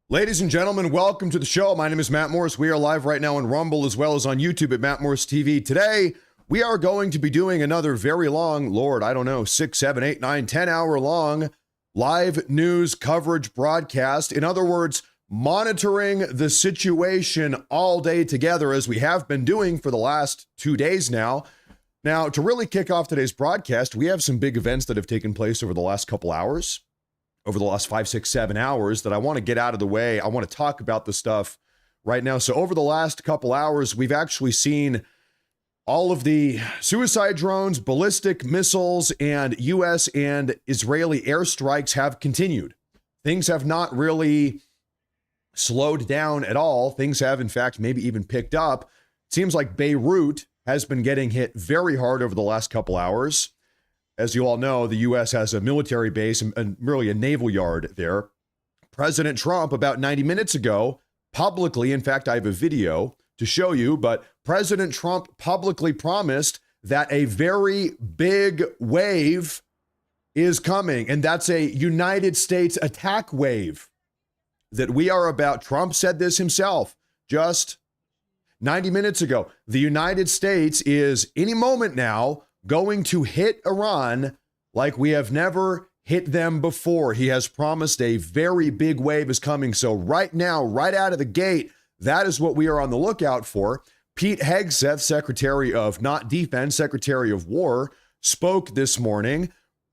Ladies and gentlemen, welcome to the show. My name is Matt Morris. We are live right now on Rumble as well as on YouTube at Matt Morris TV. Today, we are going to be doing another very long, Lord, I don't know, 6, 7, 8, 9, 10 hour long live news coverage broadcast. In other words, monitoring the situation all day together as we have been doing for the last 2 days now. Now, to really kick off today's broadcast, we have some big events that have taken place over the last couple hours. Over the last 5, 6, 7 hours that I want to get out of the way. I want to talk about the stuff right now. So over the last couple hours, we've actually seen all of the suicide drones, ballistic missiles, and U.S. and Israeli airstrikes have continued. Things have not really slowed down at all. Things have, in fact, maybe even picked up. It seems like Beirut has been getting hit very hard over the last couple hours. As you all know, the U.S. has a military base and really a naval yard there. President Trump, about 90 minutes ago, publicly, in fact, I have a video to show you, but President Trump publicly promised that a very big wave is coming, and that's a United States attack wave that we are about. Trump said this himself just 90 minutes ago. The United States is, any moment now, going to hit Iran like we have never hit them before. He has promised a very big wave is coming. So right now, right out of the gate, that is what we are on the lookout for. Pete Hegseth, Secretary of not Defense, Secretary of War, spoke this morning,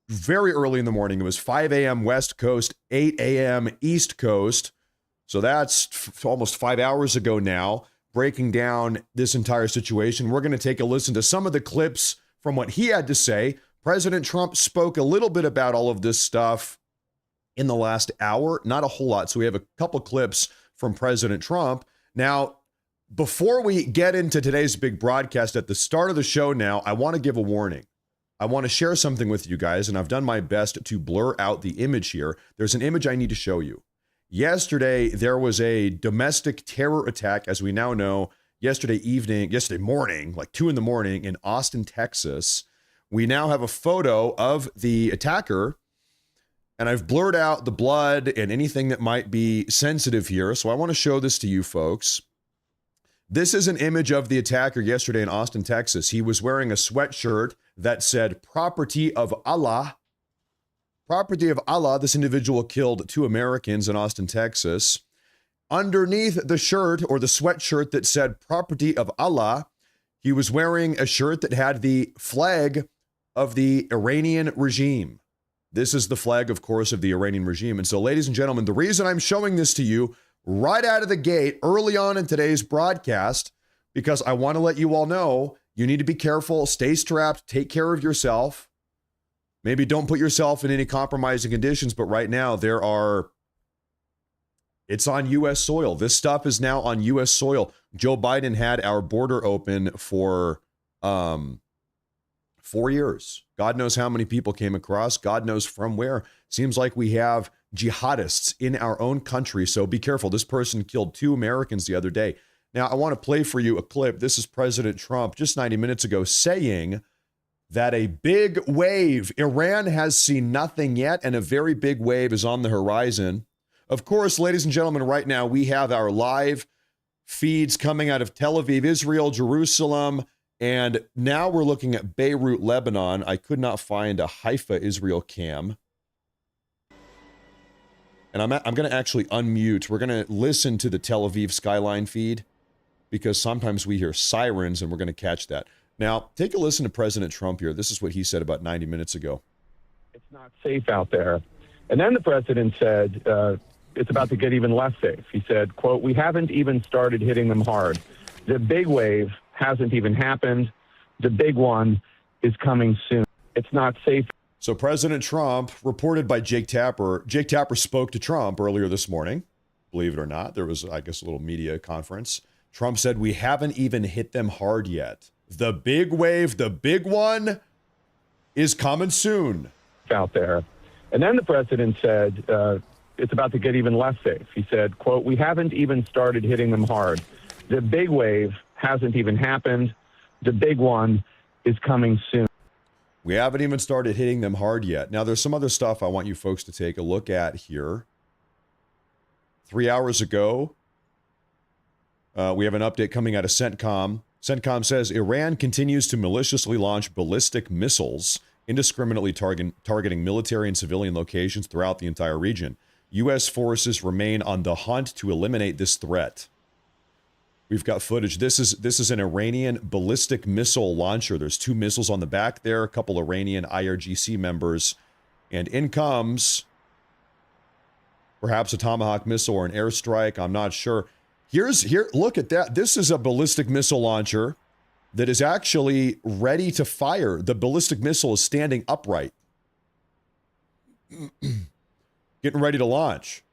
very early in the morning. It was 5 a.m. West Coast, 8 a.m. East Coast. So that's almost 5 hours ago now, breaking down this entire situation. We're going to take a listen to some of the clips from what he had to say. President Trump spoke a little bit about all of this stuff in the last hour, not a whole lot. So we have a couple clips from President Trump. Now, before we get into today's big broadcast at the start of the show now, I want to give a warning. I want to share something with you guys, and I've done my best to blur out the image here. There's an image I need to show you. Yesterday, there was a domestic terror attack, as we now know, yesterday morning, like 2 a.m. in Austin, Texas. We now have a photo of the attacker, and I've blurred out the blood and anything that might be sensitive here. So I want to show this to you folks. This is an image of the attacker yesterday in Austin, Texas. He was wearing a sweatshirt that said, "Property of Allah." Property of Allah. This individual killed 2 Americans in Austin, Texas. Underneath the shirt, or the sweatshirt that said "Property of Allah," he was wearing a shirt that had the flag of the Iranian regime. This is the flag, of course, of the Iranian regime. And so, ladies and gentlemen, the reason I'm showing this to you right out of the gate early on in today's broadcast, because I want to let you all know you need to be careful, stay strapped, take care of yourself. Maybe don't put yourself in any compromising conditions, but right now it's on U.S. soil. This stuff is now on U.S. soil. Joe Biden had our border open for 4 years. God knows how many people came across. God knows from where. Seems like we have jihadists in our own country, so be careful. This person killed 2 Americans the other day. Now, I want to play for you a clip. This is President Trump just 90 minutes ago saying that a big wave, Iran has seen nothing yet, and a very big wave is on the horizon. Of course, ladies and gentlemen, right now we have our live feeds coming out of Tel Aviv, Israel, Jerusalem, and now we're looking at Beirut, Lebanon. I could not find a Haifa, Israel cam. And I'm going to actually unmute. We're going to listen to the Tel Aviv skyline feed because sometimes we hear sirens and we're going to catch that. Now, take a listen to President Trump here. This is what he said about 90 minutes ago. It's not safe out there. And then the president said, it's about to get even less safe. He said, quote, "We haven't even started hitting them hard. The big wave hasn't even happened. The big one is coming soon. It's not safe." So President Trump, reported by Jake Tapper spoke to Trump earlier this morning. Believe it or not, there was, I guess, a little media conference. Trump said, "We haven't even hit them hard yet. The big wave, the big one, is coming soon." Out there. And then the president said, it's about to get even less safe. He said, quote, "We haven't even started hitting them hard. The big wave hasn't even happened. The big one is coming soon." We haven't even started hitting them hard yet. Now, there's some other stuff I want you folks to take a look at here. 3 hours ago, we have an update coming out of CENTCOM. CENTCOM says Iran continues to maliciously launch ballistic missiles, indiscriminately targeting military and civilian locations throughout the entire region. U.S. forces remain on the hunt to eliminate this threat. We've got footage. This is an Iranian ballistic missile launcher. There's 2 missiles on the back there, a couple Iranian IRGC members, and in comes perhaps a Tomahawk missile or an airstrike. I'm not sure. Look at that. This is a ballistic missile launcher that is actually ready to fire. The ballistic missile is standing upright, getting ready to launch.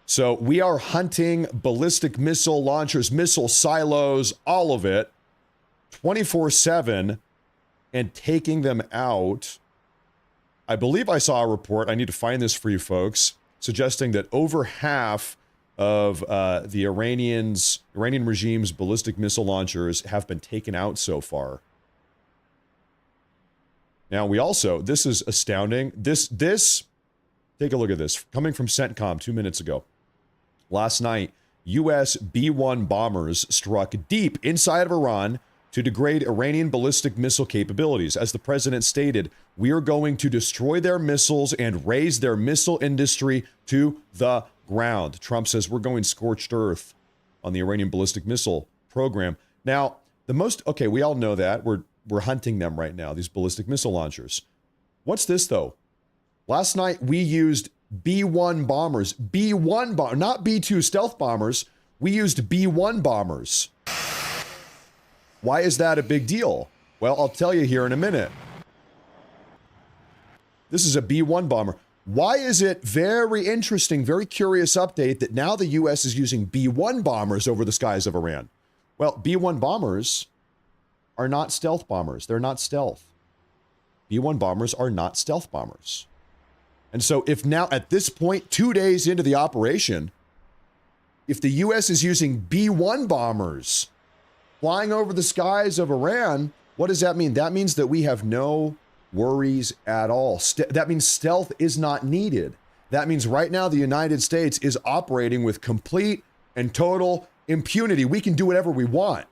So we are hunting ballistic missile launchers, missile silos, all of it, 24/7, and taking them out. I believe I saw a report, I need to find this for you folks, suggesting that over half of the Iranian regime's ballistic missile launchers have been taken out so far. Now, we also, this is astounding. This, take a look at this, coming from CENTCOM 2 minutes ago. Last night, U.S. B-1 bombers struck deep inside of Iran to degrade Iranian ballistic missile capabilities. As the president stated, we are going to destroy their missiles and raise their missile industry to the ground. Trump says we're going scorched earth on the Iranian ballistic missile program. Now, we all know that. We're hunting them right now, these ballistic missile launchers. What's this, though? Last night, we used B-1 bombers. Not B-2 stealth bombers. We used B-1 bombers. Why is that a big deal? Well, I'll tell you here in a minute. This is a B-1 bomber. Why is it very interesting, very curious update that now the U.S. is using B-1 bombers over the skies of Iran? Well, B-1 bombers are not stealth bombers. They're not stealth. B-1 bombers are not stealth bombers. And so if now, at this point, 2 days into the operation, if the U.S. is using B-1 bombers flying over the skies of Iran, what does that mean? That means that we have no worries at all. That means stealth is not needed. That means right now the United States is operating with complete and total impunity. We can do whatever we want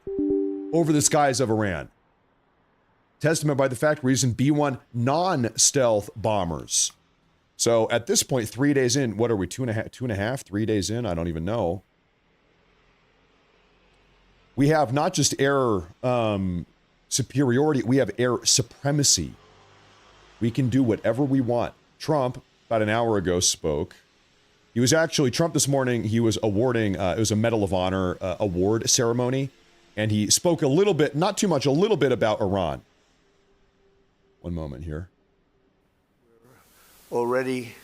over the skies of Iran. Testament by the fact we're using B-1 non-stealth bombers. So at this point, 3 days in, what are we, 3 days in? I don't even know. We have not just air superiority, we have air supremacy. We can do whatever we want. Trump, about an hour ago, spoke. Trump this morning, he was awarding, it was a Medal of Honor award ceremony, and he spoke a little bit, not too much, a little bit about Iran. One moment here. Already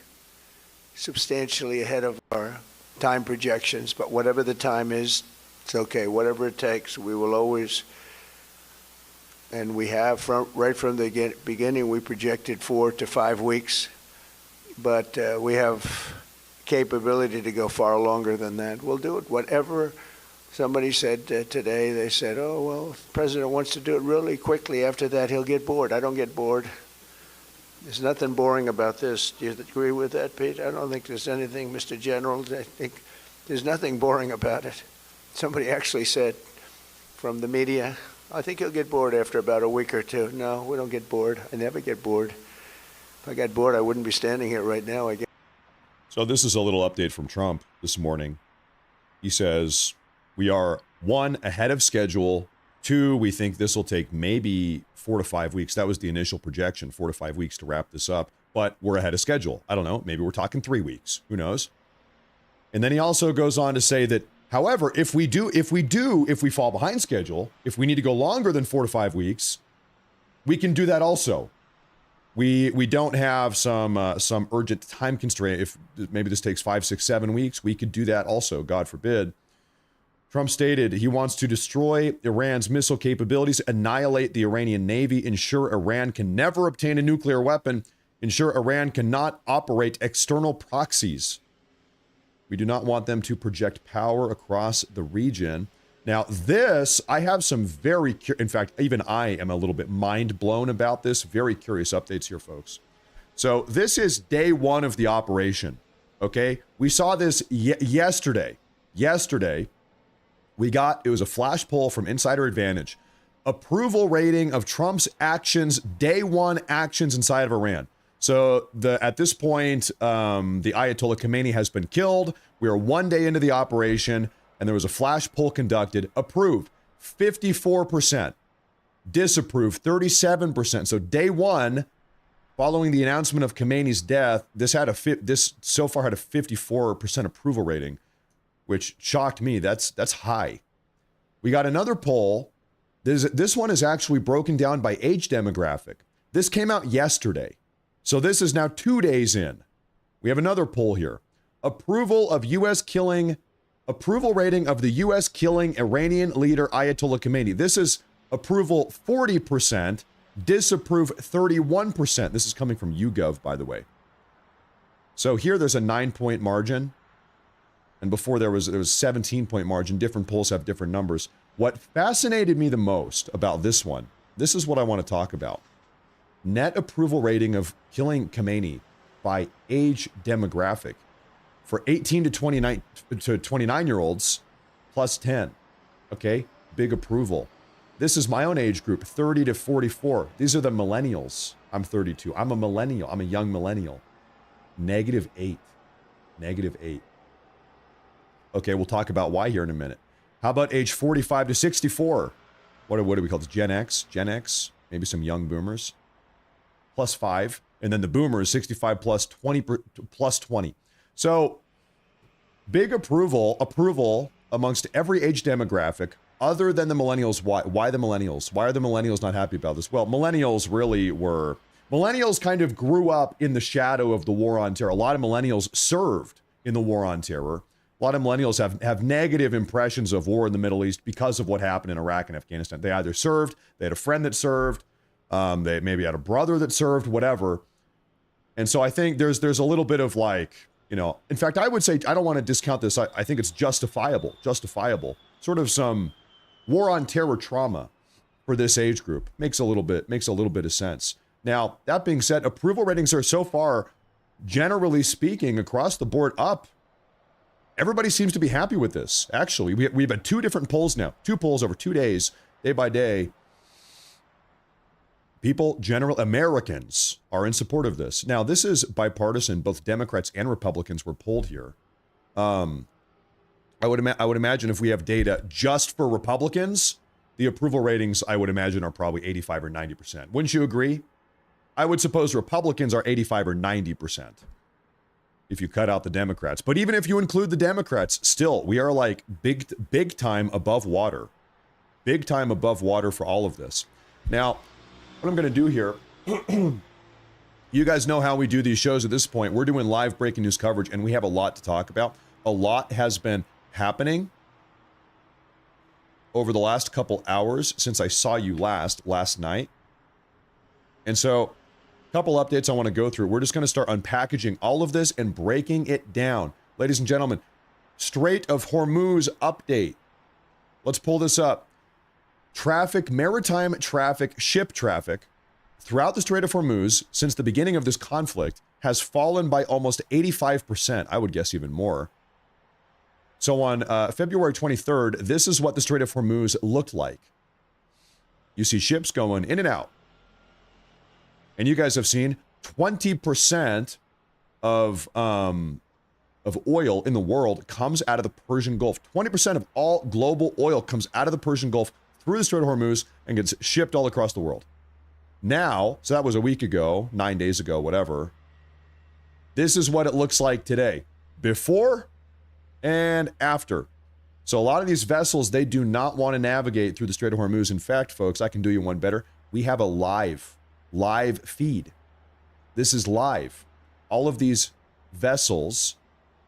substantially ahead of our time projections, but whatever the time is, it's okay. Whatever it takes, we will always, and we have right from the beginning, we projected 4 to 5 weeks, but we have capability to go far longer than that. We'll do it. Whatever somebody said today, they said, oh, well, if the president wants to do it really quickly. After that, he'll get bored. I don't get bored. There's nothing boring about this. Do you agree with that, Pete? I don't think there's anything, Mr. General. I think there's nothing boring about it. Somebody actually said from the media, I think he'll get bored after about a week or two. No, we don't get bored. I never get bored. If I got bored, I wouldn't be standing here right now, I guess. So this is a little update from Trump this morning. He says, we are 1, ahead of schedule. 2, we think this will take maybe 4 to 5 weeks. That was the initial projection, 4 to 5 weeks to wrap this up. But we're ahead of schedule. I don't know. Maybe we're talking 3 weeks. Who knows? And then he also goes on to say that, however, if we fall behind schedule, if we need to go longer than 4 to 5 weeks, we can do that also. We don't have some urgent time constraint. If maybe this takes 5, 6, 7 weeks, we could do that also, God forbid. Trump stated he wants to destroy Iran's missile capabilities, annihilate the Iranian Navy, ensure Iran can never obtain a nuclear weapon, ensure Iran cannot operate external proxies. We do not want them to project power across the region. Now, this, I have some very, in fact, even I am a little bit mind blown about this. Very curious updates here, folks. So this is day one of the operation, okay? We saw this yesterday. Yesterday, it was a flash poll from Insider Advantage. Approval rating of Trump's actions, day one actions inside of Iran. So at this point, the Ayatollah Khamenei has been killed. We are 1 day into the operation, and there was a flash poll conducted. Approved, 54%. Disapproved, 37%. So day one, following the announcement of Khamenei's death, this so far had a 54% approval rating, which shocked me. That's high. We got another poll. This one is actually broken down by age demographic. This came out yesterday. So this is now 2 days in. We have another poll here. Approval rating of the U.S. killing Iranian leader Ayatollah Khamenei. This is approval 40%, disapprove 31%. This is coming from YouGov, by the way. So here there's a 9-point margin. And before there was 17-point margin. Different polls have different numbers. What fascinated me the most about this one, this is what I want to talk about. Net approval rating of killing Khamenei by age demographic for 18 to 29-year-olds plus 10. Okay, big approval. This is my own age group, 30 to 44. These are the millennials. I'm 32. I'm a millennial. I'm a young millennial. -8. -8. Okay, we'll talk about why here in a minute. How about age 45 to 64? What do we call this? Gen X? Gen X? Maybe some young boomers? Plus 5. And then the boomers, 65 plus 20, plus 20. So, big approval amongst every age demographic other than the millennials. Why the millennials? Why are the millennials not happy about this? Well, millennials kind of grew up in the shadow of the war on terror. A lot of millennials served in the war on terror. A lot of millennials have negative impressions of war in the Middle East because of what happened in Iraq and Afghanistan. They either served, they had a friend that served, they maybe had a brother that served, whatever. And so I think there's a little bit of like, in fact, I would say, I don't want to discount this. I think it's justifiable, sort of some war on terror trauma for this age group. Makes a little bit of sense. Now, that being said, approval ratings are so far, generally speaking, across the board up. Everybody seems to be happy with this. Actually, we've had 2 different polls now. 2 polls over 2 days, day by day. Americans are in support of this. Now, this is bipartisan. Both Democrats and Republicans were polled here. I would imagine if we have data just for Republicans, the approval ratings, I would imagine, are probably 85 or 90%. Wouldn't you agree? I would suppose Republicans are 85 or 90% if you cut out the Democrats. But even if you include the Democrats, still, we are like big time above water. Big time above water for all of this. Now, what I'm going to do here, you guys know how we do these shows at this point. We're doing live breaking news coverage, and we have a lot to talk about. A lot has been happening over the last couple hours since I saw you last night. And so, a couple updates I want to go through. We're just going to start unpackaging all of this and breaking it down. Ladies and gentlemen, Strait of Hormuz update. Let's pull this up. Maritime traffic, ship traffic throughout the Strait of Hormuz since the beginning of this conflict has fallen by almost 85%. I would guess even more. So on February 23rd, this is what the Strait of Hormuz looked like. You see ships going in and out. And you guys have seen 20% of oil in the world comes out of the Persian Gulf. 20% of all global oil comes out of the Persian Gulf through the Strait of Hormuz and gets shipped all across the world. Now, so that was a week ago, 9 days ago, whatever. This is what it looks like today. Before and after. So a lot of these vessels, they do not want to navigate through the Strait of Hormuz. In fact, folks, I can do you one better. We have a live feed. This is live. All of these vessels,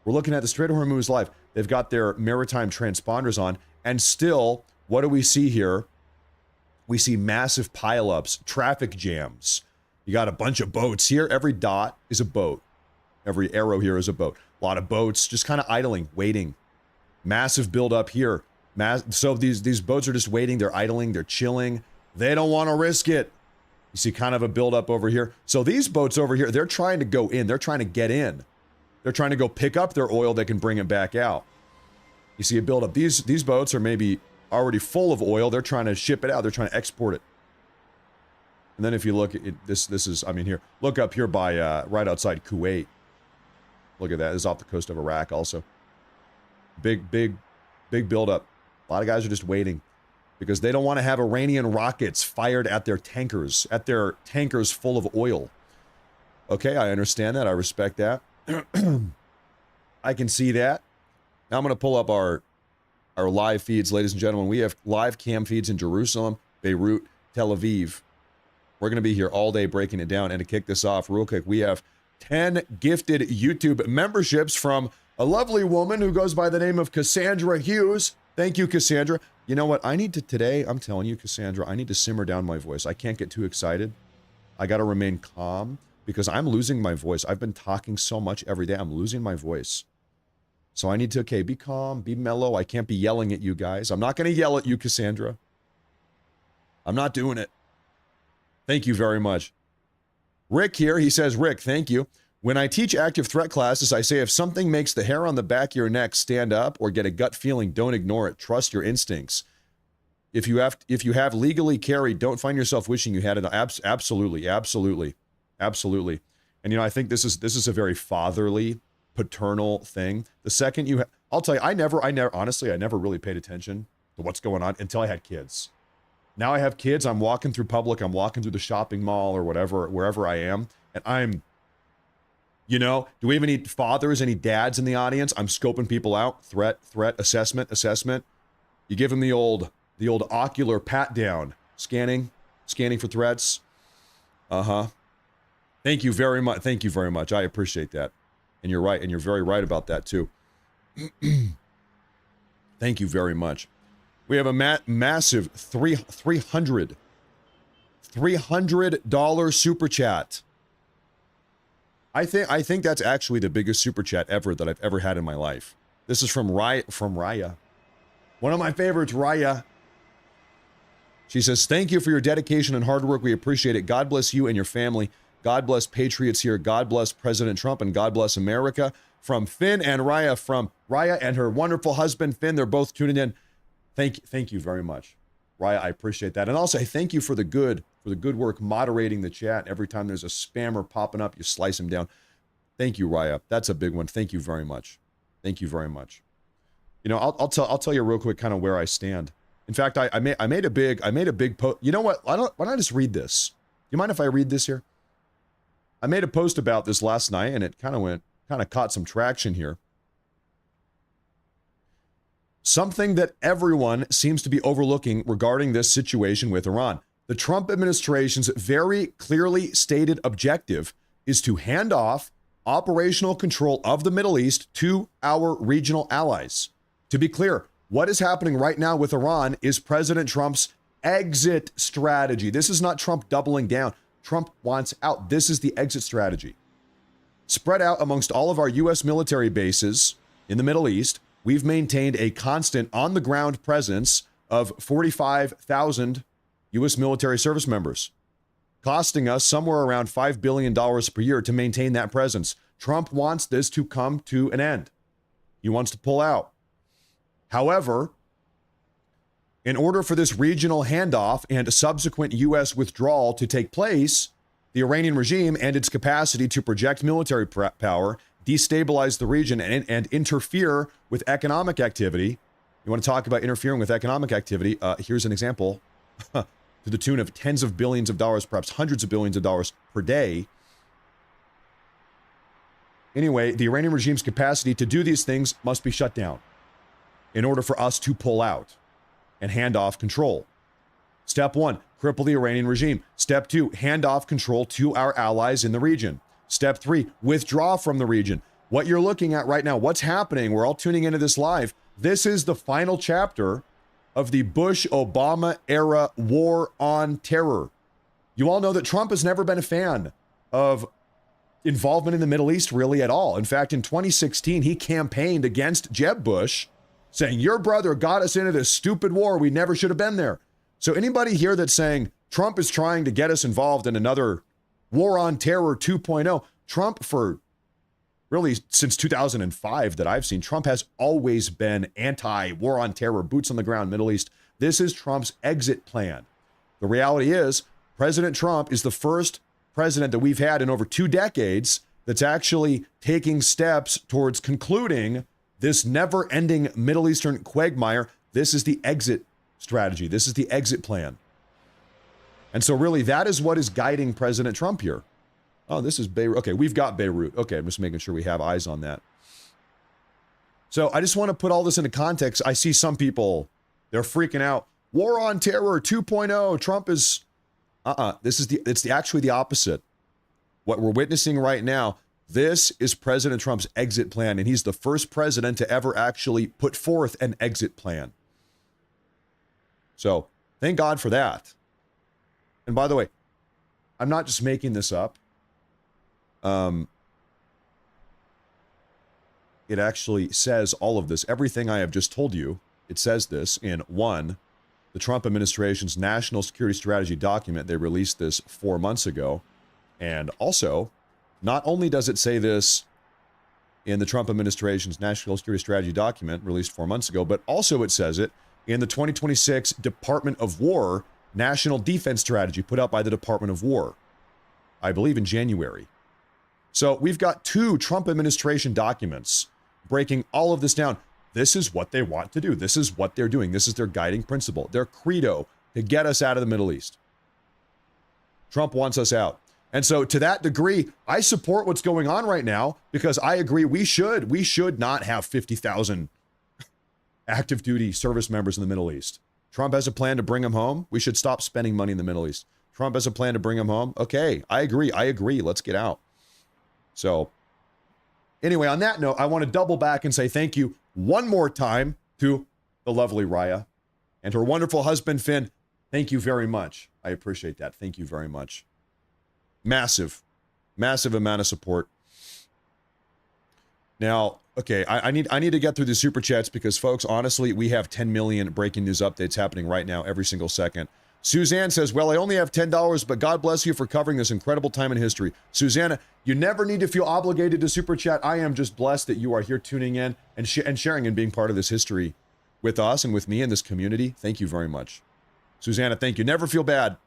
we're looking at the Strait of Hormuz live. They've got their maritime transponders on, and still, what do we see here? We see massive pileups, traffic jams. You got a bunch of boats here. Every dot is a boat. Every arrow here is a boat. A lot of boats just kind of idling, waiting. Massive buildup here. So these boats are just waiting. They're idling. They're chilling. They don't want to risk it. You see kind of a buildup over here. So these boats over here, they're trying to go in. They're trying to get in. They're trying to go pick up their oil. They can bring it back out. You see a buildup. These boats are maybe already full of oil. They're trying to ship it out. They're trying to export it. And then if you look at it, this is, I mean, here, look up here by, right outside Kuwait. Look at that. This is off the coast of Iraq also. Big buildup. A lot of guys are just waiting because they don't want to have Iranian rockets fired at their tankers full of oil. Okay, I understand that. I respect that. I can see that. Now I'm going to pull up our live feeds, ladies and gentlemen. We have live cam feeds in Jerusalem, Beirut, Tel Aviv. We're going to be here all day breaking it down. And to kick this off real quick, we have 10 gifted YouTube memberships from a lovely woman who goes by the name of Cassandra Hughes. Thank you, Cassandra. You know what? I need to today, I'm telling you, Cassandra, I need to simmer down my voice. I can't get too excited. I got to remain calm because I'm losing my voice. I've been talking so much every day. I'm losing my voice. So I need to, okay, be calm, be mellow. I can't be yelling at you guys. I'm not going to yell at you, Cassandra. I'm not doing it. Thank you very much. Rick here, he says, Rick, thank you. When I teach active threat classes, I say if something makes the hair on the back of your neck stand up or get a gut feeling, don't ignore it. Trust your instincts. If you have legally carried, don't find yourself wishing you had it. Absolutely. And you know, I think this is a very fatherly, paternal thing. The second I'll tell you, I never really paid attention to what's going on until I had kids. Now I have kids. I'm walking through public. I'm walking through the shopping mall or whatever, wherever I am, and I'm. You know, do we have any fathers, any dads in the audience? I'm scoping people out. Threat, assessment. You give them the old ocular pat down. Scanning for threats. Thank you very much. I appreciate that. And you're right, and you're very right about that too. Thank you very much. We have a massive $300 super chat. I think that's actually the biggest super chat ever that I've ever had in my life. This is from Raya. One of my favorites, Raya. She says, thank you for your dedication and hard work. We appreciate it. God bless you and your family. God bless patriots here. God bless President Trump and God bless America. From Finn and Raya, from Raya and her wonderful husband, Finn. They're both tuning in. Thank you very much. Raya, I appreciate that. And also, thank you for the good work moderating the chat. Every time there's a spammer popping up, you slice him down. Thank you, Raya. That's a big one. Thank you very much. Thank you very much. You know, I'll tell you real quick kind of where I stand. In fact, I made a big post. You know what? Why don't I just read this? Do you mind if I read this here? I made a post about this last night and it kind of caught some traction here. Something that everyone seems to be overlooking regarding this situation with Iran. The Trump administration's very clearly stated objective is to hand off operational control of the Middle East to our regional allies. To be clear, what is happening right now with Iran is President Trump's exit strategy. This is not Trump doubling down. Trump wants out. This is the exit strategy. Spread out amongst all of our U.S. military bases in the Middle East, we've maintained a constant on-the-ground presence of 45,000 U.S. military service members, costing us somewhere around $5 billion per year to maintain that presence. Trump wants this to come to an end. He wants to pull out. However, in order for this regional handoff and subsequent U.S. withdrawal to take place, the Iranian regime and its capacity to project military power, destabilize the region, and interfere with economic activity. You want to talk about interfering with economic activity? Here's an example. To the tune of tens of billions of dollars, perhaps hundreds of billions of dollars per day. Anyway, the Iranian regime's capacity to do these things must be shut down in order for us to pull out and hand off control. Step 1, cripple the Iranian regime. Step 2, hand off control to our allies in the region. Step 3, withdraw from the region. What you're looking at right now, what's happening, we're all tuning into this live. This is the final chapter of the Bush-Obama era war on terror. You all know that Trump has never been a fan of involvement in the Middle East really at all. In fact, in 2016, he campaigned against Jeb Bush, saying your brother got us into this stupid war. We never should have been there. So anybody here that's saying Trump is trying to get us involved in another war on terror 2.0, Trump, for really since 2005 that I've seen, Trump has always been anti-war on terror, boots on the ground, Middle East. This is Trump's exit plan. The reality is President Trump is the first president that we've had in over 2 decades that's actually taking steps towards concluding this never-ending Middle Eastern quagmire. This is the exit strategy. This is the exit plan. And so really that is what is guiding President Trump here. Oh, this is Beirut. Okay, we've got Beirut. Okay, I'm just making sure we have eyes on that. So I just want to put all this into context. I see some people, they're freaking out. War on terror 2.0. Trump is, it's actually the opposite. What we're witnessing right now, this is President Trump's exit plan, and he's the first president to ever actually put forth an exit plan. So thank God for that. And by the way, I'm not just making this up. It actually says all of this. Everything I have just told you, it says this in one, the Trump administration's national security strategy document. They released this 4 months ago. And also, not only does it say this in the Trump administration's national security strategy document released 4 months ago, but also it says it in the 2026 Department of War National Defense Strategy put out by the Department of War, I believe in January. So we've got 2 Trump administration documents breaking all of this down. This is what they want to do. This is what they're doing. This is their guiding principle, their credo to get us out of the Middle East. Trump wants us out. And so to that degree, I support what's going on right now because I agree we should not have 50,000 active duty service members in the Middle East. Trump has a plan to bring them home. We should stop spending money in the Middle East. Trump has a plan to bring them home. Okay, I agree. Let's get out. So anyway, on that note, I want to double back and say thank you one more time to the lovely Raya and her wonderful husband, Finn. Thank you very much. I appreciate that. Thank you very much. Massive amount of support. Now, okay, I need to get through the super chats because, folks, honestly, we have 10 million breaking news updates happening right now every single second. Suzanne says, well, I only have $10, but God bless you for covering this incredible time in history. Susanna, you never need to feel obligated to super chat. I am just blessed that you are here tuning in and sharing and being part of this history with us and with me and this community. Thank you very much. Susanna, thank you. Never feel bad.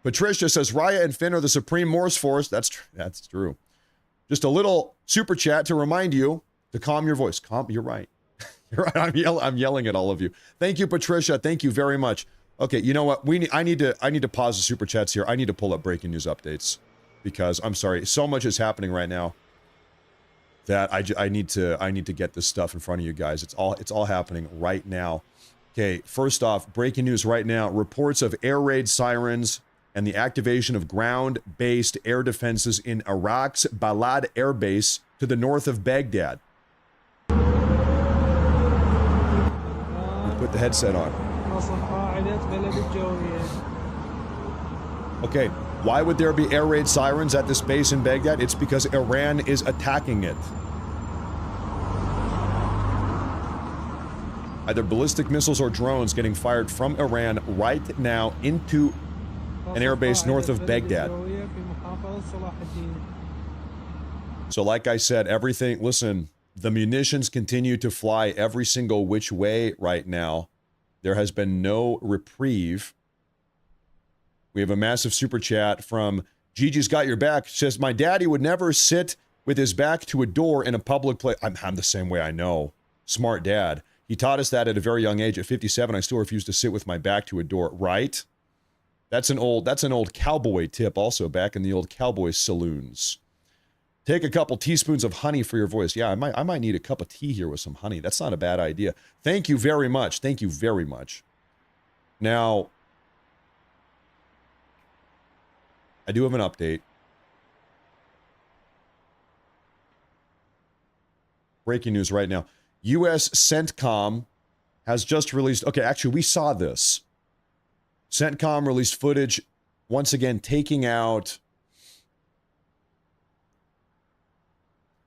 Patricia says, Raya and Finn are the supreme Morse force. That's true. Just a little super chat to remind you to calm your voice. You're right. You're right. I'm yelling at all of you. Thank you, Patricia. Thank you very much. Okay, you know what? I need to pause the super chats here. I need to pull up breaking news updates because I'm sorry, so much is happening right now that I need to get this stuff in front of you guys. It's all happening right now. Okay, first off, breaking news right now. Reports of air raid sirens and the activation of ground-based air defenses in Iraq's Balad Air Base to the north of Baghdad. Put the headset on. Okay, why would there be air raid sirens at this base in Baghdad? It's because Iran is attacking it. Either ballistic missiles or drones getting fired from Iran right now into an airbase north of Baghdad. So like I said, listen, the munitions continue to fly every single which way right now. There has been no reprieve. We have a massive super chat from Gigi's Got Your Back. Says, my daddy would never sit with his back to a door in a public place. I'm the same way, I know. Smart dad. He taught us that at a very young age. At 57, I still refuse to sit with my back to a door. Right? That's an old cowboy tip also, back in the old cowboy saloons. Take a couple teaspoons of honey for your voice. Yeah, I might need a cup of tea here with some honey. That's not a bad idea. Thank you very much. Thank you very much. Now, I do have an update. Breaking news right now. U.S. CENTCOM has just released... Okay, actually, we saw this. CENTCOM released footage, once again, taking out...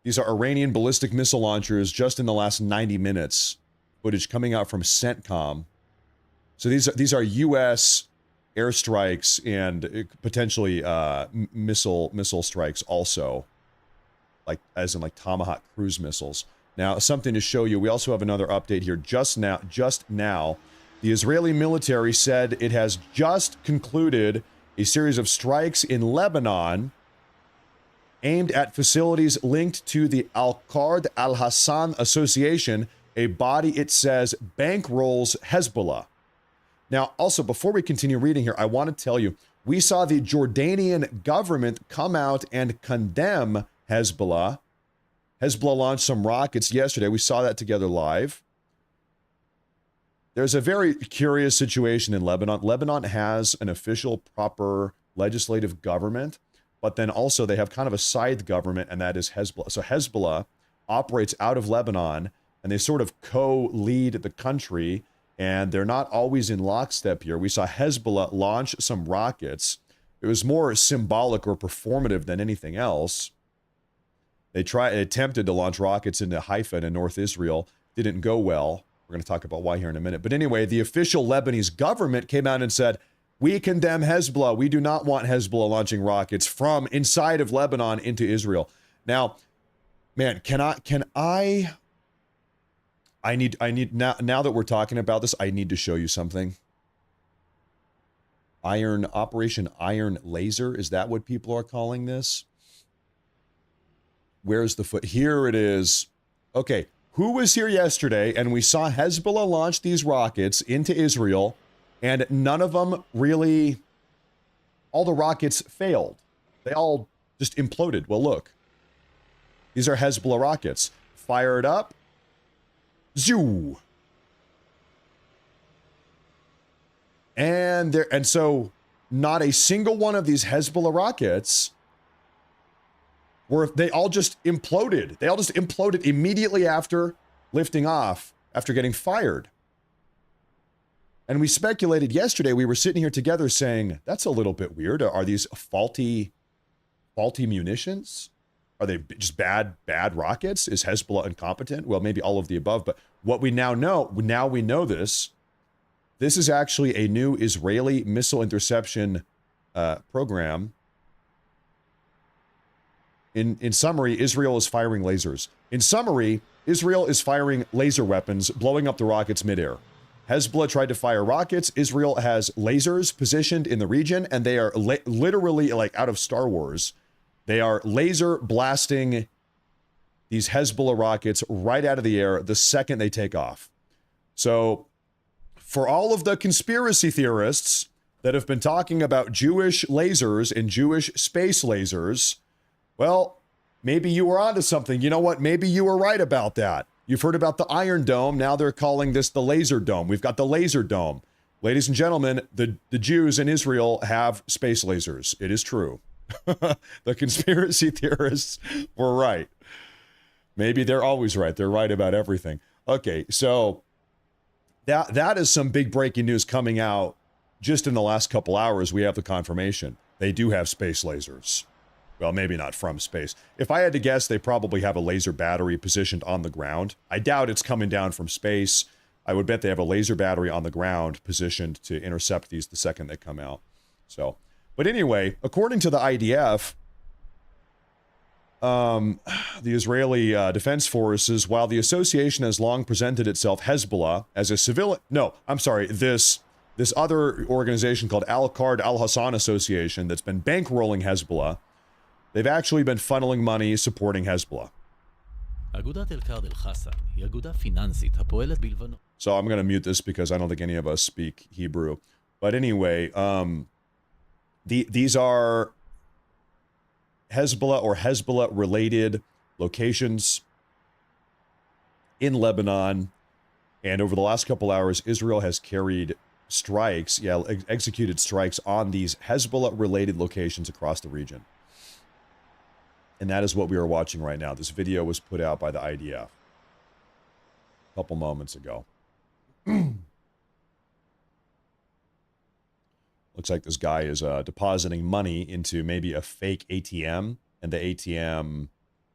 These are Iranian ballistic missile launchers just in the last 90 minutes. footage coming out from CENTCOM. So these are U.S. airstrikes and potentially missile strikes also, like as in like Tomahawk cruise missiles. Now, something to show you. We also have another update here just now. The Israeli military said it has just concluded a series of strikes in Lebanon aimed at facilities linked to the Al-Qard Al-Hassan Association, a body it says bankrolls Hezbollah. Now, also, before we continue reading here, I want to tell you, we saw the Jordanian government come out and condemn Hezbollah. Hezbollah launched some rockets yesterday. We saw that together live. There's a very curious situation in Lebanon. Lebanon has an official, proper legislative government, but then also they have kind of a side government, and that is Hezbollah. So Hezbollah operates out of Lebanon, and they sort of co-lead the country, and they're not always in lockstep here. We saw Hezbollah launch some rockets. It was more symbolic or performative than anything else. They attempted to launch rockets into Haifa and North Israel. Didn't go well. We're going to talk about why here in a minute. But anyway, the official Lebanese government came out and said, we condemn Hezbollah. We do not want Hezbollah launching rockets from inside of Lebanon into Israel. Now, man, I need now that we're talking about this, I need to show you something. Operation Iron Laser, is that what people are calling this? Where's the foot? Here it is. Okay, who was here yesterday and we saw Hezbollah launch these rockets into Israel, and none of them really, all the rockets failed. They all just imploded. Well, look, these are Hezbollah rockets. Fire it up. Zoo. And so not a single one of these Hezbollah rockets they all just imploded. They all just imploded immediately after lifting off, after getting fired. And we speculated yesterday, we were sitting here together saying, that's a little bit weird. Are these faulty munitions? Are they just bad rockets? Is Hezbollah incompetent? Well, maybe all of the above, but what we now we know this is actually a new Israeli missile interception program. In summary, Israel is firing lasers. In summary, Israel is firing laser weapons, blowing up the rockets midair. Hezbollah tried to fire rockets. Israel has lasers positioned in the region, and they are literally like out of Star Wars. They are laser blasting these Hezbollah rockets right out of the air the second they take off. So, for all of the conspiracy theorists that have been talking about Jewish lasers and Jewish space lasers, well, maybe you were onto something. You know what? Maybe you were right about that. You've heard about the Iron Dome. Now they're calling this the Laser Dome. We've got the Laser Dome. Ladies and gentlemen, the Jews in Israel have space lasers. It is true. The conspiracy theorists were right. Maybe they're always right. They're right about everything. Okay, so that is some big breaking news coming out just in the last couple hours. We have the confirmation. They do have space lasers. Well, maybe not from space. If I had to guess, they probably have a laser battery positioned on the ground. I doubt it's coming down from space. I would bet they have a laser battery on the ground positioned to intercept these the second they come out. So, but anyway, according to the IDF, the Israeli Defense Forces, while the association has long presented itself, Hezbollah, as a civilian... No, I'm sorry, this other organization called Al-Qard Al-Hassan Association that's been bankrolling Hezbollah, they've actually been funneling money supporting Hezbollah. So I'm going to mute this because I don't think any of us speak Hebrew. But anyway, these are Hezbollah or Hezbollah-related locations in Lebanon. And over the last couple hours, Israel has carried strikes, executed strikes on these Hezbollah-related locations across the region. And that is what we are watching right now. This video was put out by the IDF a couple moments ago. Looks like this guy is depositing money into maybe a fake ATM, and the ATM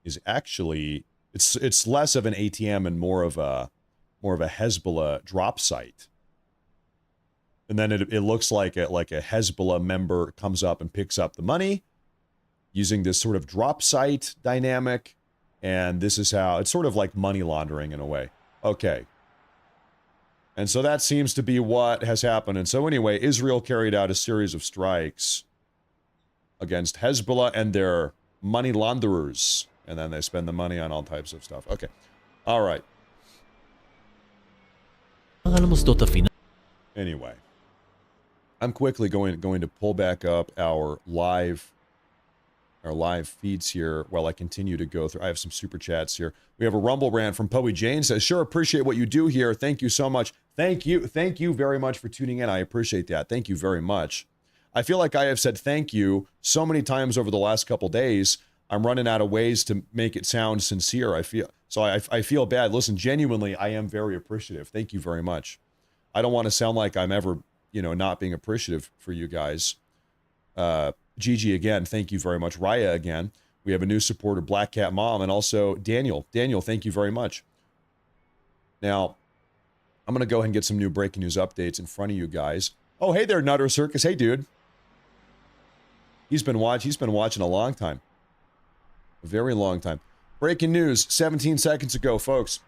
is actually it's less of an ATM and more of a more of a Hezbollah drop site. And then it looks like a Hezbollah member comes up and picks up the money using this sort of drop site dynamic. And this is how it's sort of like money laundering in a way. Okay. And so that seems to be what has happened. And so anyway, Israel carried out a series of strikes against Hezbollah and their money launderers. And then they spend the money on all types of stuff. Okay. All right. Anyway. I'm quickly going to pull back up our live feeds here while I continue to go through. I have some super chats here. We have a Rumble rant from Poey Jane. Says, sure, appreciate what you do here. Thank you so much. Thank you very much for tuning in. I appreciate that. Thank you very much. I feel like I have said thank you so many times over the last couple days. I'm running out of ways to make it sound sincere. I feel bad. Listen, genuinely, I am very appreciative. Thank you very much. I don't want to sound like I'm ever, not being appreciative for you guys. Gigi again, thank you very much. Raya again. We have a new supporter, Black Cat Mom, and also Daniel. Daniel, thank you very much. Now, I'm going to go ahead and get some new breaking news updates in front of you guys. Oh, hey there, Nutter Circus. Hey, dude. He's been watching a long time. A very long time. Breaking news 17 seconds ago, folks.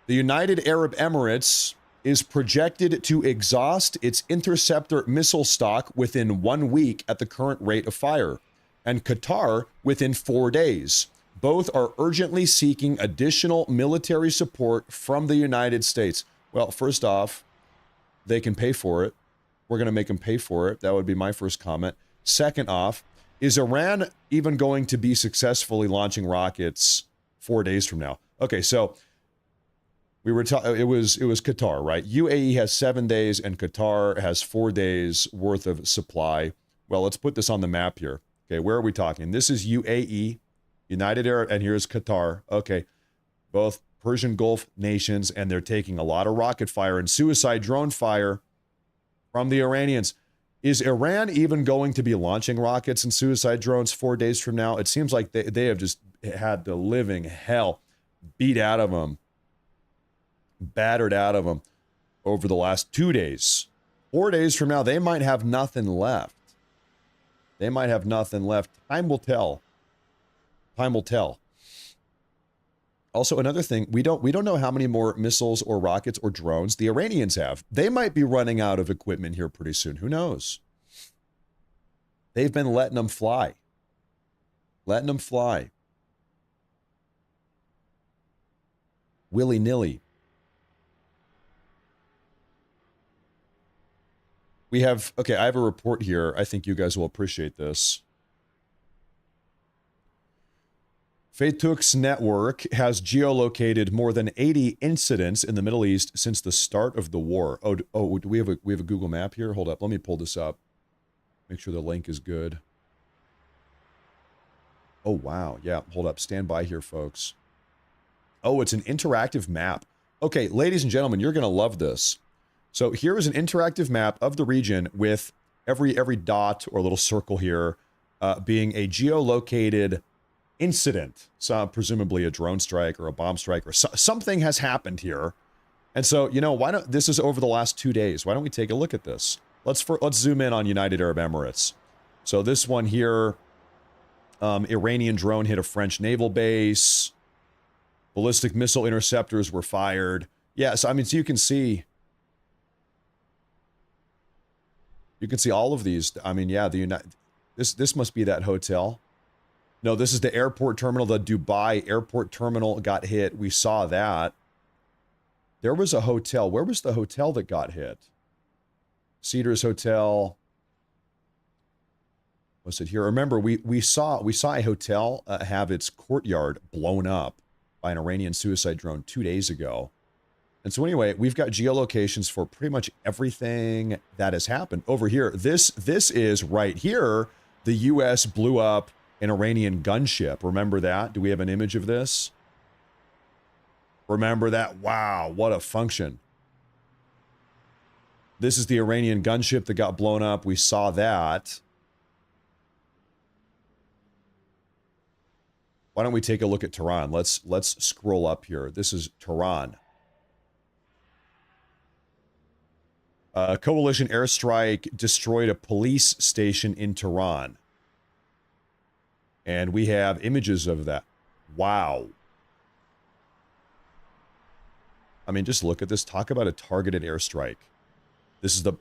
The United Arab Emirates is projected to exhaust its interceptor missile stock within 1 week at the current rate of fire, and Qatar within 4 days. Both are urgently seeking additional military support from the United States. Well, first off, they can pay for it. We're going to make them pay for it. That would be my first comment. Second off, is Iran even going to be successfully launching rockets 4 days from now? Okay, so we were it was Qatar, right? UAE has 7 days and Qatar has 4 days worth of supply. Well, let's put this on the map here. Okay, where are we talking? This is UAE, United Arab, and here's Qatar. Okay, both Persian Gulf nations, and they're taking a lot of rocket fire and suicide drone fire from the Iranians. Is Iran even going to be launching rockets and suicide drones 4 days from now? It seems like they have just had the living hell beat out of them, battered out of them over the last 2 days. 4 days from now, they might have nothing left. They might have nothing left. Time will tell. Time will tell. Also, another thing, we don't know how many more missiles or rockets or drones the Iranians have. They might be running out of equipment here pretty soon. Who knows? They've been letting them fly. Letting them fly. Willy-nilly. We have, okay, I have a report here. I think you guys will appreciate this. Faytuk's network has geolocated more than 80 incidents in the Middle East since the start of the war. Oh, do we have a Google map here? Hold up, let me pull this up. Make sure the link is good. Oh, wow. Yeah, hold up. Stand by here, folks. Oh, it's an interactive map. Okay, ladies and gentlemen, you're going to love this. So here is an interactive map of the region with every dot or little circle here being a geolocated incident. So presumably a drone strike or a bomb strike or something has happened here. And so, why don't, this is over the last 2 days. Why don't we take a look at this? Let's zoom in on United Arab Emirates. So this one here, Iranian drone hit a French naval base. Ballistic missile interceptors were fired. Yeah, so I mean, so you can see all of these. I mean, yeah, this must be that hotel. No, this is the airport terminal. The Dubai airport terminal got hit. We saw that. There was a hotel. Where was the hotel that got hit? Cedars Hotel. Was it here? Remember, we saw a hotel have its courtyard blown up by an Iranian suicide drone 2 days ago. And so anyway, we've got geolocations for pretty much everything that has happened. Over here, this is right here. The U.S. blew up an Iranian gunship. Remember that? Do we have an image of this? Remember that? Wow, what a function. This is the Iranian gunship that got blown up. We saw that. Why don't we take a look at Tehran? Let's scroll up here. This is Tehran. Coalition airstrike destroyed a police station in Tehran. And we have images of that. Wow. I mean, just look at this. Talk about a targeted airstrike. This is the...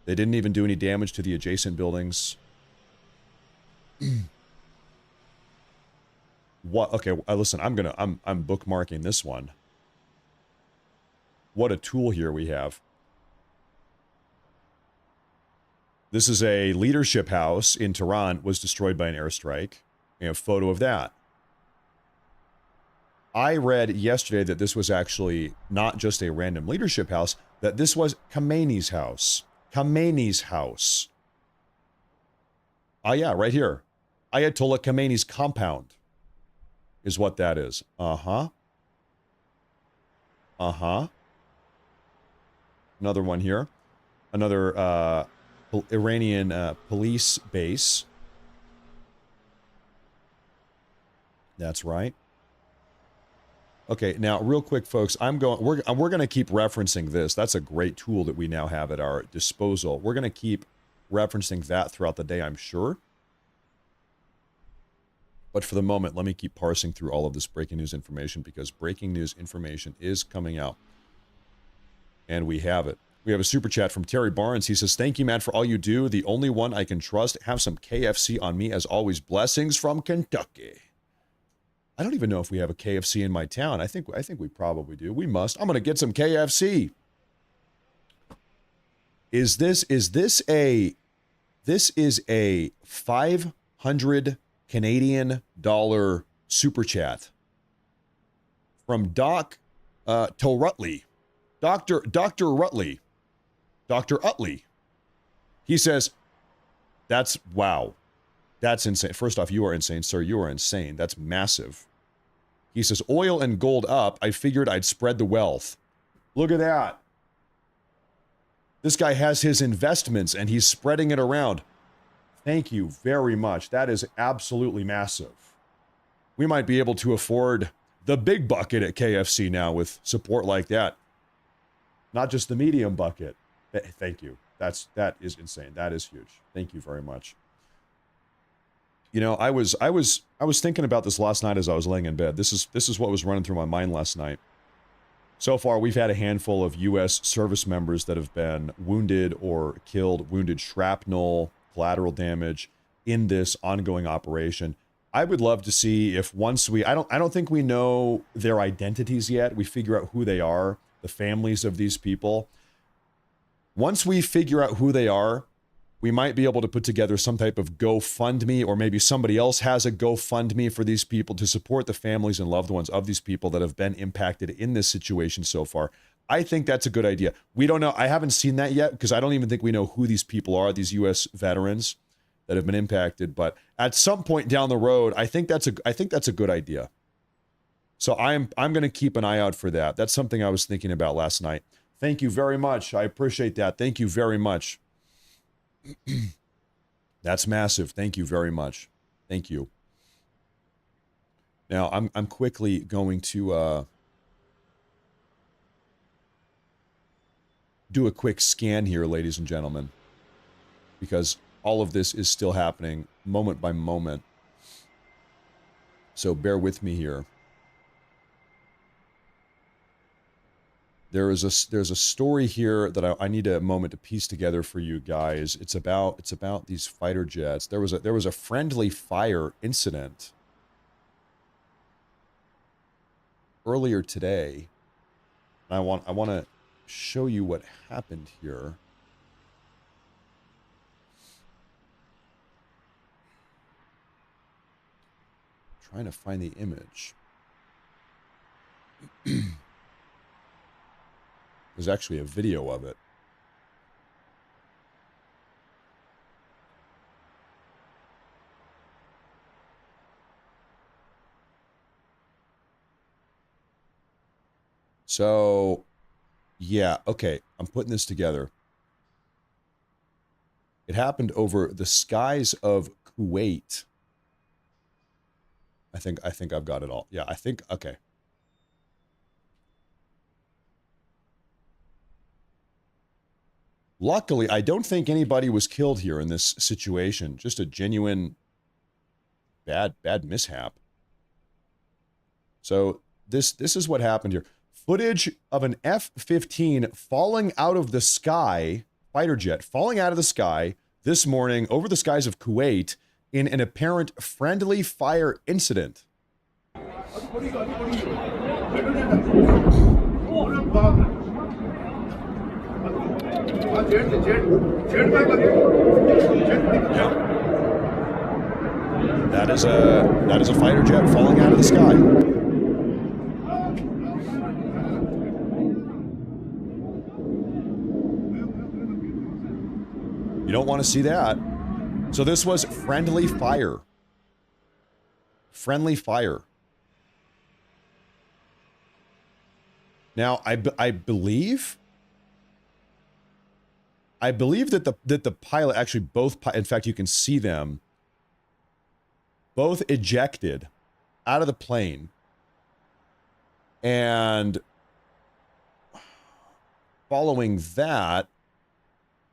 They didn't even do any damage to the adjacent buildings. What? Okay, listen, I'm bookmarking this one. What a tool here we have. This is a leadership house in Tehran, was destroyed by an airstrike. We have a photo of that. I read yesterday that this was actually not just a random leadership house, that this was Khamenei's house. Khamenei's house. Ah, yeah, right here. Ayatollah Khamenei's compound is what that is. Uh-huh. Uh-huh. Another one here. Another Iranian police base. That's right. Okay, now real quick, folks, we're going to keep referencing this. That's a great tool that we now have at our disposal. We're going to keep referencing that throughout the day, I'm sure. But for the moment, let me keep parsing through all of this breaking news information, because breaking news information is coming out. And we have it. We have a super chat from Terry Barnes. He says, "Thank you, Matt, for all you do. The only one I can trust. Have some KFC on me as always. Blessings from Kentucky." I don't even know if we have a KFC in my town. I think we probably do. We must. I'm going to get some KFC. This is a 500 Canadian dollar super chat from Doc Rutley. Dr. Rutley. Dr. Utley. He says, "That's wow. That's insane. First off, you are insane, sir. You are insane. That's massive." He says, "Oil and gold up. I figured I'd spread the wealth." Look at that. This guy has his investments and he's spreading it around. Thank you very much. That is absolutely massive. We might be able to afford the big bucket at KFC now with support like that. Not just the medium bucket. Thank you. That is insane. That is huge. Thank you very much. You know, I was thinking about this last night as I was laying in bed. This is what was running through my mind last night. So far, we've had a handful of U.S. service members that have been wounded or killed, wounded shrapnel, collateral damage in this ongoing operation. I would love to see if once I don't think we know their identities yet. We figure out who they are, the families of these people. Once we figure out who they are, we might be able to put together some type of GoFundMe, or maybe somebody else has a GoFundMe for these people to support the families and loved ones of these people that have been impacted in this situation so far. I think that's a good idea. We don't know. I haven't seen that yet because I don't even think we know who these people are, these U.S. veterans that have been impacted. But at some point down the road, I think that's a good idea. So I'm going to keep an eye out for that. That's something I was thinking about last night. Thank you very much. I appreciate that. Thank you very much. That's massive. Thank you very much. Thank you. Now I'm quickly going to do a quick scan here, ladies and gentlemen, because all of this is still happening moment by moment. So bear with me here. There's a story here that I need a moment to piece together for you guys. It's about these fighter jets. There was a friendly fire incident earlier today. And I want to show you what happened here. Trying to find the image. There's actually a video of it. So, yeah, okay, I'm putting this together. It happened over the skies of Kuwait. I think I've got it all. Yeah, I think, okay. Luckily, I don't think anybody was killed here in this situation. Just a genuine bad mishap. So this is what happened here. Footage of an F-15 falling out of the sky, fighter jet falling out of the sky this morning over the skies of Kuwait in an apparent friendly fire incident. Yeah. That is a fighter jet falling out of the sky. You don't want to see that. So this was friendly fire. Friendly fire. Now, I believe that the pilot, actually in fact, you can see them, both ejected out of the plane. And following that,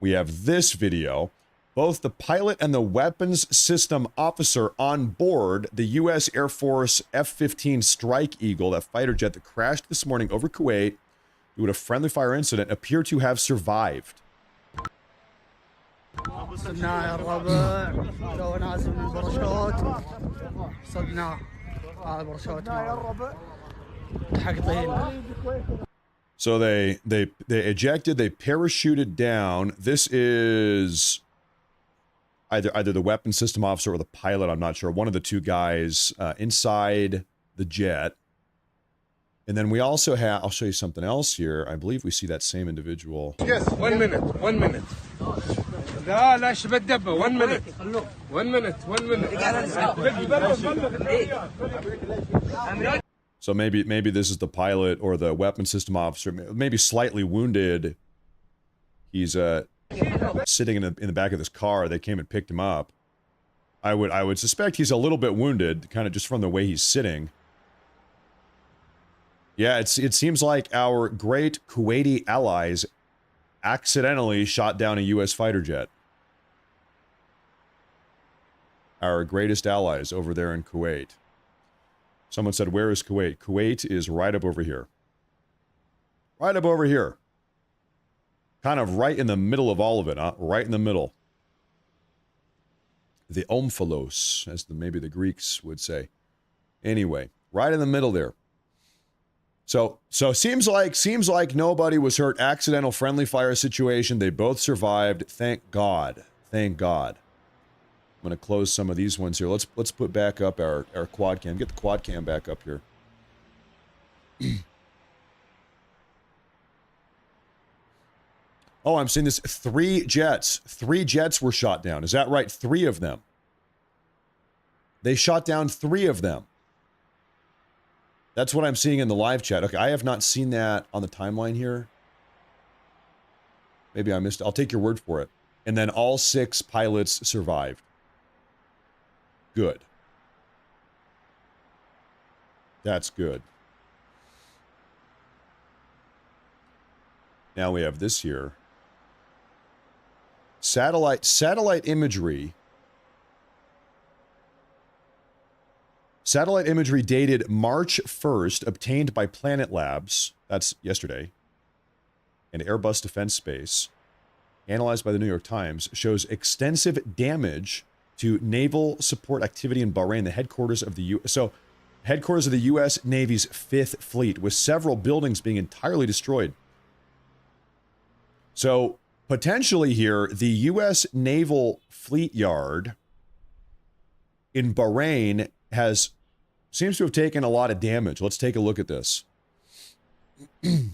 we have this video. Both the pilot and the weapons system officer on board the U.S. Air Force F-15 Strike Eagle, that fighter jet that crashed this morning over Kuwait due to a friendly fire incident, appear to have survived. So they ejected, they parachuted down. This is either the weapons system officer or the pilot, I'm not sure. One of the two guys inside the jet. And then we also have, I'll show you something else here. I believe we see that same individual. Yes, 1 minute. 1 minute. لا لا شبه الدبة 1 minute. 1 minute. 1 minute. So maybe this is the pilot or the weapons system officer, maybe slightly wounded. He's sitting in the back of this car. They came and picked him up. I would suspect he's a little bit wounded, kind of just from the way he's sitting. Yeah, it seems like our great Kuwaiti allies accidentally shot down a U.S. fighter jet. Our greatest allies over there in Kuwait. Someone said, where is Kuwait? Kuwait is right up over here. Right up over here. Kind of right in the middle of all of it, huh? Right in the middle. The omphalos, as maybe the Greeks would say. Anyway, right in the middle there. So seems like nobody was hurt. Accidental friendly fire situation. They both survived. Thank God. Thank God. I'm going to close some of these ones here. Let's put back up our quad cam. Get the quad cam back up here. Oh, I'm seeing this. 3 jets. 3 jets were shot down. Is that right? 3 of them. They shot down 3 of them. That's what I'm seeing in the live chat. Okay, I have not seen that on the timeline here. Maybe I missed it. I'll take your word for it. And then all 6 pilots survived. Good. That's good. Now we have this here. Satellite imagery. Satellite imagery dated March 1st, obtained by Planet Labs, that's yesterday, and Airbus Defense Space, analyzed by the New York Times, shows extensive damage to naval support activity in Bahrain, the headquarters of the headquarters of the U.S. Navy's 5th Fleet, with several buildings being entirely destroyed. So, potentially here, the U.S. Naval Fleet Yard in Bahrain seems to have taken a lot of damage. Let's take a look at this. And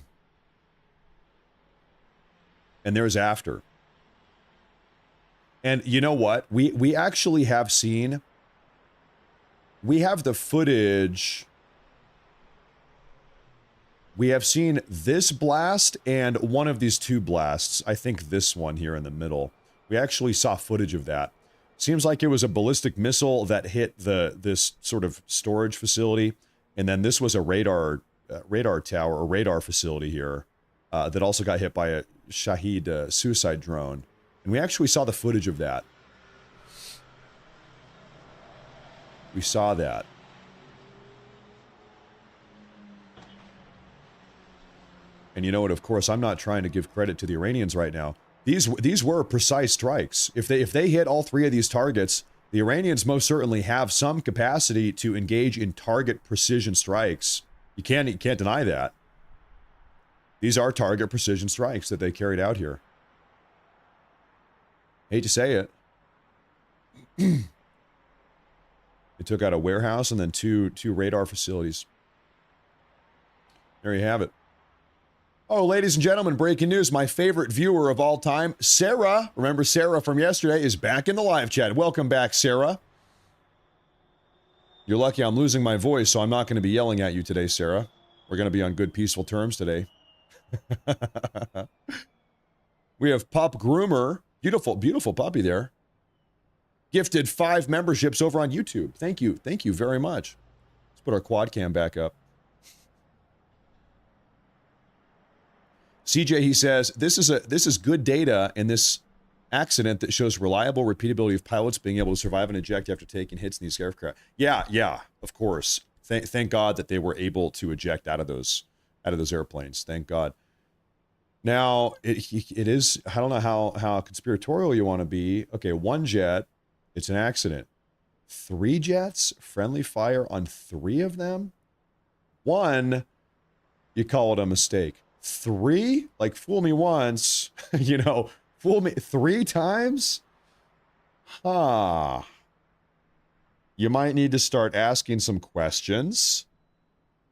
there's after. And you know what? We actually have seen, we have the footage. We have seen this blast and one of these 2 blasts. I think this one here in the middle. We actually saw footage of that. Seems like it was a ballistic missile that hit this sort of storage facility, and then this was a radar tower or radar facility here that also got hit by a Shahed suicide drone. And we actually saw the footage of that. We saw that. And you know what? Of course, I'm not trying to give credit to the Iranians right now. These were precise strikes. If they hit all three of these targets, the Iranians most certainly have some capacity to engage in target precision strikes. You can't deny that. These are target precision strikes that they carried out here. Hate to say it. They took out a warehouse and then two radar facilities. There you have it. Oh, ladies and gentlemen, breaking news. My favorite viewer of all time, Sarah, remember Sarah from yesterday, is back in the live chat. Welcome back, Sarah. You're lucky I'm losing my voice, so I'm not going to be yelling at you today, Sarah. We're going to be on good, peaceful terms today. We have Pup Groomer. Beautiful, beautiful puppy there. Gifted 5 memberships over on YouTube. Thank you. Thank you very much. Let's put our quad cam back up. CJ, he says, this is good data in this accident that shows reliable repeatability of pilots being able to survive and eject after taking hits in these aircraft. Yeah, of course. Thank God that they were able to eject out of those airplanes. Thank God. Now, it is, I don't know how conspiratorial you want to be. Okay, 1 jet, it's an accident. 3 jets, friendly fire on 3 of them. 1, you call it a mistake. 3, like, fool me once, you know, fool me 3 times? You might need to start asking some questions.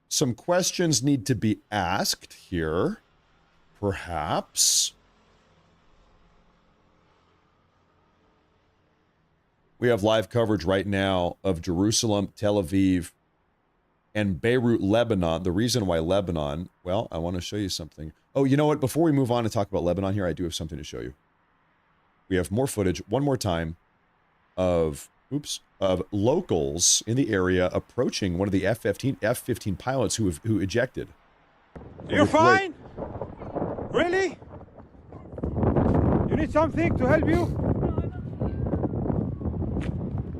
Some questions need to be asked here, perhaps. We have live coverage right now of Jerusalem, Tel Aviv, and Beirut, Lebanon. The reason why Lebanon, well, I want to show you something. Oh, you know what? Before we move on and talk about Lebanon here, I do have something to show you. We have more footage, one more time, of locals in the area approaching one of the F-15 pilots who ejected. You fine? Really? You need something to help you?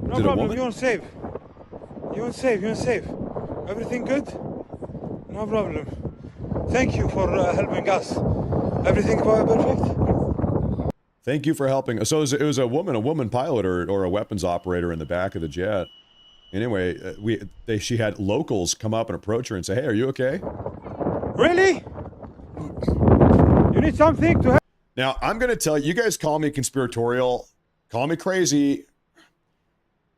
No problem, you're safe. You're safe. Everything good? No problem. Thank you for helping us. Everything perfect? Thank you for helping. So it was a woman pilot or a weapons operator in the back of the jet. Anyway, she had locals come up and approach her and say, "Hey, are you okay?" Really? You need something to help? Now, I'm going to tell you, you guys call me conspiratorial, call me crazy.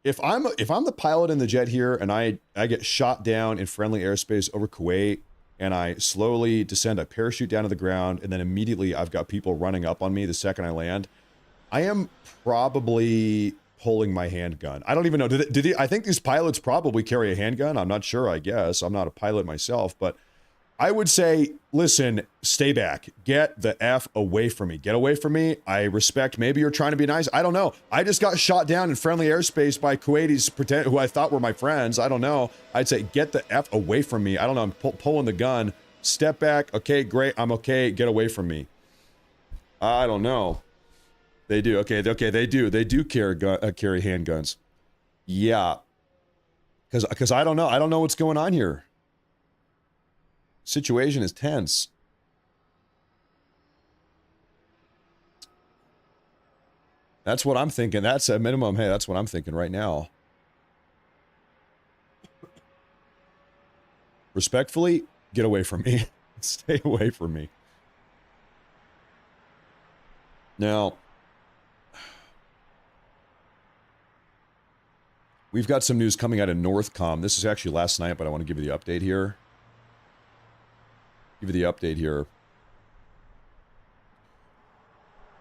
If I'm the pilot in the jet here and I get shot down in friendly airspace over Kuwait and I slowly descend, I parachute down to the ground, and then immediately I've got people running up on me the second I land, I am probably pulling my handgun. I don't even know. I think these pilots probably carry a handgun. I'm not sure, I guess. I'm not a pilot myself, but I would say, listen, stay back. Get the F away from me. Get away from me. I respect, maybe you're trying to be nice. I don't know. I just got shot down in friendly airspace by Kuwaitis who I thought were my friends. I don't know. I'd say, get the F away from me. I don't know. I'm pulling the gun. Step back. Okay, great. I'm okay. Get away from me. I don't know. They do. Okay, they do. They do carry handguns. Yeah. Because I don't know. I don't know what's going on here. Situation is tense. That's what I'm thinking. That's a minimum. Hey, that's what I'm thinking right now. Respectfully, get away from me. Stay away from me. Now, we've got some news coming out of Northcom. This is actually last night, but I want to give you the update here.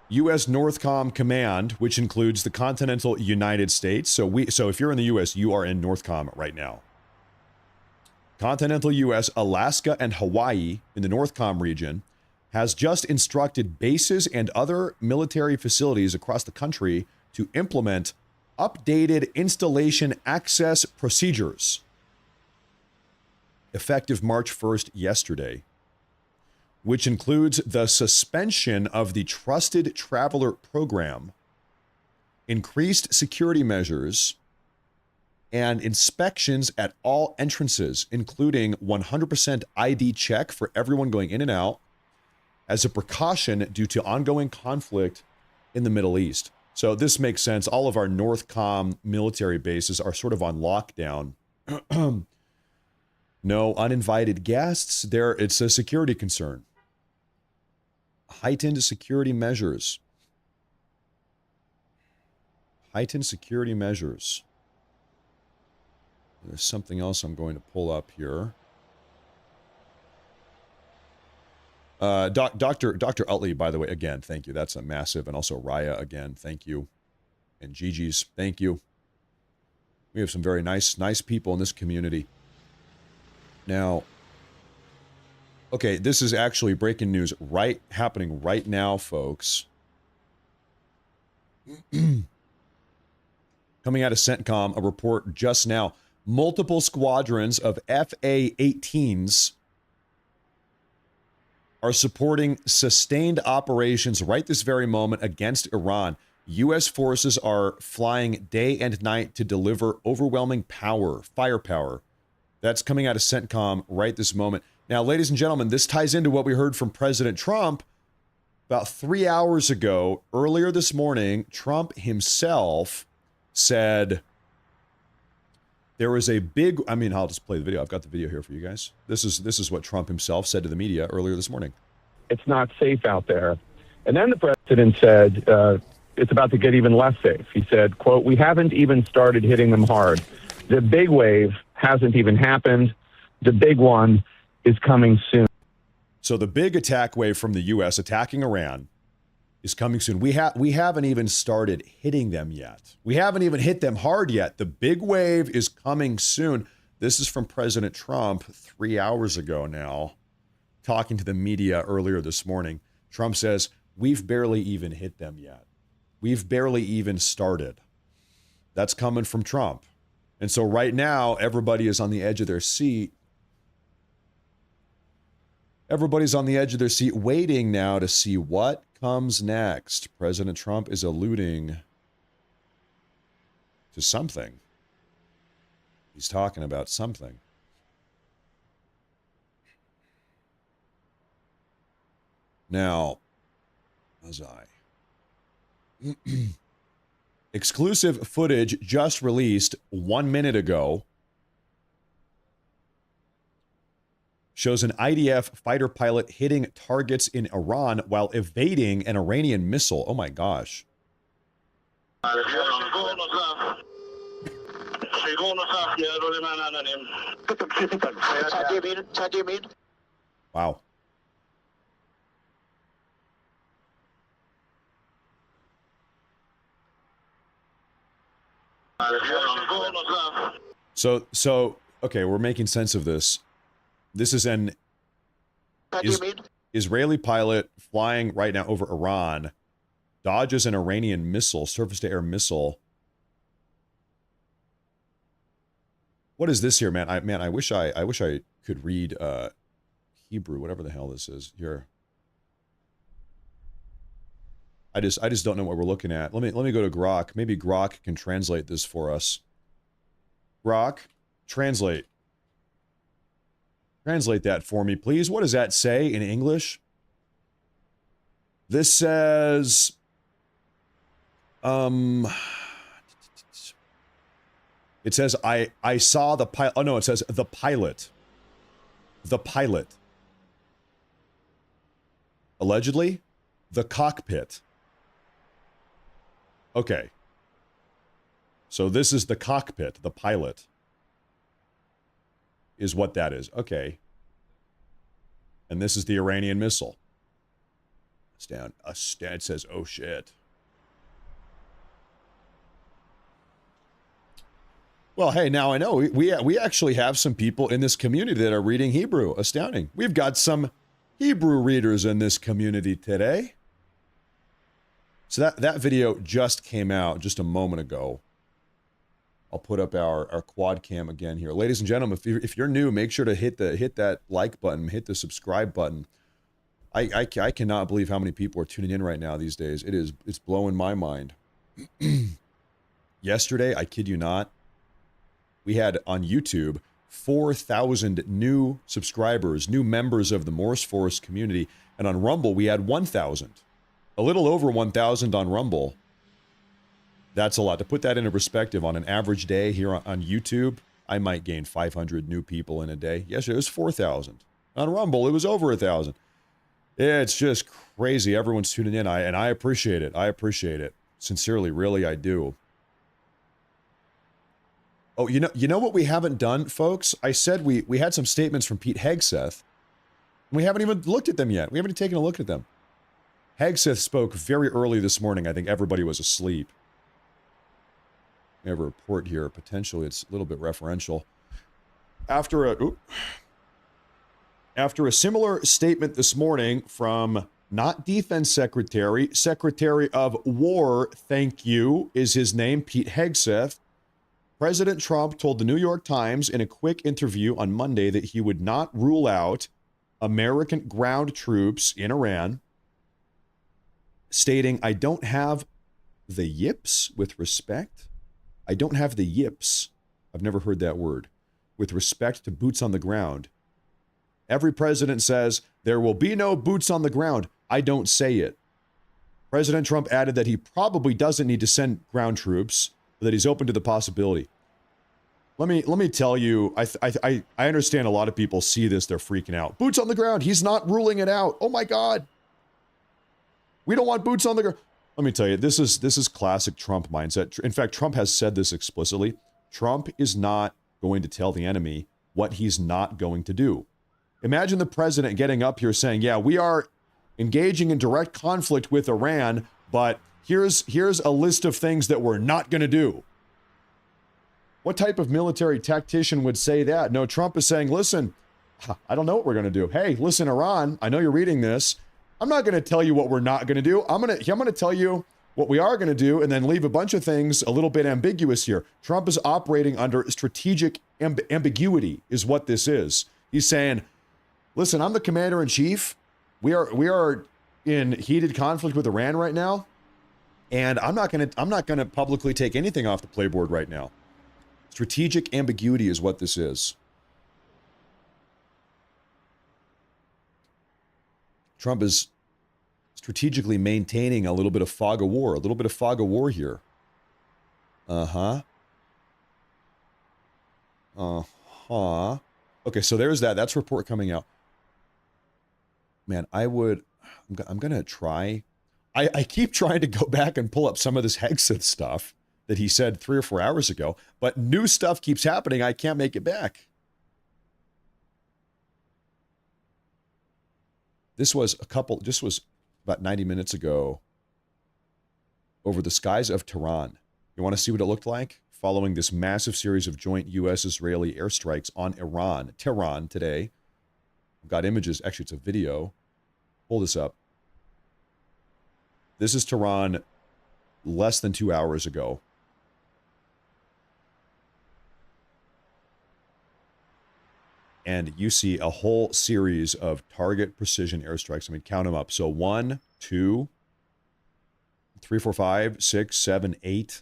U.S. Northcom Command, which includes the continental United States. So if you're in the U.S., you are in Northcom right now. Continental U.S., Alaska, and Hawaii in the Northcom region has just instructed bases and other military facilities across the country to implement updated installation access procedures effective March 1st yesterday. which includes the suspension of the Trusted Traveler Program, increased security measures, and inspections at all entrances, including 100% ID check for everyone going in and out, as a precaution due to ongoing conflict in the Middle East. So this makes sense. All of our NORTHCOM military bases are sort of on lockdown. No uninvited guests. It's a security concern. Heightened security measures. Heightened security measures. There's something else I'm going to pull up here. Dr. Utley, by the way, again, thank you. That's a massive. And also Raya, again, thank you. And Gigi's, thank you. We have some very nice people in this community. Now, okay, this is actually breaking news happening right now, folks. Coming out of CENTCOM, a report just now. Multiple squadrons of FA-18s are supporting sustained operations right this very moment against Iran. U.S. forces are flying day and night to deliver overwhelming firepower. That's coming out of CENTCOM right this moment. Now, ladies and gentlemen, this ties into what we heard from President Trump about 3 hours ago. Earlier this morning, Trump himself said there was a big, I'll just play the video. I've got the video here for you guys. This is what Trump himself said to the media earlier this morning. It's not safe out there. And then the president said, it's about to get even less safe. He said, quote, we haven't even started hitting them hard. The big wave hasn't even happened. The big one is coming soon. So the big attack wave from the U.S. attacking Iran is coming soon. We haven't even started hitting them yet. We haven't even hit them hard yet. The big wave is coming soon. This is from President Trump 3 hours ago now, talking to the media earlier this morning. Trump says, we've barely even hit them yet. We've barely even started. That's coming from Trump. And so right now, everybody is on the edge of their seat. Everybody's on the edge of their seat waiting now to see what comes next. President Trump is alluding to something. He's talking about something. Now, exclusive footage just released 1 minute ago shows an IDF fighter pilot hitting targets in Iran while evading an Iranian missile. Oh my gosh. Wow. So okay, we're making sense of this. This is an Israeli pilot flying right now over Iran, dodges an Iranian missile, surface-to-air missile. What is this here, man? I wish I could read Hebrew, whatever the hell this is here. I just don't know what we're looking at. Let me go to Grok. Maybe Grok can translate this for us. Grok, translate. Translate that for me, please. What does that say in English? This says, it says, I saw the pilot. Oh, no, it says the pilot. The pilot. Allegedly, the cockpit. Okay. So this is the cockpit, the pilot. Is what that is. Okay. And this is the Iranian missile. It's down. It says, oh shit. Well, hey, now I know we actually have some people in this community that are reading Hebrew. Astounding. We've got some Hebrew readers in this community today. So that video just came out just a moment ago. I'll put up our quad cam again here. Ladies and gentlemen, if you're new, make sure to hit that like button, hit the subscribe button. I cannot believe how many people are tuning in right now these days. It's blowing my mind. Yesterday, I kid you not, we had on YouTube 4,000 new subscribers, new members of the Morse Force community, and on Rumble we had 1,000. A little over 1,000 on Rumble. That's a lot. To put that into perspective, on an average day here on YouTube, I might gain 500 new people in a day. Yesterday it was 4,000. On Rumble, it was over 1,000. It's just crazy. Everyone's tuning in, and I appreciate it. I appreciate it. Sincerely, really, I do. Oh, you know what we haven't done, folks? I said we had some statements from Pete Hegseth. We haven't even looked at them yet. We haven't even taken a look at them. Hegseth spoke very early this morning. I think everybody was asleep. We have a report here. Potentially, it's a little bit referential. After a similar statement this morning from not Defense Secretary, Secretary of War, thank you, is his name, Pete Hegseth, President Trump told the New York Times in a quick interview on Monday that he would not rule out American ground troops in Iran, stating, I don't have the yips with respect. I don't have the yips. I've never heard that word. With respect to boots on the ground. Every president says, there will be no boots on the ground. I don't say it. President Trump added that he probably doesn't need to send ground troops, but that he's open to the possibility. Let me tell you, I understand a lot of people see this, they're freaking out. Boots on the ground, he's not ruling it out. Oh my God. We don't want boots on the ground. Let me tell you, this is classic Trump mindset. In fact, Trump has said this explicitly. Trump is not going to tell the enemy what he's not going to do. Imagine the president getting up here saying, yeah, we are engaging in direct conflict with Iran, but here's a list of things that we're not going to do. What type of military tactician would say that? No, Trump is saying, listen, I don't know what we're going to do. Hey, listen, Iran, I know you're reading this. I'm not going to tell you what we're not going to do. I'm going to tell you what we are going to do and then leave a bunch of things a little bit ambiguous here. Trump is operating under strategic ambiguity is what this is. He's saying, listen, I'm the commander in chief. We are in heated conflict with Iran right now. And I'm not going to publicly take anything off the playboard right now. Strategic ambiguity is what this is. Trump is strategically maintaining a little bit of fog of war, here. Uh-huh. Okay, so there's that. That's a report coming out. Man, I'm going to try. I keep trying to go back and pull up some of this Hegseth stuff that he said 3 or 4 hours ago, but new stuff keeps happening. I can't make it back. This was about 90 minutes ago over the skies of Tehran. You want to see what it looked like? Following this massive series of joint U.S.-Israeli airstrikes on Tehran today. I've got images. Actually, it's a video. Pull this up. This is Tehran less than 2 hours ago. And you see a whole series of target precision airstrikes. I mean, count them up. So 1, 2, 3, 4, 5, 6, 7, 8.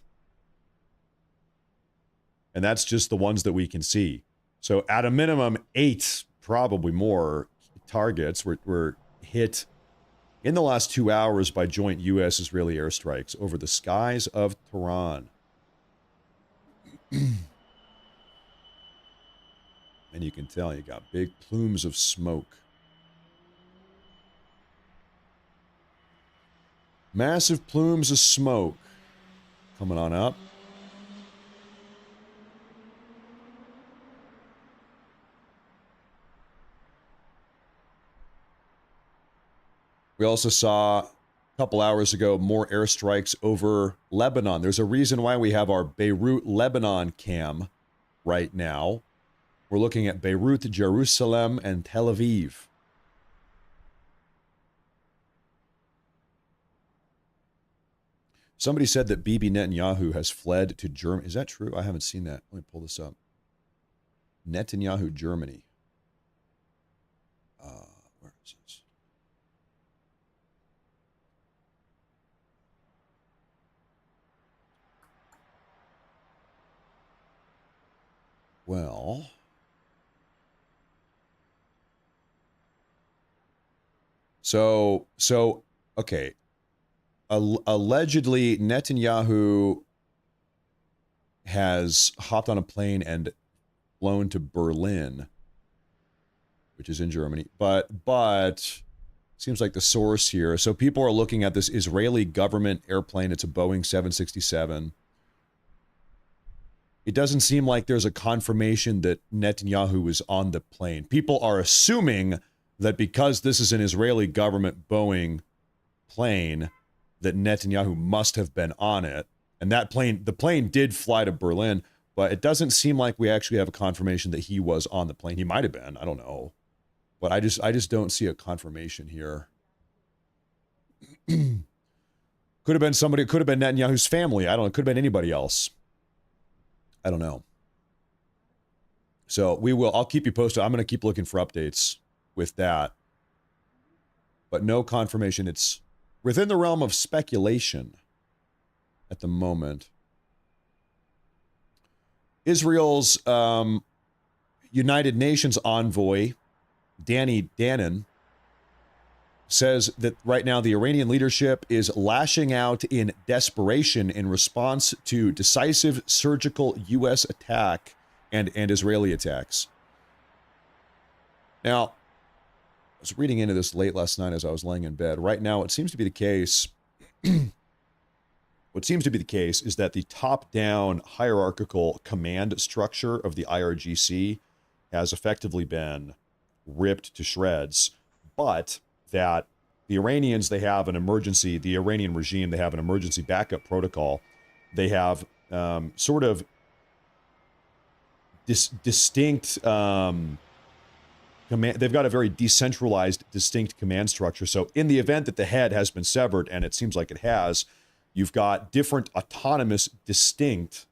And that's just the ones that we can see. So at a minimum, 8, probably more, targets were hit in the last 2 hours by joint U.S.-Israeli airstrikes over the skies of Tehran. And you can tell you got big plumes of smoke. Massive plumes of smoke coming on up. We also saw a couple hours ago more airstrikes over Lebanon. There's a reason why we have our Beirut, Lebanon cam right now. We're looking at Beirut, Jerusalem, and Tel Aviv. Somebody said that Bibi Netanyahu has fled to Germany. Is that true? I haven't seen that. Let me pull this up. Netanyahu, Germany. Where is this? Well, so okay. Allegedly, Netanyahu has hopped on a plane and flown to Berlin, which is in Germany. But seems like the source here. So people are looking at this Israeli government airplane. It's a Boeing 767. It doesn't seem like there's a confirmation that Netanyahu was on the plane. People are assuming that because this is an Israeli government Boeing plane, that Netanyahu must have been on it. And the plane did fly to Berlin, but it doesn't seem like we actually have a confirmation that he was on the plane. He might have been, I don't know. But I just don't see a confirmation here. Could have been somebody, it could have been Netanyahu's family. I don't know, it could have been anybody else. I don't know. So I'll keep you posted. I'm going to keep looking for updates with that. But no confirmation. It's within the realm of speculation at the moment. Israel's United Nations envoy, Danny Danon, says that right now the Iranian leadership is lashing out in desperation in response to decisive surgical U.S. attack and Israeli attacks. Now, I was reading into this late last night as I was laying in bed. Right now, it seems to be the case. What seems to be the case is that the top-down hierarchical command structure of the IRGC has effectively been ripped to shreds, but that the Iranians, the Iranian regime, they have an emergency backup protocol. They have sort of distinct command. They've got a very decentralized, distinct command structure. So in the event that the head has been severed, and it seems like it has, you've got different autonomous, distinct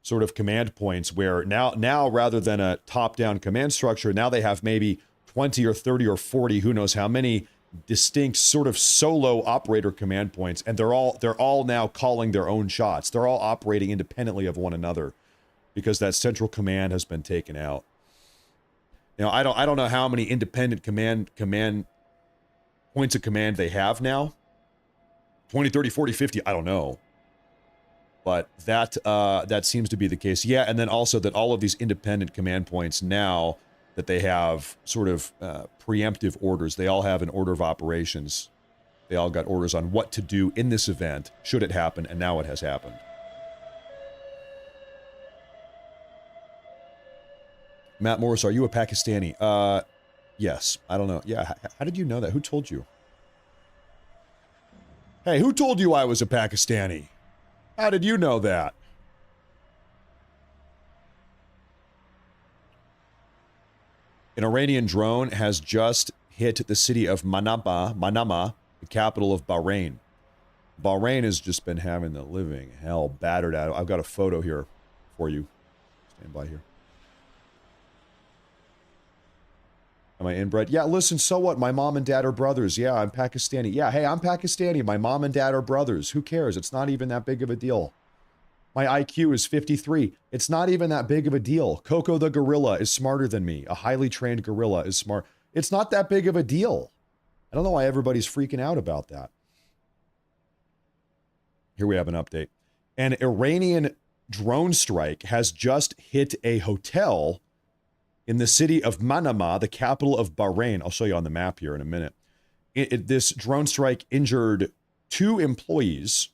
sort of command points where now rather than a top-down command structure, now they have maybe 20 or 30 or 40, who knows how many, distinct sort of solo operator command points, and they're all now calling their own shots. They're all operating independently of one another because that central command has been taken out. You know, I don't know how many independent command points of command they have now. 20, 30, 40, 50, I don't know. But that seems to be the case. Yeah, and then also that all of these independent command points now that they have sort of preemptive orders. They all have an order of operations. They all got orders on what to do in this event, should it happen, and now it has happened. Matt Morris, are you a Pakistani? Yes. I don't know. Yeah, how did you know that? Who told you? Hey, who told you I was a Pakistani? How did you know that? An Iranian drone has just hit the city of Manama, the capital of Bahrain. Bahrain has just been having the living hell battered out. I've got a photo here for you. Stand by here. Am I inbred? Yeah, listen, so what? My mom and dad are brothers. Yeah, I'm Pakistani. Yeah, hey, I'm Pakistani. My mom and dad are brothers. Who cares? It's not even that big of a deal. My IQ is 53. It's not even that big of a deal. Coco the gorilla is smarter than me. A highly trained gorilla is smart. It's not that big of a deal. I don't know why everybody's freaking out about that. Here we have an update. An Iranian drone strike has just hit a hotel in the city of Manama, the capital of Bahrain. I'll show you on the map here in a minute. This drone strike injured 2 employees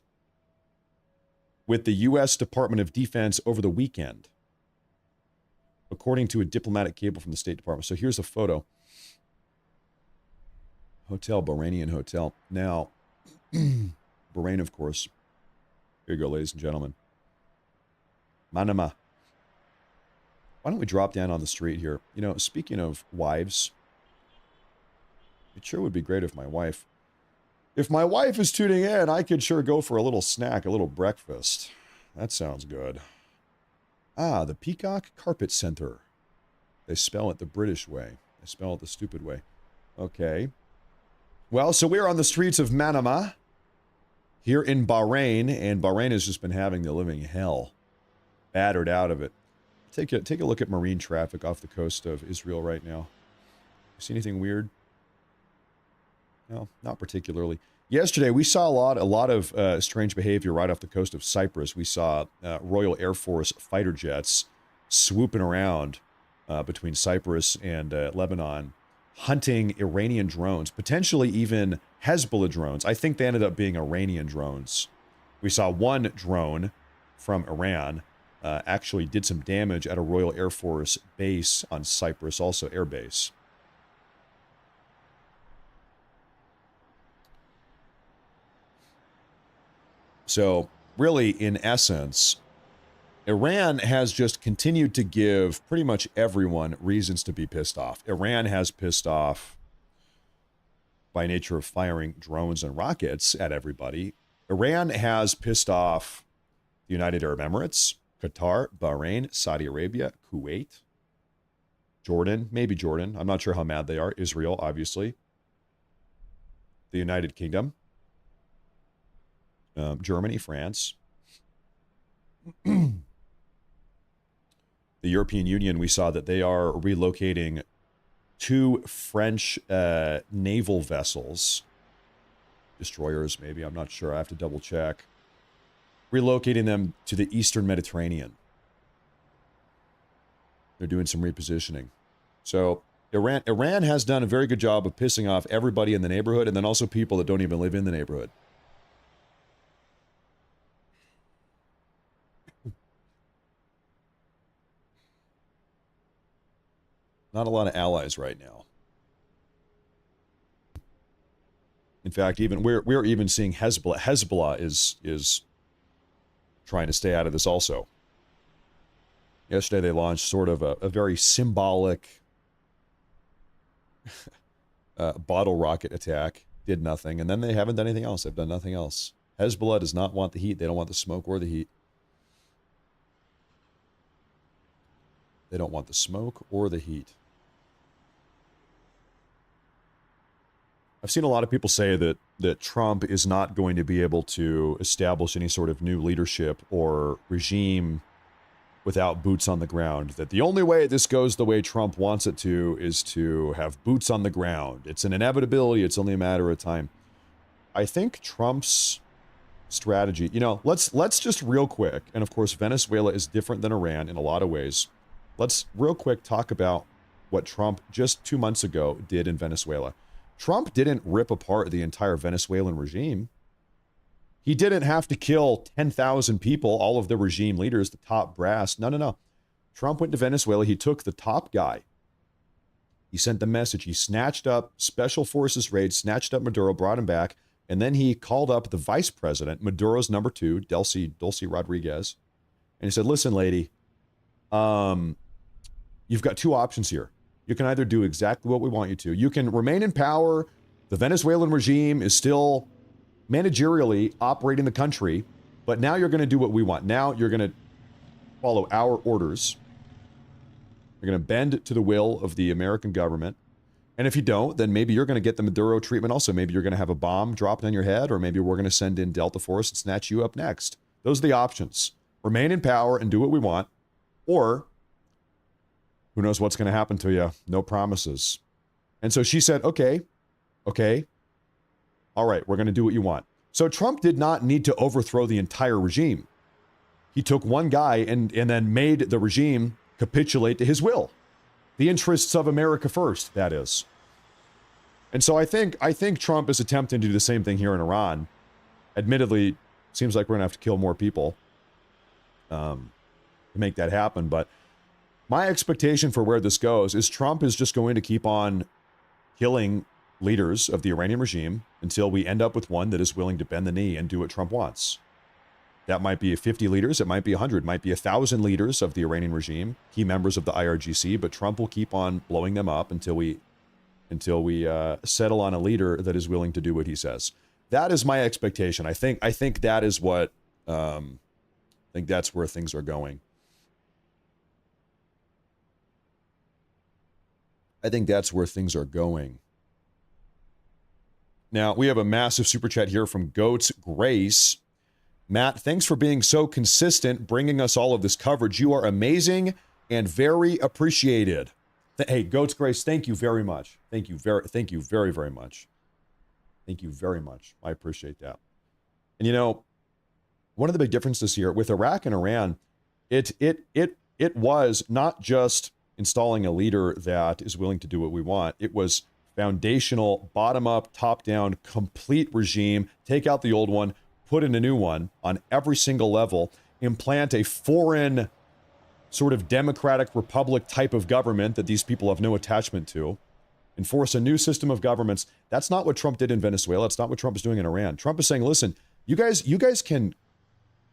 with the U.S. Department of Defense over the weekend, according to a diplomatic cable from the State Department. So here's a photo. Hotel, Bahrainian hotel. Now, Bahrain, of course. Here you go, ladies and gentlemen. Manama. Why don't we drop down on the street here? You know, speaking of wives, it sure would be great if my wife is tuning in, I could sure go for a little snack, a little breakfast. That sounds good. Ah, the Peacock Carpet Center. They spell it the British way. They spell it the stupid way. Okay. Well, so we're on the streets of Manama here in Bahrain, and Bahrain has just been having the living hell battered out of it. take a look at marine traffic off the coast of Israel right now. You see anything weird? No, not particularly. Yesterday, we saw a lot of strange behavior right off the coast of Cyprus. We saw Royal Air Force fighter jets swooping around between Cyprus and Lebanon, hunting Iranian drones, potentially even Hezbollah drones. I think they ended up being Iranian drones. We saw one drone from Iran actually did some damage at a Royal Air Force base on Cyprus, also air base. So really, in essence, Iran has just continued to give pretty much everyone reasons to be pissed off. Iran has pissed off by nature of firing drones and rockets at everybody. Iran has pissed off the United Arab Emirates, Qatar, Bahrain, Saudi Arabia, Kuwait, Jordan, maybe Jordan. I'm not sure how mad they are. Israel, obviously. The United Kingdom. Germany, France. The European Union, we saw that they are relocating 2 French naval vessels. Destroyers, maybe. I'm not sure. I have to double check. Relocating them to the Eastern Mediterranean. They're doing some repositioning. So Iran has done a very good job of pissing off everybody in the neighborhood, and then also people that don't even live in the neighborhood. Not a lot of allies right now. In fact, even we're even seeing Hezbollah. Hezbollah is trying to stay out of this also. Yesterday they launched sort of a very symbolic bottle rocket attack. Did nothing, and then they haven't done anything else. They've done nothing else. Hezbollah does not want the heat. They don't want the smoke or the heat. They don't want the smoke or the heat. I've seen a lot of people say that Trump is not going to be able to establish any sort of new leadership or regime without boots on the ground. That the only way this goes the way Trump wants it to is to have boots on the ground. It's an inevitability. It's only a matter of time. I think Trump's strategy, let's just real quick, and of course Venezuela is different than Iran in a lot of ways. Let's real quick talk about what Trump just 2 months ago did in Venezuela. Trump didn't rip apart the entire Venezuelan regime. He didn't have to kill 10,000 people, all of the regime leaders, the top brass. No. Trump went to Venezuela. He took the top guy. He sent the message. He snatched up special forces raids, snatched up Maduro, brought him back, and then he called up the vice president, Maduro's number 2, Dulce Rodriguez, and he said, listen, lady, you've got 2 options here. You can either do exactly what we want you to. You can remain in power. The Venezuelan regime is still managerially operating the country, but now you're going to do what we want. Now you're going to follow our orders. You're going to bend to the will of the American government. And if you don't, then maybe you're going to get the Maduro treatment also. Maybe you're going to have a bomb dropped on your head, or maybe we're going to send in Delta Force and snatch you up next. Those are the options. Remain in power and do what we want, or who knows what's going to happen to you? No promises. And so she said, okay, all right, we're going to do what you want. So Trump did not need to overthrow the entire regime. He took one guy and then made the regime capitulate to his will. The interests of America first, that is. And so I think Trump is attempting to do the same thing here in Iran. Admittedly, seems like we're going to have to kill more people to make that happen, but my expectation for where this goes is Trump is just going to keep on killing leaders of the Iranian regime until we end up with one that is willing to bend the knee and do what Trump wants. That might be 50 leaders, it might be 100, it might be 1,000 leaders of the Iranian regime, key members of the IRGC, but Trump will keep on blowing them up until we settle on a leader that is willing to do what he says. That is my expectation. I think that is what I think that's where things are going. I think that's where things are going. Now, we have a massive super chat here from Goats Grace. Matt, thanks for being so consistent, bringing us all of this coverage. You are amazing. and very appreciated. Hey, Goats Grace, thank you very much. Thank you very much. Thank you very much. I appreciate that. And you know, one of the big differences here with Iraq and Iran, it was not just installing a leader that is willing to do what we want. It was foundational, bottom-up, top-down, complete regime. Take out the old one, put in a new one on every single level, implant a foreign sort of democratic republic type of government that these people have no attachment to, enforce a new system of governments. That's not what Trump did in Venezuela. It's not what Trump is doing in Iran. Trump is saying, listen, you guys can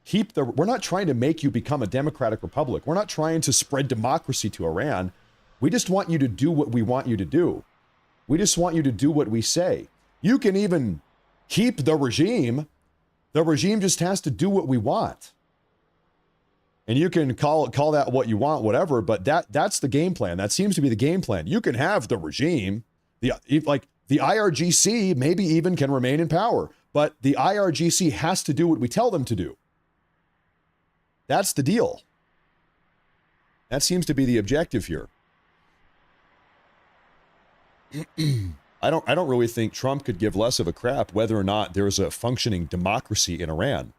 keep we're not trying to make you become a democratic republic. We're not trying to spread democracy to Iran. We just want you to do what we want you to do. We just want you to do what we say. You can even keep the regime. The regime just has to do what we want. And you can call that what you want, whatever, but that's the game plan. That seems to be the game plan. You can have the regime. The IRGC maybe even can remain in power, but the IRGC has to do what we tell them to do. That's the deal. That seems to be the objective here. I don't really think Trump could give less of a crap whether or not there's a functioning democracy in Iran.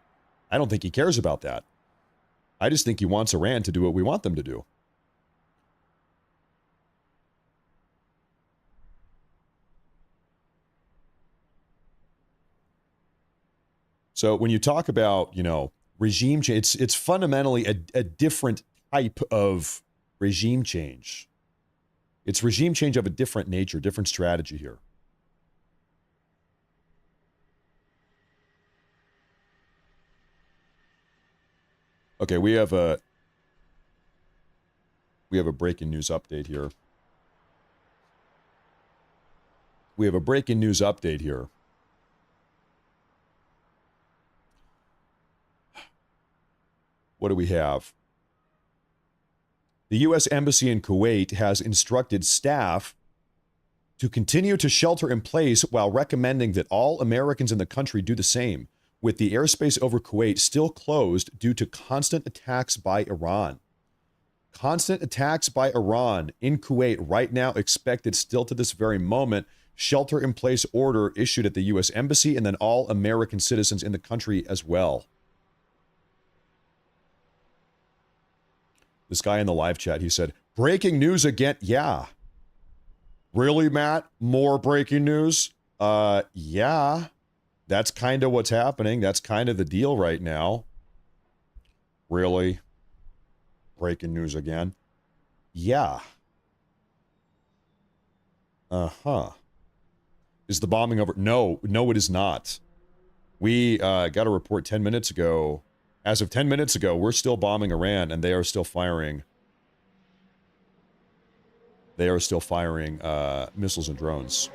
I don't think he cares about that. I just think he wants Iran to do what we want them to do. So when you talk about, you know, regime change, it's fundamentally a different type of regime change. It's regime change of a different nature, different strategy here. Okay, we have a breaking news update here. We have a breaking news update here. What do we have? The U.S. Embassy in Kuwait has instructed staff to continue to shelter in place while recommending that all Americans in the country do the same, with the airspace over Kuwait still closed due to constant attacks by Iran. Constant attacks by Iran in Kuwait right now expected still to this very moment. Shelter-in-place order issued at the U.S. Embassy and then all American citizens in the country as well. This guy in the live chat, he said, breaking news again. Yeah. Really, Matt? More breaking news? Yeah. That's kind of what's happening. That's kind of the deal right now. Really? Breaking news again? Yeah. Uh-huh. Is the bombing over? No, it is not. We got a report 10 minutes ago. As of 10 minutes ago, we're still bombing Iran, and they are still firing. They are still firing missiles and drones.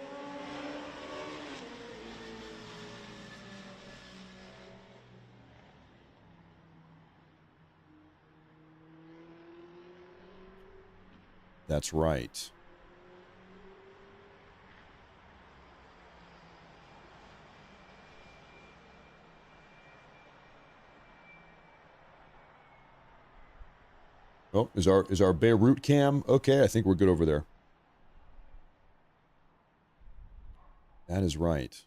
That's right. Oh, is our Beirut cam okay? I think we're good over there. That is right.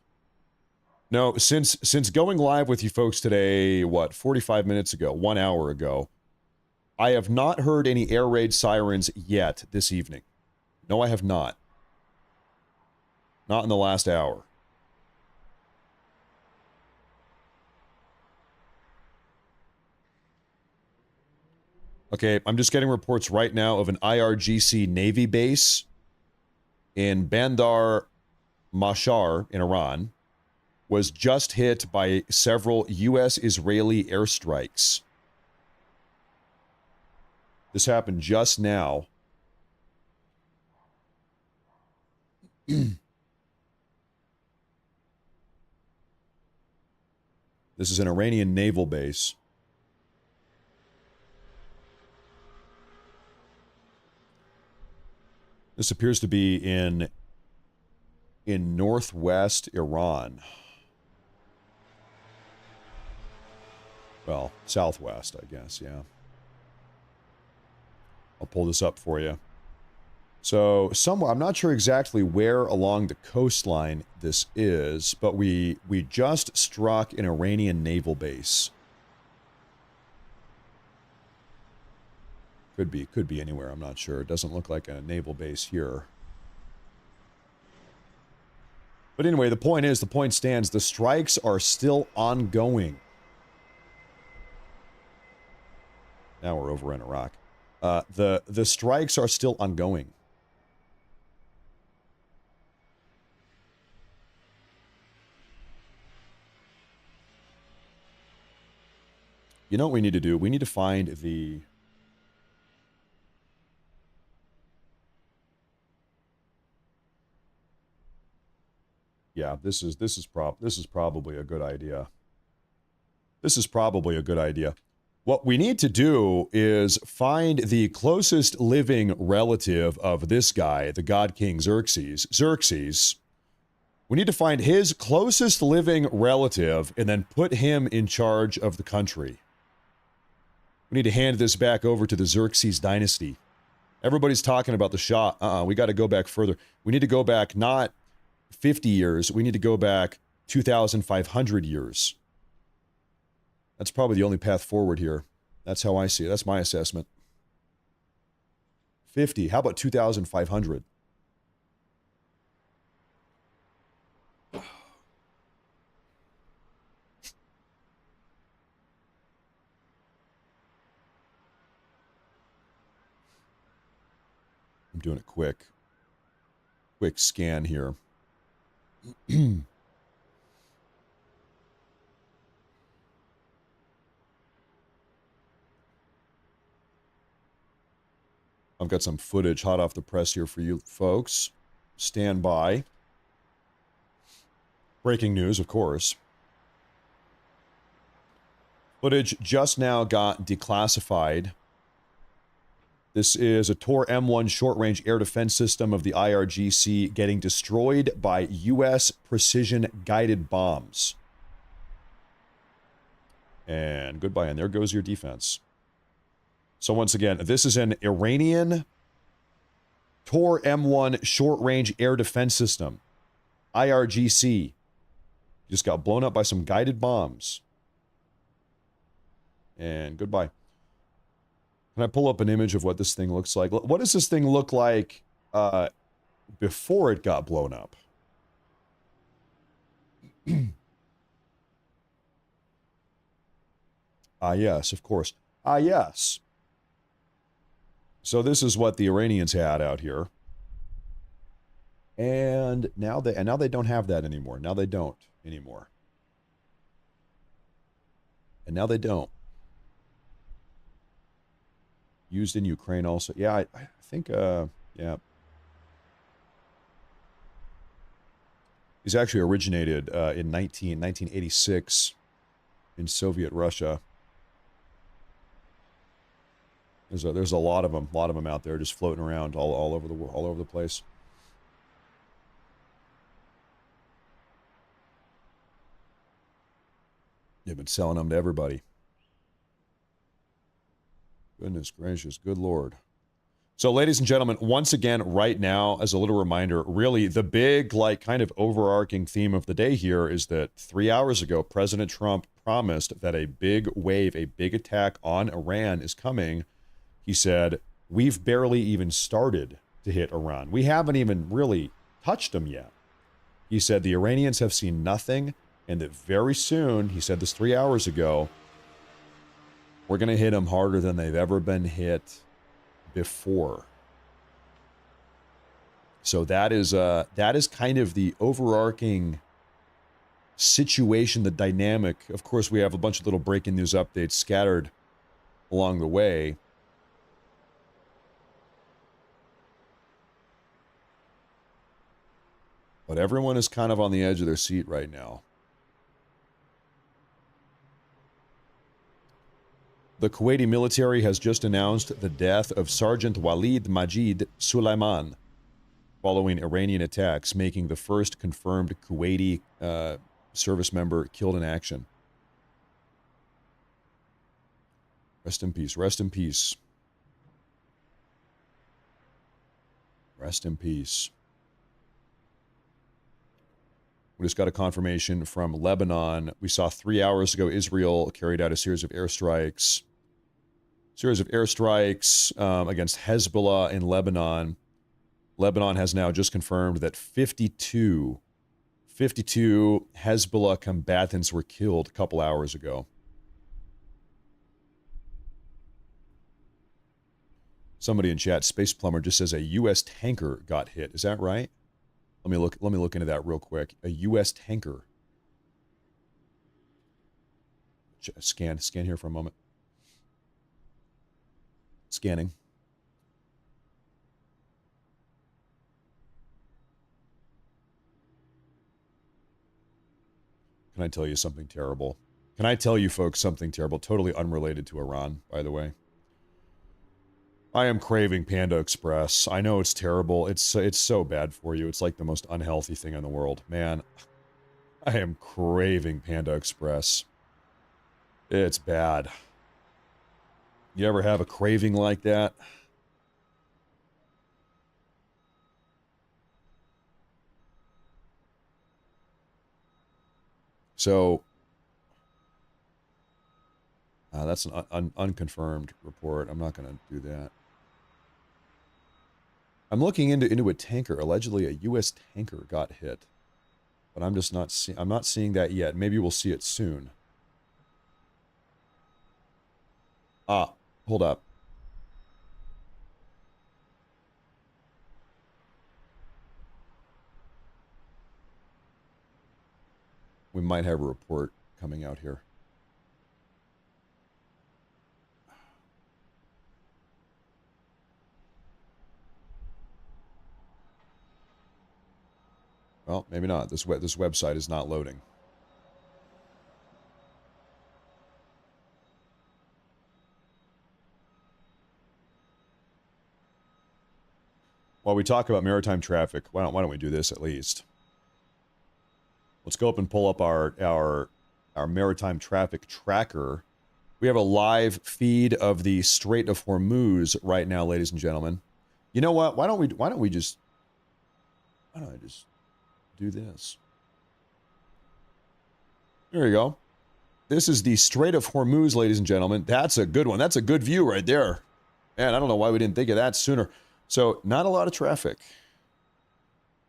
No, since going live with you folks today, what, 45 minutes ago, 1 hour ago, I have not heard any air raid sirens yet this evening. No, I have not. Not in the last hour. Okay, I'm just getting reports right now of an IRGC Navy base in Bandar Mashar in Iran was just hit by several U.S.-Israeli airstrikes. This happened just now. This is an Iranian naval base. This appears to be in northwest Iran. Well, southwest, I guess, yeah. I'll pull this up for you. So somewhere, I'm not sure exactly where along the coastline this is, but we just struck an Iranian naval base. Could be anywhere, I'm not sure. It doesn't look like a naval base here. But anyway, the point stands, the strikes are still ongoing. Now we're over in Iraq. The strikes are still ongoing. You know what we need to do? We need to find the... Yeah, this is probably a good idea. This is probably a good idea. What we need to do is find the closest living relative of this guy, the God King Xerxes. Xerxes. We need to find his closest living relative and then put him in charge of the country. We need to hand this back over to the Xerxes dynasty. Everybody's talking about the Shah. We got to go back further. We need to go back not 50 years. We need to go back 2,500 years. That's probably the only path forward here. That's how I see it. That's my assessment. 50. How about 2,500? I'm doing a quick scan here. I've got some footage hot off the press here for you folks. Stand by. Breaking news, of course. Footage just now got declassified. This is a Tor M1 short-range air defense system of the IRGC getting destroyed by U.S. precision-guided bombs. And goodbye, and there goes your defense. So once again, this is an Iranian Tor M1 short-range air defense system. IRGC. Just got blown up by some guided bombs. And goodbye. Can I pull up an image of what this thing looks like? What does this thing look like before it got blown up? Yes, of course. Yes. So this is what the Iranians had out here. And now they don't have that anymore. Now they don't anymore. And now they don't. Used in Ukraine also. Yeah, I think, yeah. These actually originated in 1986 in Soviet Russia. There's a lot of them out there just floating around all over the world, all over the place. They've been selling them to everybody. Goodness gracious, good Lord. So, ladies and gentlemen, once again, right now, as a little reminder, really the big, like, kind of overarching theme of the day here is that 3 hours ago, President Trump promised that a big wave, a big attack on Iran is coming. He said, we've barely even started to hit Iran. We haven't even really touched them yet. He said the Iranians have seen nothing, and that very soon, he said this 3 hours ago, we're going to hit them harder than they've ever been hit before. So that is kind of the overarching situation, the dynamic. Of course, we have a bunch of little breaking news updates scattered along the way. But everyone is kind of on the edge of their seat right now. The Kuwaiti military has just announced the death of Sergeant Walid Majid Sulaiman following Iranian attacks, making the first confirmed Kuwaiti service member killed in action. Rest in peace. Rest in peace. Rest in peace. We just got a confirmation from Lebanon. We saw 3 hours ago Israel carried out a series of airstrikes. Against Hezbollah in Lebanon. Lebanon has now just confirmed that 52 Hezbollah combatants were killed a couple hours ago. Somebody in chat, Space Plumber, just says a U.S. tanker got hit. Is that right? Let me look into that real quick. A U.S. tanker. Scan here for a moment. Scanning. Can I tell you something terrible? Can I tell you folks something terrible? Totally unrelated to Iran, by the way. I am craving Panda Express. I know it's terrible. It's so bad for you. It's like the most unhealthy thing in the world. Man, I am craving Panda Express. It's bad. You ever have a craving like that? So, that's an unconfirmed report. I'm not going to do that. I'm looking into a tanker. Allegedly, a U.S. tanker got hit, but I'm just not I'm not seeing that yet. Maybe we'll see it soon. Hold up. We might have a report coming out here. Well, maybe not. This website is not loading. While we talk about maritime traffic, why don't we do this at least? Let's go up and pull up our maritime traffic tracker. We have a live feed of the Strait of Hormuz right now, ladies and gentlemen. You know what? Why don't I just do this? There you go. This is the Strait of Hormuz, ladies and gentlemen. That's a good one. That's a good view right there. Man, I don't know why we didn't think of that sooner. So, not a lot of traffic.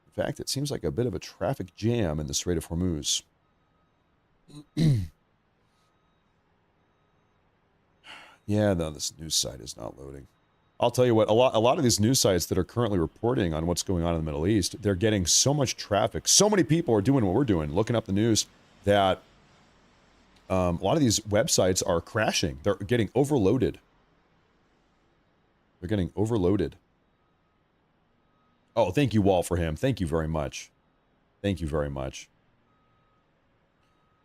In fact, it seems like a bit of a traffic jam in the Strait of Hormuz. Yeah, no, this news site is not loading. I'll tell you what, a lot of these news sites that are currently reporting on what's going on in the Middle East, they're getting so much traffic. So many people are doing what we're doing, looking up the news, that a lot of these websites are crashing. They're getting overloaded. They're getting overloaded. Oh, thank you, Wall, for him. Thank you very much. Thank you very much.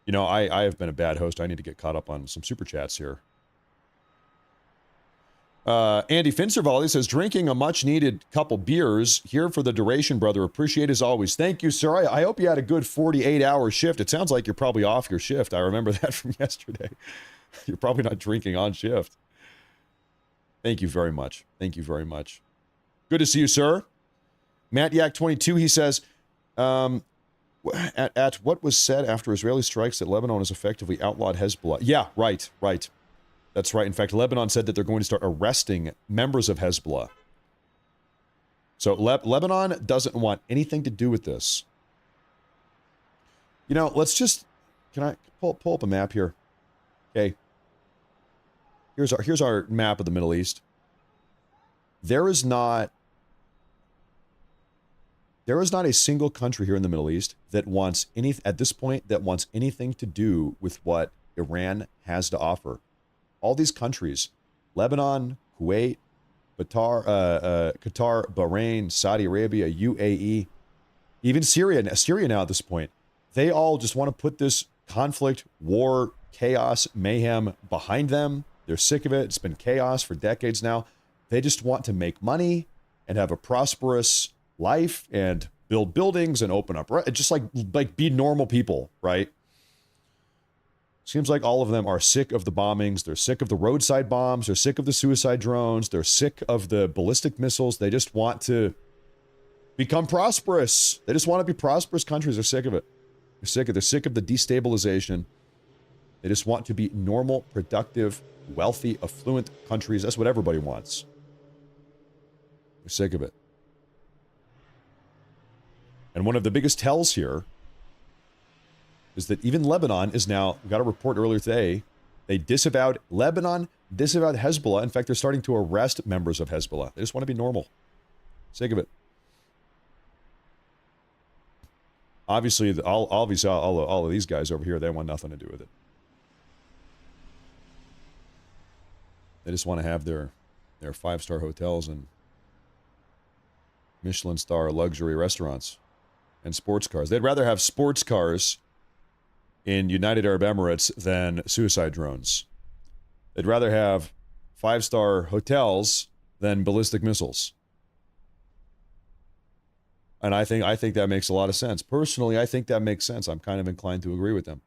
You know, I have been a bad host. I need to get caught up on some super chats here. Andy Finservalli says, drinking a much-needed couple beers here for the duration, brother. Appreciate as always. Thank you, sir. I hope you had a good 48-hour shift. It sounds like you're probably off your shift. I remember that from yesterday. You're probably not drinking on shift. Thank you very much. Thank you very much. Good to see you, sir. Matt Yak 22, he says, at what was said after Israeli strikes that Lebanon has effectively outlawed Hezbollah. Yeah, right. That's right. In fact, Lebanon said that they're going to start arresting members of Hezbollah. So Lebanon doesn't want anything to do with this. You know, let's just... Can I pull up a map here? Okay. Here's our map of the Middle East. There is not a single country here in the Middle East that wants at this point, that wants anything to do with what Iran has to offer. All these countries, Lebanon, Kuwait, Qatar, Bahrain, Saudi Arabia, UAE, even Syria now at this point, they all just want to put this conflict, war, chaos, mayhem behind them. They're sick of it. It's been chaos for decades now. They just want to make money and have a prosperous life and build buildings and open up, just like be normal people, right? Seems like all of them are sick of the bombings. They're sick of the roadside bombs. They're sick of the suicide drones. They're sick of the ballistic missiles. They just want to become prosperous. They just want to be prosperous countries. They're sick of it. They're sick of the destabilization. They just want to be normal, productive, wealthy, affluent countries. That's what everybody wants. They're sick of it. And one of the biggest tells here is that even Lebanon is now, we got a report earlier today, Lebanon disavowed Hezbollah. In fact, they're starting to arrest members of Hezbollah. They just want to be normal. Sick of it. Obviously, all of these guys over here, they want nothing to do with it. They just want to have their 5-star hotels and Michelin star luxury restaurants and sports cars. They'd rather have sports cars in United Arab Emirates than suicide drones. They'd rather have 5-star hotels than ballistic missiles. And I think that makes a lot of sense. Personally, I think that makes sense. I'm kind of inclined to agree with them.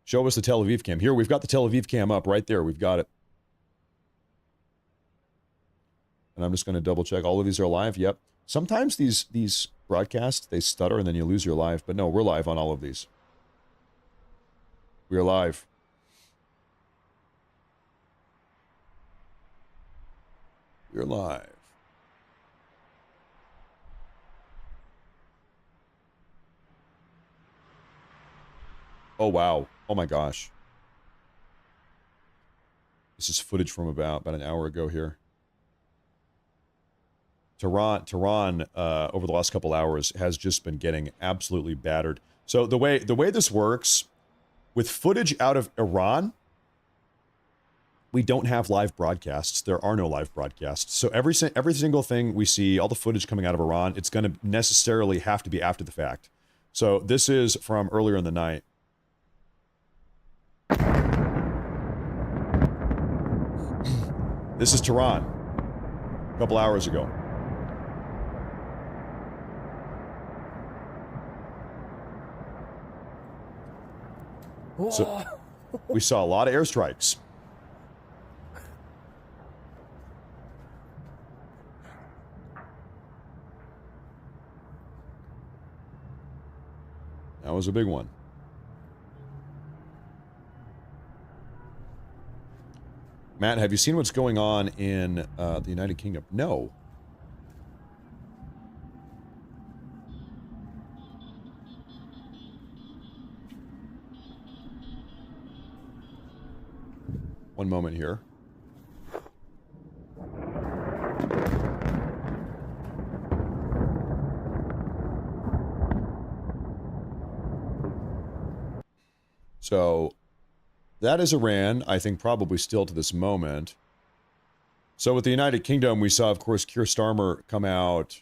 Show us the Tel Aviv cam. Here, we've got the Tel Aviv cam up right there. We've got it. And I'm just going to double check. All of these are live. Yep. Sometimes these broadcasts, they stutter and then you lose your live. But no, we're live on all of these. We're live. We're live. Oh, wow. Oh, my gosh. This is footage from about an hour ago here. Tehran, over the last couple hours, has just been getting absolutely battered. So the way this works, with footage out of Iran, we don't have live broadcasts. There are no live broadcasts. So every single thing we see, all the footage coming out of Iran, it's going to necessarily have to be after the fact. So this is from earlier in the night. This is Tehran, a couple hours ago. So we saw a lot of airstrikes. That was a big one. Matt, have you seen what's going on in the United Kingdom? No. One moment here. So that is Iran, I think probably still to this moment. So with the United Kingdom, we saw, of course, Keir Starmer come out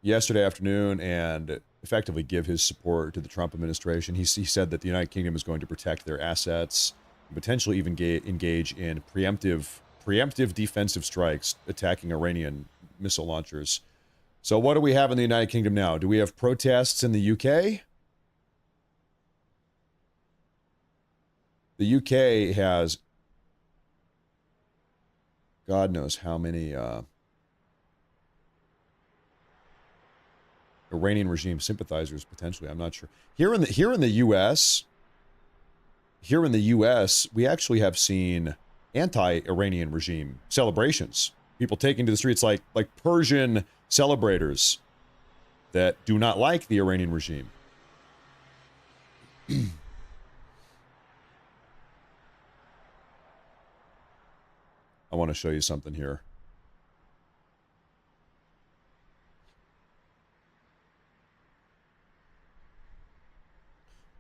yesterday afternoon and effectively give his support to the Trump administration. He said that the United Kingdom is going to protect their assets, potentially even engage in preemptive defensive strikes attacking Iranian missile launchers. So what do we have in the United Kingdom now? Do we have protests in the UK? The UK has God knows how many Iranian regime sympathizers potentially. I'm not sure. Here in the US, we actually have seen anti-Iranian regime celebrations. People taking to the streets like Persian celebrators that do not like the Iranian regime. I want to show you something here.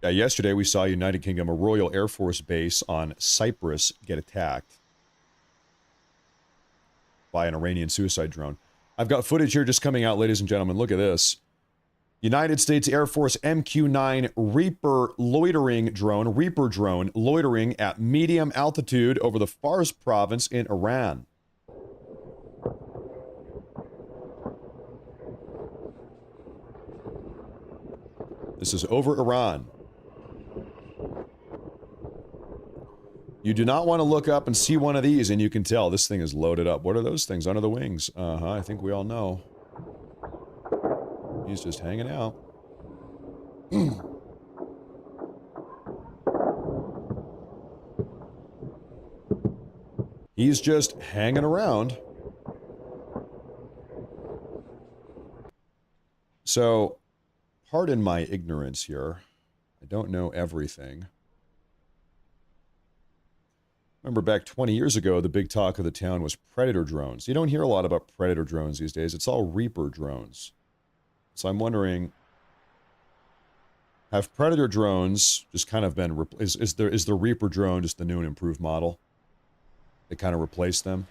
Yesterday we saw United Kingdom, a Royal Air Force base on Cyprus, get attacked by an Iranian suicide drone. I've got footage here just coming out, ladies and gentlemen. Look at this. United States Air Force MQ-9 Reaper drone loitering at medium altitude over the Fars province in Iran. This is over Iran. You do not want to look up and see one of these, and you can tell this thing is loaded up. What are those things under the wings? I think we all know. He's just hanging out. He's just hanging around. So, pardon my ignorance here. I don't know everything. Remember back 20 years ago, the big talk of the town was Predator drones. You don't hear a lot about Predator drones these days. It's all Reaper drones. So I'm wondering, have Predator drones just kind of been... Is the Reaper drone just the new and improved model? They kind of replaced them?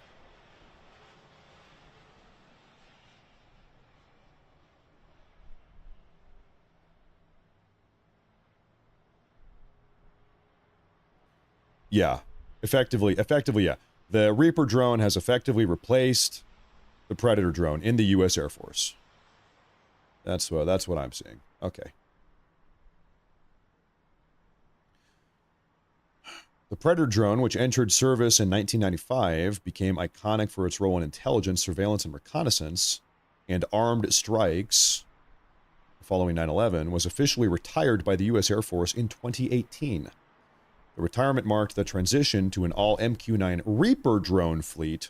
Yeah. Effectively, yeah. The Reaper drone has effectively replaced the Predator drone in the U.S. Air Force. That's what I'm seeing. Okay. The Predator drone, which entered service in 1995, became iconic for its role in intelligence, surveillance, and reconnaissance, and armed strikes following 9/11, was officially retired by the U.S. Air Force in 2018. The retirement marked the transition to an all MQ-9 Reaper drone fleet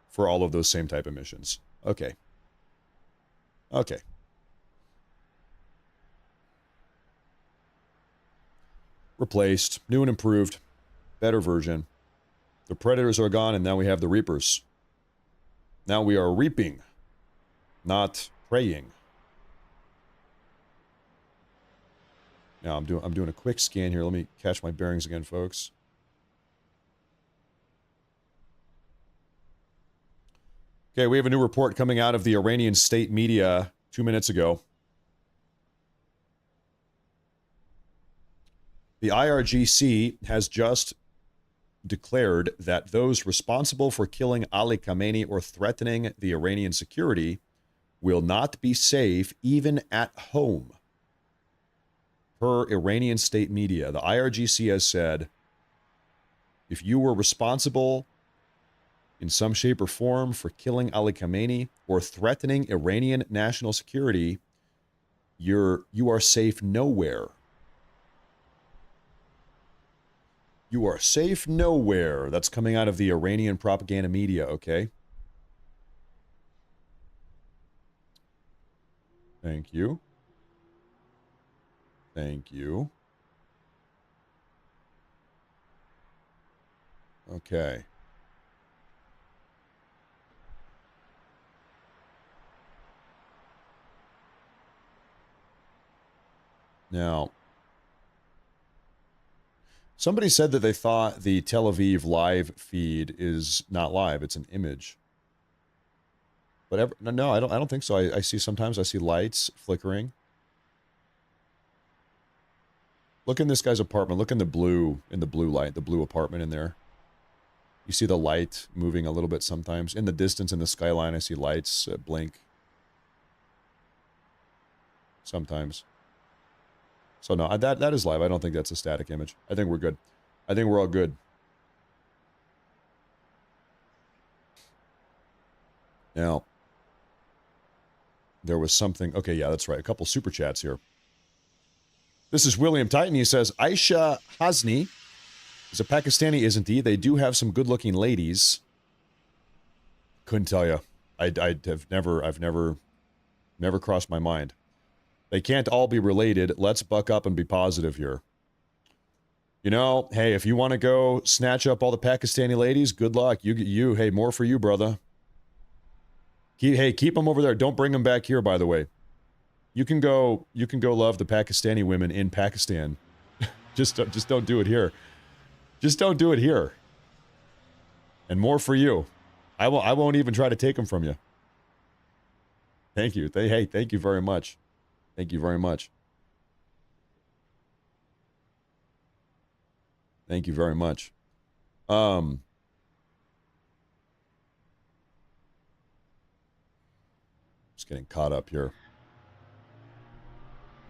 for all of those same type of missions. Okay. Okay. Replaced. New and improved. Better version. The Predators are gone, and now we have the Reapers. Now we are reaping, not praying. Now I'm doing a quick scan here. Let me catch my bearings again, folks. Okay, we have a new report coming out of the Iranian state media 2 minutes ago. The IRGC has just declared that those responsible for killing Ali Khamenei or threatening the Iranian security will not be safe even at home. Per Iranian state media, the IRGC has said, if you were responsible in some shape or form for killing Ali Khamenei or threatening Iranian national security, you are safe nowhere. You are safe nowhere. That's coming out of the Iranian propaganda media, okay? Thank you. Thank you. Okay. Now, somebody said that they thought the Tel Aviv live feed is not live, it's an image. But no, I don't think so. I see sometimes I see lights flickering. Look in this guy's apartment. Look in the blue light, the blue apartment in there. You see the light moving a little bit sometimes. In the distance, in the skyline, I see lights blink. Sometimes. So no, that is live. I don't think that's a static image. I think we're good. I think we're all good. Now, there was something... Okay, yeah, that's right. A couple super chats here. This is William Titan. He says, Aisha Hazni is a Pakistani, isn't he? They do have some good-looking ladies. Couldn't tell you. I've never crossed my mind. They can't all be related. Let's buck up and be positive here. You know, hey, if you want to go snatch up all the Pakistani ladies, good luck. Hey, more for you, brother. Keep them over there. Don't bring them back here, by the way. You can go love the Pakistani women in Pakistan. just don't do it here. Just don't do it here. And more for you. I won't even try to take them from you. Thank you. Hey, thank you very much. Thank you very much. Thank you very much. Just getting caught up here.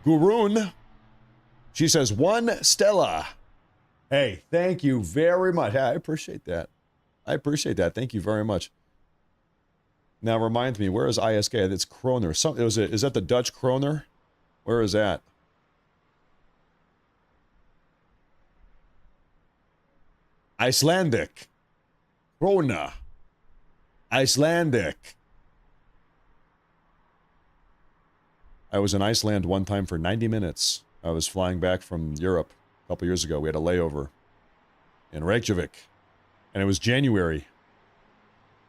Gurun. She says, 1 Stella. Hey, thank you very much. Hey, I appreciate that. I appreciate that. Thank you very much. Now, remind me, where is ISK? It's Kroner. Is that the Dutch Kroner? Where is that? Icelandic. Krona. Icelandic. I was in Iceland one time for 90 minutes. I was flying back from Europe a couple years ago. We had a layover in Reykjavik. And it was January.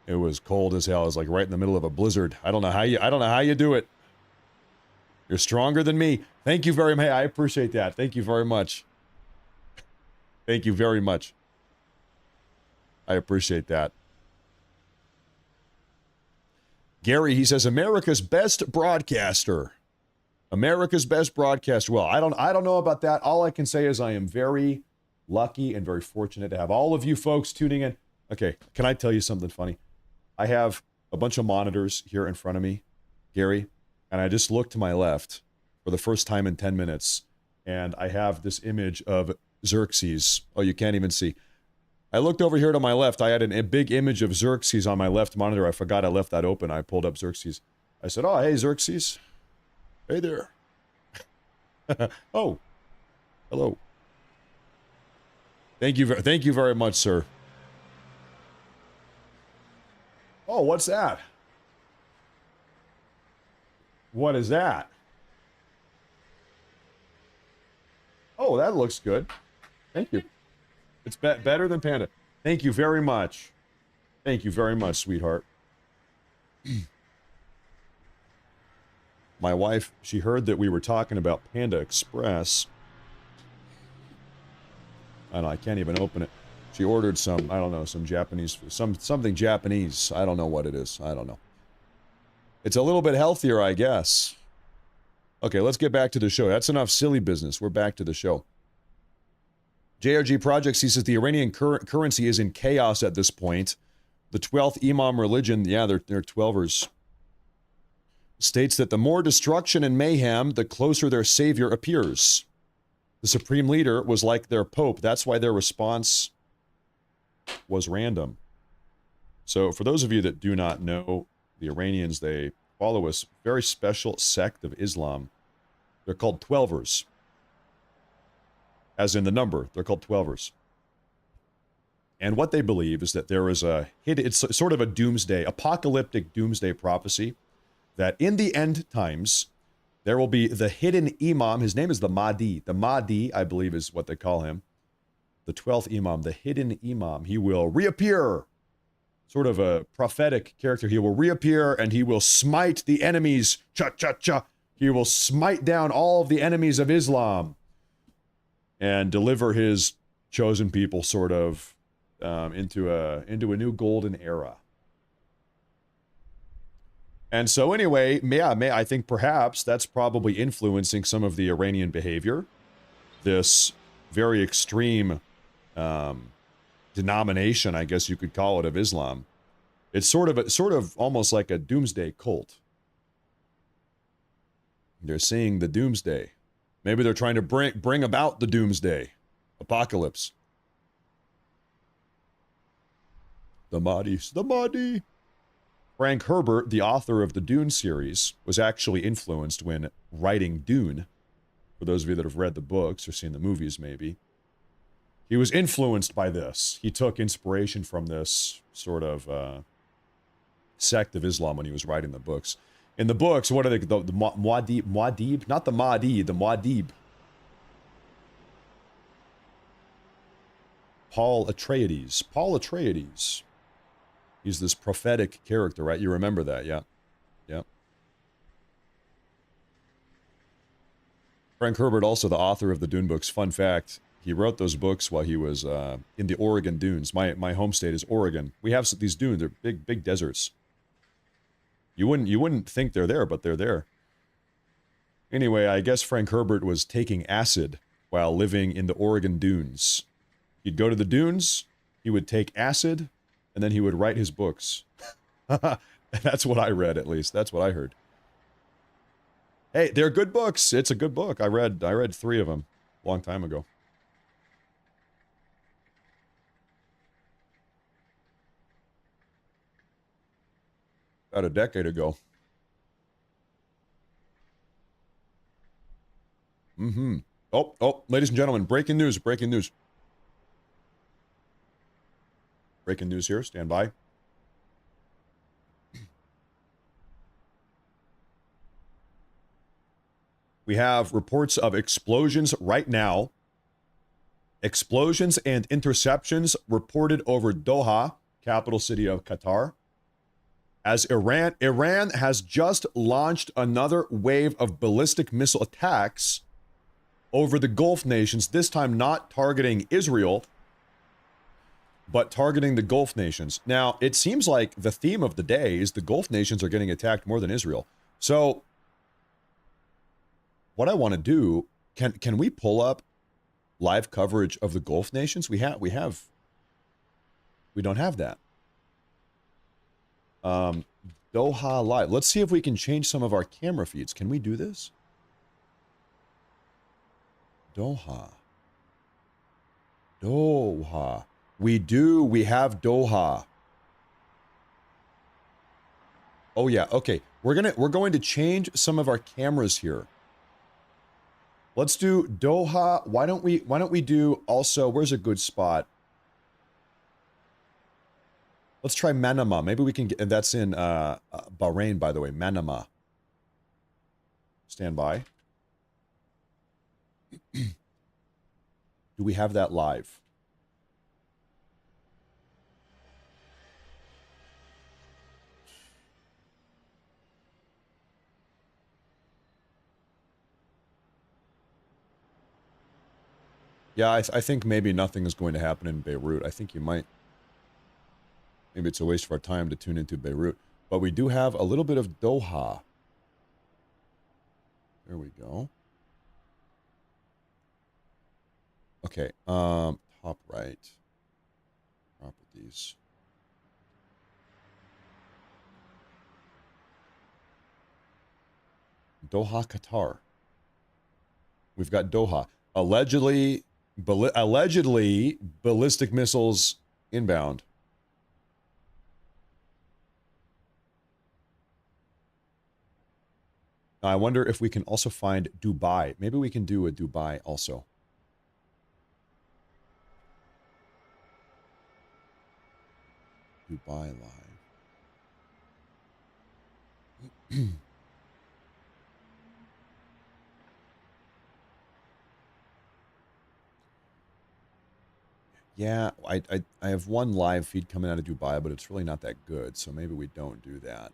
It was cold as hell. It was like right in the middle of a blizzard. I don't know how you do it. You're stronger than me. Thank you very much. I appreciate that. Thank you very much. Thank you very much. I appreciate that. Gary, he says, America's best broadcaster. America's best broadcaster. Well, I don't know about that. All I can say is I am very lucky and very fortunate to have all of you folks tuning in. Okay, can I tell you something funny? I have a bunch of monitors here in front of me, Gary, and I just looked to my left for the first time in 10 minutes, and I have this image of Xerxes. Oh, you can't even see. I looked over here to my left. I had a big image of Xerxes on my left monitor. I forgot I left that open. I pulled up Xerxes. I said, oh, hey, Xerxes. Hey there. Oh, hello. Thank you very much, sir. Oh, what's that? What is that? Oh, that looks good. Thank you. It's better than Panda. Thank you very much. Thank you very much, sweetheart. My wife, she heard that we were talking about Panda Express. I don't know, I can't even open it. She ordered some, I don't know, some Japanese, something Japanese. I don't know what it is. I don't know. It's a little bit healthier, I guess. Okay, let's get back to the show. That's enough silly business. We're back to the show. JRG Projects, he says the Iranian currency is in chaos at this point. The 12th Imam religion, yeah, they're 12ers, states that the more destruction and mayhem, the closer their savior appears. The supreme leader was like their pope. That's why their response was random. So for those of you that do not know, the Iranians, they follow a very special sect of Islam. They're called 12ers. As in the number, they're called 12ers. And what they believe is that there is it's sort of a doomsday, apocalyptic doomsday prophecy, that in the end times, there will be the hidden Imam. His name is the Mahdi. The Mahdi, I believe, is what they call him. The 12th Imam, the hidden Imam. He will reappear, sort of a prophetic character. He will reappear and he will smite the enemies. Cha-cha-cha. He will smite down all of the enemies of Islam and deliver his chosen people sort of into a new golden era. And so anyway, I think perhaps that's probably influencing some of the Iranian behavior. This very extreme denomination, I guess you could call it, of Islam. It's sort of almost like a doomsday cult. They're seeing the doomsday. Maybe they're trying to bring about the doomsday apocalypse. The Mahdi. Frank Herbert, the author of the Dune series, was actually influenced when writing Dune. For those of you that have read the books or seen the movies, maybe. He was influenced by this. He took inspiration from this sort of sect of Islam when he was writing the books. In the books, what are they? The Muad'Dib? Not the Mahdi, the Muad'Dib. Paul Atreides. He's this prophetic character, right? You remember that, yeah. Yeah. Frank Herbert, also the author of the Dune books. Fun fact, he wrote those books while he was in the Oregon dunes. My home state is Oregon. We have these dunes. They're big deserts. You wouldn't think they're there, but they're there. Anyway, I guess Frank Herbert was taking acid while living in the Oregon dunes. He'd go to the dunes, he would take acid, and then he would write his books. That's what I read, at least. That's what I heard. Hey, they're good books. It's a good book. I read 3 of them a long time ago. about a decade ago. Oh, ladies and gentlemen, breaking news, breaking news. Breaking news here, stand by. We have reports of explosions right now. Explosions and interceptions reported over Doha, capital city of Qatar. As Iran has just launched another wave of ballistic missile attacks over the Gulf nations, this time not targeting Israel, but targeting the Gulf nations. Now, it seems like the theme of the day is the Gulf nations are getting attacked more than Israel. So, what I want to do, can we pull up live coverage of the Gulf nations? We don't have that. Doha Live. Let's see if we can change some of our camera feeds. Can we do this? Doha. Doha. We have Doha. Oh yeah, okay. We're going to change some of our cameras here. Let's do Doha. Why don't we do also, where's a good spot? Let's try Manama. Maybe we can get, and that's in Bahrain, by the way. Manama. Stand by. Do we have that live? Yeah, I think maybe nothing is going to happen in Beirut. I think you might. Maybe it's a waste of our time to tune into Beirut. But we do have a little bit of Doha. There we go. Okay, top right. Properties. Doha, Qatar. We've got Doha. Allegedly ballistic missiles inbound. Now, I wonder if we can also find Dubai. Maybe we can do a Dubai also. Dubai live. Yeah, I have one live feed coming out of Dubai, but it's really not that good, so maybe we don't do that.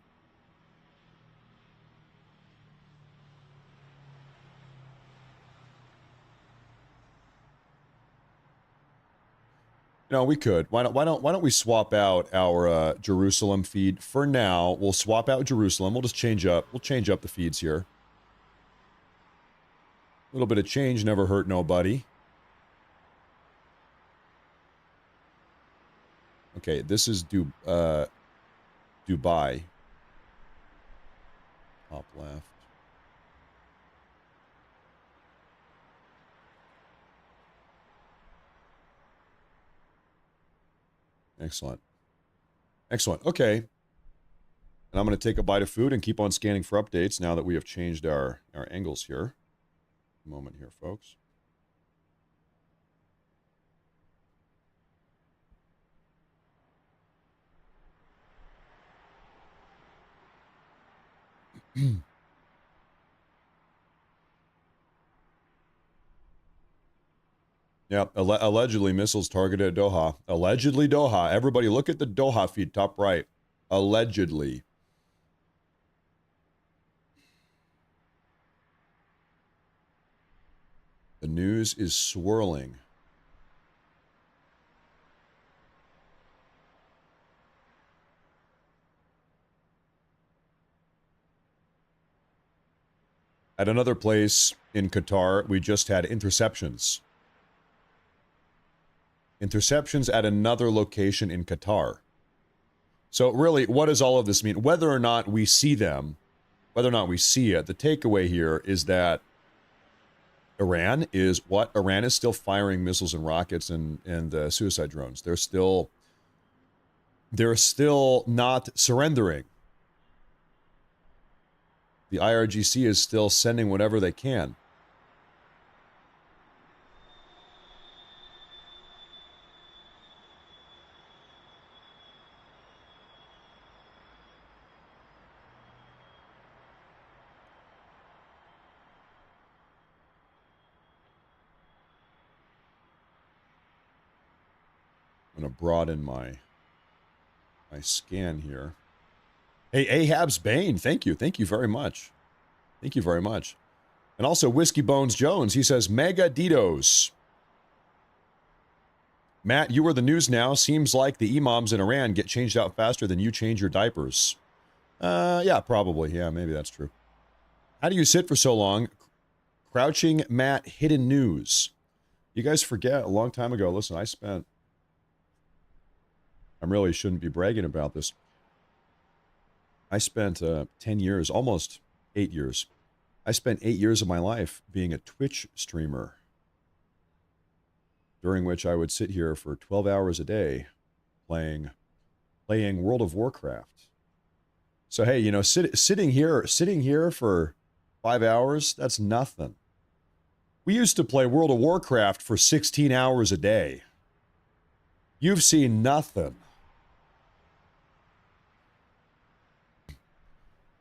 No, we could. Why don't we swap out our Jerusalem feed for now? We'll swap out Jerusalem. We'll just change up. We'll change up the feeds here. A little bit of change never hurt nobody. Okay, this is Dubai. Top left. Excellent. Excellent. Okay. And I'm going to take a bite of food and keep on scanning for updates now that we have changed our angles here. A moment here, folks. Yeah, allegedly missiles targeted at Doha. Allegedly Doha. Everybody look at the Doha feed, top right. Allegedly. The news is swirling. At another place in Qatar, we just had interceptions. Interceptions at another location in Qatar. So really, what does all of this mean? Whether or not we see them, whether or not we see it, the takeaway here is that Iran is what? Iran is still firing missiles and rockets and suicide drones. They're still not surrendering. The IRGC is still sending whatever they can. I'm going to broaden my scan here. Hey, Ahab's Bane, thank you. Thank you very much. Thank you very much. And also Whiskey Bones Jones, he says, Mega Ditos. Matt, you are the news now. Seems like the imams in Iran get changed out faster than you change your diapers. Yeah, probably. Yeah, maybe that's true. How do you sit for so long? Crouching Matt, hidden news. You guys forget a long time ago. Listen, I really shouldn't be bragging about this. I spent 10 years, almost 8 years. I spent 8 years of my life being a Twitch streamer, during which I would sit here for 12 hours a day playing World of Warcraft. So hey, you know, sitting here for 5 hours, that's nothing. We used to play World of Warcraft for 16 hours a day. You've seen nothing.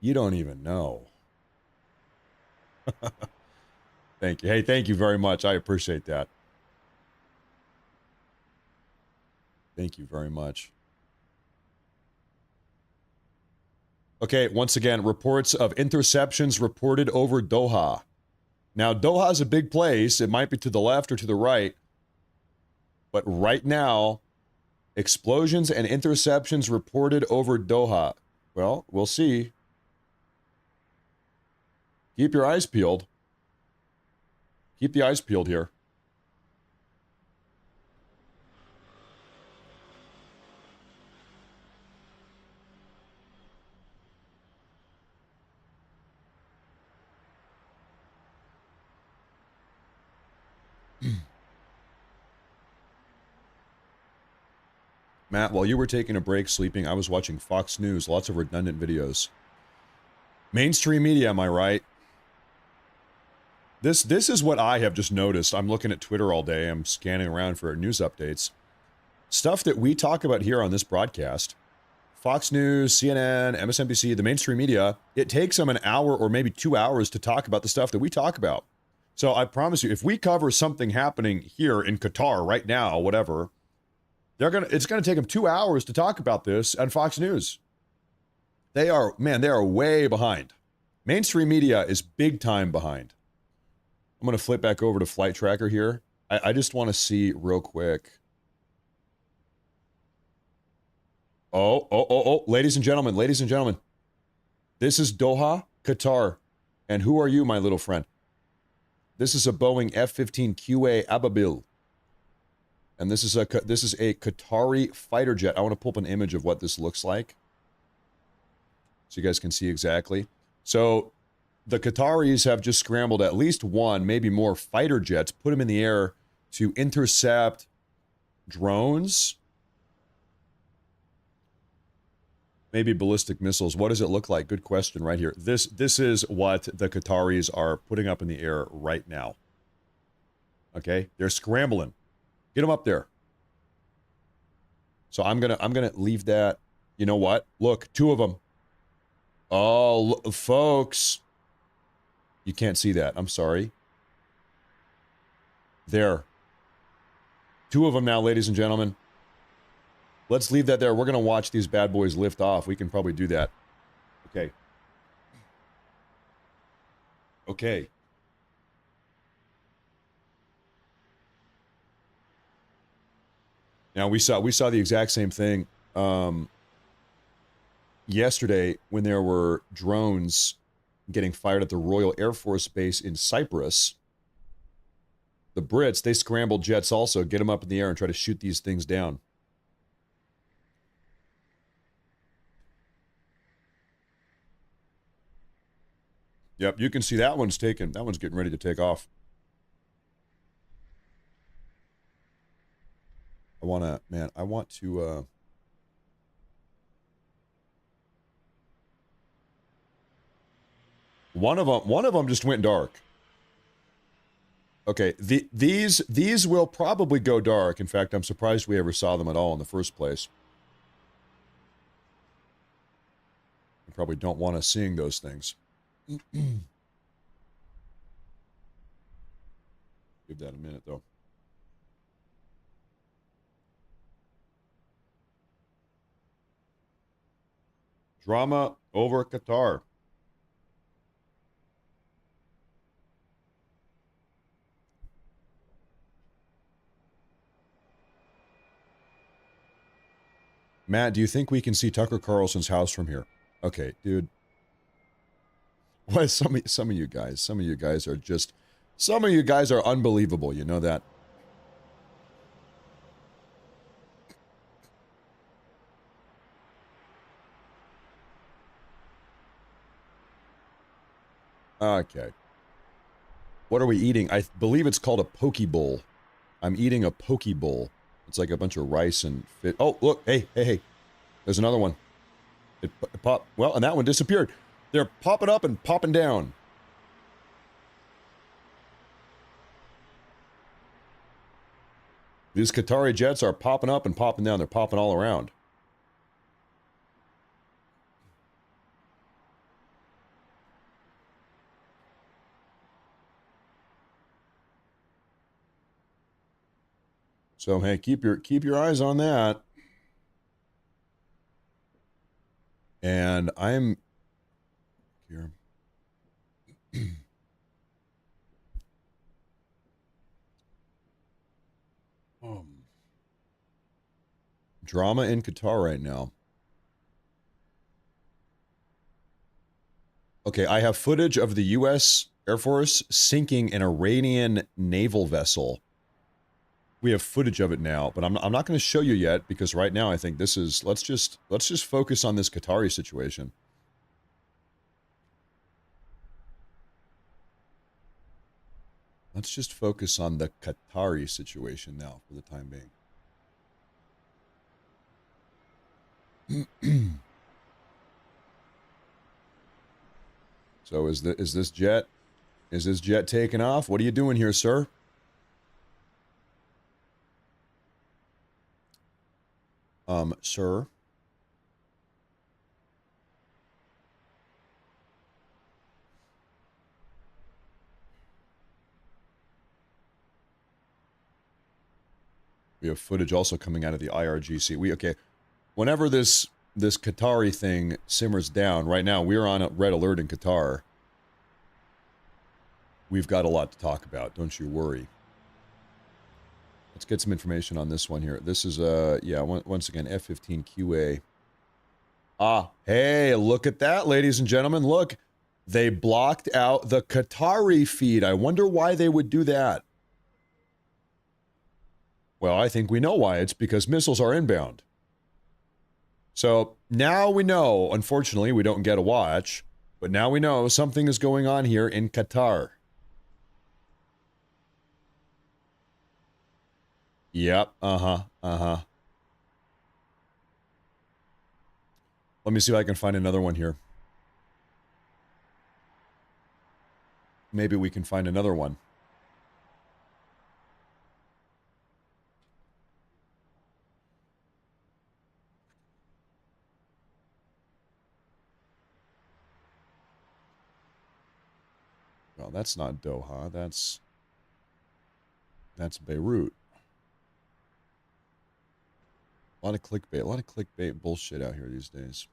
You don't even know. Thank you. Hey, thank you very much. I appreciate that. Thank you very much. Okay, once again, reports of interceptions reported over Doha. Now, Doha is a big place. It might be to the left or to the right. But right now, explosions and interceptions reported over Doha. Well, we'll see. Keep your eyes peeled. Keep the eyes peeled here. Matt, while you were taking a break sleeping, I was watching Fox News. Lots of redundant videos. Mainstream media, am I right? This is what I have just noticed. I'm looking at Twitter all day. I'm scanning around for news updates. Stuff that we talk about here on this broadcast. Fox News, CNN, MSNBC, the mainstream media, it takes them an hour or maybe 2 hours to talk about the stuff that we talk about. So I promise you, if we cover something happening here in Qatar right now, whatever, it's gonna take them 2 hours to talk about this on Fox News. They are way behind. Mainstream media is big time behind. I'm going to flip back over to Flight Tracker here. I just want to see real quick. Oh, ladies and gentlemen. This is Doha, Qatar. And who are you, my little friend? This is a Boeing F-15QA Ababil. And this is a Qatari fighter jet. I want to pull up an image of what this looks like, so you guys can see exactly. So the Qataris have just scrambled at least one, maybe more fighter jets, put them in the air to intercept drones, maybe ballistic missiles. What does it look like? Good question right here. This is what the Qataris are putting up in the air right now. Okay, they're scrambling. Get them up there. So I'm gonna leave that. You know what? Look, 2 of them. Oh, folks. You can't see that. I'm sorry. There. 2 of them now, ladies and gentlemen. Let's leave that there. We're going to watch these bad boys lift off. We can probably do that. Okay. Okay. Now, we saw the exact same thing yesterday when there were drones getting fired at the Royal Air Force Base in Cyprus. The Brits, they scrambled jets also, get them up in the air and try to shoot these things down. Yep, you can see that one's taken. That one's getting ready to take off. I want to One of them just went dark. Okay, these will probably go dark. In fact, I'm surprised we ever saw them at all in the first place. You probably don't want us seeing those things. Give that a minute, though. Drama over Qatar. Matt, do you think we can see Tucker Carlson's house from here? Okay, dude. What some of you guys are just, some of you guys are unbelievable. You know that. Okay. What are we eating? I believe it's called a poke bowl. I'm eating a poke bowl. It's like a bunch of rice and fit. Oh, look. Hey. There's another one. It popped. Well, and that one disappeared. They're popping up and popping down. These Qatari jets are popping up and popping down. They're popping all around. So hey, keep your eyes on that. And I'm here. Drama in Qatar right now. Okay, I have footage of the U.S. Air Force sinking an Iranian naval vessel. We have footage of it now, but I'm not going to show you yet because right now I think this is let's just focus on this Qatari situation. Let's just focus on the Qatari situation now for the time being. So is this jet taking off? What are you doing here, sir? Sir. We have footage also coming out of the IRGC. Okay, whenever this Qatari thing simmers down, right now we're on a red alert in Qatar. We've got a lot to talk about, don't you worry. Let's get some information on this one here. This is, yeah, once again, F-15QA. Ah, hey, look at that, ladies and gentlemen. Look, they blocked out the Qatari feed. I wonder why they would do that. Well, I think we know why. It's because missiles are inbound. So now we know, unfortunately, we don't get a watch, but now we know something is going on here in Qatar. Yep, Let me see if I can find another one here. Maybe we can find another one. Well, that's not Doha. That's Beirut. A lot of clickbait bullshit out here these days.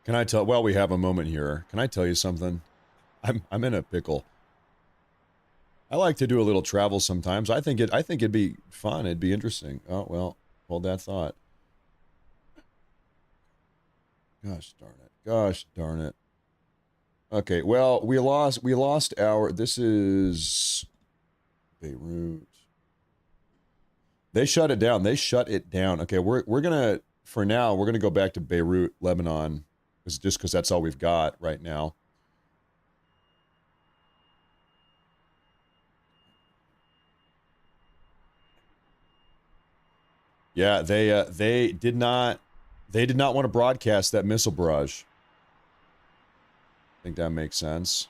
Can I tell? Well, we have a moment here. Can I tell you something? I'm in a pickle. I like to do a little travel sometimes. I think it'd be fun. It'd be interesting. Oh well, hold that thought. Gosh darn it. Okay, well, we lost our, this is Beirut. They shut it down. Okay, we're gonna, for now, we're gonna go back to Beirut, Lebanon, just because that's all we've got right now. Yeah, they did not want to broadcast that missile barrage. I think that makes sense.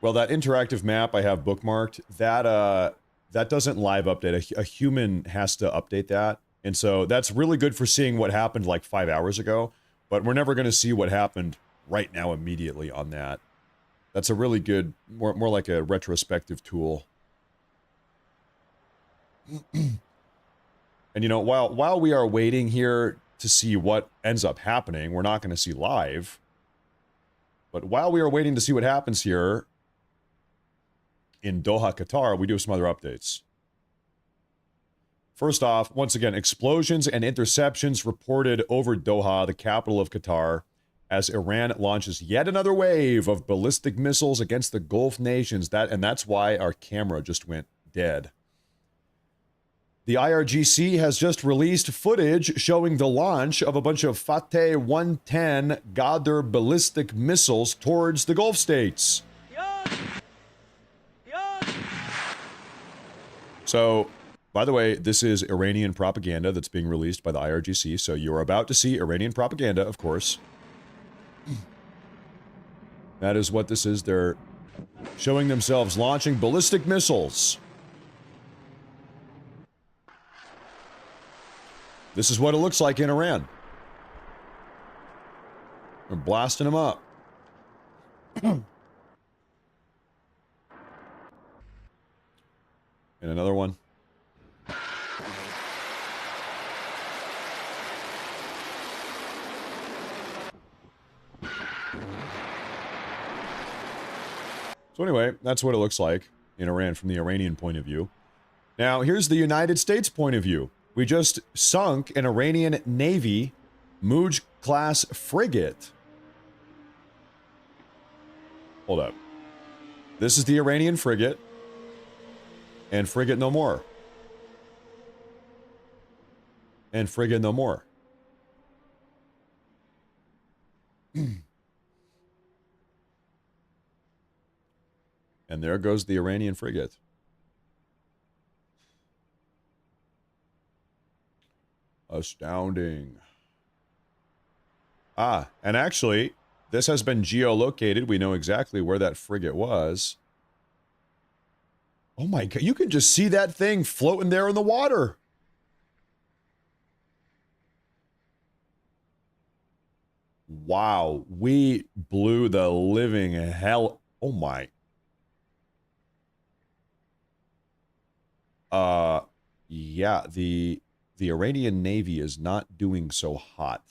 Well, that interactive map I have bookmarked, that doesn't live update. A human has to update that. And so that's really good for seeing what happened like 5 hours ago, but we're never going to see what happened right now immediately on that. That's a really good, more like a retrospective tool. And you know, while we are waiting here to see what ends up happening, we're not going to see live. But while we are waiting to see what happens here in Doha, Qatar, we do have some other updates. First off, once again, explosions and interceptions reported over Doha, the capital of Qatar, as Iran launches yet another wave of ballistic missiles against the Gulf nations. And that's why our camera just went dead. The IRGC has just released footage showing the launch of a bunch of Fateh 110 Ghadr ballistic missiles towards the Gulf states. So, by the way, this is Iranian propaganda that's being released by the IRGC, so you're about to see Iranian propaganda, of course. That is what this is. They're showing themselves launching ballistic missiles. This is what it looks like in Iran. They're blasting them up. And another one. So anyway, that's what it looks like in Iran from the Iranian point of view. Now, here's the United States point of view. We just sunk an Iranian Navy Muj-class frigate. Hold up. This is the Iranian frigate. And frigate no more. And frigate no more. And there goes the Iranian frigate. Astounding. Ah, and actually, this has been geolocated. We know exactly where that frigate was. Oh my god, you can just see that thing floating there in the water. Wow, we blew the living hell. Oh my. Yeah, the Iranian Navy is not doing so hot.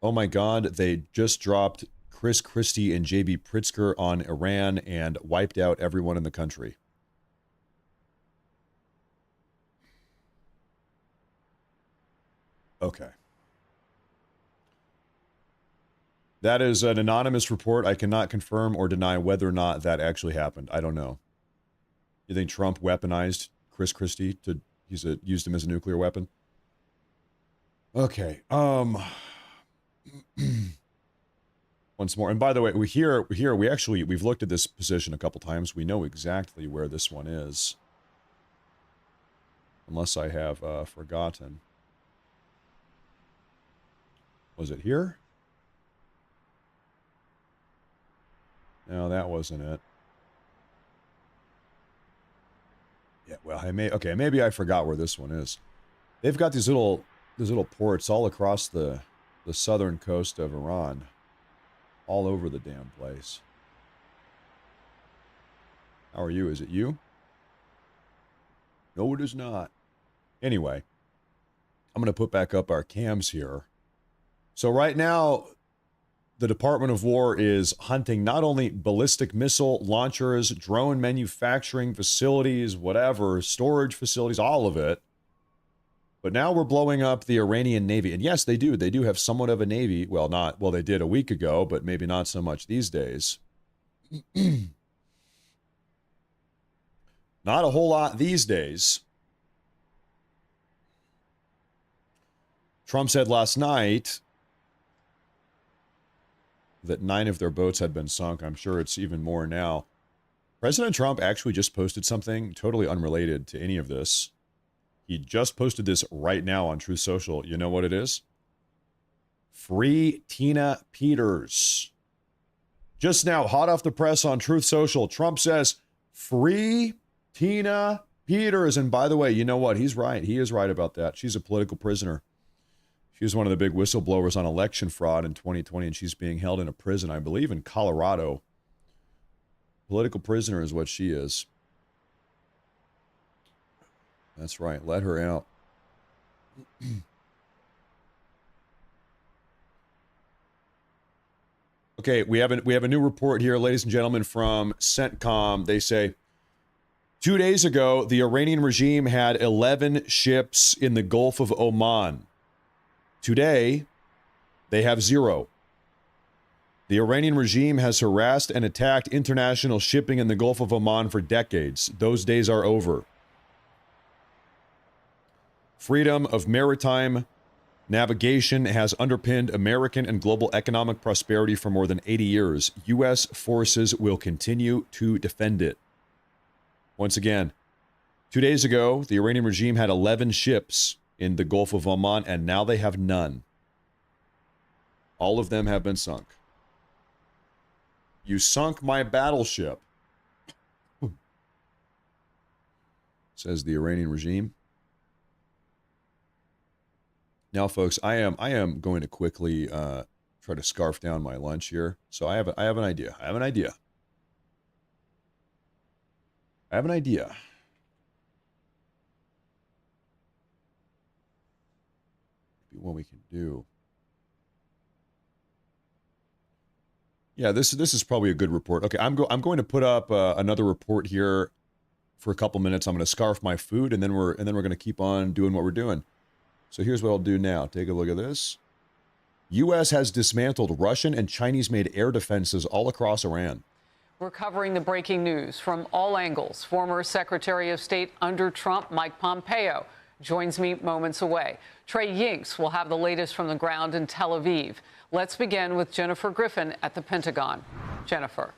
Oh my god, they just dropped Chris Christie and J.B. Pritzker on Iran and wiped out everyone in the country. Okay. That is an anonymous report. I cannot confirm or deny whether or not that actually happened. I don't know. You think Trump weaponized Chris Christie to used him as a nuclear weapon? Okay. Once more. And by the way, we've looked at this position a couple times. We know exactly where this one is. Unless I have forgotten. Was it here? No, that wasn't it. Yeah, well, maybe I forgot where this one is. They've got these little ports all across the southern coast of Iran. All over the damn place. How are you? Is it you? No, it is not. Anyway, I'm going to put back up our cams here. So right now, the Department of War is hunting not only ballistic missile launchers, drone manufacturing facilities, whatever, storage facilities, all of it. But now we're blowing up the Iranian Navy. And yes, they do. They do have somewhat of a Navy. Well, they did a week ago, but maybe not so much these days. Not a whole lot these days. Trump said last night that 9 of their boats had been sunk. I'm sure it's even more now. President Trump actually just posted something totally unrelated to any of this. He just posted this right now on Truth Social. You know what it is? Free Tina Peters. Just now, hot off the press on Truth Social, Trump says, free Tina Peters. And by the way, you know what? He's right. He is right about that. She's a political prisoner. She was one of the big whistleblowers on election fraud in 2020, and she's being held in a prison, I believe, in Colorado. Political prisoner is what she is. That's right. Let her out. Okay, we have a new report here, ladies and gentlemen, from CENTCOM. They say 2 days ago, the Iranian regime had 11 ships in the Gulf of Oman. Today, they have 0. The Iranian regime has harassed and attacked international shipping in the Gulf of Oman for decades. Those days are over. Freedom of maritime navigation has underpinned American and global economic prosperity for more than 80 years. U.S. forces will continue to defend it. Once again, 2 days ago, the Iranian regime had 11 ships in the Gulf of Oman, and now they have none. All of them have been sunk. You sunk my battleship, says the Iranian regime. Now, folks, I am going to quickly try to scarf down my lunch here. So I have an idea. I have an idea. Maybe what we can do. Yeah, this is probably a good report. Okay, I'm going to put up another report here for a couple minutes. I'm going to scarf my food, and then we're going to keep on doing what we're doing. So here's what I'll do now. Take a look at this. U.S. has dismantled Russian and Chinese-made air defenses all across Iran. We're covering the breaking news from all angles. Former Secretary of State under Trump, Mike Pompeo, joins me moments away. Trey Yinks will have the latest from the ground in Tel Aviv. Let's begin with Jennifer Griffin at the Pentagon. Jennifer.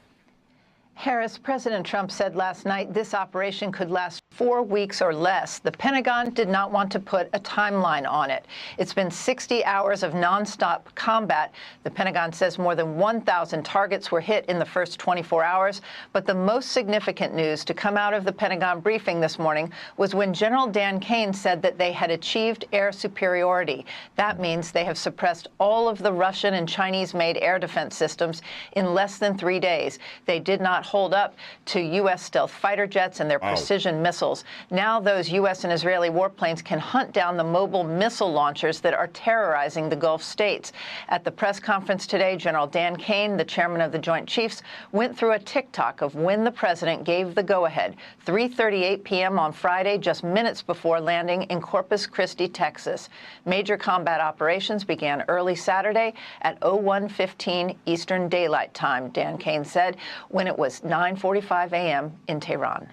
Harris, President Trump said last night this operation could last 4 weeks or less. The Pentagon did not want to put a timeline on it. It's been 60 hours of nonstop combat. The Pentagon says more than 1,000 targets were hit in the first 24 hours. But the most significant news to come out of the Pentagon briefing this morning was when General Dan Kane said that they had achieved air superiority. That means they have suppressed all of the Russian and Chinese-made air defense systems in less than 3 days. They did not hold up to U.S. stealth fighter jets and their precision missiles. Now those U.S. and Israeli warplanes can hunt down the mobile missile launchers that are terrorizing the Gulf states. At the press conference today, General Dan Kane, the chairman of the Joint Chiefs, went through a tick-tock of when the president gave the go-ahead. 3:38 p.m. on Friday, just minutes before landing in Corpus Christi, Texas. Major combat operations began early Saturday at 01:15 Eastern Daylight Time, Dan Kane said, when it was 9:45 a.m. in Tehran.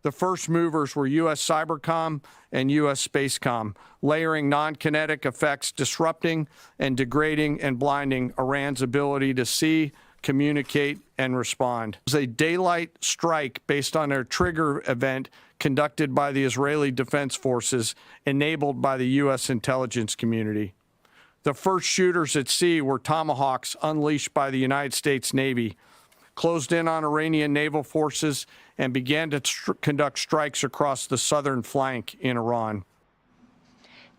The first movers were U.S. Cybercom and U.S. Spacecom, layering non-kinetic effects, disrupting and degrading and blinding Iran's ability to see, communicate, and respond. It was a daylight strike based on a trigger event conducted by the Israeli Defense Forces, enabled by the U.S. intelligence community. The first shooters at sea were Tomahawks unleashed by the United States Navy, closed in on Iranian naval forces, and began to conduct strikes across the southern flank in Iran.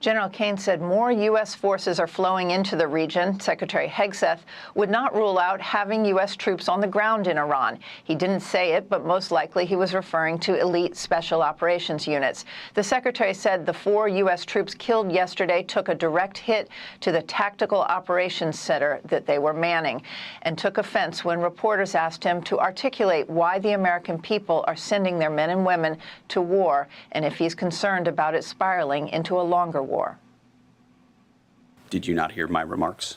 General Kane said more U.S. forces are flowing into the region. Secretary Hegseth would not rule out having U.S. troops on the ground in Iran. He didn't say it, but most likely he was referring to elite special operations units. The secretary said the 4 U.S. troops killed yesterday took a direct hit to the tactical operations center that they were manning, and took offense when reporters asked him to articulate why the American people are sending their men and women to war, and if he's concerned about it spiraling into a longer war. Did you not hear my remarks?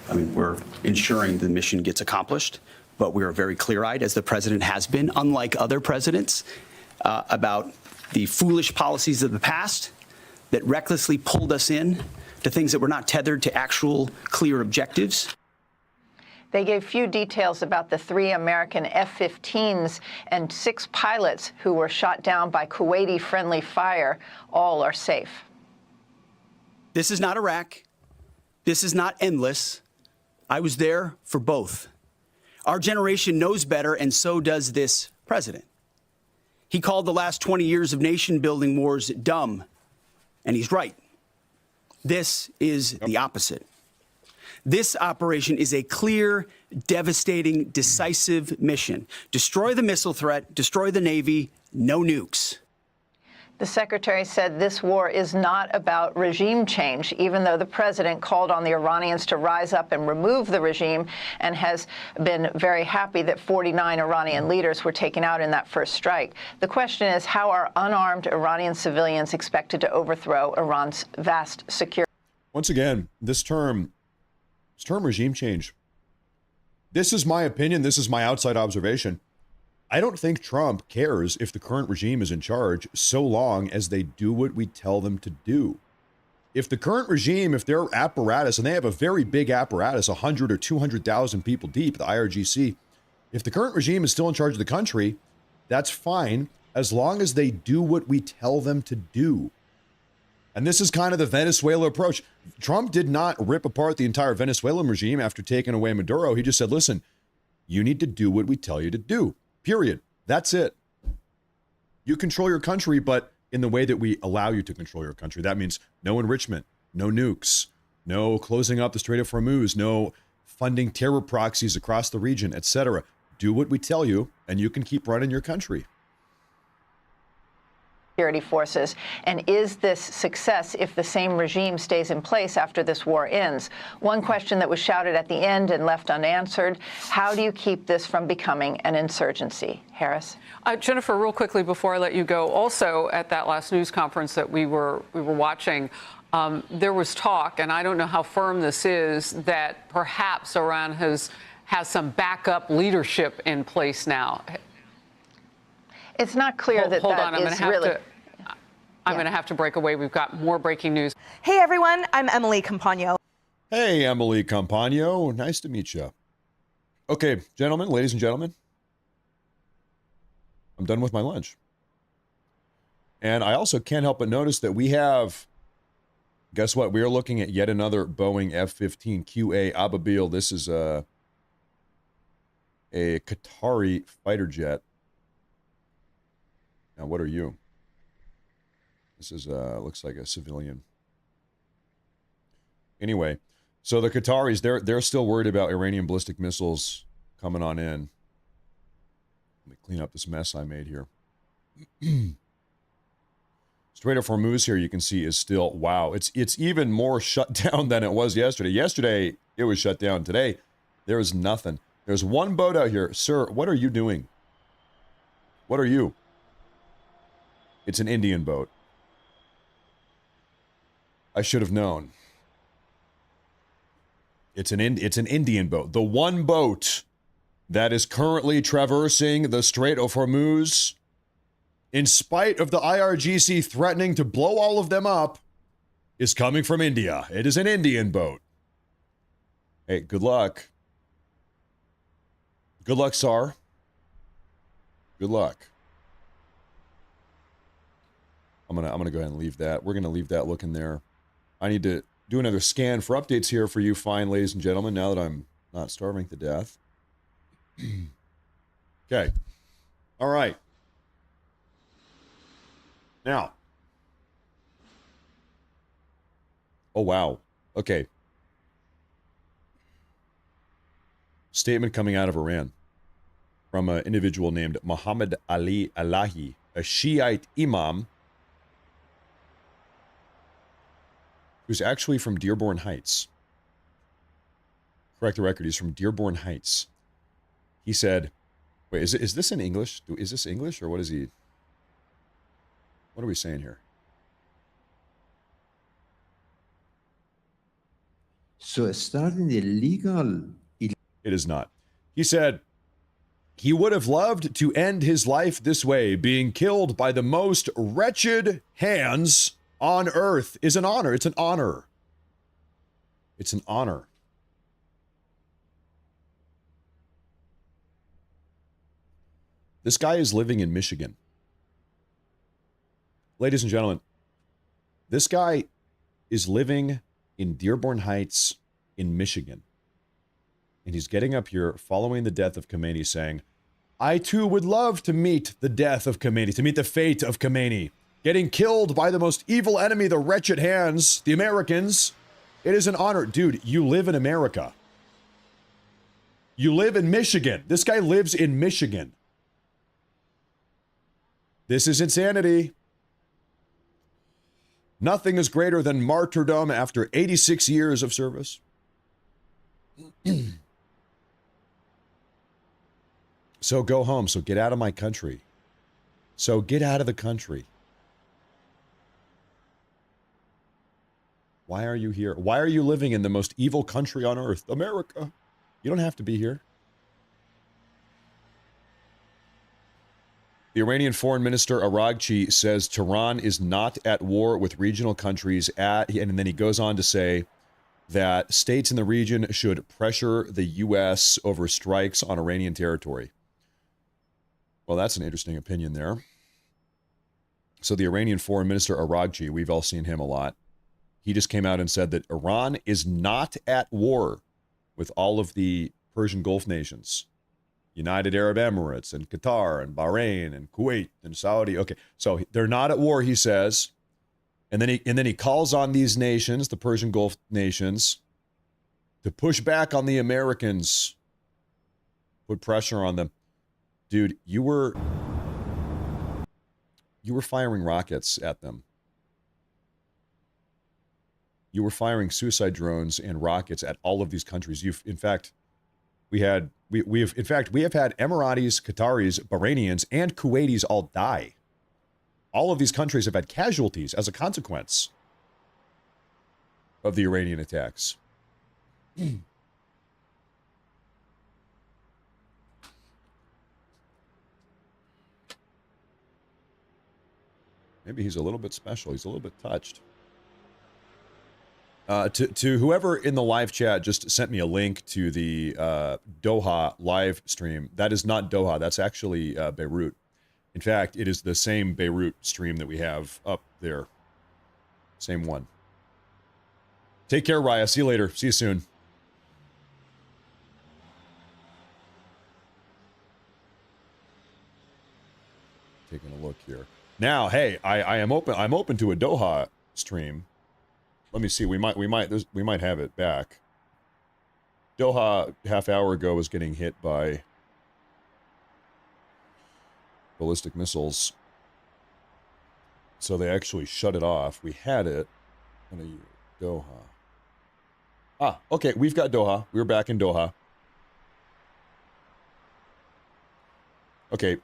I mean, we're ensuring the mission gets accomplished, but we are very clear-eyed, as the president has been, unlike other presidents, about the foolish policies of the past that recklessly pulled us in to things that were not tethered to actual clear objectives. They gave few details about the 3 American F-15s and 6 pilots who were shot down by Kuwaiti friendly fire. All are safe. This is not Iraq. This is not endless. I was there for both. Our generation knows better, and so does this president. He called the last 20 years of nation-building wars dumb, and he's right. This is the opposite. This operation is a clear, devastating, decisive mission. Destroy the missile threat, destroy the Navy, no nukes. The secretary said this war is not about regime change, even though the president called on the Iranians to rise up and remove the regime, and has been very happy that 49 Iranian leaders were taken out in that first strike. The question is, how are unarmed Iranian civilians expected to overthrow Iran's vast security? Once again, this term regime change. This is my opinion. This is my outside observation. I don't think Trump cares if the current regime is in charge so long as they do what we tell them to do. If the current regime, if their apparatus, and they have a very big apparatus, 100 or 200,000 people deep, the IRGC, if the current regime is still in charge of the country, that's fine as long as they do what we tell them to do. And this is kind of the Venezuela approach. Trump did not rip apart the entire Venezuelan regime after taking away Maduro. He just said, listen, you need to do what we tell you to do. Period. That's it. You control your country, but in the way that we allow you to control your country. That means no enrichment, no nukes, no closing up the Strait of Hormuz, no funding terror proxies across the region, etc. Do what we tell you, and you can keep running your country. Security forces, and is this success if the same regime stays in place after this war ends? One question that was shouted at the end and left unanswered: how do you keep this from becoming an insurgency? Harris? Jennifer, real quickly before I let you go, also at that last news conference that we were watching, there was talk, and I don't know how firm this is, that perhaps Iran has some backup leadership in place now. It's not clear that hold that on, is really. I'm going to have to break away. We've got more breaking news. Hey, everyone. I'm Emily Campagno. Hey, Emily Campagno. Nice to meet you. Okay, gentlemen, ladies and gentlemen, I'm done with my lunch. And I also can't help but notice that we have, guess what? We are looking at yet another Boeing F-15 QA Ababil. This is a Qatari fighter jet. Now, what are you? This is, looks like a civilian. Anyway, so the Qataris, they're still worried about Iranian ballistic missiles coming on in. Let me clean up this mess I made here. Strait of Hormuz here, you can see, is still, wow, it's even more shut down than it was yesterday. Yesterday, it was shut down. Today, there is nothing. There's one boat out here. Sir, what are you doing? What are you? It's an Indian boat. I should have known. It's an Indian boat. The one boat that is currently traversing the Strait of Hormuz, in spite of the IRGC threatening to blow all of them up, is coming from India. It is an Indian boat. Hey, good luck. Good luck, Sar. Good luck. I'm gonna go ahead and leave that. We're gonna leave that looking there. I need to do another scan for updates here for you fine ladies and gentlemen, now that I'm not starving to death. Okay. All right. Now. Oh, wow. Okay. Statement coming out of Iran from an individual named Muhammad Ali Alahi, a Shiite imam who's actually from Dearborn Heights. Correct the record, he's from Dearborn Heights. He said, wait, is this in English? Is this English, or what is he? What are we saying here? So starting the legal... It is not. He said, he would have loved to end his life this way. Being killed by the most wretched hands on earth is an honor. It's an honor. It's an honor. This guy is living in Michigan. Ladies and gentlemen, this guy is living in Dearborn Heights in Michigan. And he's getting up here following the death of Khomeini saying, I too would love to meet the death of Khomeini, to meet the fate of Khomeini. Getting killed by the most evil enemy, the wretched hands, the Americans. It is an honor. Dude, you live in America. You live in Michigan. This guy lives in Michigan. This is insanity. Nothing is greater than martyrdom after 86 years of service. So go home. So get out of my country. So get out of the country. Why are you here? Why are you living in the most evil country on earth? America. You don't have to be here. The Iranian Foreign Minister Araghchi says Tehran is not at war with regional countries and then he goes on to say that states in the region should pressure the U.S. over strikes on Iranian territory. Well, that's an interesting opinion there. So the Iranian Foreign Minister Araghchi, we've all seen him a lot. He just came out and said that Iran is not at war with all of the Persian Gulf nations. United Arab Emirates and Qatar and Bahrain and Kuwait and Saudi. Okay, so they're not at war, he says. And then he calls on these nations, the Persian Gulf nations, to push back on the Americans. Put pressure on them. Dude, you were firing rockets at them. You were firing suicide drones and rockets at all of these countries. We have had Emiratis, Qataris, Bahrainians, and Kuwaitis all die. All of these countries have had casualties as a consequence of the Iranian attacks. Maybe he's a little bit special. He's a little bit touched. To whoever in the live chat just sent me a link to the Doha live stream. That is not Doha. That's actually Beirut. In fact, it is the same Beirut stream that we have up there. Same one. Take care, Raya. See you later. See you soon. Taking a look here. Now, hey, I am open. I'm open to a Doha stream. Let me see. We might have it back. Doha half hour ago was getting hit by ballistic missiles, so they actually shut it off. We had it in a Doha. Ah, okay. We've got Doha. We're back in Doha. Okay.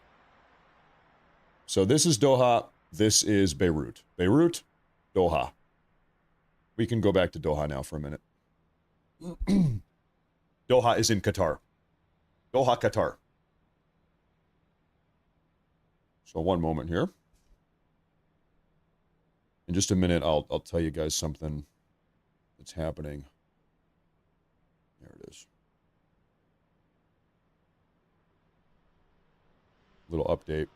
So this is Doha. This is Beirut. Beirut, Doha. We can go back to Doha now for a minute. Doha is in Qatar. Doha, Qatar. So one moment here. In just a minute, I'll tell you guys something that's happening. There it is. Little update.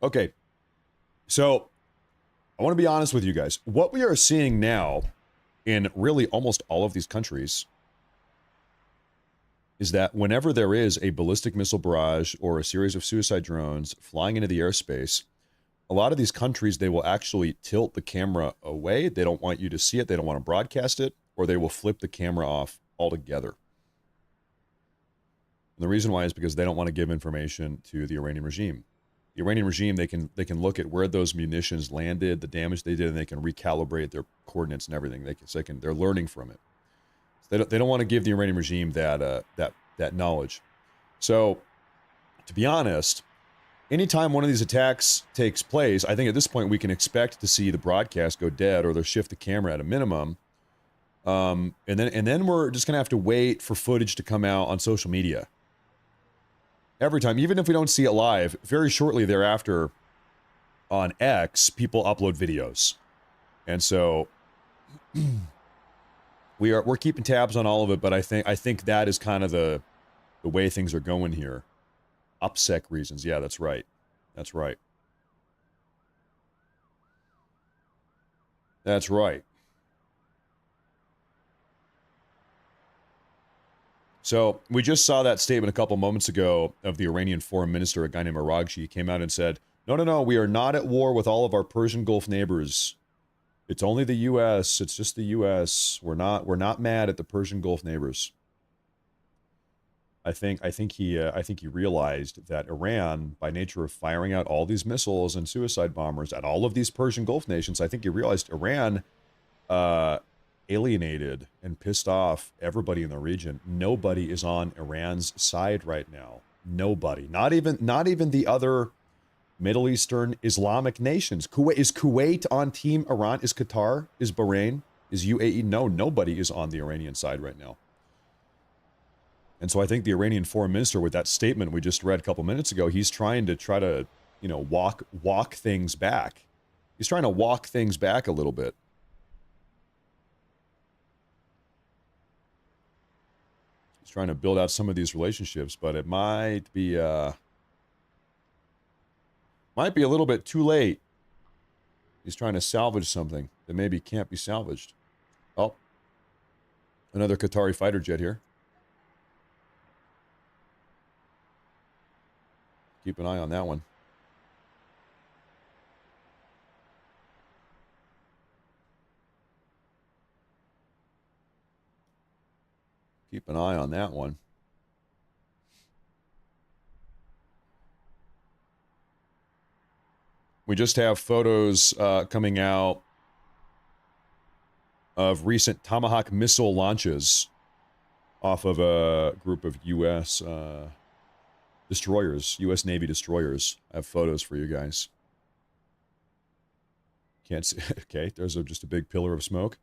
Okay, so I want to be honest with you guys. What we are seeing now in really almost all of these countries is that whenever there is a ballistic missile barrage or a series of suicide drones flying into the airspace, a lot of these countries, they will actually tilt the camera away. They don't want you to see it. They don't want to broadcast it, or they will flip the camera off altogether. And the reason why is because they don't want to give information to the Iranian regime. The Iranian regime, they can look at where those munitions landed, the damage they did, and they can recalibrate their coordinates and everything. They're learning from it. So they don't want to give the Iranian regime that knowledge. So, to be honest, anytime one of these attacks takes place, I think at this point we can expect to see the broadcast go dead, or they'll shift the camera at a minimum. And then we're just gonna have to wait for footage to come out on social media. Every time, even if we don't see it live, very shortly thereafter on X, people upload videos. And so we're keeping tabs on all of it, but I think that is kind of the way things are going here. OPSEC reasons. Yeah, that's right. That's right. That's right. So we just saw that statement a couple moments ago of the Iranian foreign minister, a guy named Aragchi, came out and said, no, we are not at war with all of our Persian Gulf neighbors. It's only the U.S. It's just the U.S. We're not mad at the Persian Gulf neighbors. I think he realized that Iran, by nature of firing out all these missiles and suicide bombers at all of these Persian Gulf nations, I think he realized Iran alienated and pissed off everybody in the region. Nobody is on Iran's side right now. Nobody. Not even the other Middle Eastern Islamic nations. Is Kuwait on Team Iran? Is Qatar? Is Bahrain? Is UAE? No, nobody is on the Iranian side right now. And so I think the Iranian foreign minister, with that statement we just read a couple minutes ago, he's trying to walk things back. He's trying to walk things back a little bit. He's trying to build out some of these relationships, but it might be a little bit too late. He's trying to salvage something that maybe can't be salvaged. Oh, another Qatari fighter jet here. Keep an eye on that one. Keep an eye on that one. We just have photos coming out of recent Tomahawk missile launches off of a group of U.S. Destroyers, U.S. Navy destroyers. I have photos for you guys. Can't see. Okay, there's just a big pillar of smoke,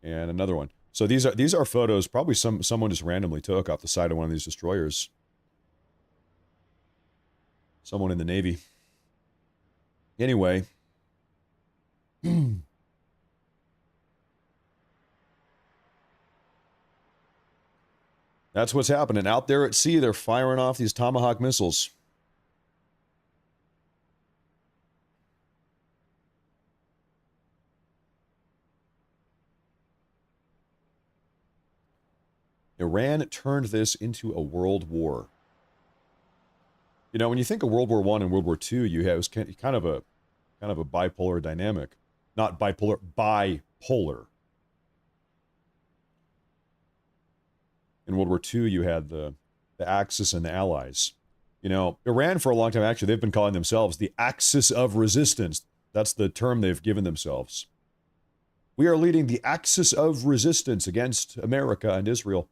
and another one. So these are photos probably someone just randomly took off the side of one of these destroyers. Someone in the Navy. Anyway. That's what's happening. Out there at sea, they're firing off these Tomahawk missiles. Iran turned this into a world war. You know, when you think of World War I and World War II, you have kind of a bipolar dynamic. Not bipolar, bipolar. In World War II, you had the Axis and the Allies. You know, Iran for a long time, actually, they've been calling themselves the Axis of Resistance. That's the term they've given themselves. We are leading the Axis of Resistance against America and Israel.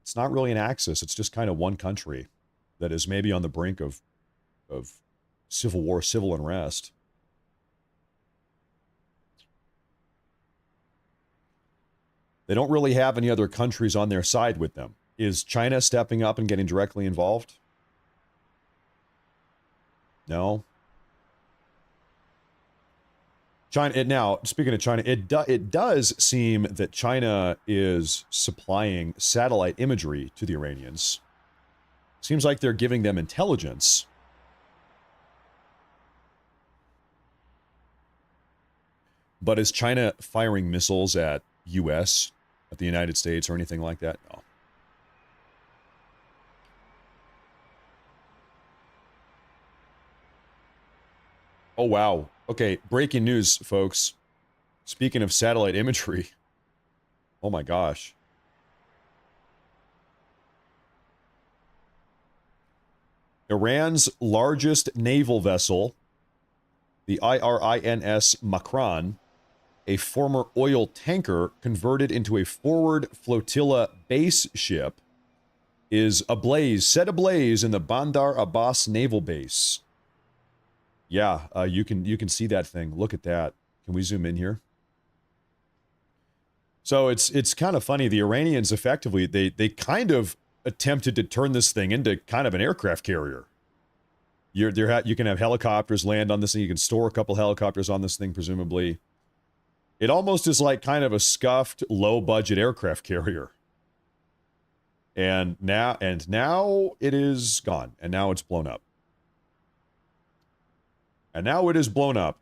It's not really an axis. It's just kind of one country that is maybe on the brink of civil war, civil unrest. They don't really have any other countries on their side with them. Is China stepping up and getting directly involved? No. China. Now, speaking of China, it does seem that China is supplying satellite imagery to the Iranians. Seems like they're giving them intelligence. But is China firing missiles at U.S., at the United States, or anything like that? No. Oh, wow. Okay, breaking news, folks. Speaking of satellite imagery. Oh my gosh. Iran's largest naval vessel, the IRINS Makran, a former oil tanker converted into a forward flotilla base ship, is set ablaze in the Bandar Abbas naval base. Yeah, you can see that thing. Look at that. Can we zoom in here? So it's kind of funny. The Iranians effectively, they kind of attempted to turn this thing into kind of an aircraft carrier. You can have helicopters land on this thing. You can store a couple helicopters on this thing, presumably. It almost is like kind of a scuffed, low-budget aircraft carrier. And now it is gone. And now it's blown up. And now it is blown up.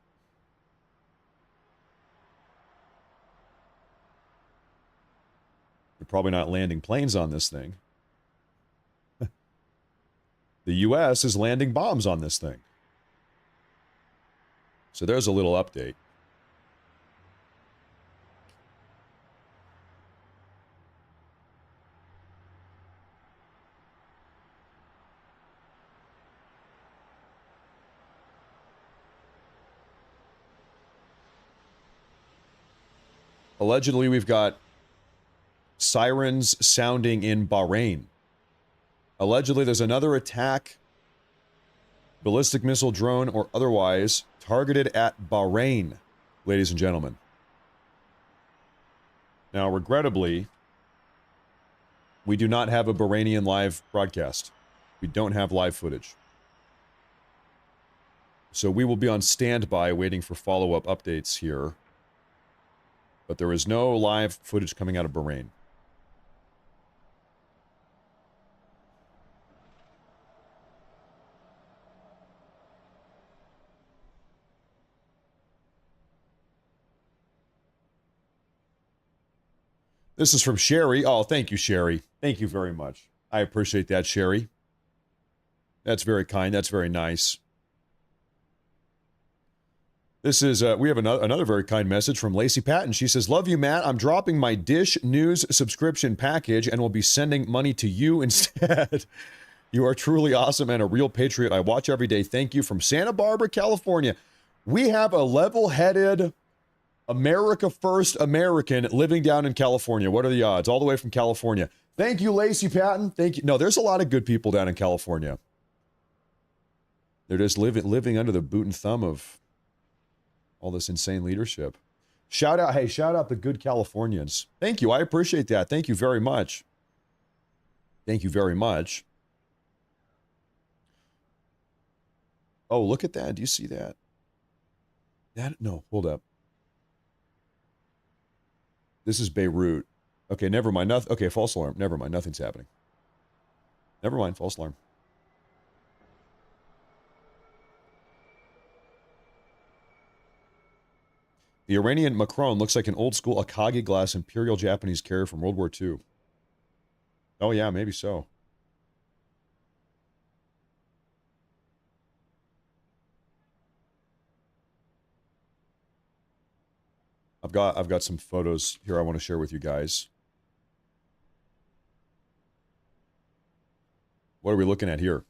They're probably not landing planes on this thing. The U.S. is landing bombs on this thing. So there's a little update. Allegedly, we've got sirens sounding in Bahrain. Allegedly, there's another attack, ballistic missile, drone, or otherwise, targeted at Bahrain, ladies and gentlemen. Now, regrettably, we do not have a Bahrainian live broadcast. We don't have live footage. So we will be on standby waiting for follow-up updates here. But there is no live footage coming out of Bahrain. This is from Sherry. Oh, thank you, Sherry. Thank you very much. I appreciate that, Sherry. That's very kind. That's very nice. This is, we have another very kind message from Lacey Patton. She says, love you, Matt. I'm dropping my Dish News subscription package and will be sending money to you instead. You are truly awesome and a real patriot. I watch every day. Thank you from Santa Barbara, California. We have a level-headed America First American living down in California. What are the odds? All the way from California. Thank you, Lacey Patton. Thank you. No, there's a lot of good people down in California. They're just living under the boot and thumb of all this insane leadership. Shout out the good Californians. Thank you. I appreciate that. Thank you very much. Thank you very much. Oh, look at that. Do you see that? No, hold up. This is Beirut. Okay, never mind. Okay, false alarm. Never mind. Nothing's happening. Never mind. False alarm. The Iranian Macron looks like an old-school Akagi glass Imperial Japanese carrier from World War II. Oh, yeah, maybe so. I've got some photos here I want to share with you guys. What are we looking at here?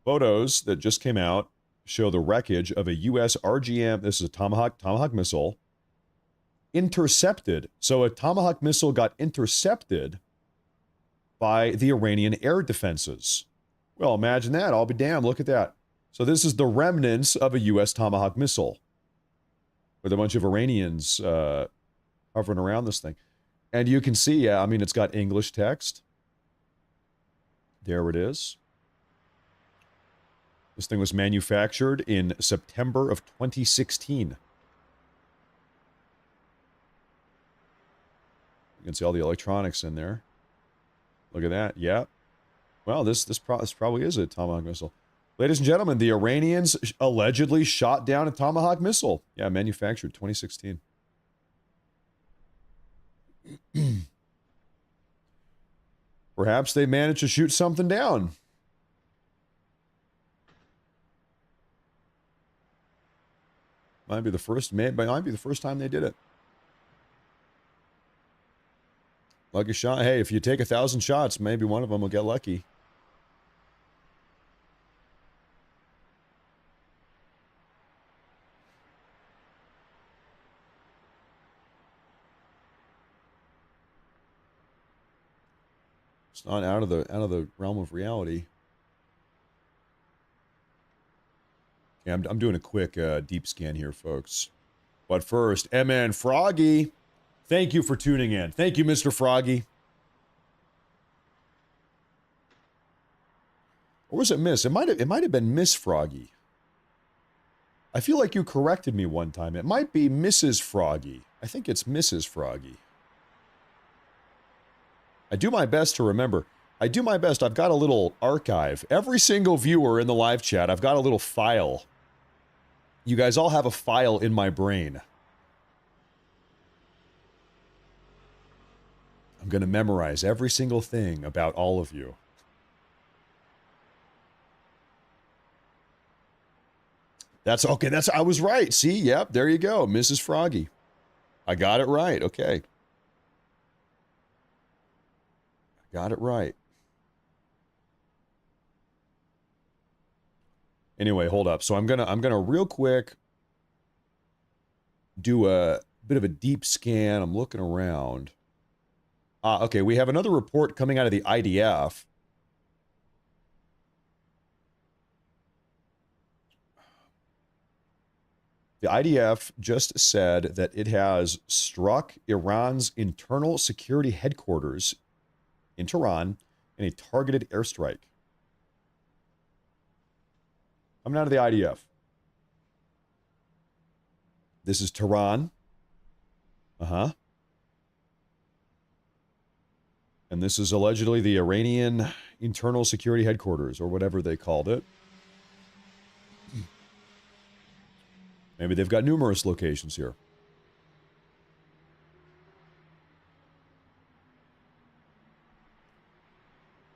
Photos that just came out show the wreckage of a U.S. RGM. This is a Tomahawk missile. Intercepted. So a Tomahawk missile got intercepted by the Iranian air defenses. Well, imagine that. I'll be damned. Look at that. So this is the remnants of a U.S. Tomahawk missile with a bunch of Iranians hovering around this thing. And you can see, I mean, it's got English text. There it is. This thing was manufactured in September of 2016. You can see all the electronics in there. Look at that. Yeah. Well, this probably is a Tomahawk missile. Ladies and gentlemen, the Iranians allegedly shot down a Tomahawk missile. Yeah, manufactured 2016. Perhaps they managed to shoot something down. Might be the first time they did it. Lucky shot. Hey, if you take 1,000 shots, maybe one of them will get lucky. It's not out of the realm of reality. Okay, I'm doing a quick deep scan here, folks. But first, MN Froggy, Thank you for tuning in. Thank you, Mr. Froggy. Or was it Miss? It might have been Miss Froggy. I feel like you corrected me one time. It might be Mrs. Froggy. I think it's Mrs. Froggy. I do my best to remember. I do my best. I've got a little archive. Every single viewer in the live chat, I've got a little file. You guys all have a file in my brain. I'm going to memorize every single thing about all of you. That's okay. I was right. See, yep, there you go. Mrs. Froggy. I got it right. Okay. Got it right. Anyway, hold up. So I'm gonna real quick do a bit of a deep scan. I'm looking around. Okay, we have another report coming out of the IDF. The IDF just said that it has struck Iran's internal security headquarters in Tehran in a targeted airstrike. Coming out of the IDF. This is Tehran. And this is allegedly the Iranian internal security headquarters, or whatever they called it. Maybe they've got numerous locations here.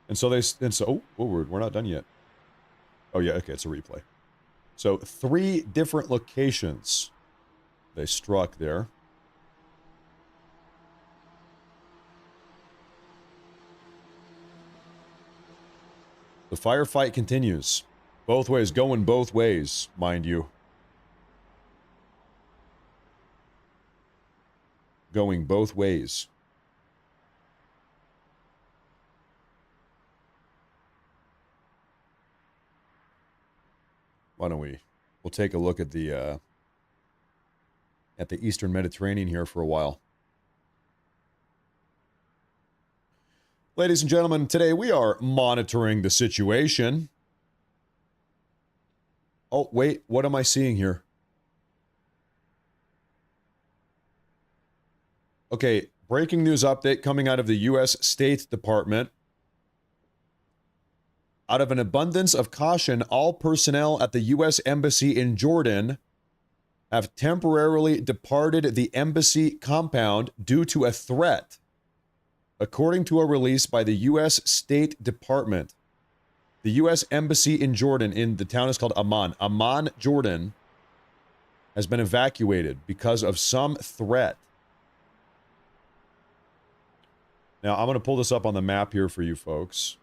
And so we're not done yet. Oh yeah, okay, it's a replay. So 3 different locations they struck there. The firefight continues. Both ways, going both ways, mind you. Going both ways. Why don't we'll take a look at the Eastern Mediterranean here for a while. Ladies and gentlemen, today we are monitoring the situation. Oh, wait, what am I seeing here? Okay, breaking news update coming out of the U.S. State Department. Out of an abundance of caution, all personnel at the U.S. Embassy in Jordan have temporarily departed the embassy compound due to a threat, according to a release by the U.S. State Department. The U.S. Embassy in Jordan, in the town is called Amman. Amman, Jordan, has been evacuated because of some threat. Now, I'm going to pull this up on the map here for you folks.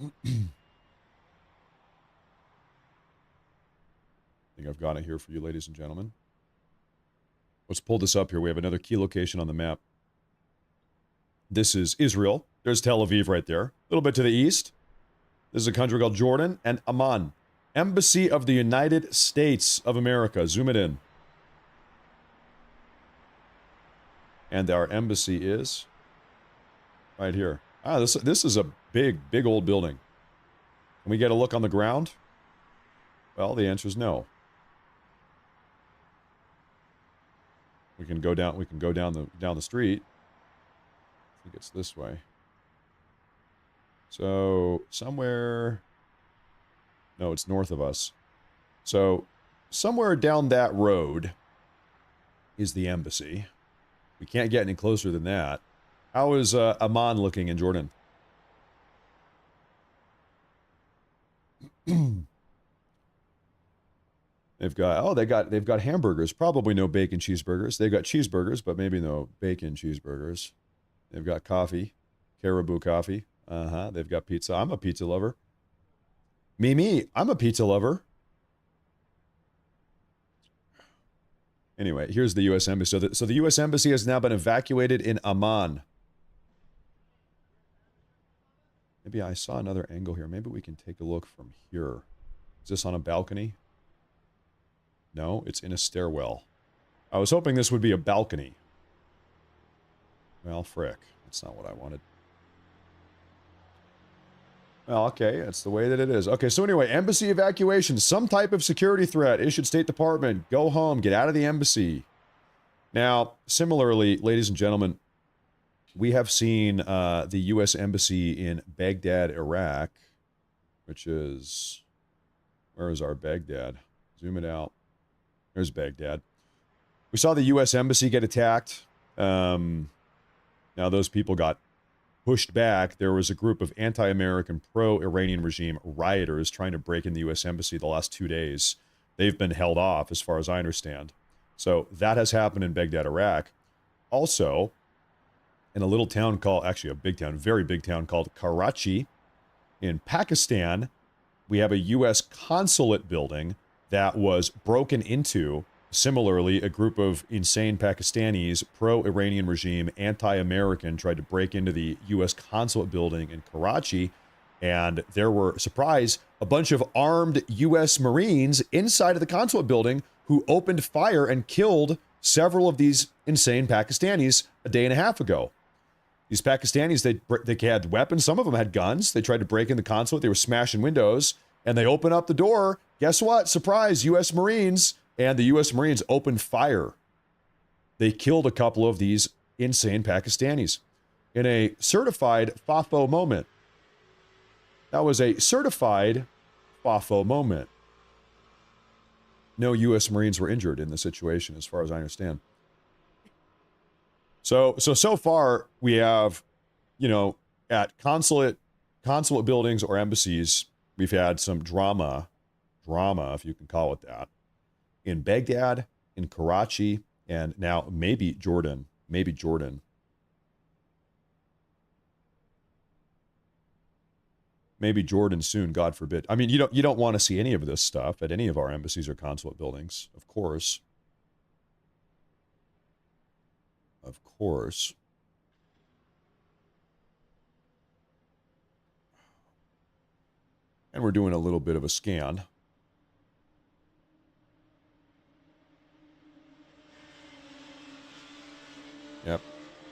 I think I've got it here for you, ladies and gentlemen. Let's pull this up here. We have another key location on the map. This is Israel. There's Tel Aviv right there. A little bit to the east. This is a country called Jordan and Amman. Embassy of the United States of America. Zoom it in. And our embassy is right here. This is a big old building. Can we get a look on the ground? Well, the answer is no. We can go down the street. I think it's this way. So, somewhere, no, it's north of us. So, somewhere down that road is the embassy. We can't get any closer than that. How is Amman looking in Jordan? They've got hamburgers. Probably no bacon cheeseburgers. They've got cheeseburgers, but maybe no bacon cheeseburgers. They've got coffee, caribou coffee. They've got pizza. I'm a pizza lover. Me. I'm a pizza lover. Anyway, here's the U.S. Embassy. So the U.S. Embassy has now been evacuated in Amman. Maybe I saw another angle here. Maybe we can take a look from here. Is this on a balcony? No, it's in a stairwell. I was hoping this would be a balcony. Well, frick. That's not what I wanted. Well, okay, that's the way that it is. Okay, so anyway, embassy evacuation. Some type of security threat. Issued State Department. Go home. Get out of the embassy. Now, similarly, ladies and gentlemen, we have seen the U.S. Embassy in Baghdad, Iraq, which is... Where is our Baghdad? Zoom it out. There's Baghdad. We saw the U.S. Embassy get attacked. Now, those people got pushed back. There was a group of anti-American, pro-Iranian regime rioters trying to break in the U.S. Embassy the last 2 days. They've been held off, as far as I understand. So that has happened in Baghdad, Iraq. Also, in a little town called, actually a big town, very big town called Karachi in Pakistan, we have a U.S. consulate building that was broken into. Similarly, a group of insane Pakistanis, pro-Iranian regime, anti-American, tried to break into the U.S. consulate building in Karachi, and there were, surprise, a bunch of armed U.S. Marines inside of the consulate building who opened fire and killed several of these insane Pakistanis a day and a half ago. These Pakistanis, they had weapons. Some of them had guns. They tried to break in the consulate. They were smashing windows, and they opened up the door. Guess what? Surprise, U.S. Marines. And the U.S. Marines opened fire. They killed a couple of these insane Pakistanis in a certified FAFO moment. That was a certified FAFO moment. No U.S. Marines were injured in the situation, as far as I understand. So far, we have, at consulate buildings or embassies, we've had some drama, if you can call it that, in Baghdad, in Karachi, and now maybe Jordan. Maybe Jordan soon, God forbid. I mean, you don't want to see any of this stuff at any of our embassies or consulate buildings, of course. Of course. And we're doing a little bit of a scan. Yep.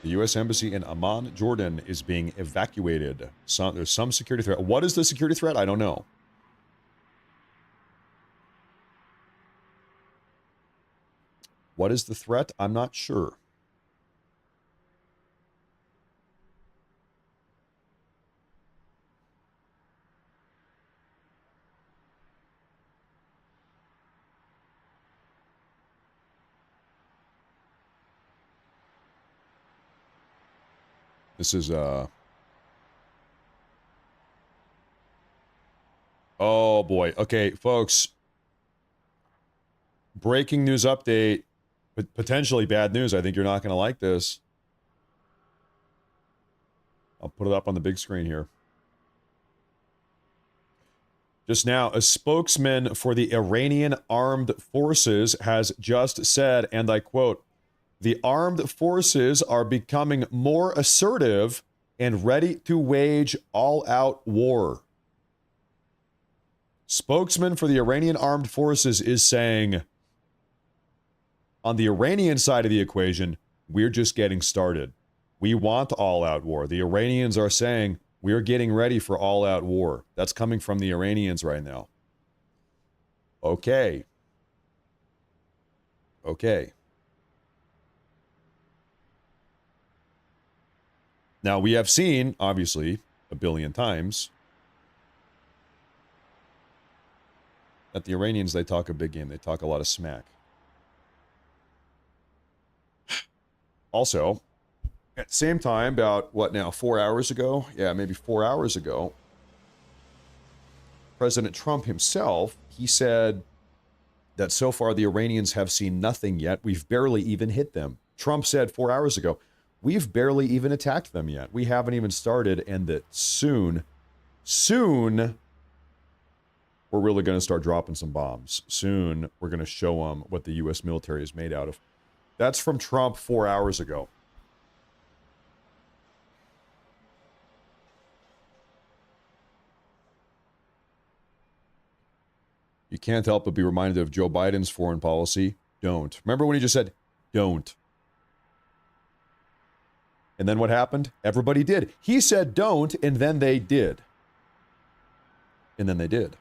The U.S. Embassy in Amman, Jordan is being evacuated. There's some security threat. What is the security threat? I don't know. What is the threat? I'm not sure. This is, oh boy. Okay, folks. Breaking news update. Potentially bad news. I think you're not going to like this. I'll put it up on the big screen here. Just now, a spokesman for the Iranian armed forces has just said, and I quote, "The armed forces are becoming more assertive and ready to wage all-out war." Spokesman for the Iranian armed forces is saying, on the Iranian side of the equation, we're just getting started. We want all-out war. The Iranians are saying, we're getting ready for all-out war. That's coming from the Iranians right now. Okay. Okay. Now, we have seen, obviously, a billion times, that the Iranians, they talk a big game. They talk a lot of smack. Also, at the same time, about, what now, 4 hours ago? Yeah, maybe 4 hours ago, President Trump himself, he said that so far the Iranians have seen nothing yet. We've barely even hit them. Trump said 4 hours ago, we've barely even attacked them yet. We haven't even started, and that soon, we're really going to start dropping some bombs. Soon, we're going to show them what the U.S. military is made out of. That's from Trump 4 hours ago. you can't help but be reminded of Joe Biden's foreign policy. Don't. Remember when he just said, don't. And then what happened? Everybody did. He said don't, and then they did. And then they did.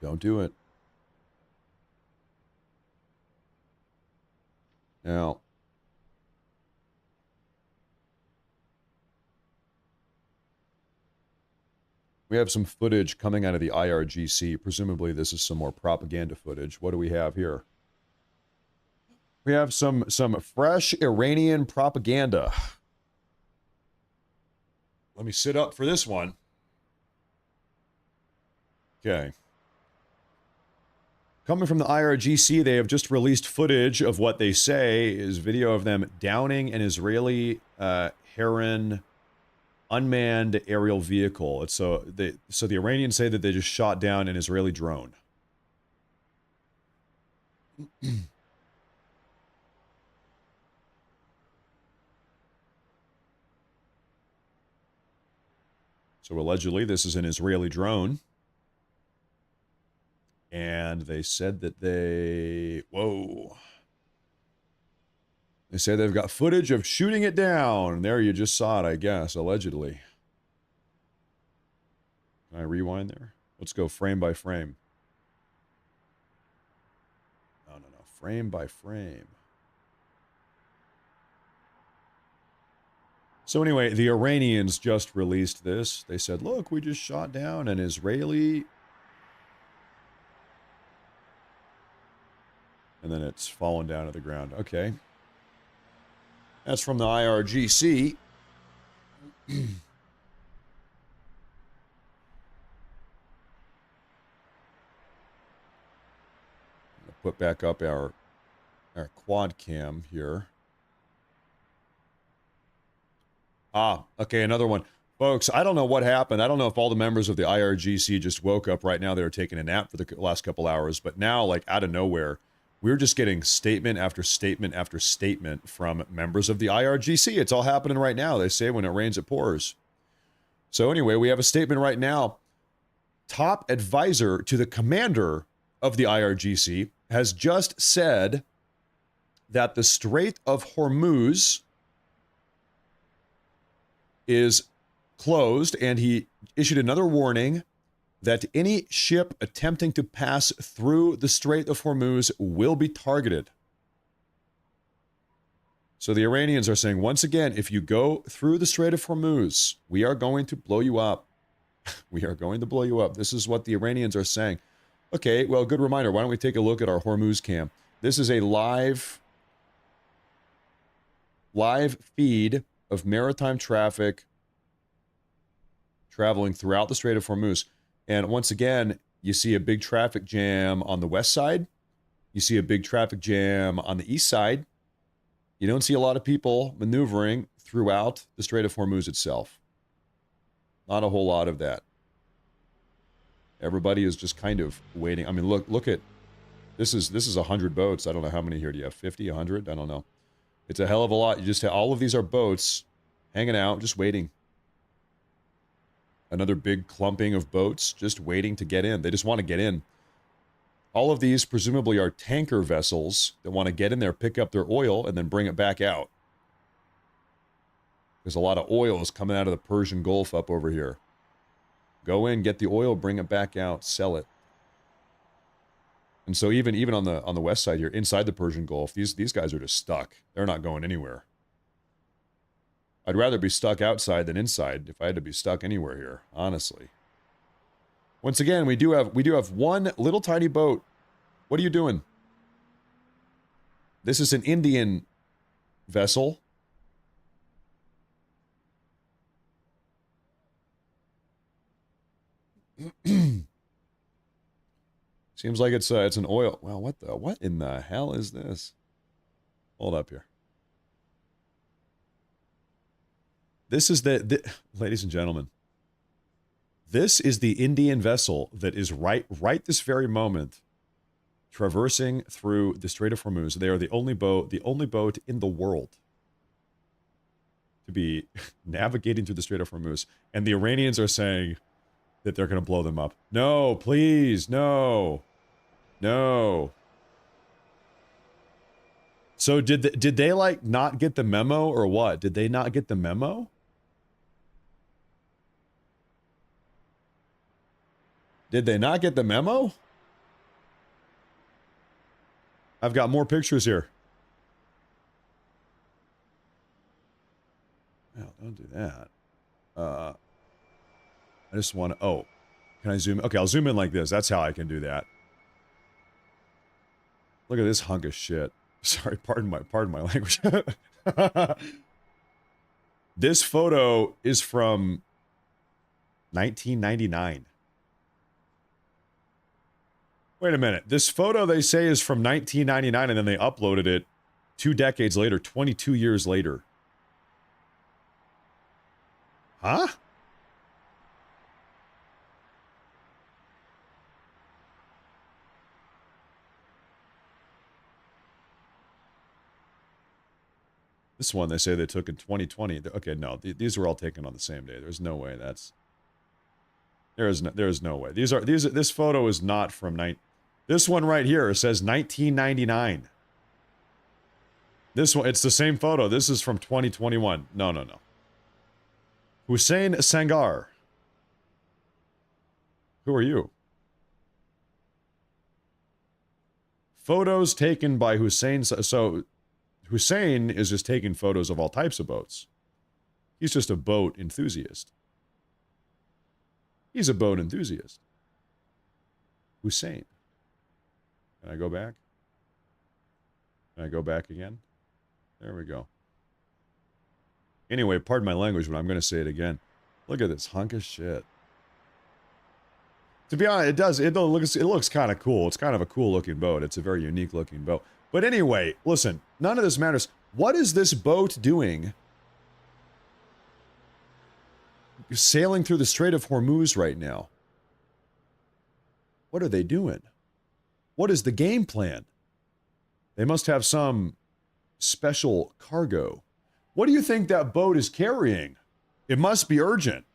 Don't do it. Now, we have some footage coming out of the IRGC. Presumably, this is some more propaganda footage. What do we have here? We have some fresh Iranian propaganda. Let me sit up for this one. Okay. Coming from the IRGC, they have just released footage of what they say is video of them downing an Israeli Tehran unmanned aerial vehicle. So the Iranians say that they just shot down an Israeli drone. So allegedly, this is an Israeli drone. And they said that they... Whoa. They say they've got footage of shooting it down. There, you just saw it, I guess, allegedly. Can I rewind there? Let's go frame by frame. No. Frame by frame. So anyway, the Iranians just released this. They said, look, we just shot down an Israeli... And then it's fallen down to the ground. Okay. That's from the IRGC. Put back up our quad cam here. Okay, another one. Folks, I don't know what happened. I don't know if all the members of the IRGC just woke up right now. They were taking a nap for the last couple hours. But now, like, out of nowhere... We're just getting statement after statement after statement from members of the IRGC. It's all happening right now. They say when it rains, it pours. So anyway, we have a statement right now. Top advisor to the commander of the IRGC has just said that the Strait of Hormuz is closed, and he issued another warning that any ship attempting to pass through the Strait of Hormuz will be targeted. So the Iranians are saying, once again, if you go through the Strait of Hormuz, we are going to blow you up. We are going to blow you up. This is what the Iranians are saying. Okay, well, good reminder. Why don't we take a look at our Hormuz cam? This is a live feed of maritime traffic traveling throughout the Strait of Hormuz. And once again, you see a big traffic jam on the west side. You see a big traffic jam on the east side. You don't see a lot of people maneuvering throughout the Strait of Hormuz itself. Not a whole lot of that. Everybody is just kind of waiting. I mean, look at this is 100 boats. I don't know how many here do you have? 50, 100? I don't know. It's a hell of a lot. You just have all of these are boats hanging out, just waiting. Another big clumping of boats just waiting to get in. They just want to get in. All of these presumably are tanker vessels that want to get in there, pick up their oil, and then bring it back out. There's a lot of oil is coming out of the Persian Gulf up over here. Go in, get the oil, bring it back out, sell it. And so even on the west side here, inside the Persian Gulf, these guys are just stuck. They're not going anywhere. I'd rather be stuck outside than inside if I had to be stuck anywhere here, honestly. Once again, we do have one little tiny boat. What are you doing? This is an Indian vessel. Seems like it's an oil. Well, what in the hell is this? Hold up here. This is the ladies and gentlemen. This is the Indian vessel that is right this very moment traversing through the Strait of Hormuz. They are the only boat in the world to be navigating through the Strait of Hormuz. And the Iranians are saying that they're going to blow them up. No, please, no. No. So did they like not get the memo or what? Did they not get the memo? Did they not get the memo? I've got more pictures here. No, don't do that. I just want to... Oh, can I zoom? Okay, I'll zoom in like this. That's how I can do that. Look at this hunk of shit. Sorry, pardon my language. This photo is from 1999. Wait a minute. This photo they say is from 1999 and then they uploaded it 2 decades later, 22 years later. Huh? This one they say they took in 2020. Okay, no, these were all taken on the same day. There's no way that's... There is no way. This photo is not from This one right here says 1999. This one, it's the same photo. This is from 2021. No. Hussein Sangar. Who are you? Photos taken by Hussein. So Hussein is just taking photos of all types of boats. He's just a boat enthusiast. He's a boat enthusiast. Hussein. Can I go back? Can I go back again? There we go. Anyway, pardon my language, but I'm going to say it again. Look at this hunk of shit. To be honest, it looks kind of cool. It's kind of a cool looking boat. It's a very unique looking boat. But anyway, listen, none of this matters. What is this boat doing sailing through the Strait of Hormuz right now? What are they doing? What is the game plan? They must have some special cargo. What do you think that boat is carrying? It must be urgent.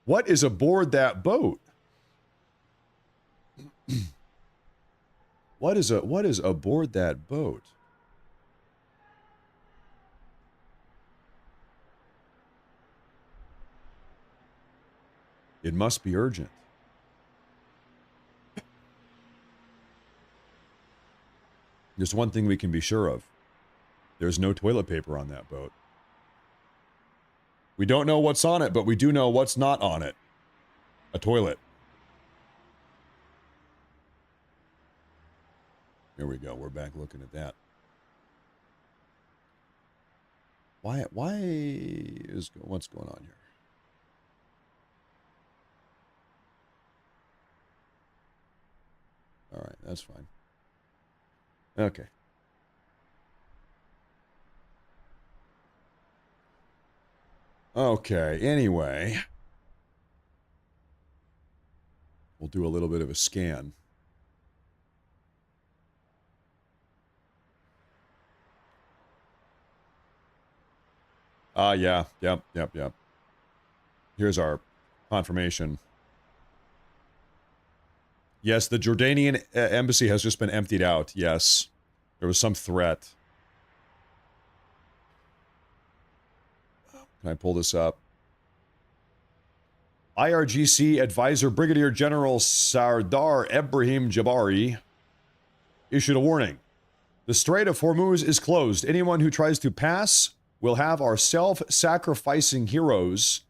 What is aboard that boat? What is aboard that boat? It must be urgent. There's one thing we can be sure of. There's no toilet paper on that boat. We don't know what's on it, but we do know what's not on it. A toilet. Here we go. We're back looking at that. What's going on here? All right, that's fine. Okay. Okay, anyway. We'll do a little bit of a scan. Yeah. Yep. Here's our confirmation. Yes, the Jordanian embassy has just been emptied out. Yes. There was some threat. Can I pull this up? IRGC Advisor Brigadier General Sardar Ebrahim Jabari issued a warning. The Strait of Hormuz is closed. Anyone who tries to pass will have our self-sacrificing heroes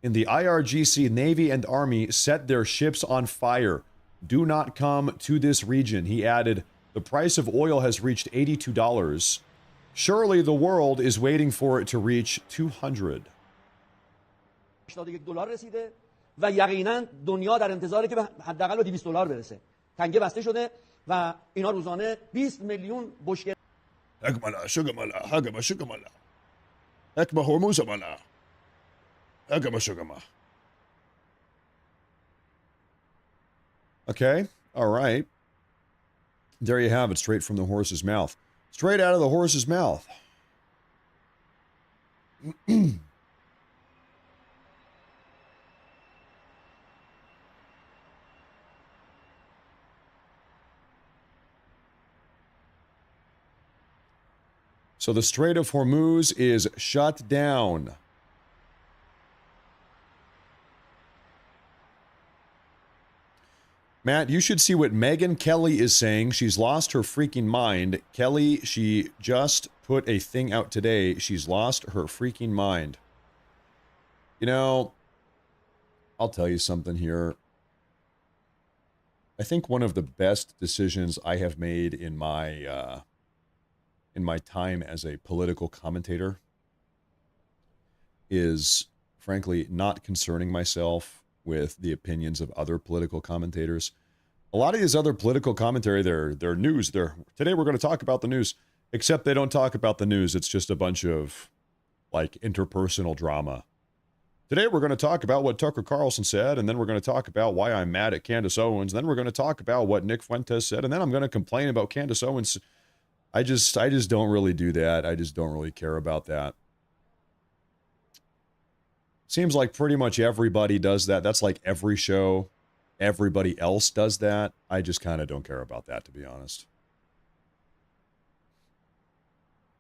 in the IRGC Navy and Army set their ships on fire. Do not come to this region. He added, the price of oil has reached $82. Surely the world is waiting for it to reach 200. $81 رسیده و یقینا دنیا در انتظاره که حداقل به $200 برسه. تنگه بسته شده و اینا روزانه 20 میلیون بشکه اکملا شگملا هگما شگملا اکما هرموز ملا هگما شگما Okay. All right. There you have it, straight from the horse's mouth. Straight out of the horse's mouth. So the Strait of Hormuz is shut down. Matt, you should see what Megyn Kelly is saying. She's lost her freaking mind. Kelly, she just put a thing out today. She's lost her freaking mind. You know, I'll tell you something here. I think one of the best decisions I have made in my time as a political commentator is, frankly, not concerning myself with the opinions of other political commentators. A lot of these other political commentary, they're news. Today we're going to talk about the news, except they don't talk about the news. It's just a bunch of, like, interpersonal drama. Today we're going to talk about what Tucker Carlson said, and then we're going to talk about why I'm mad at Candace Owens, and then we're going to talk about what Nick Fuentes said, and then I'm going to complain about Candace Owens. I just don't really do that. I just don't really care about that. Seems like pretty much everybody does that. That's like every show. Everybody else does that. I just kind of don't care about that, to be honest.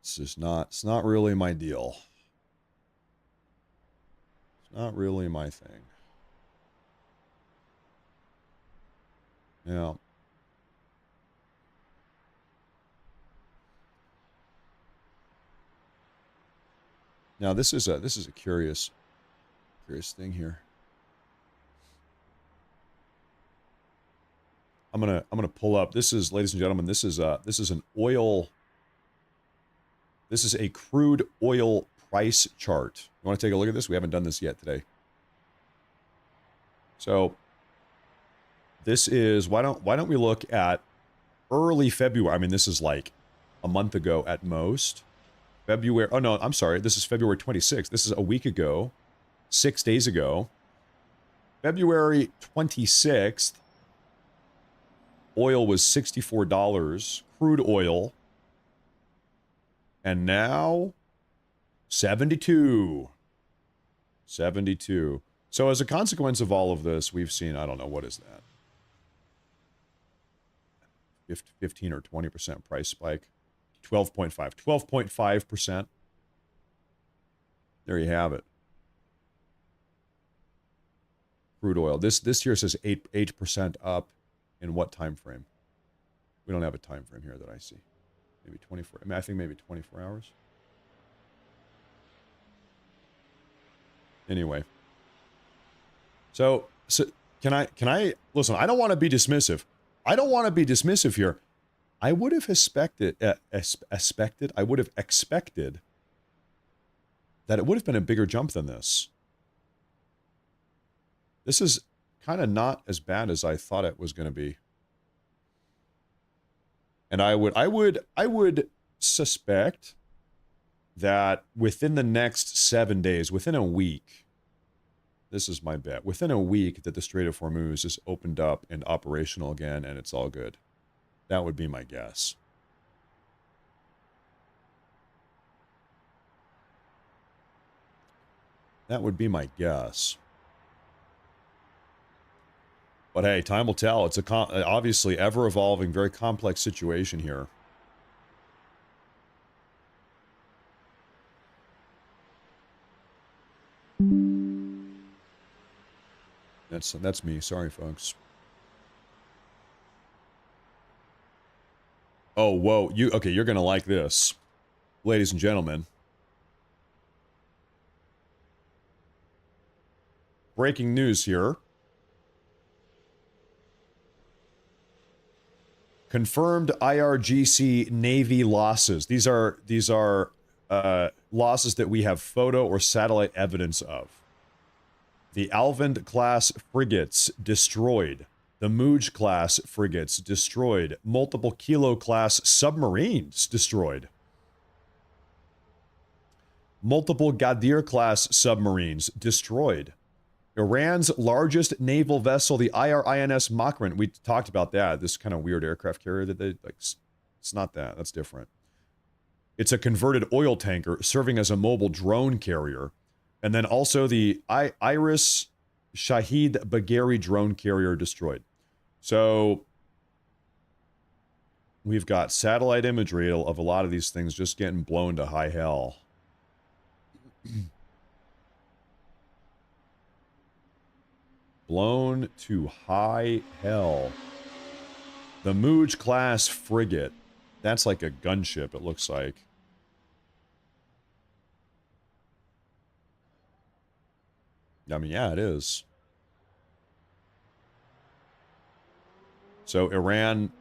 It's not really my deal. It's not really my thing. Yeah. Now this is a curious thing here. I'm gonna pull up. This is, ladies and gentlemen, this is an oil. This is a crude oil price chart. You want to take a look at this? We haven't done this yet today. So this is, why don't we look at early February? I mean, this is like a month ago at most. February, oh no, I'm sorry, this is February 26th. This is a week ago, 6 days ago. February 26th, oil was $64, crude oil. And now, 72. 72. So as a consequence of all of this, we've seen, I don't know, what is that? 15 or 20% price spike. 12.5%. There you have it. Crude oil. This here says 8% up. In what time frame? We don't have a time frame here that I see. Maybe 24. I mean, I think maybe 24 hours. Anyway. So can I listen, I don't want to be dismissive. I don't want to be dismissive here. I would have expected that it would have been a bigger jump than this. This is kind of not as bad as I thought it was going to be. And I would suspect that within the next 7 days, within a week, this is my bet, within a week that the Strait of Hormuz is opened up and operational again and it's all good. That would be my guess. That would be my guess. But hey, time will tell. It's a obviously ever-evolving, very complex situation here. That's me. Sorry, folks. Oh, whoa. Okay, you're going to like this. Ladies and gentlemen. Breaking news here. Confirmed IRGC Navy losses. These are losses that we have photo or satellite evidence of. The Alvin-class frigates destroyed. The Mooj-class frigates destroyed. Multiple Kilo-class submarines destroyed. Multiple Gadir-class submarines destroyed. Iran's largest naval vessel, the IRINS Makran. We talked about that. This kind of weird aircraft carrier that they like. It's not that. That's different. It's a converted oil tanker serving as a mobile drone carrier, and then also the Iris Shahid Bagheri drone carrier destroyed. So we've got satellite imagery of a lot of these things just getting blown to high hell. Blown to high hell. The Mooj class frigate. That's like a gunship, it looks like. I mean, yeah, it is. So Iran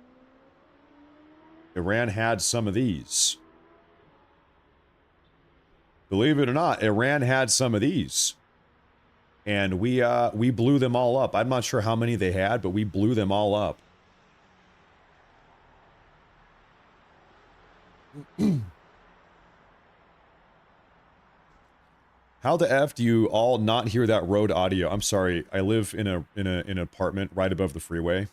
had some of these. Believe it or not, Iran had some of these. And we blew them all up. I'm not sure how many they had, but we blew them all up. How the F do you all not hear that road audio? I'm sorry. I live in an apartment right above the freeway.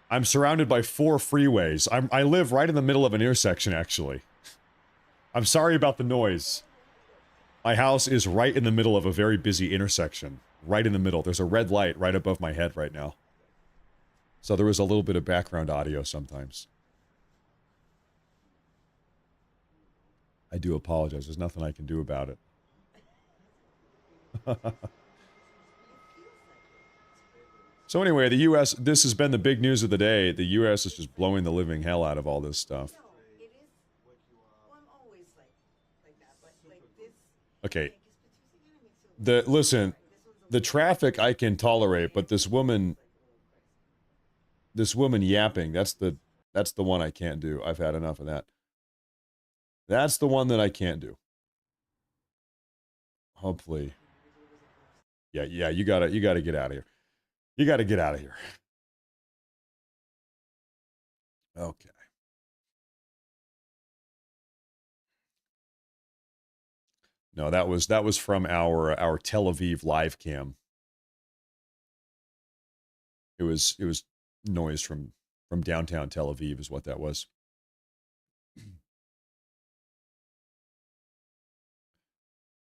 I'm surrounded by 4 freeways. I live right in the middle of an intersection, actually. I'm sorry about the noise. My house is right in the middle of a very busy intersection. Right in the middle. There's a red light right above my head right now. So there was a little bit of background audio sometimes. I do apologize. There's nothing I can do about it. So anyway, the U.S., this has been the big news of the day. The U.S. is just blowing the living hell out of all this stuff. Okay. Listen, the traffic I can tolerate, but this woman yapping, that's the one I can't do. I've had enough of that. That's the one that I can't do. Hopefully. Yeah, you gotta get out of here. You gotta get out of here. Okay. No, that was from our Tel Aviv live cam. It was noise from downtown Tel Aviv is what that was.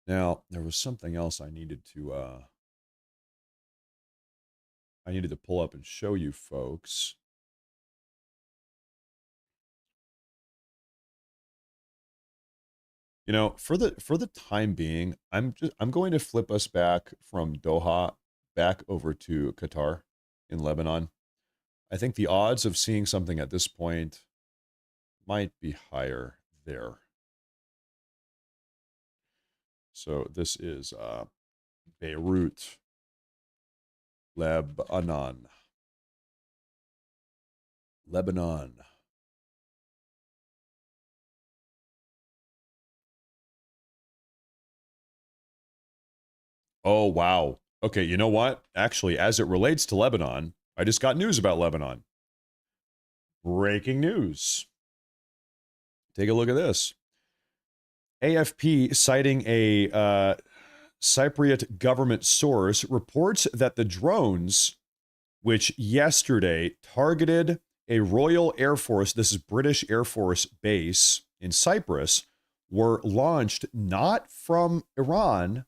Now, there was something else I needed to pull up and show you folks. You know, for the time being, I'm going to flip us back from Doha back over to Qatar in Lebanon. I think the odds of seeing something at this point might be higher there. So this is Beirut, Lebanon. Oh, wow. Okay, you know what? Actually, as it relates to Lebanon, I just got news about Lebanon. Breaking news. Take a look at this. AFP, citing a Cypriot government source, reports that the drones, which yesterday targeted a Royal Air Force, this is British Air Force base in Cyprus, were launched not from Iran,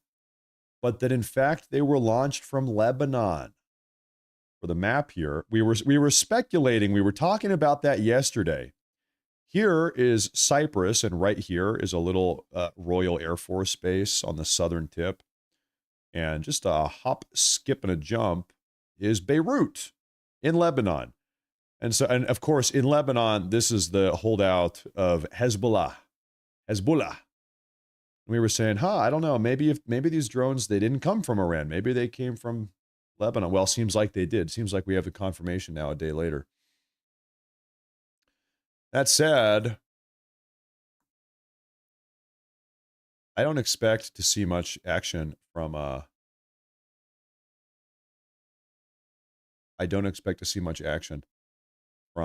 but that in fact they were launched from Lebanon. For the map here, we were speculating, we were talking about that yesterday. Here is Cyprus, and right here is a little Royal Air Force base on the southern tip. And just a hop, skip, and a jump is Beirut in Lebanon. And so, and of course, in Lebanon, this is the holdout of Hezbollah. We were saying, I don't know, maybe these drones, they didn't come from Iran. Maybe they came from Lebanon. Well, seems like they did. Seems like we have the confirmation now a day later. That said, I don't expect to see much action from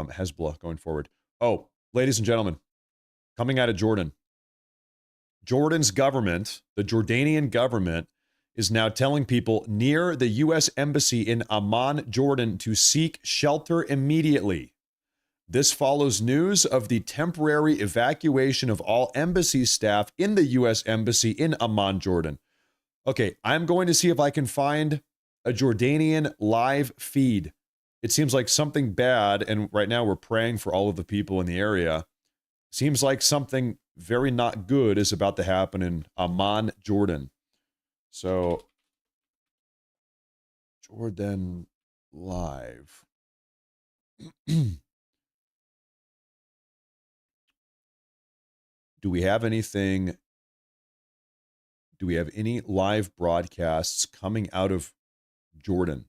Hezbollah going forward. Oh, ladies and gentlemen, coming out of Jordan. Jordan's government, the Jordanian government, is now telling people near the U.S. Embassy in Amman, Jordan, to seek shelter immediately. This follows news of the temporary evacuation of all embassy staff in the U.S. Embassy in Amman, Jordan. Okay, I'm going to see if I can find a Jordanian live feed. It seems like something bad, and right now we're praying for all of the people in the area. Seems like something very not good is about to happen in Amman, Jordan. So, Jordan live. Do we have anything? Do we have any live broadcasts coming out of Jordan?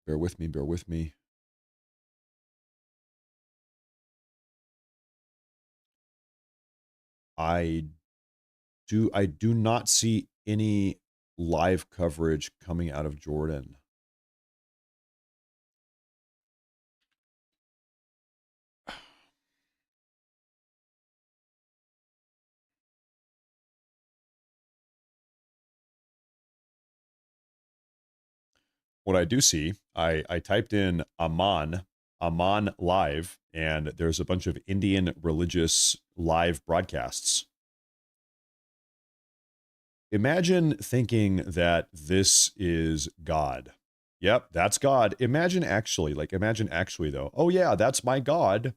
Bear with me, bear with me. I do not see any live coverage coming out of Jordan. What I do see, I typed in Amman live, and there's a bunch of Indian religious live broadcasts. Imagine thinking that this is God. Yep, that's God. Imagine actually though. Oh yeah, that's my God.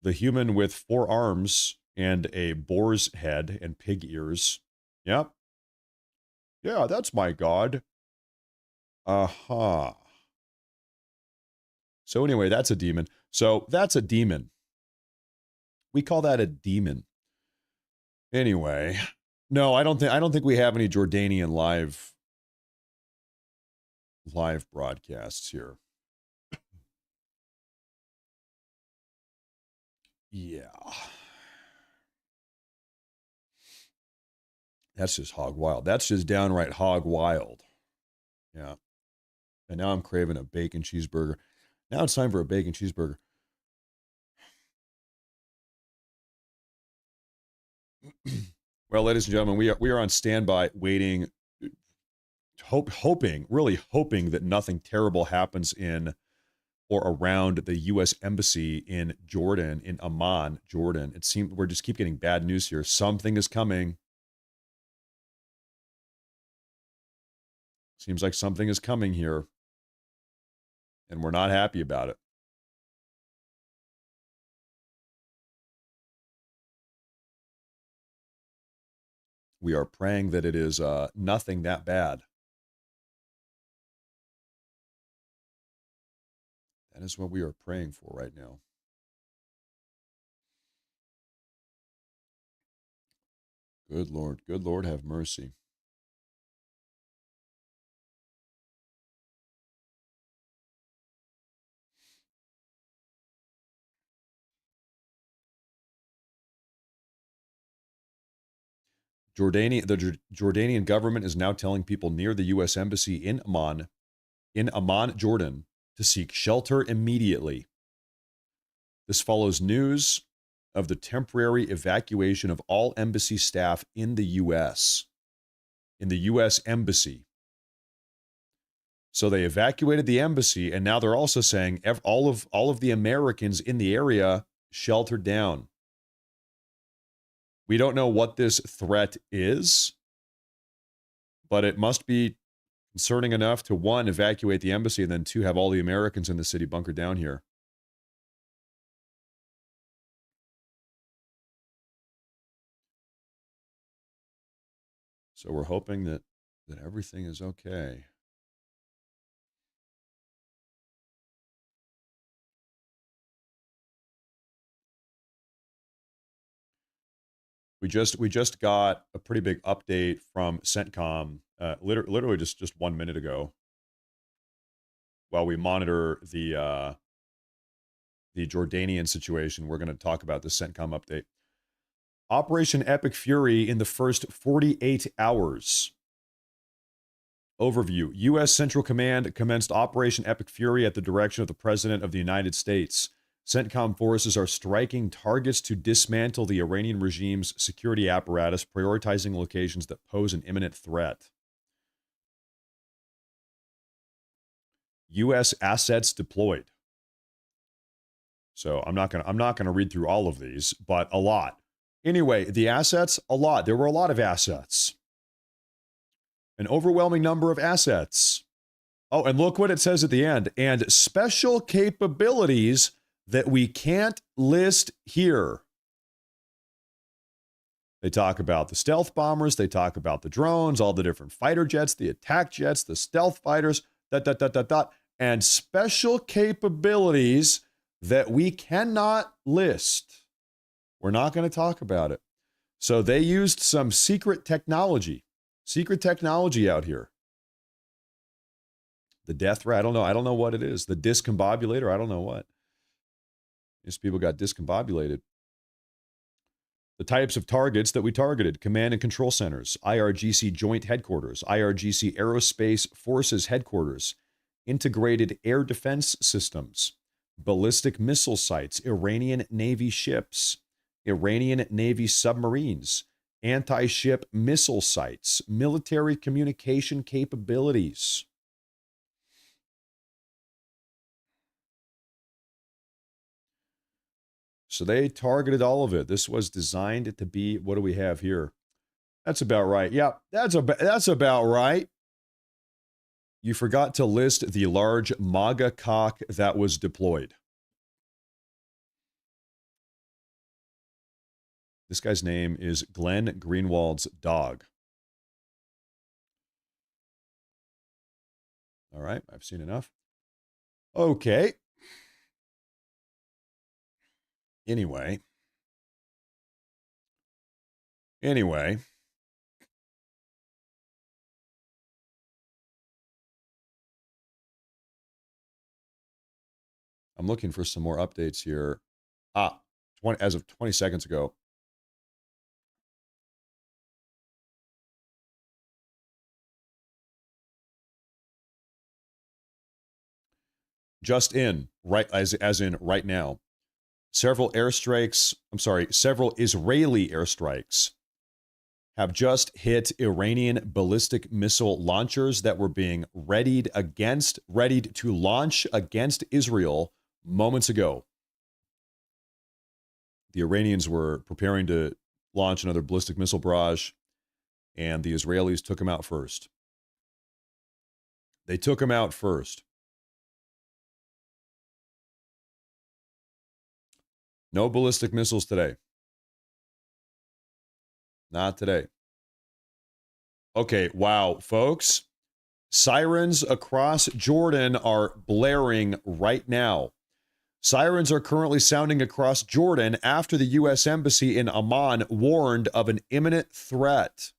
The human with 4 arms and a boar's head and pig ears. Yep. Yeah, that's my God. Aha. So anyway, that's a demon. So that's a demon. We call that a demon. Anyway, no, I don't think we have any Jordanian live broadcasts here. Yeah. That's just hog wild. That's just downright hog wild. Yeah. And now I'm craving a bacon cheeseburger. Now it's time for a bacon cheeseburger. Well, ladies and gentlemen, we are on standby, waiting, really hoping that nothing terrible happens in or around the U.S. Embassy in Jordan, in Amman, Jordan. It seems we're just keep getting bad news here. Something is coming. Seems like something is coming here, and we're not happy about it. We are praying that it is nothing that bad. That is what we are praying for right now. Good Lord, have mercy. The Jordanian government is now telling people near the U.S. Embassy in Amman, Jordan, to seek shelter immediately. This follows news of the temporary evacuation of all embassy staff in the U.S. Embassy. So they evacuated the embassy, and now they're also saying all of the Americans in the area sheltered down. We don't know what this threat is, but it must be concerning enough to, 1, evacuate the embassy, and then 2, have all the Americans in the city bunkered down here. So we're hoping that everything is okay. We just got a pretty big update from CENTCOM, literally just 1 minute ago, while we monitor the Jordanian situation. We're going to talk about the CENTCOM update. Operation Epic Fury in the first 48 hours. Overview. U.S. Central Command commenced Operation Epic Fury at the direction of the President of the United States. CENTCOM forces are striking targets to dismantle the Iranian regime's security apparatus, prioritizing locations that pose an imminent threat. U.S. assets deployed. So I'm not gonna read through all of these, but a lot. Anyway, the assets, a lot. There were a lot of assets. An overwhelming number of assets. Oh, and look what it says at the end. And special capabilities that we can't list here. They talk about the stealth bombers. They talk about the drones, all the different fighter jets, the attack jets, the stealth fighters, and special capabilities that we cannot list. We're not going to talk about it. So they used some secret technology out here. The death ray, I don't know what it is. The discombobulator, I don't know what. These people got discombobulated. The types of targets that we targeted: command and control centers, IRGC joint headquarters, IRGC aerospace forces headquarters, integrated air defense systems, ballistic missile sites, Iranian Navy ships, Iranian Navy submarines, anti-ship missile sites, military communication capabilities. So they targeted all of it. This was designed to be, what do we have here? That's about right. Yeah, that's about right. You forgot to list the large MAGA cock that was deployed. This guy's name is Glenn Greenwald's dog. All right, I've seen enough. Okay. Anyway. I'm looking for some more updates here. As of 20 seconds ago. Just in, right, as in right now. Several Israeli airstrikes have just hit Iranian ballistic missile launchers that were being readied to launch against Israel moments ago. The Iranians were preparing to launch another ballistic missile barrage, and the Israelis took them out first. They took them out first. No ballistic missiles today. Not today. Okay, wow, folks. Sirens across Jordan are blaring right now. Sirens are currently sounding across Jordan after the U.S. Embassy in Amman warned of an imminent threat.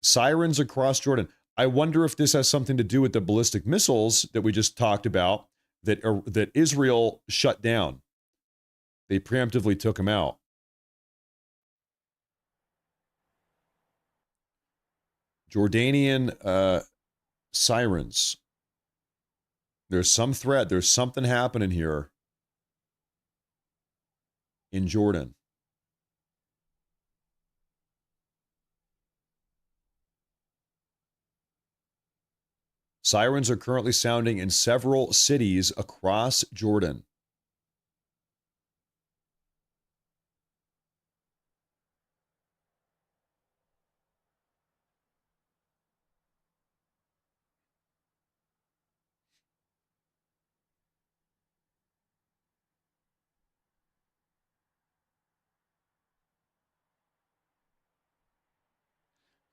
Sirens across Jordan. I wonder if this has something to do with the ballistic missiles that we just talked about that Israel shut down. They preemptively took them out. Jordanian sirens. There's some threat. There's something happening here in Jordan. Sirens are currently sounding in several cities across Jordan.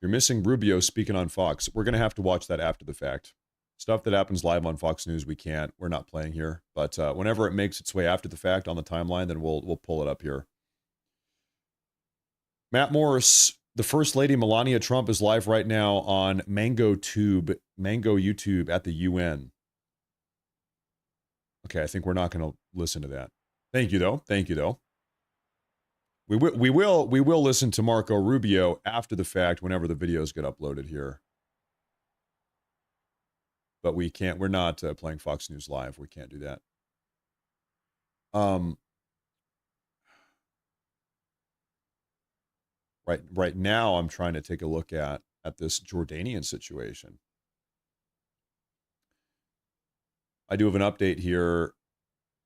You're missing Rubio speaking on Fox. We're going to have to watch that after the fact. Stuff that happens live on Fox News, we're not playing here. But whenever it makes its way after the fact on the timeline, then we'll pull it up here. Matt Morris, the First Lady Melania Trump is live right now on Mango YouTube at the UN. Okay, I think we're not going to listen to that. Thank you, though. We will listen to Marco Rubio after the fact whenever the videos get uploaded here. But we're not playing Fox News Live. We can't do that. Um, right now, I'm trying to take a look at this Jordanian situation. I do have an update here.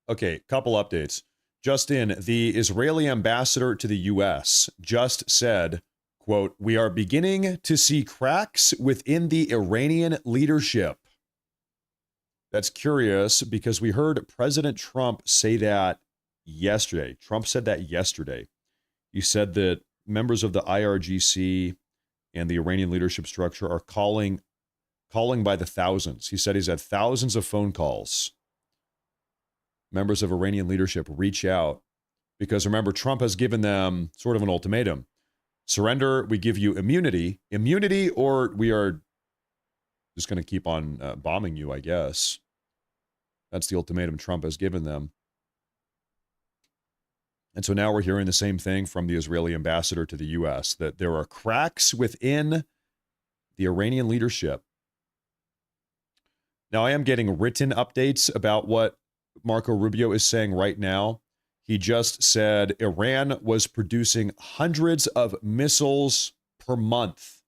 Okay, couple updates. Just in, the Israeli ambassador to the U.S. just said, quote, "We are beginning to see cracks within the Iranian leadership." That's curious because we heard President Trump say that yesterday. Trump said that yesterday. He said that members of the IRGC and the Iranian leadership structure are calling by the thousands. He said he's had thousands of phone calls. Members of Iranian leadership reach out because, remember, Trump has given them sort of an ultimatum. Surrender, we give you immunity, or we are just going to keep on bombing you, I guess. That's the ultimatum Trump has given them. And so now we're hearing the same thing from the Israeli ambassador to the U.S., that there are cracks within the Iranian leadership. Now, I am getting written updates about what Marco Rubio is saying right now. He just said Iran was producing hundreds of missiles per month.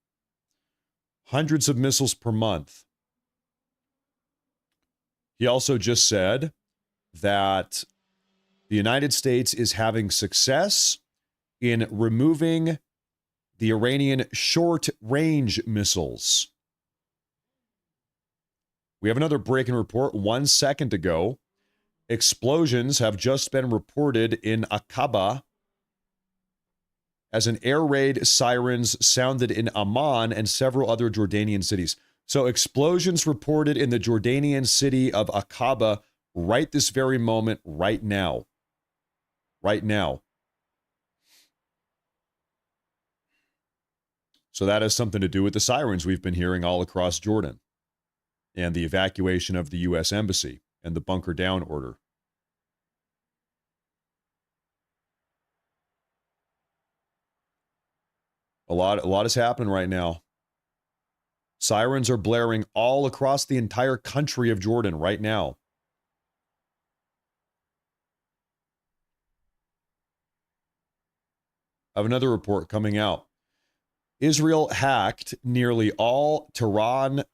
Hundreds of missiles per month. He also just said that the United States is having success in removing the Iranian short-range missiles. We have another breaking report 1 second ago. Explosions have just been reported in Aqaba as an air raid sirens sounded in Amman and several other Jordanian cities. So explosions reported in the Jordanian city of Aqaba right this very moment, right now. Right now. So that has something to do with the sirens we've been hearing all across Jordan and the evacuation of the U.S. Embassy and the bunker down order. A lot is happening right now. Sirens are blaring all across the entire country of Jordan right now. I have another report coming out. Israel hacked nearly all Tehran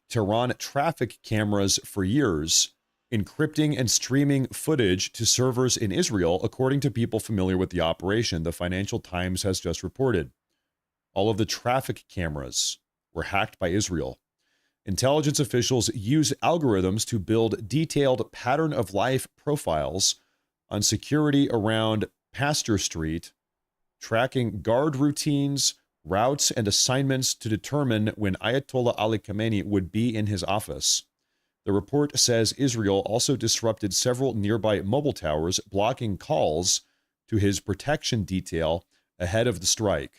traffic cameras for years, encrypting and streaming footage to servers in Israel, according to people familiar with the operation, the Financial Times has just reported. All of the traffic cameras were hacked by Israel. Intelligence officials use algorithms to build detailed pattern-of-life profiles on security around Pasteur Street, tracking guard routines, routes, and assignments to determine when Ayatollah Ali Khamenei would be in his office. The report says Israel also disrupted several nearby mobile towers, blocking calls to his protection detail ahead of the strike.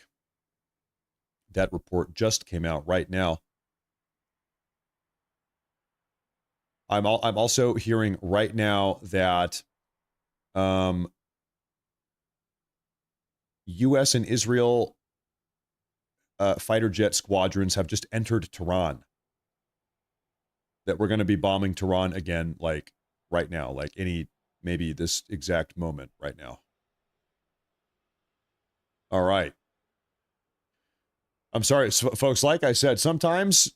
That report just came out right now. I'm also hearing right now that U.S. and Israel fighter jet squadrons have just entered Tehran. That we're going to be bombing Tehran again, like right now, like maybe this exact moment right now. All right. I'm sorry, folks, like I said, sometimes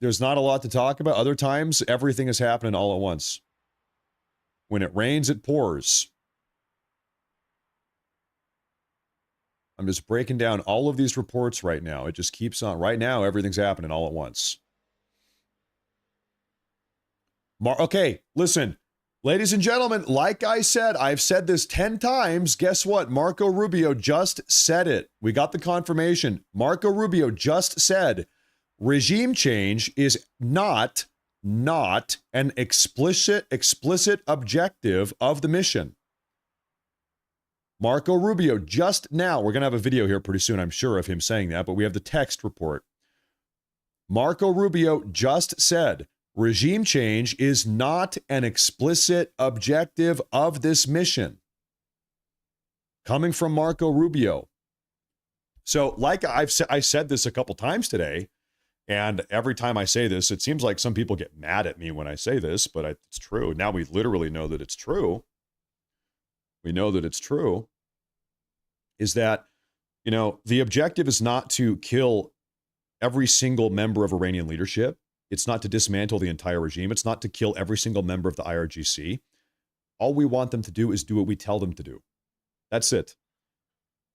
there's not a lot to talk about. Other times, everything is happening all at once. When it rains, it pours. I'm just breaking down all of these reports right now. It just keeps on. Right now, everything's happening all at once. Okay, listen. Ladies and gentlemen, like I said, I've said this 10 times. Guess what? Marco Rubio just said it. We got the confirmation. Marco Rubio just said regime change is not an explicit objective of the mission. Marco Rubio just now, we're going to have a video here pretty soon, I'm sure, of him saying that, but we have the text report. Marco Rubio just said regime change is not an explicit objective of this mission. Coming from Marco Rubio. So, like I said this a couple times today, and every time I say this, it seems like some people get mad at me when I say this, but it's true. Now we literally know that it's true. we know that it's true, is that, you know, the objective is not to kill every single member of Iranian leadership. It's not to dismantle the entire regime. It's not to kill every single member of the IRGC. All we want them to do is do what we tell them to do. That's it.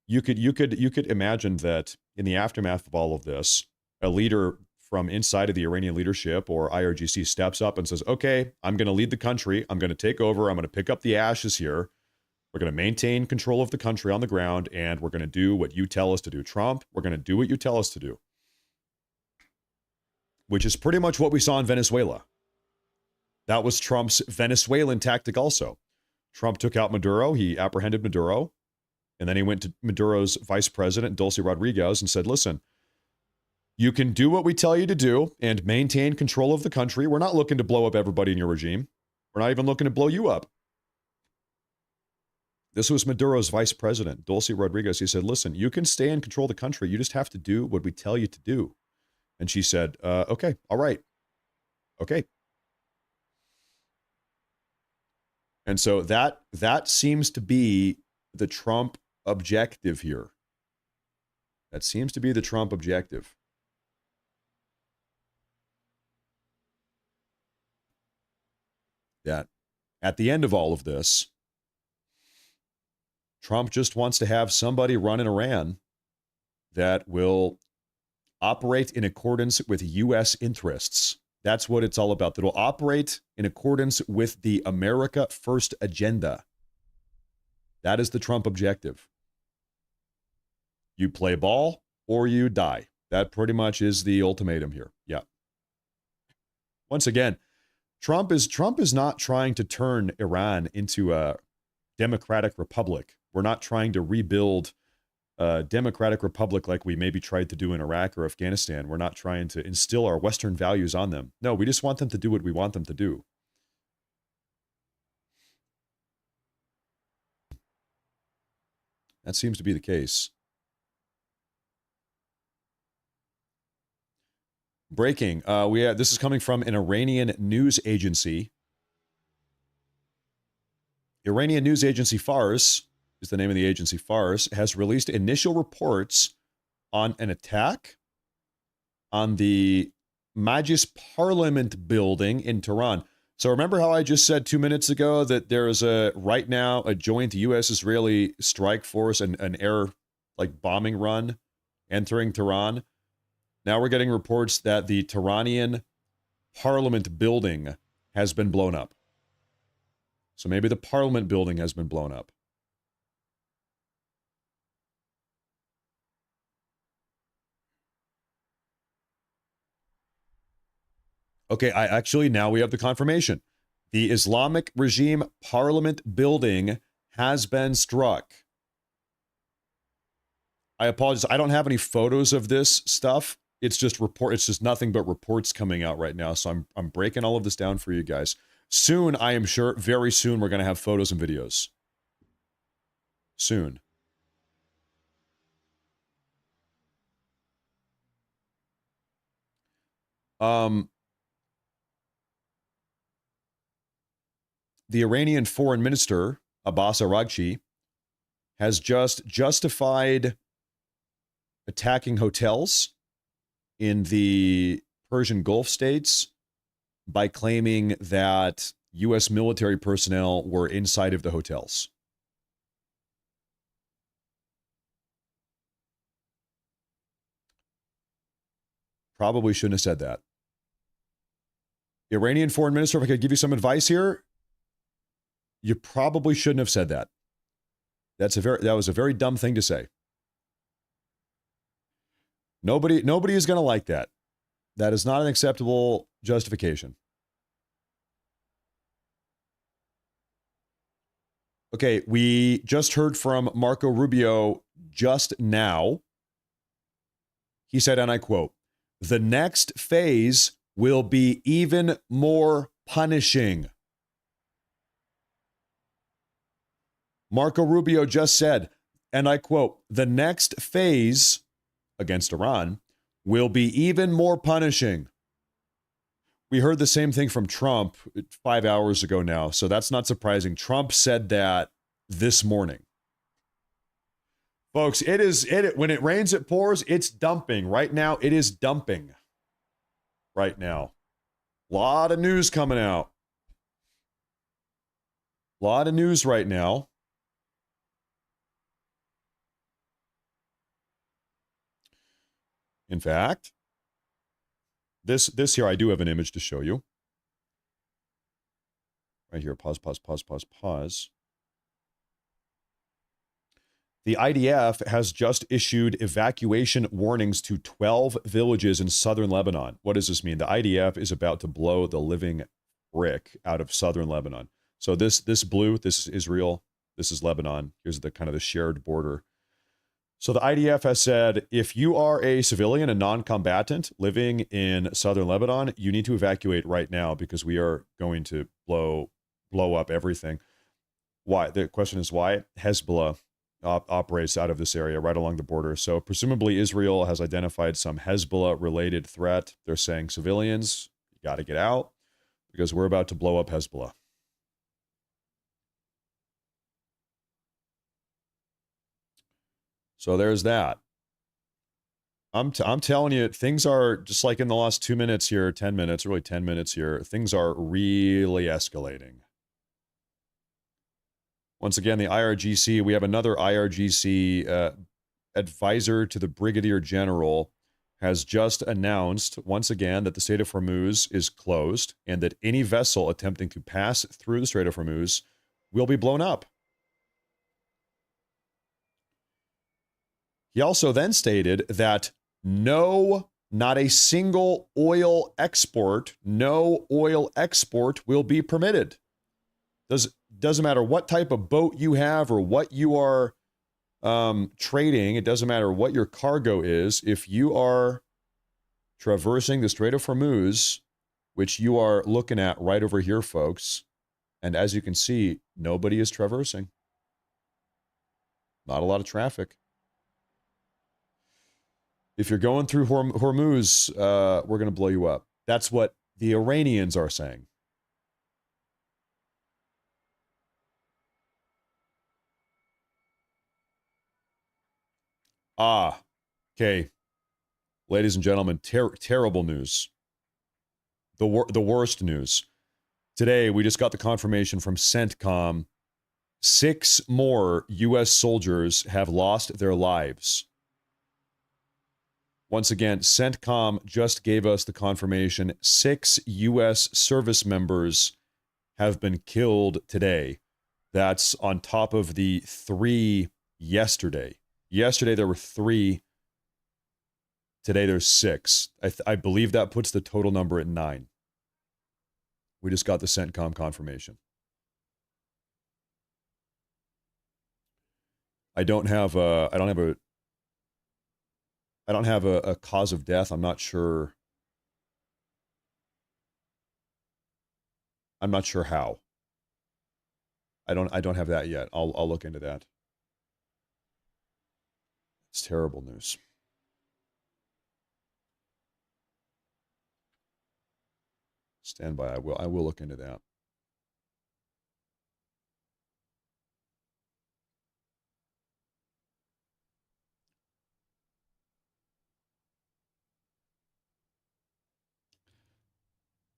You could imagine that in the aftermath of all of this, a leader from inside of the Iranian leadership or IRGC steps up and says, okay, I'm going to lead the country. I'm going to take over. I'm going to pick up the ashes here. We're going to maintain control of the country on the ground, and we're going to do what you tell us to do. Trump, we're going to do what you tell us to do. Which is pretty much what we saw in Venezuela. That was Trump's Venezuelan tactic also. Trump took out Maduro. He apprehended Maduro. And then he went to Maduro's vice president, Dulce Rodriguez, and said, listen, you can do what we tell you to do and maintain control of the country. We're not looking to blow up everybody in your regime. We're not even looking to blow you up. This was Maduro's vice president, Dulce Rodriguez. He said, listen, you can stay and control the country. You just have to do what we tell you to do. And she said, okay, all right. Okay. And so that seems to be the Trump objective here. That seems to be the Trump objective. That at the end of all of this, Trump just wants to have somebody run in Iran that will operate in accordance with U.S. interests. That's what it's all about. That will operate in accordance with the America First agenda. That is the Trump objective. You play ball or you die. That pretty much is the ultimatum here. Yeah. Once again, Trump is not trying to turn Iran into a democratic republic. We're not trying to rebuild a democratic republic like we maybe tried to do in Iraq or Afghanistan. We're not trying to instill our Western values on them. No, we just want them to do what we want them to do. That seems to be the case. Breaking. This is coming from an Iranian news agency. Iranian news agency Fars is the name of the agency. Fars has released initial reports on an attack on the Majlis Parliament building in Tehran. So remember how I just said 2 minutes ago that there is right now a joint U.S.-Israeli strike force and an air bombing run entering Tehran? Now we're getting reports that the Tehranian Parliament building has been blown up. So maybe the Parliament building has been blown up. Okay, now we have the confirmation. The Islamic regime Parliament building has been struck. I apologize. I don't have any photos of this stuff. It's just nothing but reports coming out right now. So I'm breaking all of this down for you guys. Soon, I am sure, very soon, we're going to have photos and videos. Soon. The Iranian foreign minister, Abbas Araghchi, has just justified attacking hotels in the Persian Gulf states by claiming that U.S. military personnel were inside of the hotels. Probably shouldn't have said that. Iranian foreign minister, if I could give you some advice here, you probably shouldn't have said that. That was a very dumb thing to say. Nobody is going to like that. That is not an acceptable justification. Okay, we just heard from Marco Rubio just now. He said, and I quote, "The next phase will be even more punishing." Marco Rubio just said, and I quote, "The next phase against Iran will be even more punishing." We heard the same thing from Trump 5 hours ago now, so that's not surprising. Trump said that this morning. Folks, when it rains, it pours. It's dumping. Right now, it is dumping. Right now. A lot of news coming out. A lot of news right now. In fact, this here, I do have an image to show you. Right here, pause. The IDF has just issued evacuation warnings to 12 villages in southern Lebanon. What does this mean? The IDF is about to blow the living brick out of southern Lebanon. So this blue, this is Israel, this is Lebanon. Here's the kind of the shared border. So the IDF has said, if you are a civilian, a non-combatant living in southern Lebanon, you need to evacuate right now because we are going to blow up everything. Why? The question is why? Hezbollah operates out of this area right along the border. So presumably Israel has identified some Hezbollah-related threat. They're saying, civilians, you got to get out because we're about to blow up Hezbollah. So there's that. I'm telling you, things are just like in the last 2 minutes here, 10 minutes, really 10 minutes here. Things are really escalating. Once again, the IRGC, we have another IRGC advisor to the Brigadier General has just announced once again that the Strait of Hormuz is closed and that any vessel attempting to pass through the Strait of Hormuz will be blown up. He also then stated that not a single oil export, no oil export will be permitted. Doesn't matter what type of boat you have or what you are trading. It doesn't matter what your cargo is. If you are traversing the Strait of Hormuz, which you are looking at right over here, folks, and as you can see, nobody is traversing. Not a lot of traffic. If you're going through Hormuz, we're going to blow you up. That's what the Iranians are saying. Okay. Ladies and gentlemen, terrible news. The worst news. Today, we just got the confirmation from CENTCOM. 6 more U.S. soldiers have lost their lives. Once again, CENTCOM just gave us the confirmation 6 U.S. service members have been killed today. That's on top of the 3 yesterday. Yesterday, there were 3. Today, there's 6. I believe that puts the total number at 9. We just got the CENTCOM confirmation. I don't have a cause of death. I'm not sure. I'm not sure how. I don't have that yet. I'll look into that. It's terrible news. Stand by. I will look into that.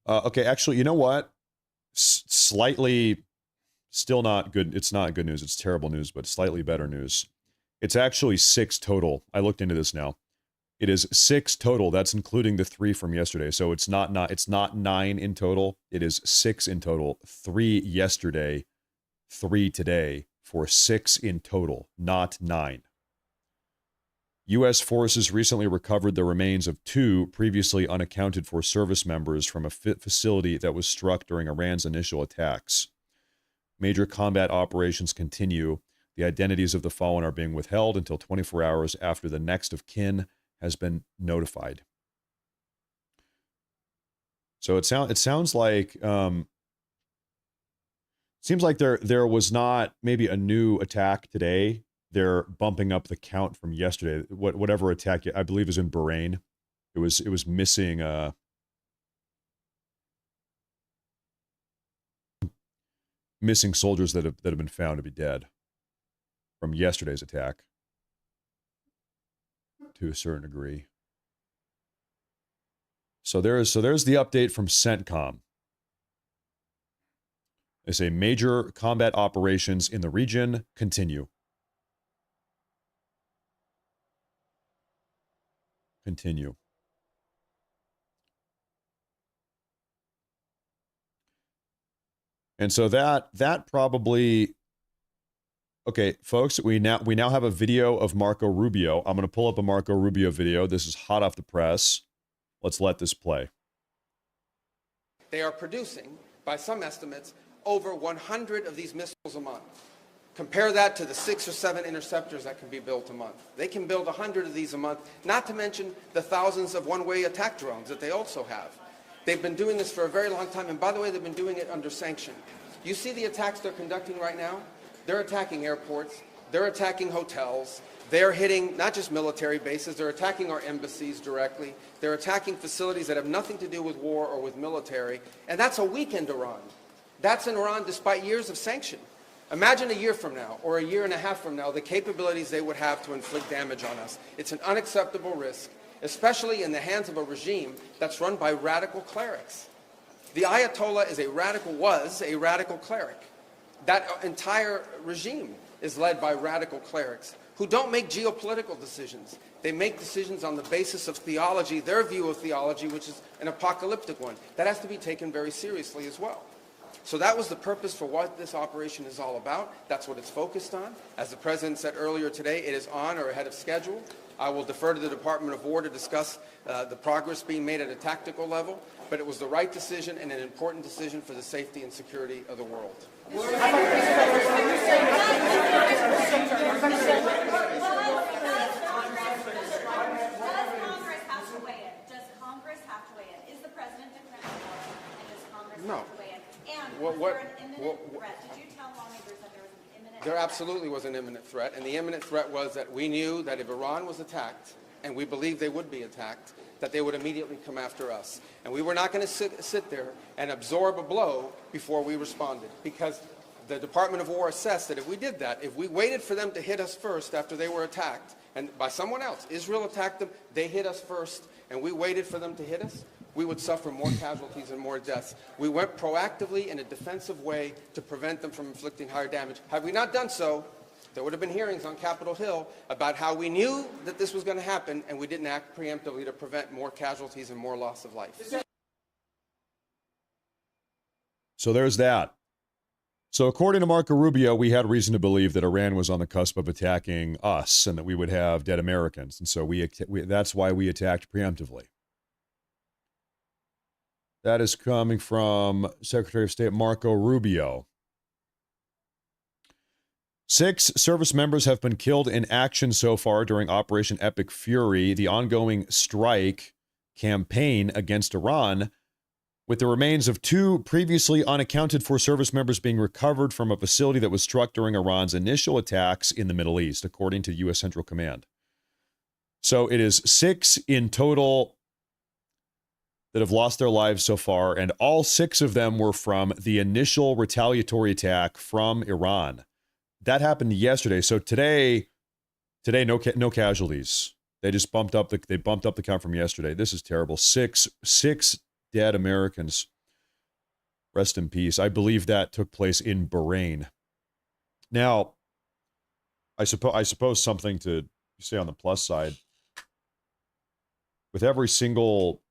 Okay, actually, you know what? Slightly, still not good. It's not good news. It's terrible news, but slightly better news. It's actually 6 total. I looked into this now. It is 6 total. That's including the 3 from yesterday. So it's not 9 in total. It is 6 in total. 3 yesterday, 3 today, for 6 in total, not 9. U.S. forces recently recovered the remains of 2 previously unaccounted for service members from a facility that was struck during Iran's initial attacks. Major combat operations continue. The identities of the fallen are being withheld until 24 hours after the next of kin has been notified. So it sounds like seems like there was not maybe a new attack today. They're bumping up the count from yesterday. Whatever attack I believe is in Bahrain. It was missing missing soldiers that have been found to be dead. from yesterday's attack to a certain degree. So there's the update from CENTCOM. They say major combat operations in the region continue. Continue. And so that probably, okay, folks, we now have a video of Marco Rubio. I'm going to pull up a Marco Rubio video. This is hot off the press. Let's let this play. They are producing, by some estimates, over 100 of these missiles a month. Compare that to the 6 or 7 interceptors that can be built a month. They can build 100 of these a month, not to mention the thousands of one-way attack drones that they also have. They've been doing this for a very long time, and by the way, they've been doing it under sanction. You see the attacks they're conducting right now? They're attacking airports, they're attacking hotels, they're hitting not just military bases, they're attacking our embassies directly, they're attacking facilities that have nothing to do with war or with military, and that's a weakened Iran. That's in Iran despite years of sanction. Imagine a year from now, or a year and a half from now, the capabilities they would have to inflict damage on us. It's an unacceptable risk, especially in the hands of a regime that's run by radical clerics. The Ayatollah was a radical cleric. That entire regime is led by radical clerics who don't make geopolitical decisions. They make decisions on the basis of theology, their view of theology, which is an apocalyptic one. That has to be taken very seriously as well. So that was the purpose for what this operation is all about. That's what it's focused on. As the President said earlier today, it is on or ahead of schedule. I will defer to the Department of War to discuss the progress being made at a tactical level, but it was the right decision and an important decision for the safety and security of the world. No. There absolutely was an imminent threat, and the imminent threat was that we knew that if Iran was attacked, and we believed they would be attacked, that they would immediately come after us. And we were not going to sit there and absorb a blow before we responded, because the Department of War assessed that if we did that, if we waited for them to hit us first after they were attacked, and by someone else, Israel attacked them, they hit us first, and we waited for them to hit us, we would suffer more casualties and more deaths. We went proactively in a defensive way to prevent them from inflicting higher damage. Had we not done so, there would have been hearings on Capitol Hill about how we knew that this was going to happen and we didn't act preemptively to prevent more casualties and more loss of life. So there's that. So according to Marco Rubio, we had reason to believe that Iran was on the cusp of attacking us and that we would have dead Americans. And so that's why we attacked preemptively. That is coming from Secretary of State Marco Rubio. 6 service members have been killed in action so far during Operation Epic Fury, the ongoing strike campaign against Iran, with the remains of 2 previously unaccounted for service members being recovered from a facility that was struck during Iran's initial attacks in the Middle East, according to U.S. Central Command. So it is 6 in total that have lost their lives so far, and all 6 of them were from the initial retaliatory attack from Iran. That happened yesterday. So today no casualties. They just bumped up the count from yesterday. This is terrible. 6 dead Americans. Rest in peace. I believe that took place in Bahrain. Now, I suppose something to say on the plus side. With every single,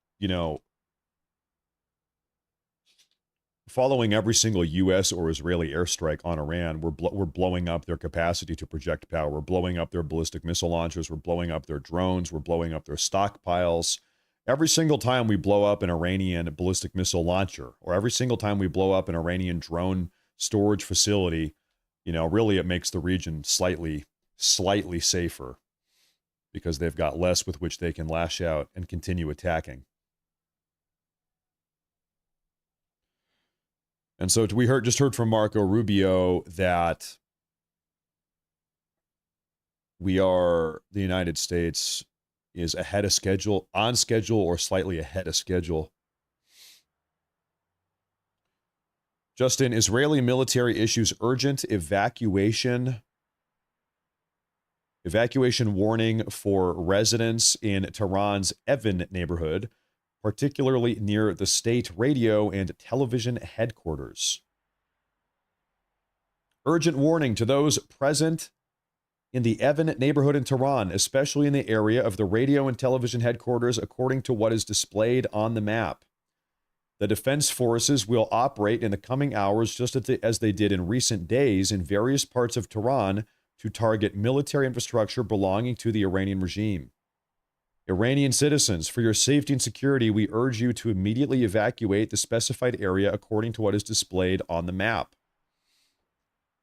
following every single U.S. or Israeli airstrike on Iran, we're blowing up their capacity to project power. We're blowing up their ballistic missile launchers. We're blowing up their drones. We're blowing up their stockpiles. Every single time we blow up an Iranian ballistic missile launcher, or every single time we blow up an Iranian drone storage facility, really it makes the region slightly safer because they've got less with which they can lash out and continue attacking. And so we just heard from Marco Rubio that the United States is ahead of schedule, on schedule, or slightly ahead of schedule. Justin, Israeli military issues urgent evacuation Evacuation warning for residents in Tehran's Evin neighborhood, particularly near the state radio and television headquarters. Urgent warning to those present in the Evin neighborhood in Tehran, especially in the area of the radio and television headquarters, according to what is displayed on the map. The defense forces will operate in the coming hours just as they did in recent days in various parts of Tehran to target military infrastructure belonging to the Iranian regime. Iranian citizens, for your safety and security, we urge you to immediately evacuate the specified area according to what is displayed on the map.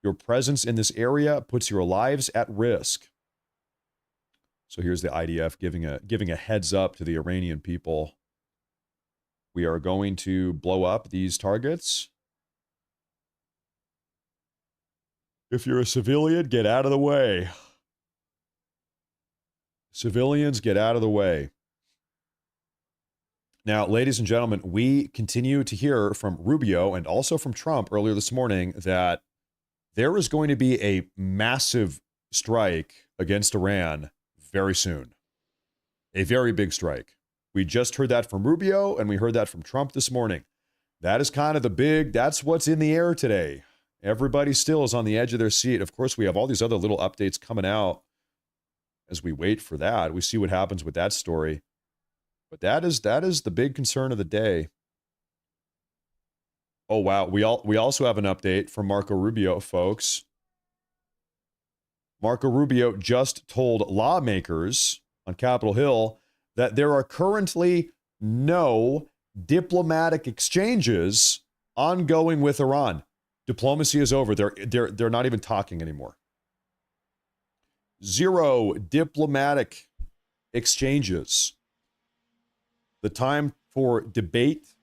Your presence in this area puts your lives at risk. So here's the IDF giving a heads up to the Iranian people. We are going to blow up these targets. If you're a civilian, get out of the way. Civilians, get out of the way. Now, ladies and gentlemen, we continue to hear from Rubio and also from Trump earlier this morning that there is going to be a massive strike against Iran very soon. A very big strike. We just heard that from Rubio, and we heard that from Trump this morning. That is kind of that's what's in the air today. Everybody still is on the edge of their seat. Of course, we have all these other little updates coming out as we wait for that. We see what happens with that story. But that is the big concern of the day. Oh, wow. We also have an update from Marco Rubio, folks. Marco Rubio just told lawmakers on Capitol Hill that there are currently no diplomatic exchanges ongoing with Iran. Diplomacy is over. They're not even talking anymore. Zero diplomatic exchanges. The time for debate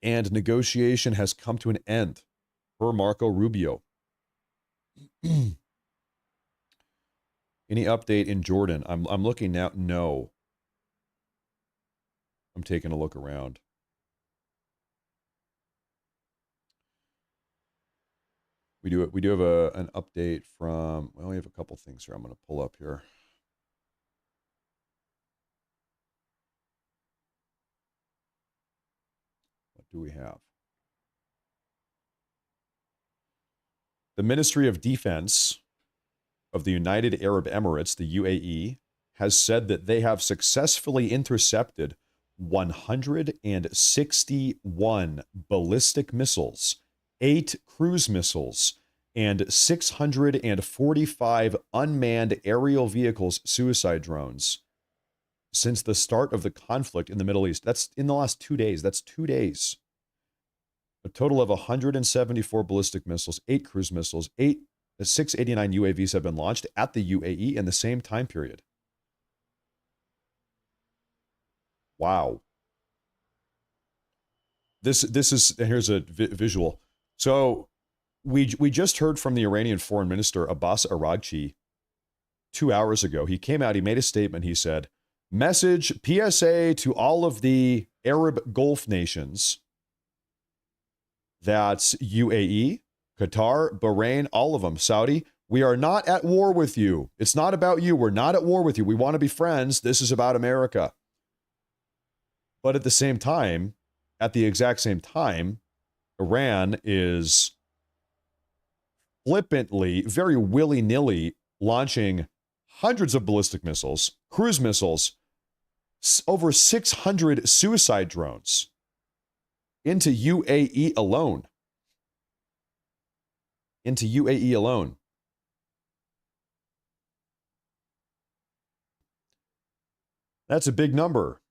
and negotiation has come to an end, per Marco Rubio. Any update in Jordan? I'm looking now. No. I'm taking a look around. We do have an update from, well, we have a couple things here I'm going to pull up here. What do we have? The Ministry of Defense of the United Arab Emirates, the UAE, has said that they have successfully intercepted 161 ballistic missiles, 8 cruise missiles, and 645 unmanned aerial vehicles, suicide drones, since the start of the conflict in the Middle East. That's in the last 2 days. That's 2 days. A total of 174 ballistic missiles, 8 cruise missiles, 689 UAVs have been launched at the UAE in the same time period. Wow. This is, here's a visual. So we just heard from the Iranian Foreign Minister Abbas Araghchi 2 hours ago. He came out, he made a statement. He said, message PSA to all of the Arab Gulf nations. That's UAE, Qatar, Bahrain, all of them, Saudi. We are not at war with you. It's not about you. We're not at war with you. We want to be friends. This is about America. But at the same time, at the exact same time, Iran is flippantly, very willy-nilly launching hundreds of ballistic missiles, cruise missiles, over 600 suicide drones into UAE alone. Into UAE alone. That's a big number.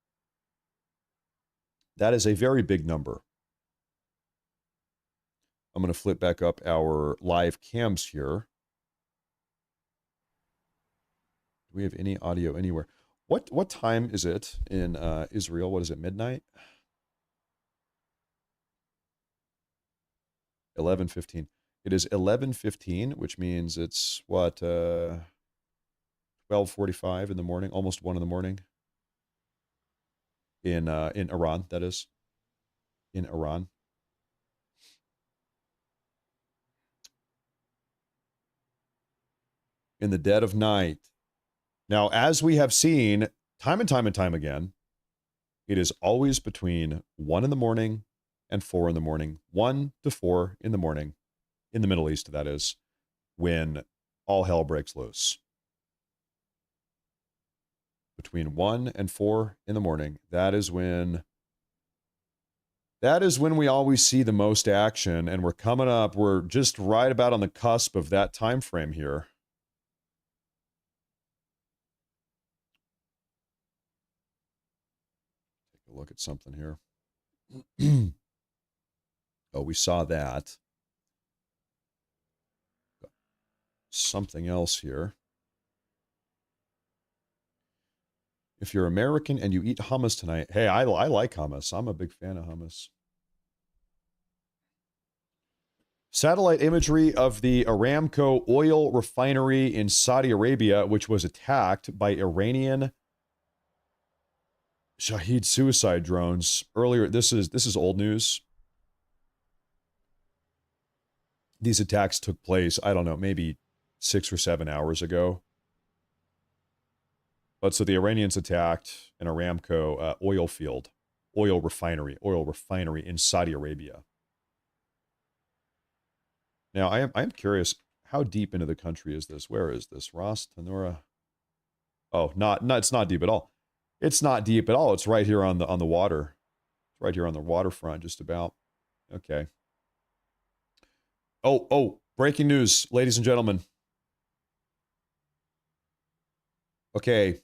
That is a very big number. I'm going to flip back up our live cams here. Do we have any audio anywhere? What time is it in Israel? What is it, midnight? 11:15. It is 11:15, which means it's what 12:45 in the morning, almost 1 in the morning. In Iran, that is. In Iran. in the dead of night. Now, as we have seen time and time and time again, it is always between 1 in the morning and 4 in the morning, 1 to 4 in the morning, in the Middle East, that is, when all hell breaks loose. Between 1 and 4 in the morning, that is when we always see the most action, and we're just right about on the cusp of that time frame here. Take a look at something here. Oh, we saw that. Something else here. If you're American and you eat hummus tonight, hey, I like hummus. I'm a big fan of hummus. Satellite imagery of the Aramco oil refinery in Saudi Arabia, which was attacked by Iranian Shahed suicide drones earlier. This is old news. These attacks took place, I don't know, maybe 6 or 7 hours ago. But so the Iranians attacked an Aramco oil refinery in Saudi Arabia. Now, I am curious, how deep into the country is this? Where is this? Ras Tanura? Oh, it's not deep at all. It's not deep at all. It's right here on the water. It's right here on the waterfront, just about. Okay. Oh, breaking news, ladies and gentlemen. Okay,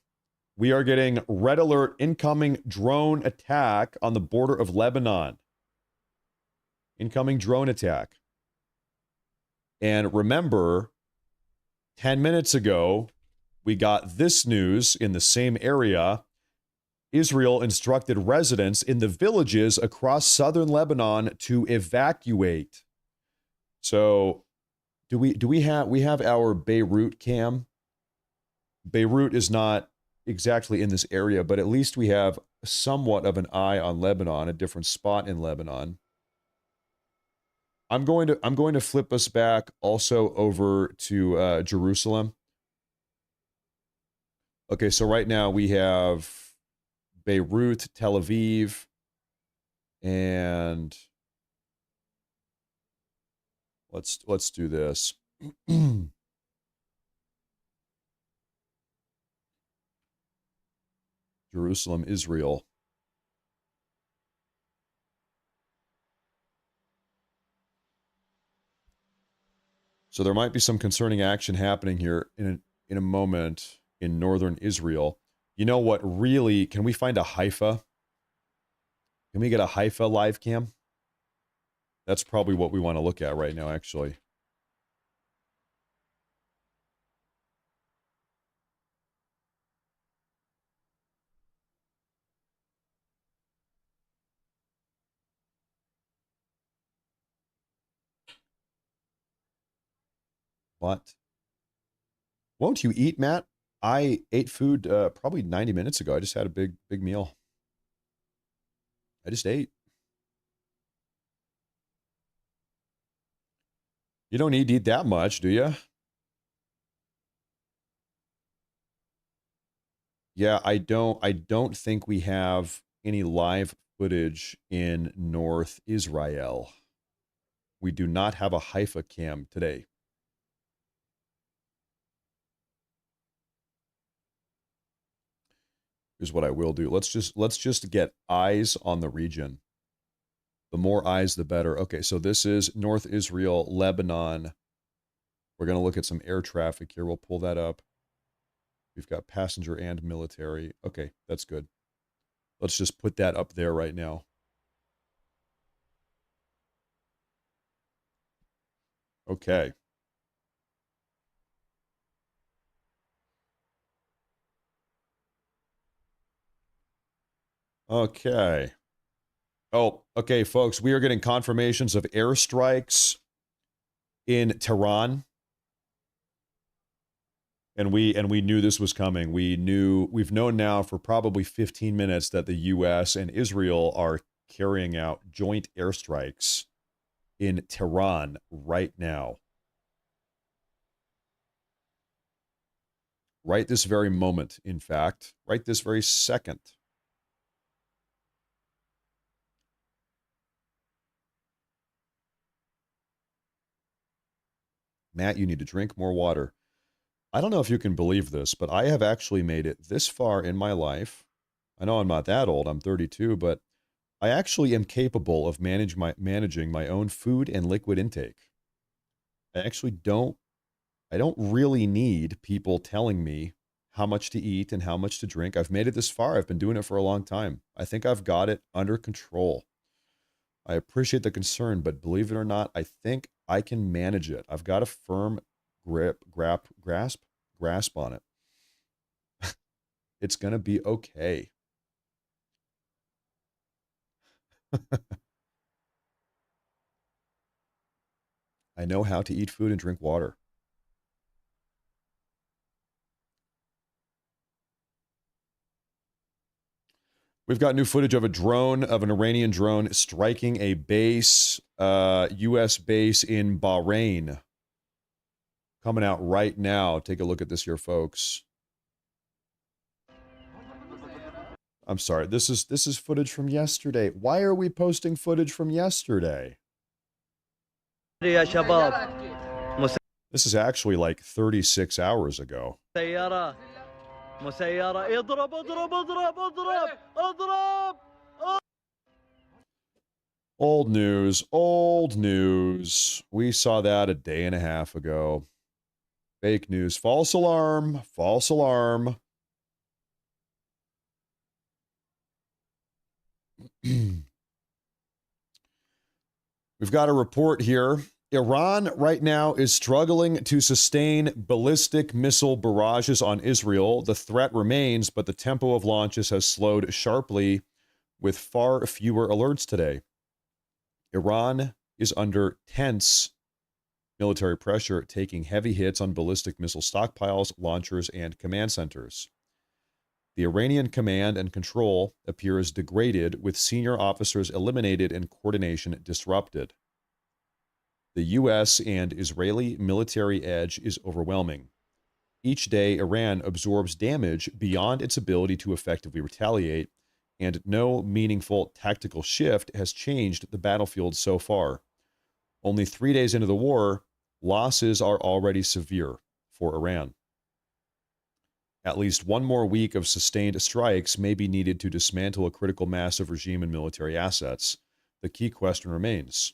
we are getting red alert, incoming drone attack on the border of Lebanon. Incoming drone attack. And remember, 10 minutes ago, we got this news in the same area. Israel instructed residents in the villages across southern Lebanon to evacuate. So, do we have our Beirut cam? Beirut is not exactly in this area, but at least we have somewhat of an eye on Lebanon, a different spot in Lebanon. I'm going to flip us back also over to Jerusalem. Okay, so right now we have Beirut, Tel Aviv, and let's do this. Jerusalem, Israel. So there might be some concerning action happening here in a moment in northern Israel. You know what really, can we find a Haifa? Can we get a Haifa live cam? That's probably what we want to look at right now, actually. What? Won't you eat, Matt? I ate food probably 90 minutes ago. I just had a big meal. I just ate. You don't need to eat that much, do you? Yeah, I don't think we have any live footage in North Israel. We do not have a Haifa cam today. Here's what I will do. Let's just get eyes on the region. The more eyes, the better. Okay, so this is North Israel, Lebanon. We're going to look at some air traffic here. We'll pull that up. We've got passenger and military. Okay, that's good. Let's just put that up there right now. Okay. Okay. Oh, okay, folks. We are getting confirmations of airstrikes in Tehran. And we knew this was coming. We've known now for probably 15 minutes that the U.S. and Israel are carrying out joint airstrikes in Tehran right now. Right this very moment, in fact, right this very second. Matt, you need to drink more water. I don't know if you can believe this, but I have actually made it this far in my life. I know I'm not that old, I'm 32, but I actually am capable of managing my own food and liquid intake. I actually don't really need people telling me how much to eat and how much to drink. I've made it this far. I've been doing it for a long time. I think I've got it under control. I appreciate the concern, but believe it or not, I think I can manage it. I've got a firm grasp on it. It's going to be okay. I know how to eat food and drink water. We've got new footage of an Iranian drone striking a base, U.S. base in Bahrain. Coming out right now. Take a look at this here, folks. I'm sorry. This is footage from yesterday. Why are we posting footage from yesterday? This is actually like 36 hours ago. Old news, old news. We saw that a day and a half ago. Fake news, false alarm, false alarm. We've got a report here. Iran right now is struggling to sustain ballistic missile barrages on Israel. The threat remains, but the tempo of launches has slowed sharply with far fewer alerts today. Iran is under tense military pressure, taking heavy hits on ballistic missile stockpiles, launchers, and command centers. The Iranian command and control appears degraded, with senior officers eliminated and coordination disrupted. The U.S. and Israeli military edge is overwhelming. Each day, Iran absorbs damage beyond its ability to effectively retaliate, and no meaningful tactical shift has changed the battlefield so far. Only 3 days into the war, losses are already severe for Iran. At least one more week of sustained strikes may be needed to dismantle a critical mass of regime and military assets. The key question remains: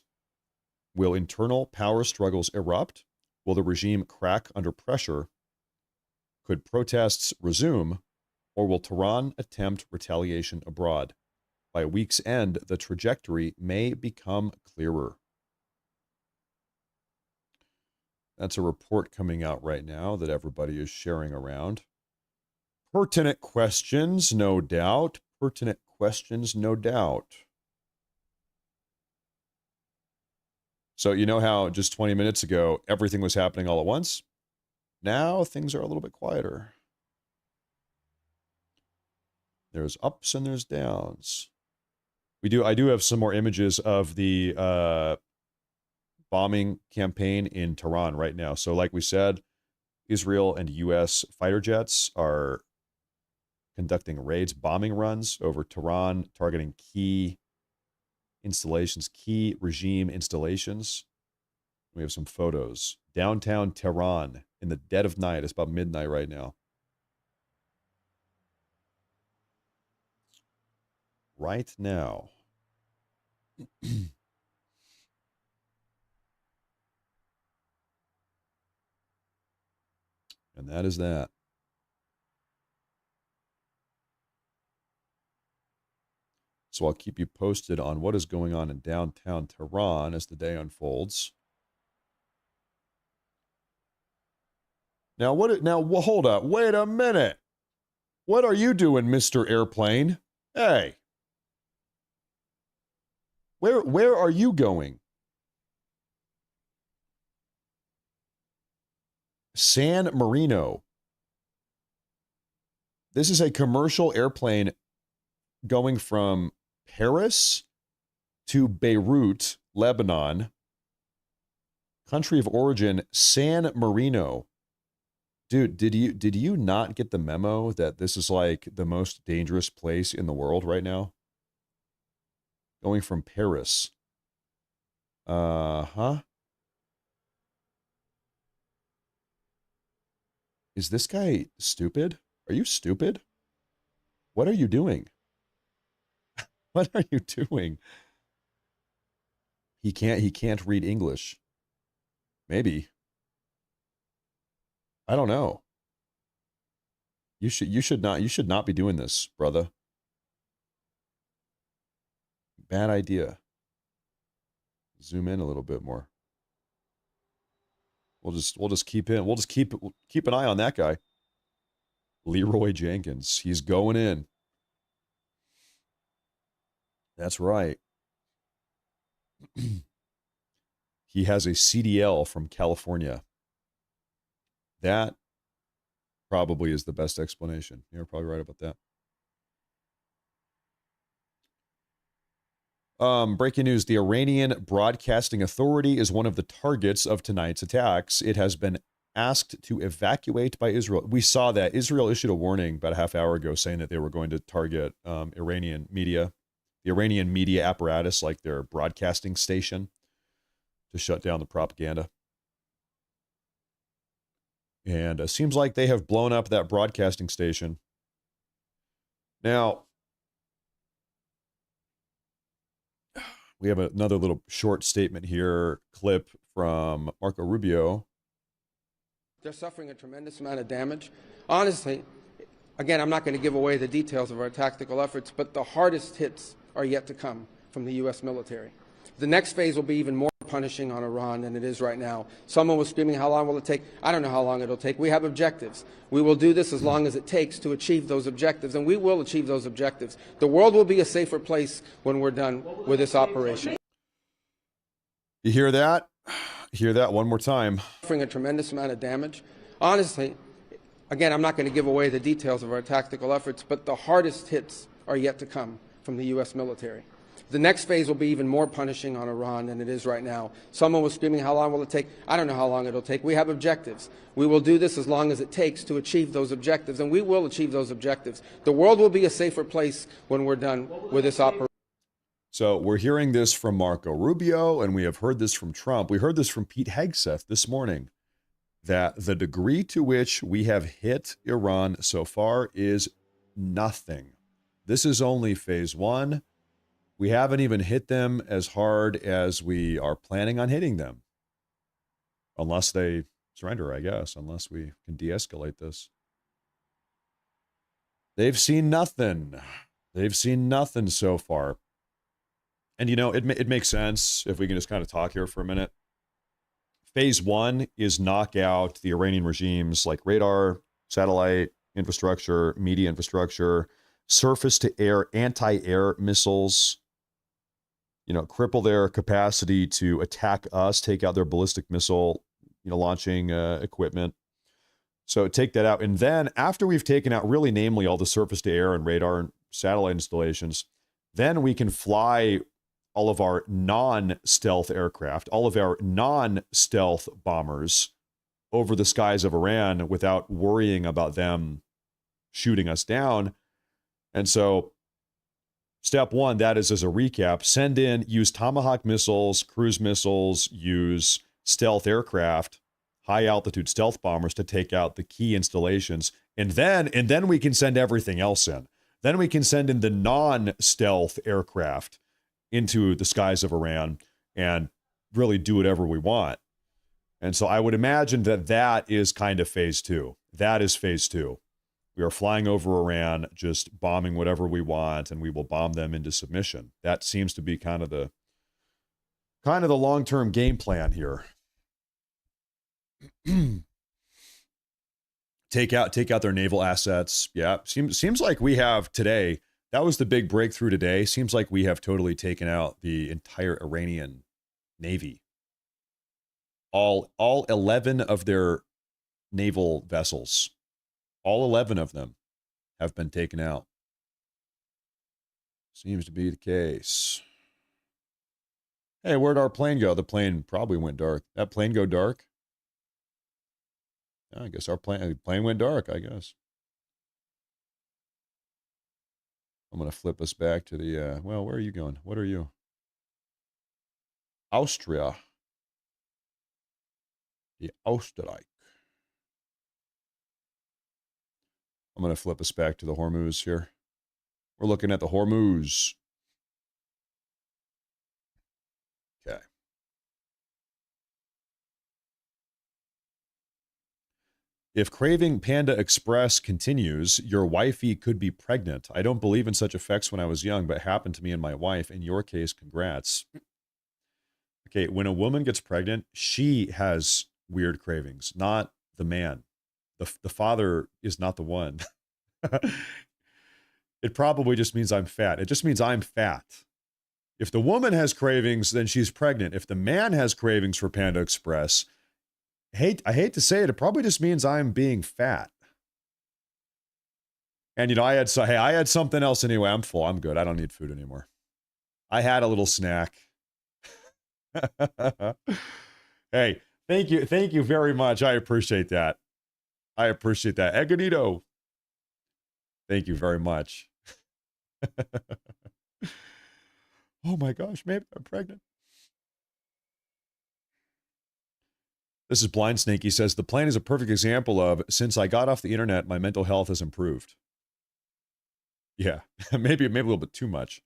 will internal power struggles erupt? Will the regime crack under pressure? Could protests resume? Or will Tehran attempt retaliation abroad? By week's end, the trajectory may become clearer. That's a report coming out right now that everybody is sharing around. Pertinent questions, no doubt. Pertinent questions, no doubt. So you know how just 20 minutes ago, everything was happening all at once? Now things are a little bit quieter. There's ups and there's downs. I do have some more images of the bombing campaign in Tehran right now. So like we said, Israel and U.S. fighter jets are conducting raids, bombing runs over Tehran, targeting key installations, key regime installations. We have some photos. Downtown Tehran in the dead of night. It's about midnight right now. Right now. And that is that. So I'll keep you posted on what is going on in downtown Tehran as the day unfolds. Now, hold up. Wait a minute. What are you doing, Mr. Airplane? Hey. Where are you going? San Marino. This is a commercial airplane going from Paris to Beirut, Lebanon. Country of origin, San Marino. Dude, did you not get the memo that this is like the most dangerous place in the world right now? Going from Paris. Huh? Is this guy stupid? Are you stupid? What are you doing? What are you doing? He can't read English. Maybe. I don't know. You should not be doing this, brother. Bad idea. Zoom in a little bit more. We'll just keep an eye on that guy. Leroy Jenkins. He's going in. That's right. He has a CDL from California. That probably is the best explanation. You're probably right about that. Breaking news. The Iranian Broadcasting Authority is one of the targets of tonight's attacks. It has been asked to evacuate by Israel. We saw that. Israel issued a warning about a half hour ago saying that they were going to target Iranian media, the Iranian media apparatus, like their broadcasting station, to shut down the propaganda. And it seems like they have blown up that broadcasting station. Now, we have another little short statement here, clip from Marco Rubio. They're suffering a tremendous amount of damage. Honestly, again, I'm not going to give away the details of our tactical efforts, but the hardest hits are yet to come from the U.S. military. The next phase will be even more punishing on Iran than it is right now. Someone was screaming, how long will it take? I don't know how long it'll take. We have objectives. We will do this as long as it takes to achieve those objectives, and we will achieve those objectives. The world will be a safer place when we're done with this operation. You hear that? Hear that one more time. Suffering a tremendous amount of damage. Honestly, again, I'm not going to give away the details of our tactical efforts, but the hardest hits are yet to come from the U.S. military. The next phase will be even more punishing on Iran than it is right now. Someone was screaming, how long will it take? I don't know how long it'll take. We have objectives. We will do this as long as it takes to achieve those objectives, and we will achieve those objectives. The world will be a safer place when we're done with this operation. So we're hearing this from Marco Rubio, and we have heard this from Trump. We heard this from Pete Hegseth this morning, that the degree to which we have hit Iran so far is nothing. This is only phase one. We haven't even hit them as hard as we are planning on hitting them. Unless they surrender, I guess, unless we can de-escalate this. They've seen nothing. They've seen nothing so far. And, you know, it makes sense if we can just kind of talk here for a minute. Phase one is knock out the Iranian regime's like radar, satellite infrastructure, media infrastructure, surface-to-air, anti-air missiles, you know, cripple their capacity to attack us, take out their ballistic missile, you know, launching equipment. So take that out. And then after we've taken out really namely all the surface-to-air and radar and satellite installations, then we can fly all of our non-stealth aircraft, all of our non-stealth bombers over the skies of Iran without worrying about them shooting us down. And so step one, that is as a recap, use Tomahawk missiles, cruise missiles, use stealth aircraft, high altitude stealth bombers to take out the key installations. And then we can send everything else in. Then we can send in the non-stealth aircraft into the skies of Iran and really do whatever we want. And so I would imagine that is kind of phase two. That is phase two. We are flying over Iran, just bombing whatever we want, and we will bomb them into submission. That seems to be kind of the long-term game plan here. Take out their naval assets. Yeah, seems like we have today. That was the big breakthrough today. Seems like we have totally taken out the entire Iranian Navy. All 11 of their naval vessels. All 11 of them have been taken out. Seems to be the case. Hey, where'd our plane go? The plane probably went dark. That plane go dark? I guess our plane went dark, I guess. I'm going to flip us back to the, well, where are you going? What are you? Austria. The Österreich. I'm going to flip us back to the Hormuz here. We're looking at the Hormuz. Okay. If craving Panda Express continues, your wifey could be pregnant. I don't believe in such effects when I was young, but it happened to me and my wife. In your case, congrats. Okay, when a woman gets pregnant, she has weird cravings, not the man. The father is not the one. It probably just means I'm fat. It just means I'm fat. If the woman has cravings, then she's pregnant. If the man has cravings for Panda Express, I hate to say it, it probably just means I'm being fat. And, you know, I had something else anyway. I'm full. I'm good. I don't need food anymore. I had a little snack. Hey, thank you very much. I appreciate that. Egonito, thank you very much. Oh my gosh, maybe I'm pregnant. This is Blind Snake. He says, the plan is a perfect example of, since I got off the internet, my mental health has improved. Yeah, maybe a little bit too much.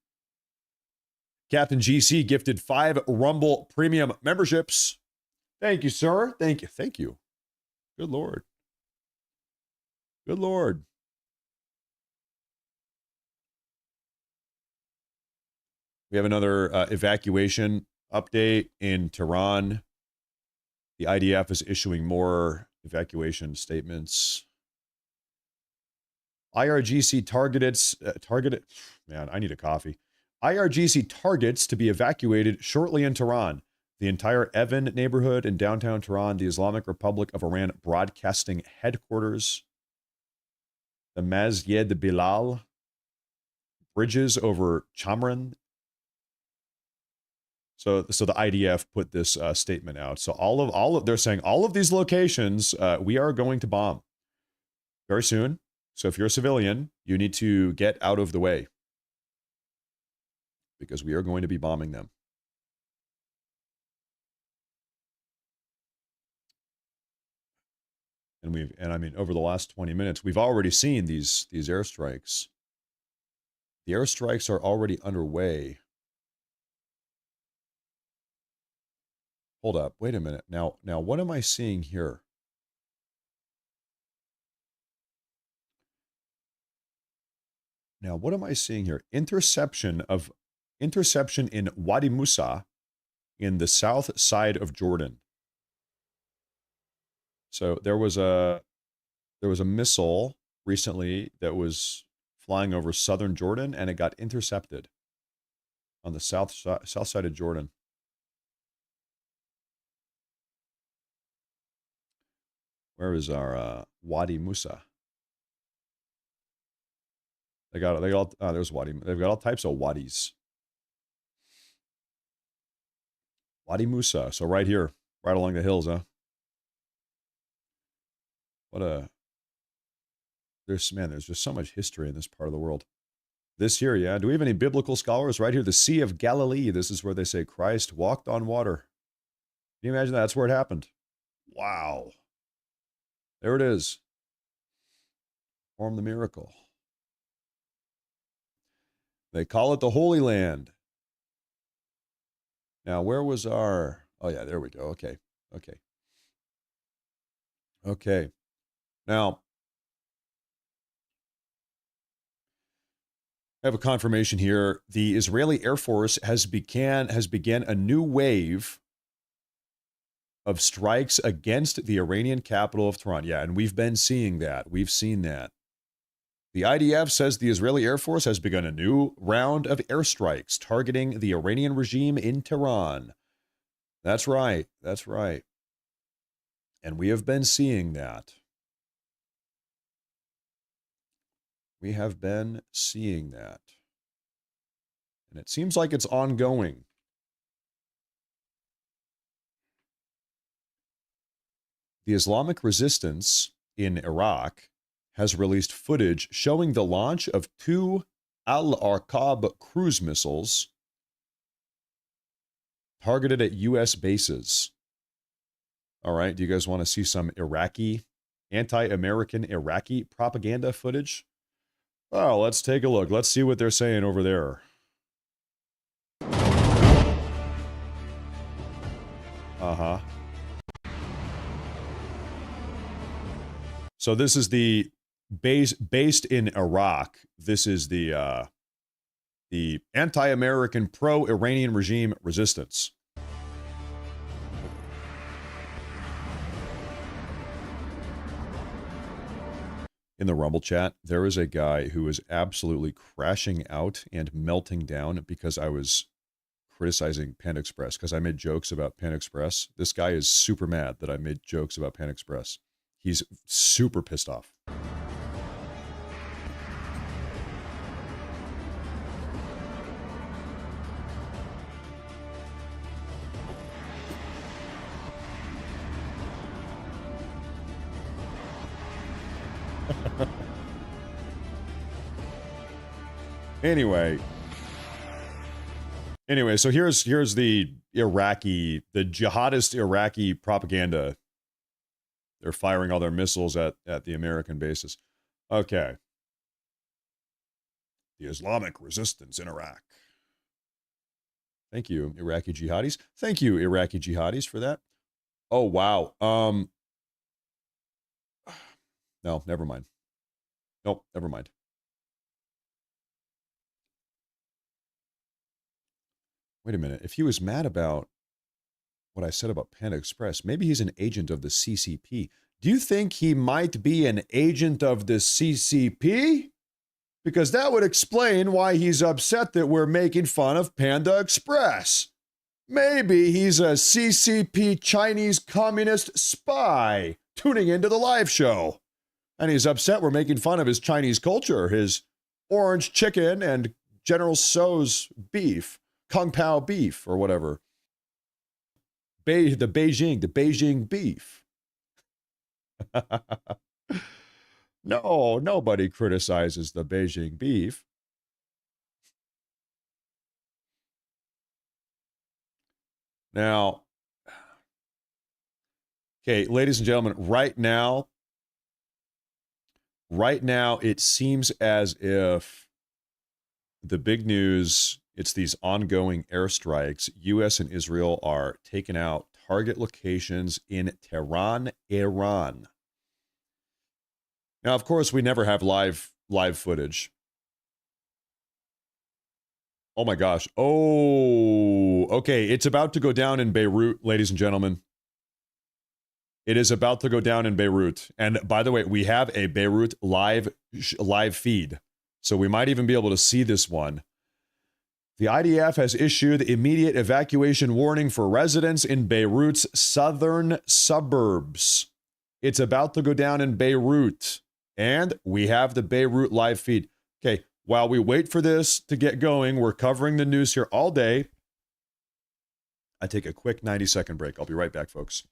Captain GC gifted 5 Rumble Premium memberships. Thank you, sir. Thank you. Good Lord. Good Lord. We have another evacuation update in Tehran. The IDF is issuing more evacuation statements. IRGC targeted, man, I need a coffee. IRGC targets to be evacuated shortly in Tehran. The entire Evin neighborhood in downtown Tehran, the Islamic Republic of Iran broadcasting headquarters, the Masjid Bilal, bridges over Chamran. So the IDF put this statement out. So they're saying all of these locations we are going to bomb very soon. So if you're a civilian, you need to get out of the way because we are going to be bombing them. And I mean, over the last 20 minutes, we've already seen these airstrikes. The airstrikes are already underway. Hold up. Wait a minute. Now, what am I seeing here? Now, what am I seeing here? Interception in Wadi Musa in the south side of Jordan. So there was a missile recently that was flying over southern Jordan, and it got intercepted on the south side of Jordan. Where is our Wadi Musa? There's Wadi. They've got all types of wadis. Wadi Musa. So right here, right along the hills, huh? There's just so much history in this part of the world. This here, yeah. Do we have any biblical scholars? Right here, the Sea of Galilee. This is where they say Christ walked on water. Can you imagine that? That's where it happened. Wow. There it is. Perform the miracle. They call it the Holy Land. Now, where was our... Oh, yeah, there we go. Okay. Now, I have a confirmation here. The Israeli Air Force has began a new wave of strikes against the Iranian capital of Tehran. Yeah, and we've been seeing that. We've seen that. The IDF says the Israeli Air Force has begun a new round of airstrikes targeting the Iranian regime in Tehran. That's right. And we have been seeing that. And it seems like it's ongoing. The Islamic resistance in Iraq has released footage showing the launch of 2 Al-Arqab cruise missiles targeted at U.S. bases. All right, do you guys want to see some Iraqi, anti-American Iraqi propaganda footage? Oh, let's take a look. Let's see what they're saying over there. Uh-huh. So this is the based in Iraq. This is the anti-American pro-Iranian regime resistance. In the Rumble chat, there is a guy who is absolutely crashing out and melting down because I was criticizing Panda Express, because I made jokes about Panda Express. This guy is super mad that I made jokes about Panda Express. He's super pissed off. Anyway, so here's the jihadist Iraqi propaganda. They're firing all their missiles at the American bases. Okay. The Islamic resistance in Iraq. Thank you, Iraqi jihadis. Thank you, Iraqi jihadis, for that. Oh, wow. No, never mind. Nope, never mind. Wait a minute. If he was mad about what I said about Panda Express, maybe he's an agent of the CCP. Do you think he might be an agent of the CCP? Because that would explain why he's upset that we're making fun of Panda Express. Maybe he's a CCP Chinese communist spy tuning into the live show. And he's upset we're making fun of his Chinese culture, his orange chicken and General Tso's beef, Kung Pao beef, or whatever. The Beijing beef. No, nobody criticizes the Beijing beef. Now, okay, ladies and gentlemen, right now, it seems as if the big news, it's these ongoing airstrikes. U.S. and Israel are taking out target locations in Tehran, Iran. Now, of course, we never have live footage. Oh my gosh. Oh, okay. It's about to go down in Beirut, ladies and gentlemen. It is about to go down in Beirut. And by the way, we have a Beirut live feed. So we might even be able to see this one. The IDF has issued immediate evacuation warning for residents in Beirut's southern suburbs. It's about to go down in Beirut. And we have the Beirut live feed. Okay, while we wait for this to get going, we're covering the news here all day. I take a quick 90-second break. I'll be right back, folks.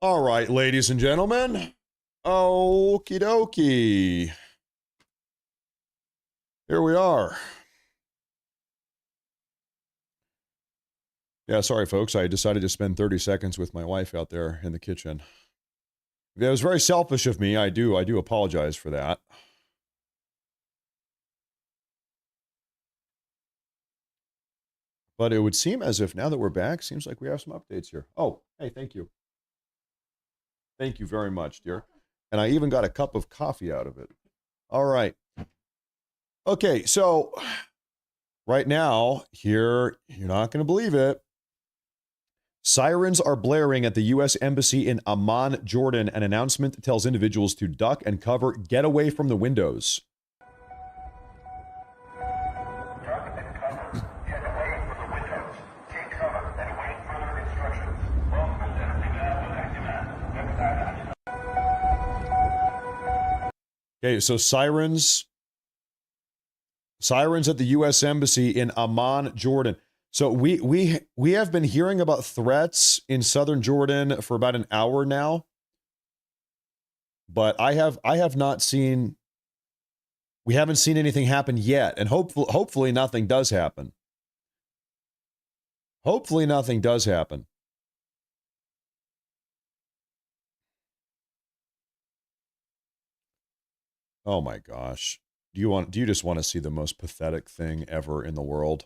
All right, ladies and gentlemen. Okie dokie. Here we are. Yeah, sorry, folks. I decided to spend 30 seconds with my wife out there in the kitchen. It was very selfish of me. I do apologize for that. But it would seem as if now that we're back, seems like we have some updates here. Oh, hey, thank you. Thank you very much, dear. And I even got a cup of coffee out of it. All right. Okay, so right now, here, you're not going to believe it. Sirens are blaring at the U.S. Embassy in Amman, Jordan. An announcement tells individuals to duck and cover, get away from the windows. Okay, so sirens at the U.S. Embassy in Amman, Jordan. So we have been hearing about threats in southern Jordan for about an hour now, but I have not seen. We haven't seen anything happen yet, and hopefully nothing does happen. Hopefully nothing does happen. Oh my gosh. Do you just want to see the most pathetic thing ever in the world?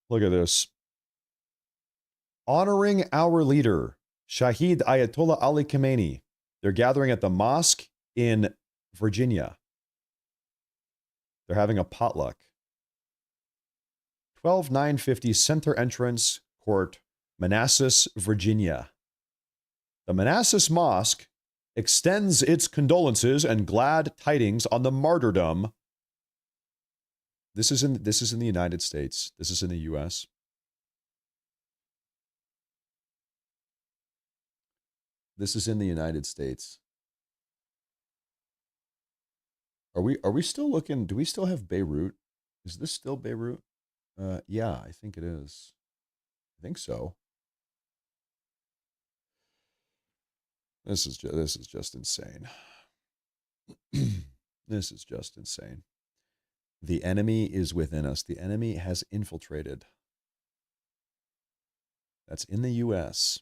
Look at this. Honoring our leader, Shahid Ayatollah Ali Khamenei. They're gathering at the mosque in Virginia. They're having a potluck. 12950 Center Entrance Court, Manassas, Virginia. The Manassas Mosque extends its condolences and glad tidings on the martyrdom. This is in the United States. This is in the U.S. This is in the United States. Are we still looking? Do we still have Beirut? Is this still Beirut? Yeah, I think it is. I think so. This is just insane. This is just insane. The enemy is within us. The enemy has infiltrated. That's in the U.S.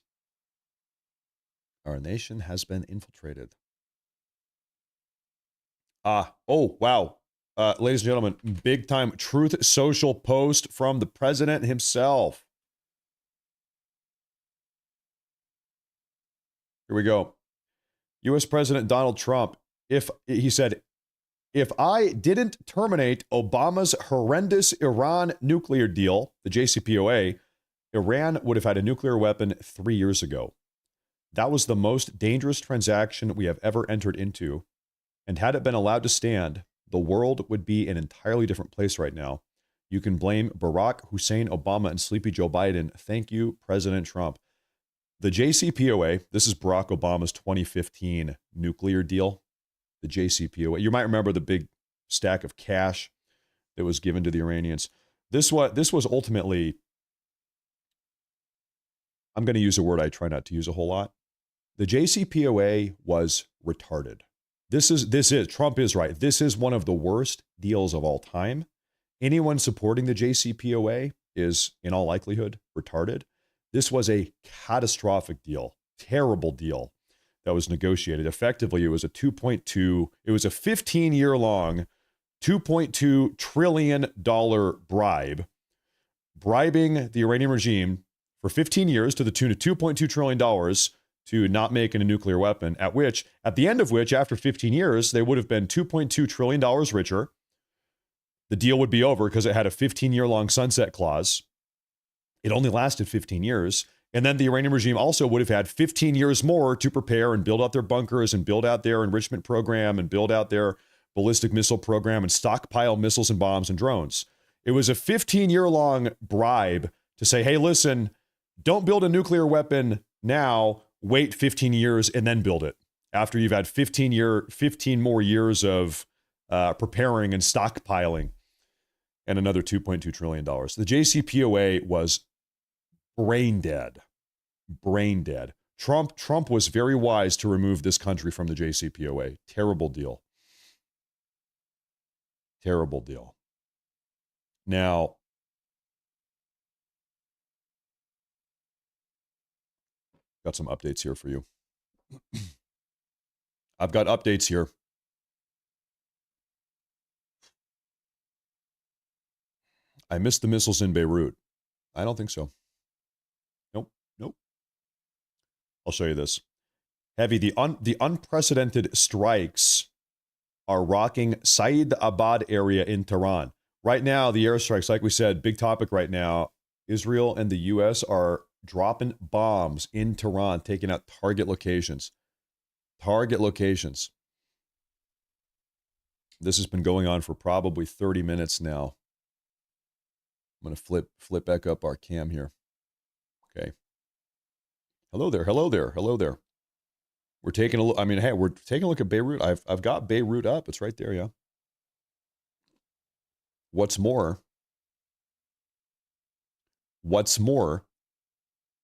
Our nation has been infiltrated. Oh, wow. Ladies and gentlemen, big time Truth Social post from the president himself. Here we go. U.S. President Donald Trump, he said, if I didn't terminate Obama's horrendous Iran nuclear deal, the JCPOA, Iran would have had a nuclear weapon 3 years ago. That was the most dangerous transaction we have ever entered into. And had it been allowed to stand, the world would be an entirely different place right now. You can blame Barack Hussein Obama and sleepy Joe Biden. Thank you, President Trump. The JCPOA, this is Barack Obama's 2015 nuclear deal. The JCPOA. You might remember the big stack of cash that was given to the Iranians. This was ultimately, I'm going to use a word I try not to use a whole lot. The JCPOA was retarded. Trump is right. This is one of the worst deals of all time. Anyone supporting the JCPOA is, in all likelihood, retarded. This was a catastrophic deal, terrible deal that was negotiated. Effectively, it was a 15-year-long, $2.2 trillion bribe, bribing the Iranian regime for 15 years to the tune of $2.2 trillion to not make a nuclear weapon, at the end of which, after 15 years, they would have been $2.2 trillion richer. The deal would be over because it had a 15-year-long sunset clause. It only lasted 15 years. And then the Iranian regime also would have had 15 years more to prepare and build out their bunkers and build out their enrichment program and build out their ballistic missile program and stockpile missiles and bombs and drones. It was a 15-year-long bribe to say, hey, listen, don't build a nuclear weapon now, wait 15 years and then build it after you've had 15 more years of preparing and stockpiling and another $2.2 trillion. The JCPOA was brain dead. brain dead. Trump was very wise to remove this country from the JCPOA. Terrible deal. Terrible deal. Now, got some updates here for you. I've got updates here. I missed the missiles in Beirut. I don't think so. Nope. I'll show you this. Heavy, the unprecedented strikes are rocking Said Abad area in Tehran. Right now, the airstrikes, like we said, big topic right now. Israel and the U.S. are dropping bombs in Tehran, taking out target locations. Target locations. This has been going on for probably 30 minutes now. I'm going to flip back up our cam here. Okay. Hello there. We're taking a look. I mean, hey, we're taking a look at Beirut. I've got Beirut up. It's right there, yeah. What's more?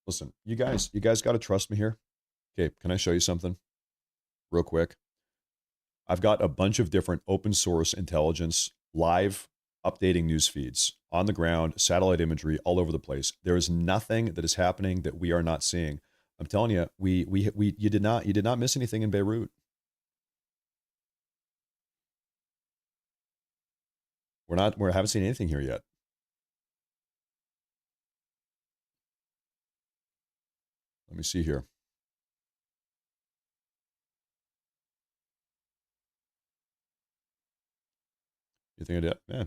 Listen, you guys got to trust me here. Okay, can I show you something real quick? I've got a bunch of different open source intelligence live updating news feeds on the ground, satellite imagery all over the place. There is nothing that is happening that we are not seeing. I'm telling you, you did not miss anything in Beirut. We haven't seen anything here yet. Let me see here. You think I did? Yeah.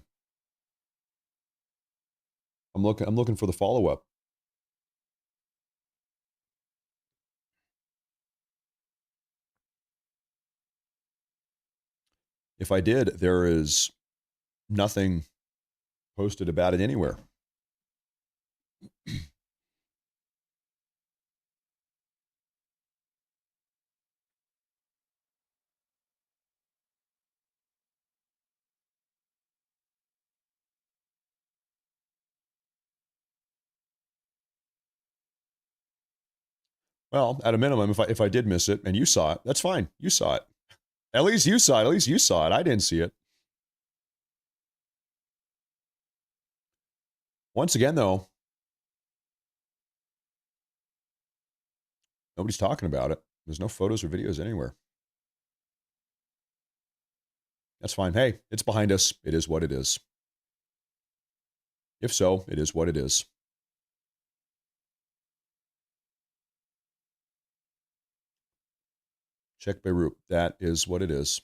I'm looking for the follow-up. If I did, there is nothing posted about it anywhere. Well, at a minimum, if I did miss it and you saw it, that's fine. You saw it. At least you saw it. I didn't see it. Once again, though, nobody's talking about it. There's no photos or videos anywhere. That's fine. Hey, it's behind us. It is what it is. If so, it is what it is. Check Beirut. That is what it is.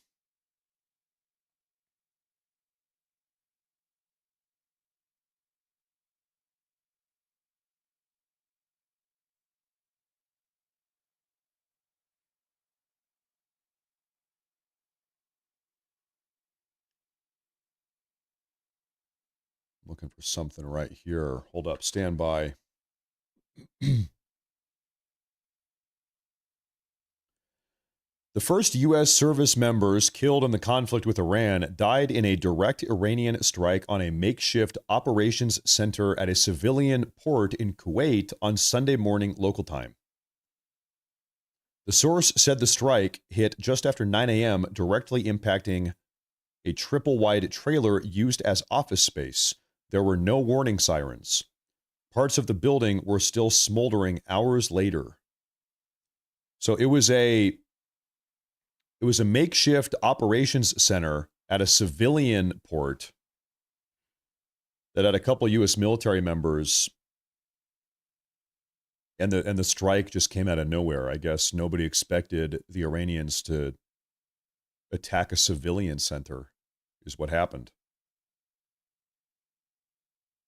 Looking for something right here. Hold up. Stand by. The first U.S. service members killed in the conflict with Iran died in a direct Iranian strike on a makeshift operations center at a civilian port in Kuwait on Sunday morning local time. The source said the strike hit just after 9 a.m., directly impacting a triple-wide trailer used as office space. There were no warning sirens. Parts of the building were still smoldering hours later. So it was a makeshift operations center at a civilian port that had a couple U.S. military members, and the strike just came out of nowhere. I guess nobody expected the Iranians to attack a civilian center, is what happened.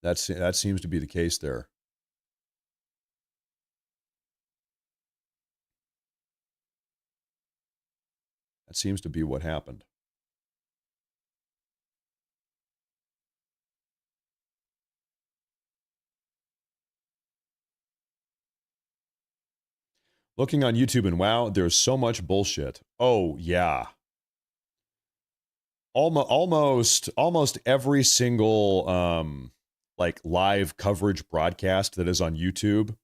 That seems to be the case there. That seems to be what happened. Looking on YouTube and wow, there's so much bullshit. Oh yeah. Almost every single like live coverage broadcast that is on YouTube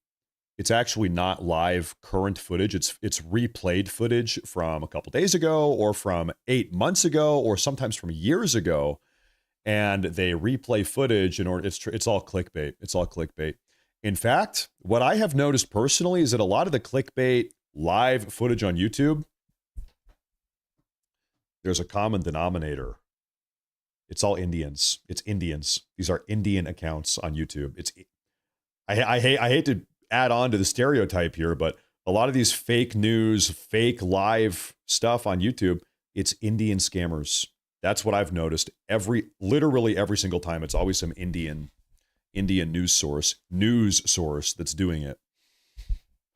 It's actually not live current footage. It's replayed footage from a couple days ago or from 8 months ago or sometimes from years ago. And they replay footage in order. It's all clickbait. It's all clickbait. In fact, what I have noticed personally is that a lot of the clickbait live footage on YouTube, there's a common denominator. It's all Indians. It's Indians. These are Indian accounts on YouTube. I hate to add on to the stereotype here, but a lot of these fake news, fake live stuff on YouTube, it's Indian scammers. That's what I've noticed. Literally every single time, it's always some Indian news source that's doing it,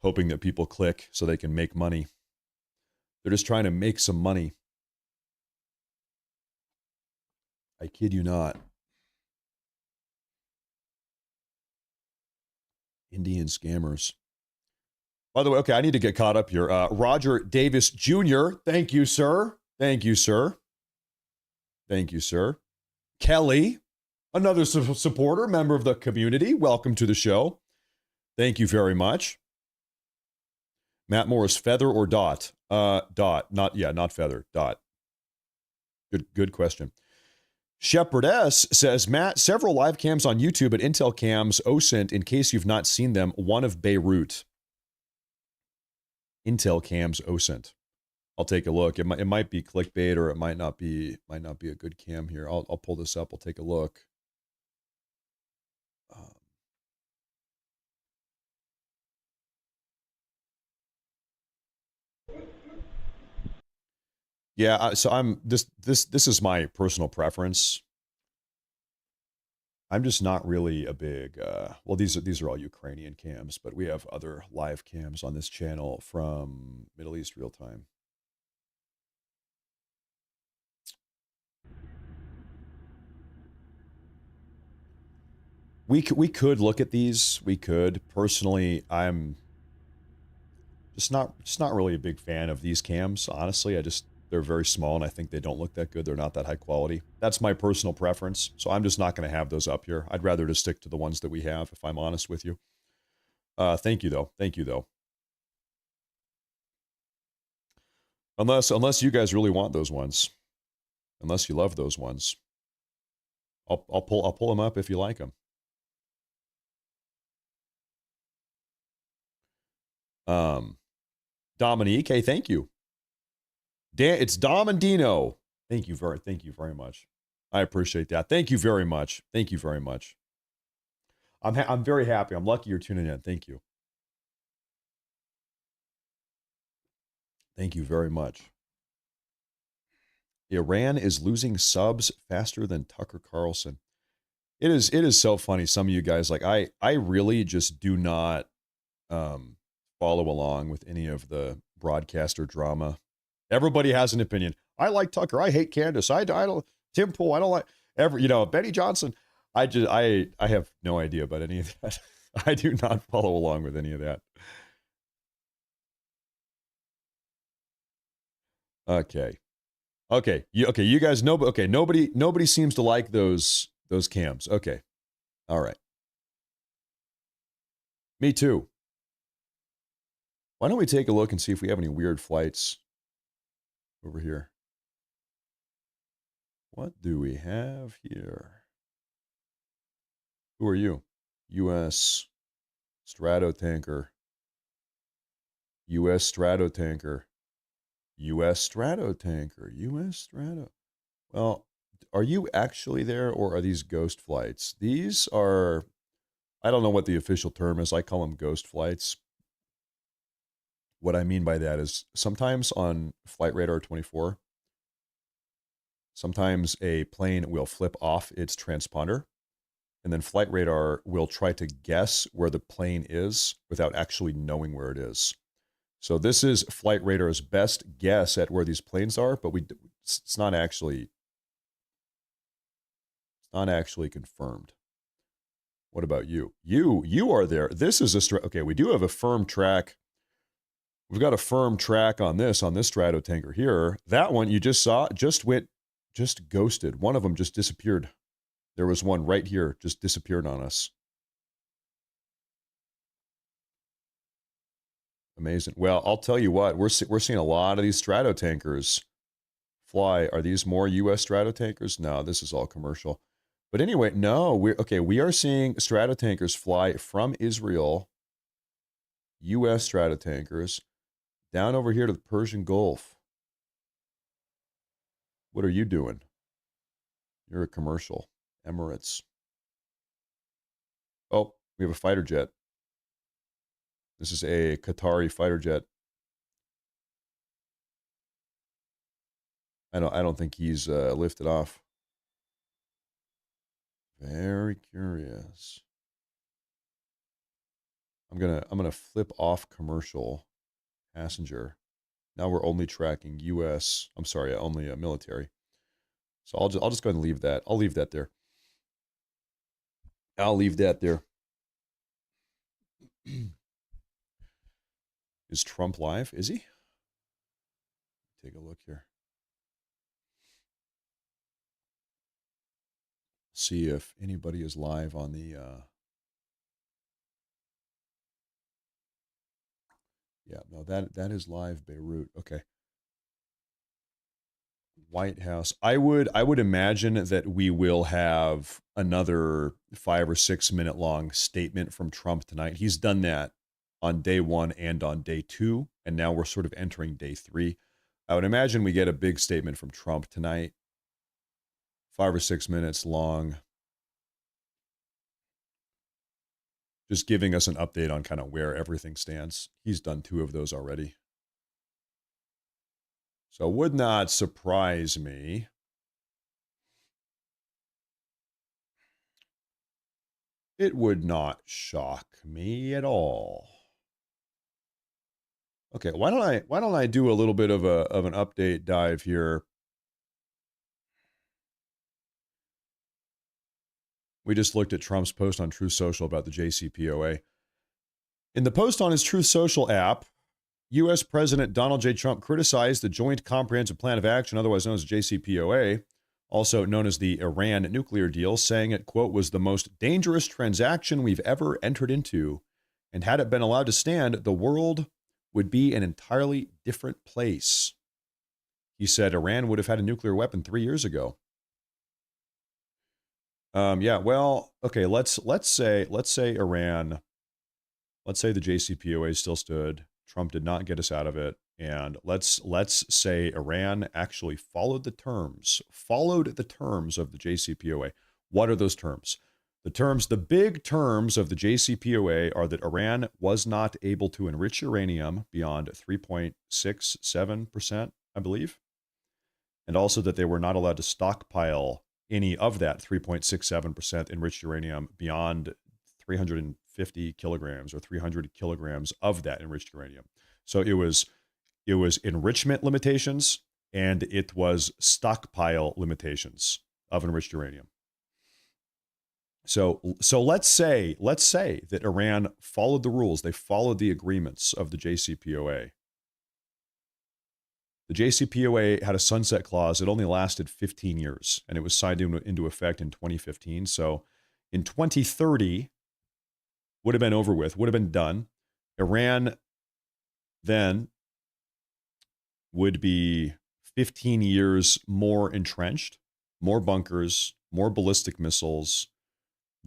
hoping that people click so they can make money. They're just trying to make some money. I kid you not. Indian scammers. By the way, okay, I need to get caught up here. Roger Davis Jr., thank you, sir. Thank you, sir. Thank you, sir. Kelly, another supporter, member of the community. Welcome to the show. Thank you very much. Matt Morris, feather or dot? Dot. Not feather. Dot. Good question. Shepherdess says, Matt, several live cams on YouTube at Intel Cams OSINT, in case you've not seen them, one of Beirut. Intel Cams OSINT. I'll take a look. It might be clickbait or it might not be a good cam here. I'll pull this up. I'll take a look. Yeah, so I'm this is my personal preference. I'm just not really a big well, these are all Ukrainian cams, but we have other live cams on this channel from Middle East real time. We could look at these. We could. Personally, I'm just not really a big fan of these cams. Honestly, they're very small and I think they don't look that good. They're not that high quality. That's my personal preference. So I'm just not going to have those up here. I'd rather just stick to the ones that we have, if I'm honest with you. Thank you though. Thank you though. Unless you guys really want those ones. Unless you love those ones. I'll pull them up if you like them. Dominique, hey, thank you. It's Dom and Dino. Thank you very much. I appreciate that. Thank you very much. Thank you very much. I'm very happy. I'm lucky you're tuning in. Thank you. Thank you very much. Iran is losing subs faster than Tucker Carlson. It is so funny. Some of you guys, like, I really just do not follow along with any of the broadcaster drama. Everybody has an opinion. I like Tucker. I hate Candace. I don't Tim Pool. I don't like Benny Johnson. I have no idea about any of that. I do not follow along with any of that. Okay. You guys know. Okay, nobody seems to like those cams. Okay, all right. Me too. Why don't we take a look and see if we have any weird flights over here? What do we have here? Who are you? U.S. Stratotanker. U.S. Stratotanker. U.S. Stratotanker. U.S. Strato. Well, are you actually there or are these ghost flights? These are, I don't know what the official term is. I call them ghost flights. What I mean by that is sometimes on Flight Radar 24, sometimes a plane will flip off its transponder, and then Flight Radar will try to guess where the plane is without actually knowing where it is. So this is Flight Radar's best guess at where these planes are, but it's not actually confirmed. What about you? You are there. This is okay, we do have a firm track. We've got a firm track on this Stratotanker here. That one you just saw just ghosted. One of them just disappeared. There was one right here, just disappeared on us. Amazing. Well, I'll tell you what, we're seeing a lot of these Stratotankers fly. Are these more U.S. Stratotankers? No, this is all commercial. But anyway, no, we are seeing Stratotankers fly from Israel, U.S. Stratotankers, down over here to the Persian Gulf. What are you doing? You're a commercial. Emirates. Oh, we have a fighter jet. This is a Qatari fighter jet. I don't think he's lifted off. Very curious. I'm gonna flip off commercial passenger. Now we're only tracking U.S. I'm sorry, only military. So I'll just go ahead and leave that. I'll leave that there. I'll leave that there. Is Trump live? Is he? Take a look here. See if anybody is live on the yeah, no, that is live Beirut. Okay. White House. I would imagine that we will have another 5 or 6 minute long statement from Trump tonight. He's done that on day 1 and on day 2, and now we're sort of entering day 3. I would imagine we get a big statement from Trump tonight, 5 or 6 minutes long, just giving us an update on kind of where everything stands. He's done 2 of those already. So it would not surprise me. It would not shock me at all. Okay, why don't I do a little bit of an update dive here? We just looked at Trump's post on Truth Social about the JCPOA. In the post on his Truth Social app, U.S. President Donald J. Trump criticized the Joint Comprehensive Plan of Action, otherwise known as JCPOA, also known as the Iran nuclear deal, saying it, quote, was the most dangerous transaction we've ever entered into. And had it been allowed to stand, the world would be an entirely different place. He said Iran would have had a nuclear weapon 3 years ago. Yeah, well, okay, let's say Iran, let's say the JCPOA still stood. Trump did not get us out of it. And let's say Iran actually followed the terms of the JCPOA. What are those terms? The big terms of the JCPOA are that Iran was not able to enrich uranium beyond 3.67%, I believe. And also that they were not allowed to stockpile any of that 3.67% enriched uranium beyond 350 kilograms or 300 kilograms of that enriched uranium. So it was enrichment limitations and it was stockpile limitations of enriched uranium. So let's say that Iran followed the rules. They followed the agreements of the JCPOA. The JCPOA had a sunset clause. It only lasted 15 years, and it was signed into effect in 2015. So in 2030, would have been over with, would have been done. Iran then would be 15 years more entrenched, more bunkers, more ballistic missiles,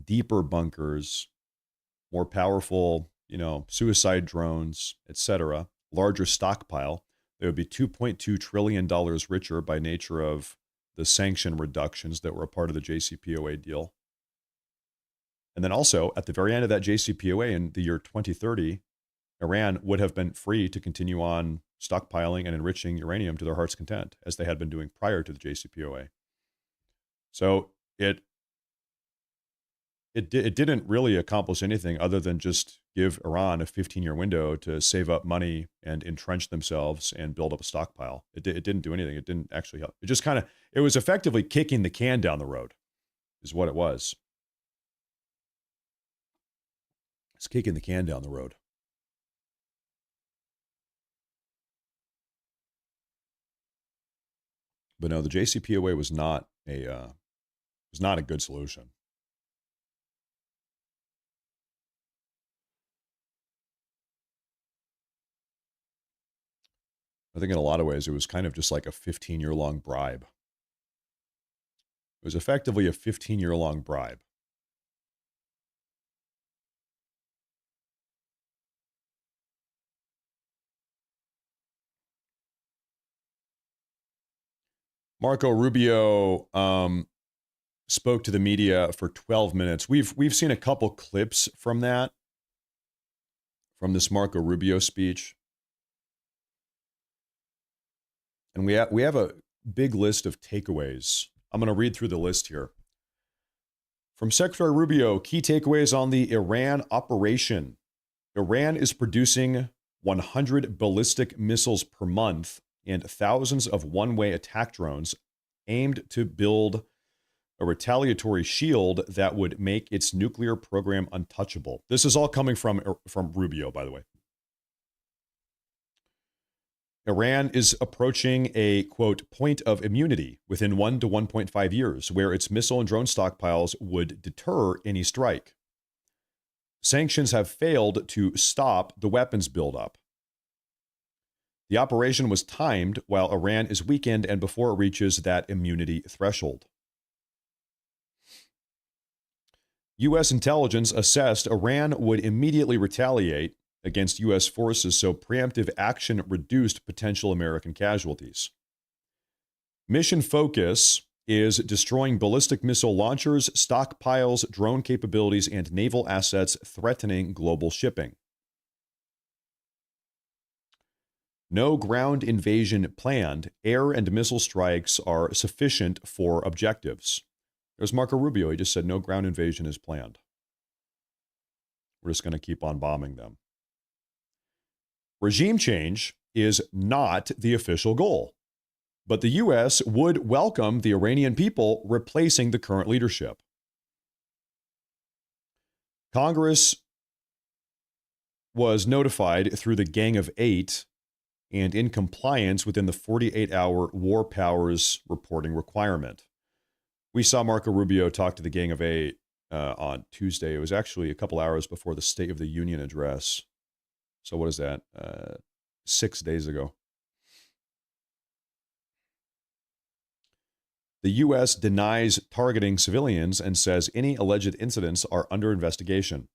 deeper bunkers, more powerful, suicide drones, etc., larger stockpile. They would be $2.2 trillion richer by nature of the sanction reductions that were a part of the JCPOA deal. And then also, at the very end of that JCPOA in the year 2030, Iran would have been free to continue on stockpiling and enriching uranium to their heart's content, as they had been doing prior to the JCPOA. So it didn't really accomplish anything other than just give Iran a 15-year window to save up money and entrench themselves and build up a stockpile. It didn't do anything. It didn't actually help. It just it was effectively kicking the can down the road, is what it was. It's kicking the can down the road. But no, the JCPOA was not a good solution. I think in a lot of ways it was kind of just like a 15-year-long bribe. It was effectively a 15-year-long bribe. Marco Rubio spoke to the media for 12 minutes. We've seen a couple clips from that, from this Marco Rubio speech. And we have a big list of takeaways. I'm going to read through the list here. From Secretary Rubio, key takeaways on the Iran operation. Iran is producing 100 ballistic missiles per month and thousands of one-way attack drones aimed to build a retaliatory shield that would make its nuclear program untouchable. This is all coming from Rubio, by the way. Iran is approaching a, quote, point of immunity within 1 to 1.5 years, where its missile and drone stockpiles would deter any strike. Sanctions have failed to stop the weapons buildup. The operation was timed while Iran is weakened and before it reaches that immunity threshold. U.S. intelligence assessed Iran would immediately retaliate against U.S. forces, so preemptive action reduced potential American casualties. Mission focus is destroying ballistic missile launchers, stockpiles, drone capabilities, and naval assets threatening global shipping. No ground invasion planned. Air and missile strikes are sufficient for objectives. There's Marco Rubio. He just said no ground invasion is planned. We're just going to keep on bombing them. Regime change is not the official goal, but the U.S. would welcome the Iranian people replacing the current leadership. Congress was notified through the Gang of Eight and in compliance within the 48-hour war powers reporting requirement. We saw Marco Rubio talk to the Gang of Eight on Tuesday. It was actually a couple hours before the State of the Union address. So what is that? 6 days ago. The U.S. denies targeting civilians and says any alleged incidents are under investigation.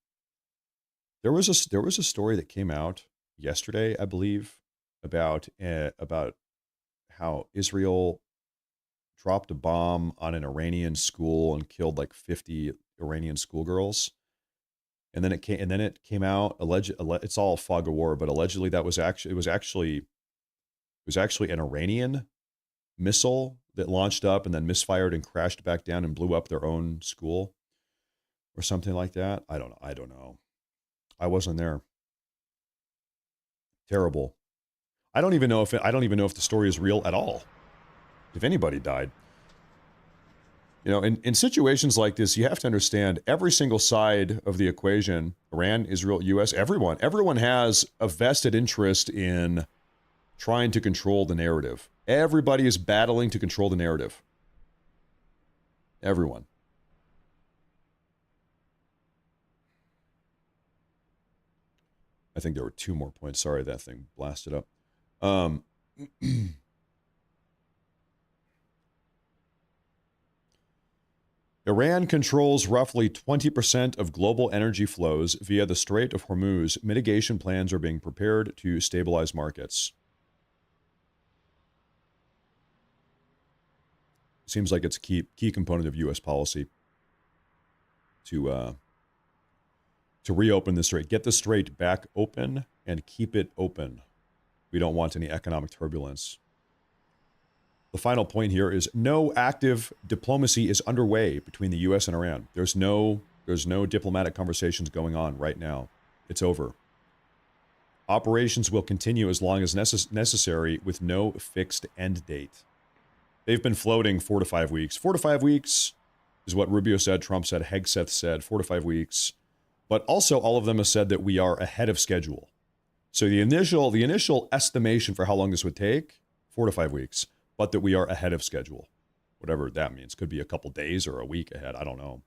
There was a story that came out yesterday, I believe, about how Israel dropped a bomb on an Iranian school and killed like 50 Iranian schoolgirls. And then it came out it's all fog of war, but allegedly that was actually an Iranian missile that launched up and then misfired and crashed back down and blew up their own school or something like that. I don't know. I wasn't there. Terrible. I don't even know if the story is real at all. If anybody died. You know, in situations like this, you have to understand every single side of the equation, Iran, Israel, US, everyone has a vested interest in trying to control the narrative. Everybody is battling to control the narrative. Everyone. I think there were 2 more points. Sorry, that thing blasted up. Iran controls roughly 20% of global energy flows via the Strait of Hormuz. Mitigation plans are being prepared to stabilize markets. Seems like it's a key component of U.S. policy to reopen the strait. Get the strait back open and keep it open. We don't want any economic turbulence. The final point here is no active diplomacy is underway between the U.S. and Iran. There's no diplomatic conversations going on right now. It's over. Operations will continue as long as necessary with no fixed end date. They've been floating 4 to 5 weeks. 4 to 5 weeks is what Rubio said, Trump said, Hegseth said, 4 to 5 weeks. But also all of them have said that we are ahead of schedule. So the initial estimation for how long this would take, 4 to 5 weeks, but that we are ahead of schedule. Whatever that means. Could be a couple days or a week ahead. I don't know.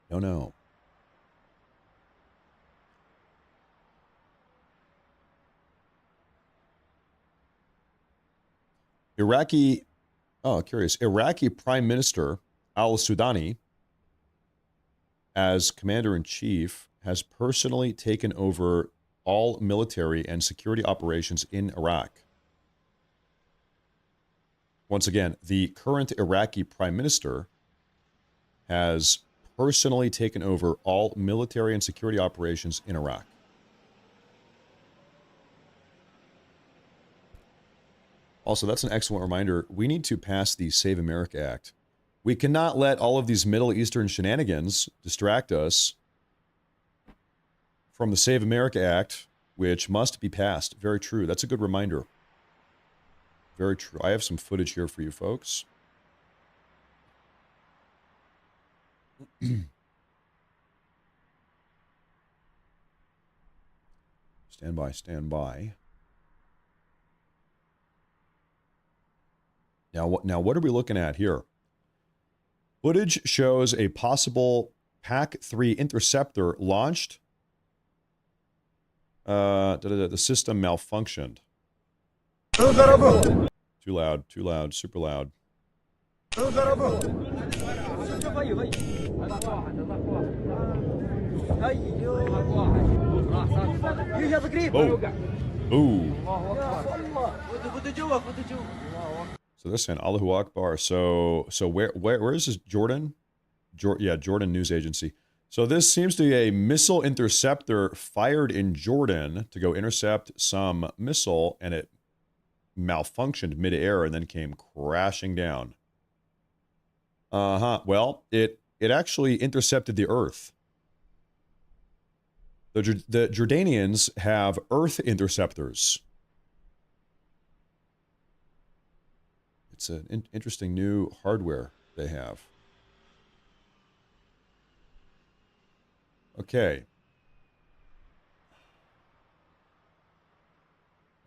No, no. Iraqi Prime Minister al-Sudani, as commander-in-chief, has personally taken over all military and security operations in Iraq. Once again, the current Iraqi Prime Minister has personally taken over all military and security operations in Iraq. Also, that's an excellent reminder. We need to pass the Save America Act. We cannot let all of these Middle Eastern shenanigans distract us from the Save America Act, which must be passed. Very true. That's a good reminder. Very true. I have some footage here for you folks. Stand by, stand by. Now, what are we looking at here? Footage shows a possible PAC-3 interceptor launched. The system malfunctioned. Too loud, super loud. Ooh. So they're saying Allahu Akbar. So where is this? Jordan? Jordan News Agency. So this seems to be a missile interceptor fired in Jordan to go intercept some missile, and it malfunctioned midair and then came crashing down. Well, it actually intercepted the Earth. The Jordanians have Earth interceptors. It's an interesting new hardware they have. Okay.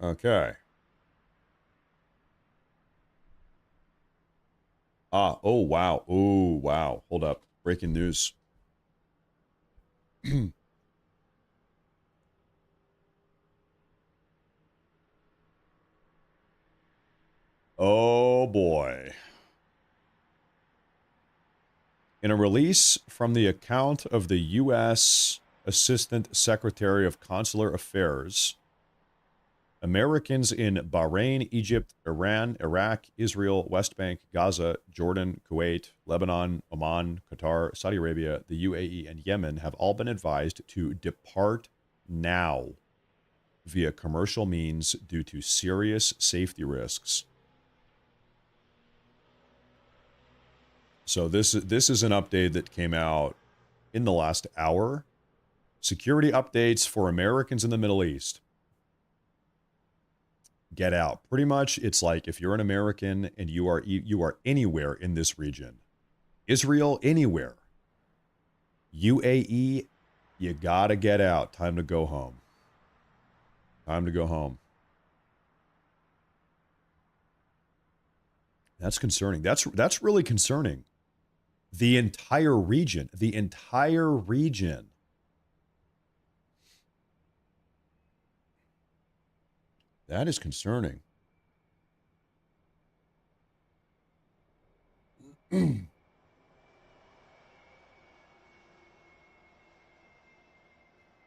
Okay. Oh, wow. Oh, wow. Hold up. Breaking news. Oh, boy. In a release from the account of the U.S. Assistant Secretary of Consular Affairs, Americans in Bahrain, Egypt, Iran, Iraq, Israel, West Bank, Gaza, Jordan, Kuwait, Lebanon, Oman, Qatar, Saudi Arabia, the UAE, and Yemen have all been advised to depart now via commercial means due to serious safety risks. So this is an update that came out in the last hour. Security updates for Americans in the Middle East. Get out. Pretty much, it's like if you're an American and you are anywhere in this region, Israel, anywhere, UAE, you gotta get out. Time to go home. Time to go home. That's concerning. That's really concerning. The entire region. The entire region. That is concerning.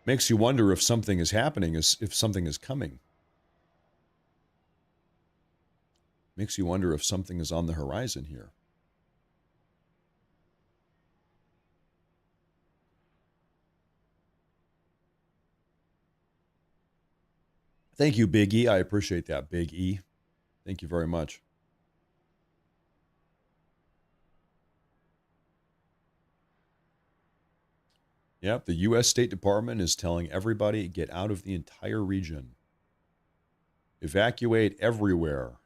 Makes you wonder if something is happening, if something is coming. Makes you wonder if something is on the horizon here. Thank you, Big E. I appreciate that, Big E. Thank you very much. Yep, the U.S. State Department is telling everybody, get out of the entire region. Evacuate everywhere.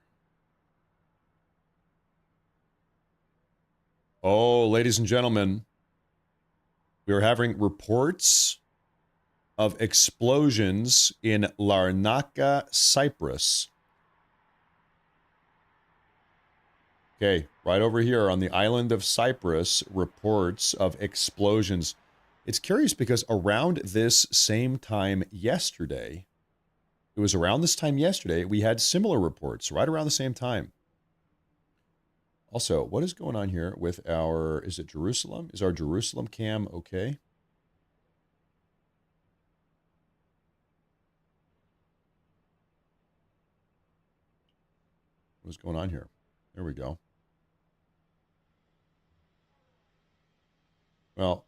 Oh, ladies and gentlemen, we are having reports of explosions in Larnaca, Cyprus. Okay, right over here on the island of Cyprus, reports of explosions. It's curious because around this same time yesterday, we had similar reports right around the same time. Also, what is going on here with our, is it Jerusalem? Is our Jerusalem cam okay? What's going on here? There we go. Well,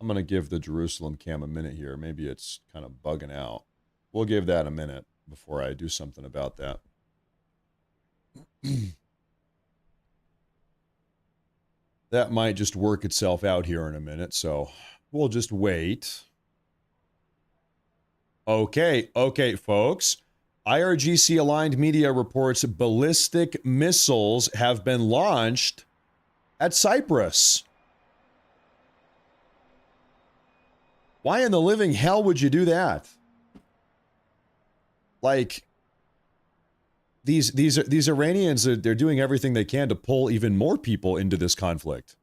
I'm going to give the Jerusalem cam a minute here. Maybe it's kind of bugging out. We'll give that a minute before I do something about that. That might just work itself out here in a minute, so we'll just wait. Okay, folks. IRGC-aligned media reports ballistic missiles have been launched at Cyprus. Why in the living hell would you do that? Like, these Iranians, they're doing everything they can to pull even more people into this conflict.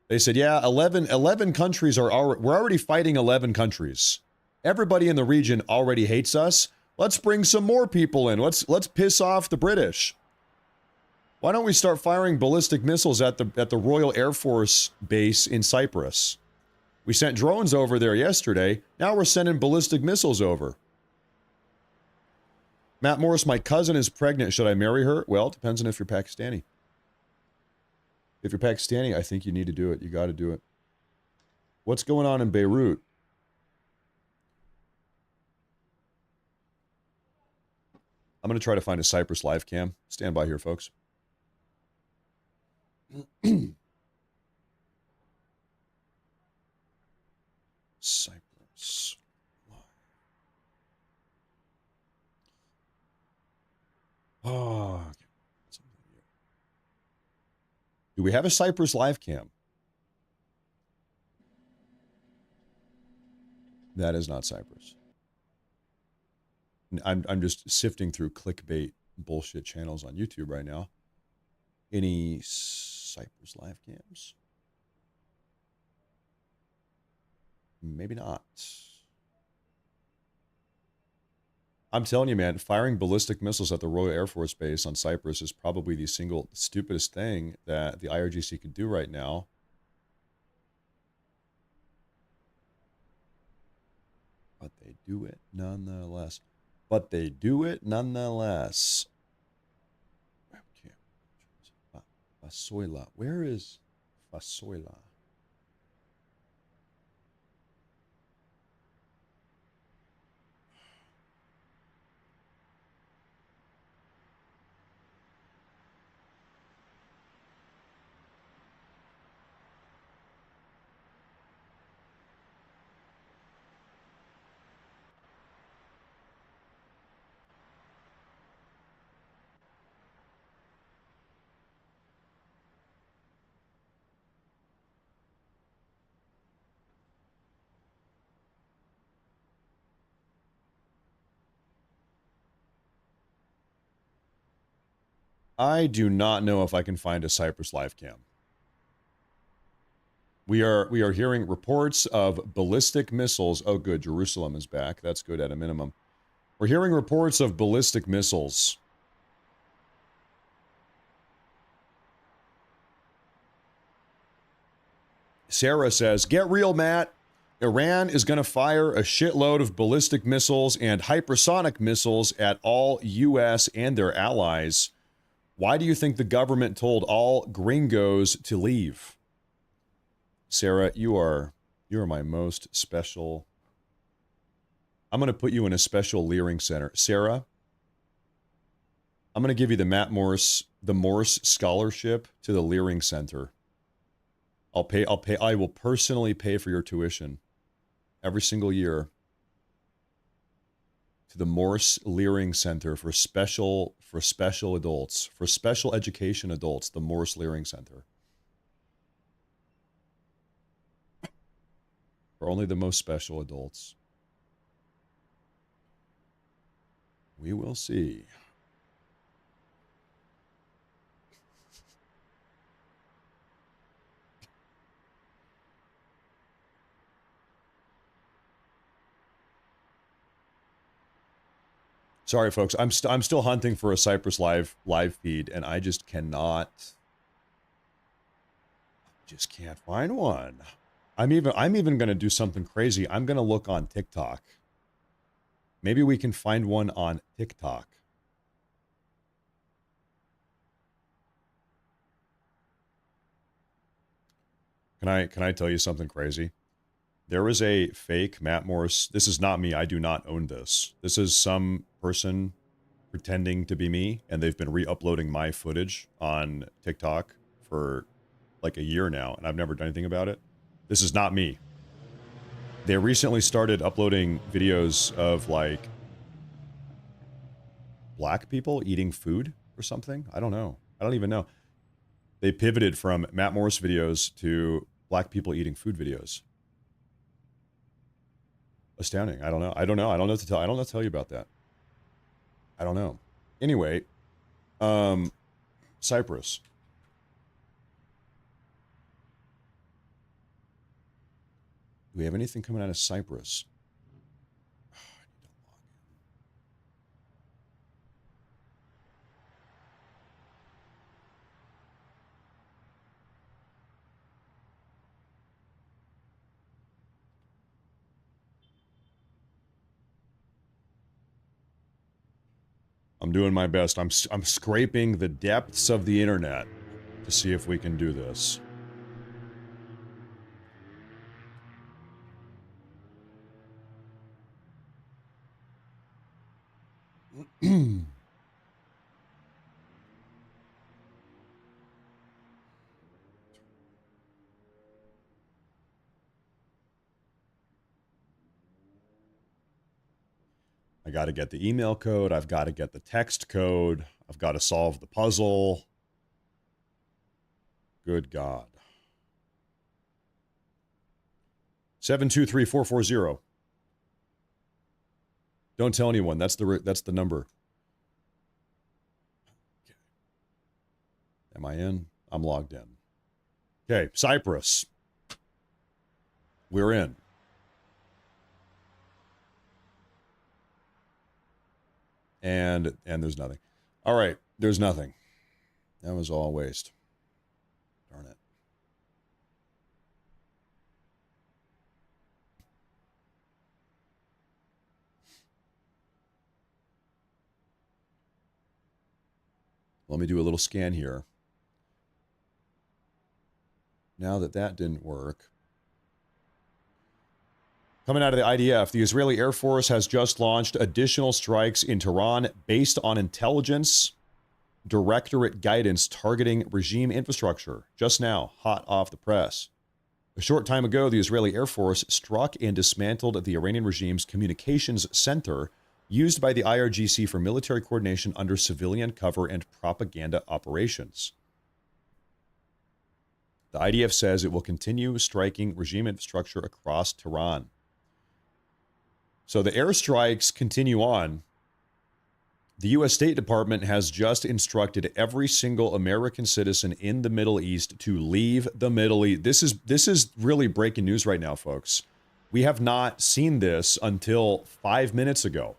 They said, yeah, 11 countries we're already fighting 11 countries. Everybody in the region already hates us. Let's bring some more people in. Let's piss off the British. Why don't we start firing ballistic missiles at the Royal Air Force base in Cyprus? We sent drones over there yesterday. Now we're sending ballistic missiles over. Matt Morris, my cousin is pregnant. Should I marry her? Well, it depends on if you're Pakistani. If you're Pakistani, I think you need to do it. You got to do it. What's going on in Beirut? I'm going to try to find a Cyprus live cam. Stand by here, folks. Cyprus. Oh. Do we have a Cyprus live cam? That is not Cyprus. I'm just sifting through clickbait bullshit channels on YouTube right now. Any Cyprus live cams? Maybe not. I'm telling you, man, firing ballistic missiles at the Royal Air Force Base on Cyprus is probably the single stupidest thing that the IRGC could do right now. But they do it nonetheless. Okay. Fasoila. Where is Fasoila? I do not know if I can find a Cyprus live cam. We are hearing reports of ballistic missiles. Oh, good. Jerusalem is back. That's good at a minimum. We're hearing reports of ballistic missiles. Sarah says, get real, Matt. Iran is going to fire a shitload of ballistic missiles and hypersonic missiles at all U.S. and their allies. Why do you think the government told all gringos to leave? Sarah, you are my most special. I'm going to put you in a special Leering Center. Sarah, I'm going to give you the Morse Scholarship to the Leering Center. I will personally pay for your tuition every single year to the Morse Leering Center for special adults, for special education adults, the Morse Leering Center. For only the most special adults. We will see. Sorry, folks. I'm still hunting for a Cyprus live feed, and I just cannot. Just can't find one. I'm even going to do something crazy. I'm going to look on TikTok. Maybe we can find one on TikTok. Can I tell you something crazy? There is a fake Matt Morris. This is not me. I do not own this. This is some person pretending to be me, and they've been re-uploading my footage on TikTok for like a year now, and I've never done anything about it. This is not me. They recently started uploading videos of like black people eating food or something. I don't know. I don't even know. They pivoted from Matt Morris videos to black people eating food videos. Astounding. I don't know. I don't know what to tell. I don't know what to tell you about that. I don't know. Anyway, Cyprus. Do we have anything coming out of Cyprus? I'm doing my best. I'm scraping the depths of the internet to see if we can do this. I got to get the email code. I've got to get the text code. I've got to solve the puzzle. Good God. 723-440. Don't tell anyone. That's the number. Okay. Am I in? I'm logged in. Okay, Cyprus. We're in. And there's nothing. All right, there's nothing. That was all waste. Darn it. Let me do a little scan here. Now that didn't work. Coming out of the IDF, the Israeli Air Force has just launched additional strikes in Tehran based on intelligence directorate guidance targeting regime infrastructure. Just now, hot off the press. A short time ago, the Israeli Air Force struck and dismantled the Iranian regime's communications center used by the IRGC for military coordination under civilian cover and propaganda operations. The IDF says it will continue striking regime infrastructure across Tehran. So the airstrikes continue on. The U.S. State Department has just instructed every single American citizen in the Middle East to leave the Middle East. This is really breaking news right now, folks. We have not seen this until 5 minutes ago.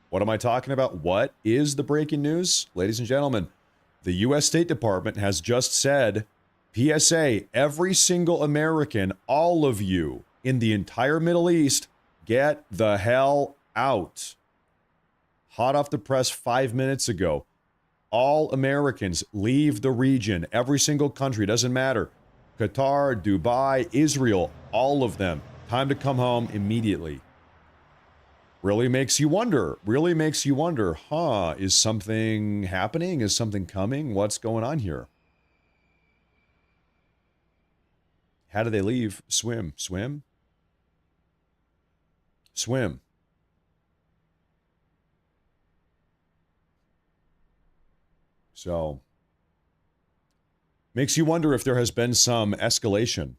What am I talking about? What is the breaking news? Ladies and gentlemen, the U.S. State Department has just said, PSA, every single American, all of you in the entire Middle East, get the hell out. Hot off the press 5 minutes ago. All Americans leave the region. Every single country, doesn't matter. Qatar, Dubai, Israel, all of them. Time to come home immediately. Really makes you wonder. Really makes you wonder, is something happening? Is something coming? What's going on here? How do they leave? Swim. Swim? Swim. So, makes you wonder if there has been some escalation.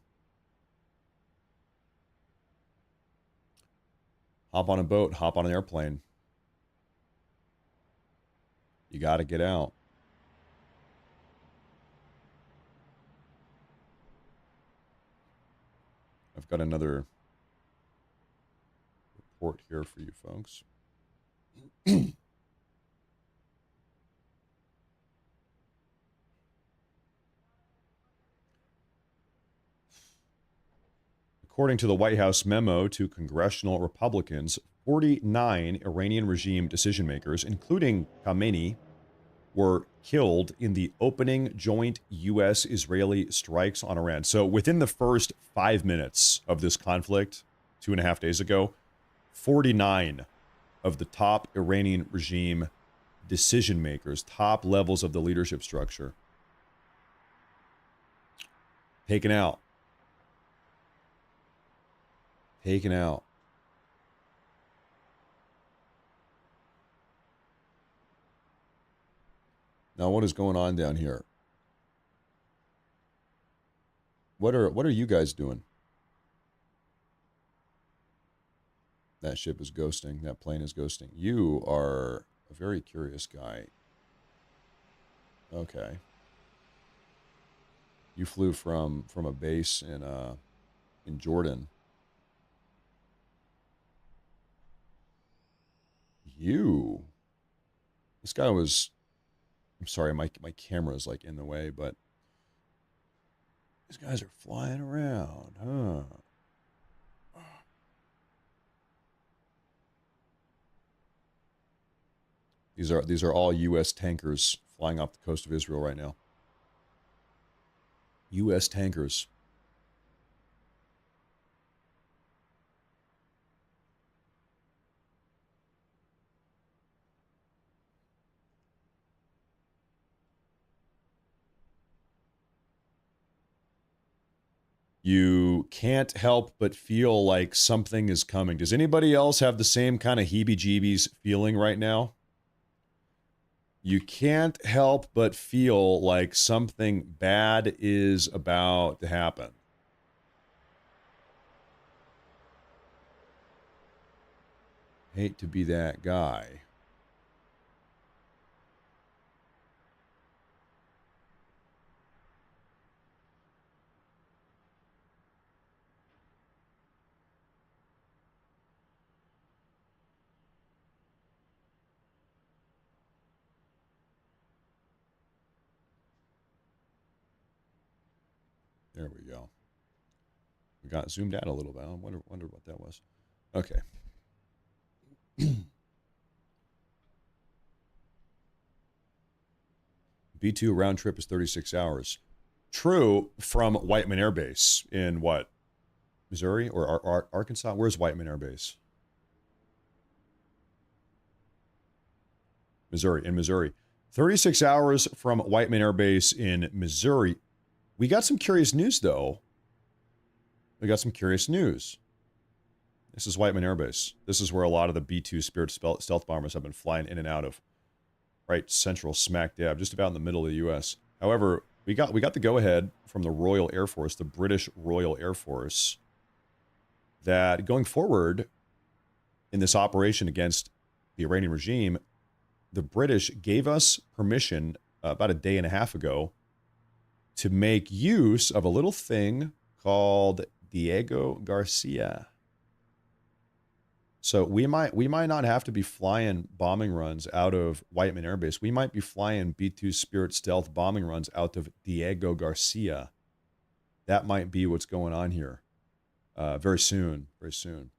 Hop on a boat, hop on an airplane. You got to get out. I've got another report here for you folks. According to the White House memo to congressional Republicans, 49 Iranian regime decision makers, including Khamenei, were killed in the opening joint U.S.-Israeli strikes on Iran. So within the first 5 minutes of this conflict, 2.5 days ago, 49 of the top Iranian regime decision makers, top levels of the leadership structure, taken out. Taken out. Now, what is going on down here? What are you guys doing? That ship is ghosting. That plane is ghosting. You are a very curious guy. Okay. You flew from a base in Jordan. This guy was. I'm sorry, my camera is like in the way, but these guys are flying around, huh? These are all U.S. tankers flying off the coast of Israel right now. U.S. tankers. You can't help but feel like something is coming. Does anybody else have the same kind of heebie-jeebies feeling right now? You can't help but feel like something bad is about to happen. Hate to be that guy. There we go. We got zoomed out a little bit. I wonder what that was. Okay. B-2 round trip is 36 hours. True, from Whiteman Air Base in what? Missouri or Arkansas? Where's Whiteman Air Base? Missouri, in Missouri. 36 hours from Whiteman Air Base in Missouri. We got some curious news, though. We got some curious news. This is Whiteman Air Base. This is where a lot of the B-2 Spirit stealth bombers have been flying in and out of. Right, central smack dab, just about in the middle of the U.S. However, we got the go-ahead from the Royal Air Force, the British Royal Air Force, that going forward in this operation against the Iranian regime, the British gave us permission about a day and a half ago to make use of a little thing called Diego Garcia. So we might not have to be flying bombing runs out of Whiteman Air Base. We might be flying B-2 Spirit stealth bombing runs out of Diego Garcia. That might be what's going on here. Very soon. Very soon.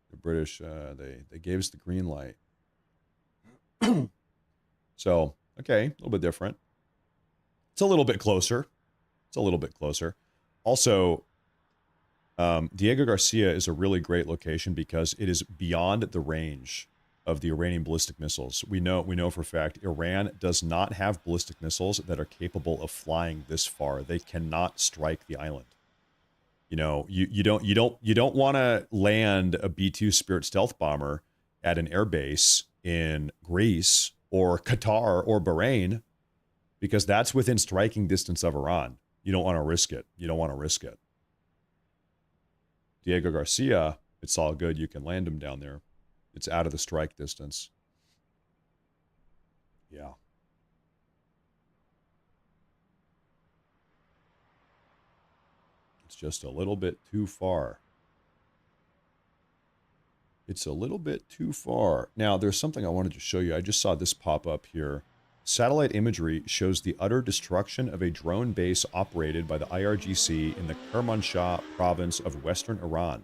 The British, they gave us the green light. So, okay, a little bit different. It's a little bit closer. It's a little bit closer. Also, Diego Garcia is a really great location because it is beyond the range of the Iranian ballistic missiles. We know for a fact Iran does not have ballistic missiles that are capable of flying this far. They cannot strike the island. You know, you don't want to land a B-2 Spirit stealth bomber at an air base in Greece or Qatar or Bahrain, because that's within striking distance of Iran. You don't want to risk it. You don't want to risk it. Diego Garcia, it's all good. You can land him down there. It's out of the strike distance. Yeah. It's just a little bit too far. It's a little bit too far. Now, there's something I wanted to show you. I just saw this pop up here. Satellite imagery shows the utter destruction of a drone base operated by the IRGC in the Kermanshah province of western Iran.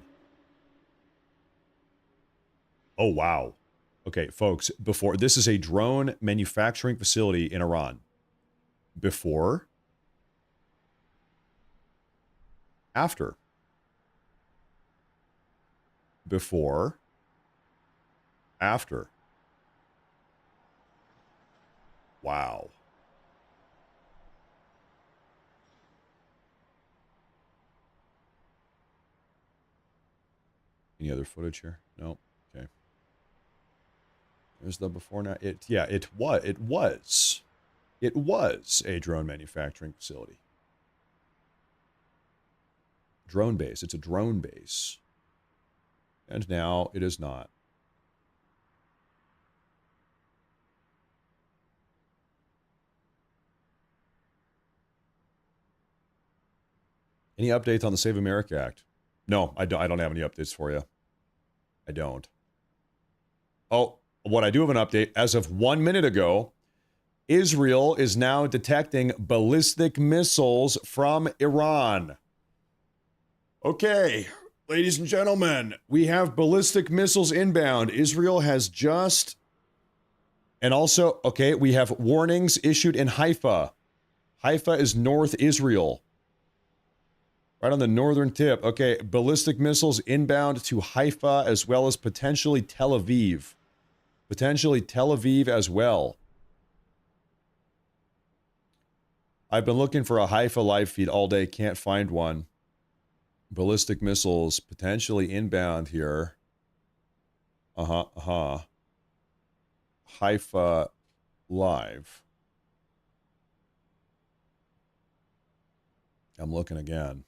Oh, wow. Okay, folks, before, this is a drone manufacturing facility in Iran. Before, after, before, after. Wow. Any other footage here? No. Okay. There's the before now. It was a drone manufacturing facility. Drone base. It's a drone base. And now it is not. Any updates on the Save America Act? No, I don't have any updates for you. I don't. Oh, what I do have an update. As of 1 minute ago, Israel is now detecting ballistic missiles from Iran. Okay, ladies and gentlemen, we have ballistic missiles inbound. Israel has just... And also, okay, we have warnings issued in Haifa. Haifa is North Israel. Right on the northern tip. Okay, ballistic missiles inbound to Haifa as well as potentially Tel Aviv. Potentially Tel Aviv as well. I've been looking for a Haifa live feed all day. Can't find one. Ballistic missiles potentially inbound here. Haifa live. I'm looking again.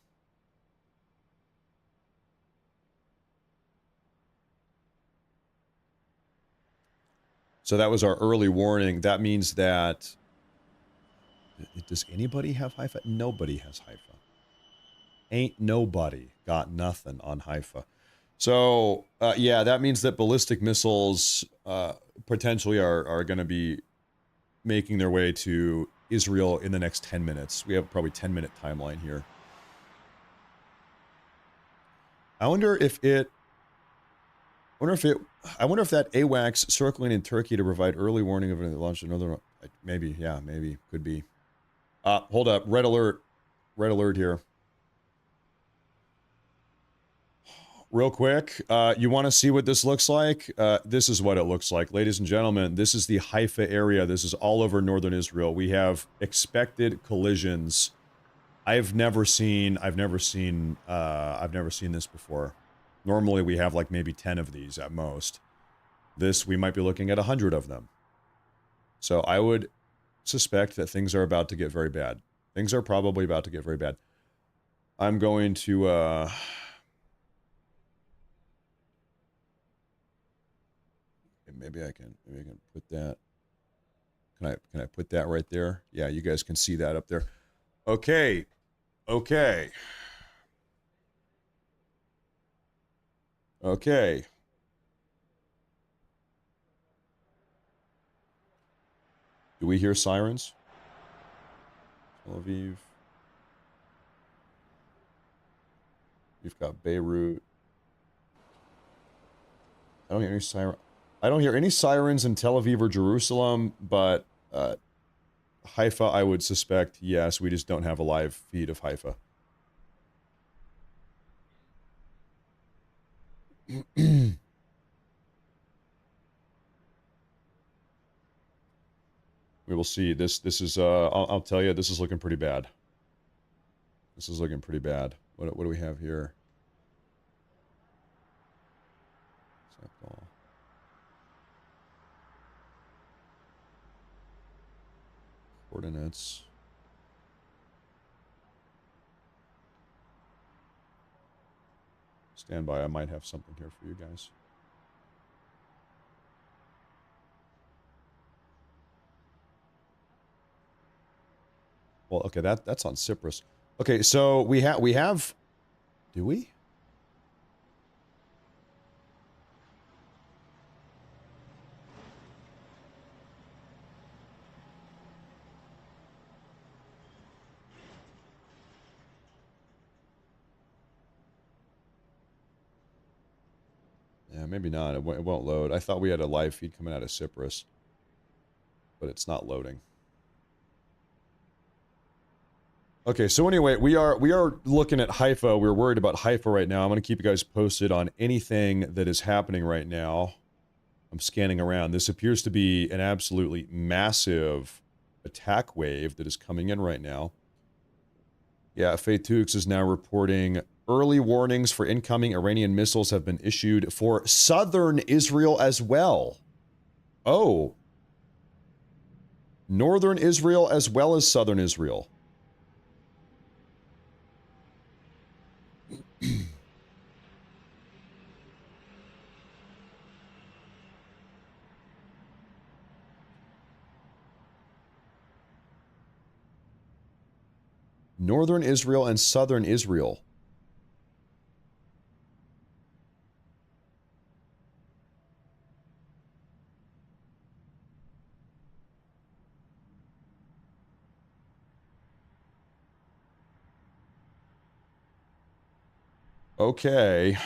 So that was our early warning. That means that... Does anybody have Haifa? Nobody has Haifa. Ain't nobody got nothing on Haifa. So, yeah, that means that ballistic missiles potentially are going to be making their way to Israel in the next 10 minutes. We have probably 10-minute timeline here. I wonder if that AWACS circling in Turkey to provide early warning of the launch of another... Maybe, yeah, maybe, could be. Hold up, red alert here. Real quick, you want to see what this looks like? This is what it looks like. Ladies and gentlemen, this is the Haifa area. This is all over northern Israel. We have expected collisions. I've never seen this before. Normally we have like maybe 10 of these at most. This, we might be looking at 100 of them. So I would suspect that things are about to get very bad. Things are probably about to get very bad. I'm going to, maybe I can put that. Can I put that right there? Yeah, you guys can see that up there. Okay. Okay. Okay. Do we hear sirens? Tel Aviv. We've got Beirut. I don't hear any siren. I don't hear any sirens in Tel Aviv or Jerusalem, but Haifa, I would suspect, yes. We just don't have a live feed of Haifa. We will see. This is I'll tell you, this is looking pretty bad. This is looking pretty bad. What do we have here? Coordinates. Stand by. I might have something here for you guys. Well, okay, that's on Cyprus. Okay, so we have do we? maybe not. It won't load. I thought we had a live feed coming out of Cyprus, but it's not loading. Okay, so anyway, we are looking at Haifa. We're worried about Haifa right now. I'm going to keep you guys posted on anything that is happening right now. I'm scanning around. This appears to be an absolutely massive attack wave that is coming in right now. Yeah, Faytux is now reporting early warnings for incoming Iranian missiles have been issued for southern Israel as well. Oh. Northern Israel as well as southern Israel. Northern Israel and southern Israel. Okay.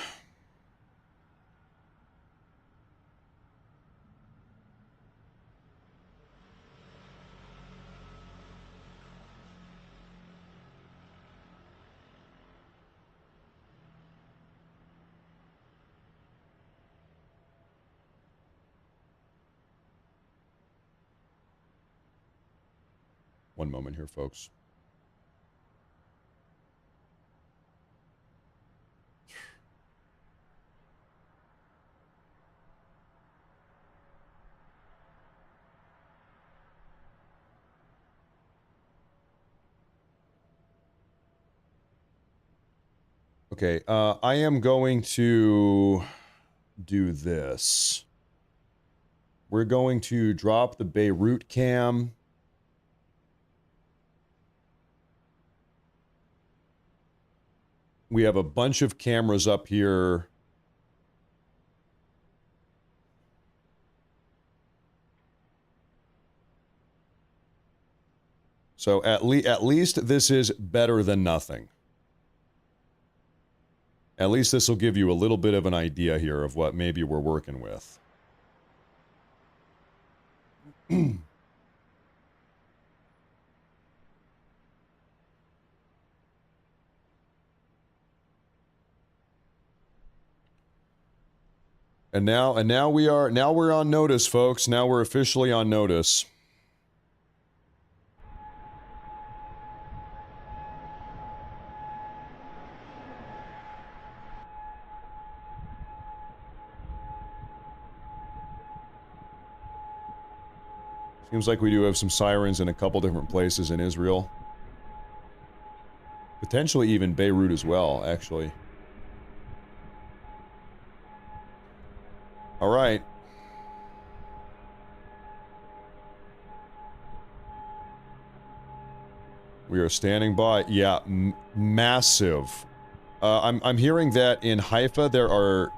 One moment here, folks. Okay, I am going to do this. We're going to drop the Beirut cam. We have a bunch of cameras up here. So at least this is better than nothing. At least this will give you a little bit of an idea here of what maybe we're working with. And now we're on notice, folks. Now we're officially on notice. Seems like we do have some sirens in a couple different places in Israel. Potentially even Beirut as well, actually. All right. We are standing by. Yeah, massive. I'm hearing that in Haifa there are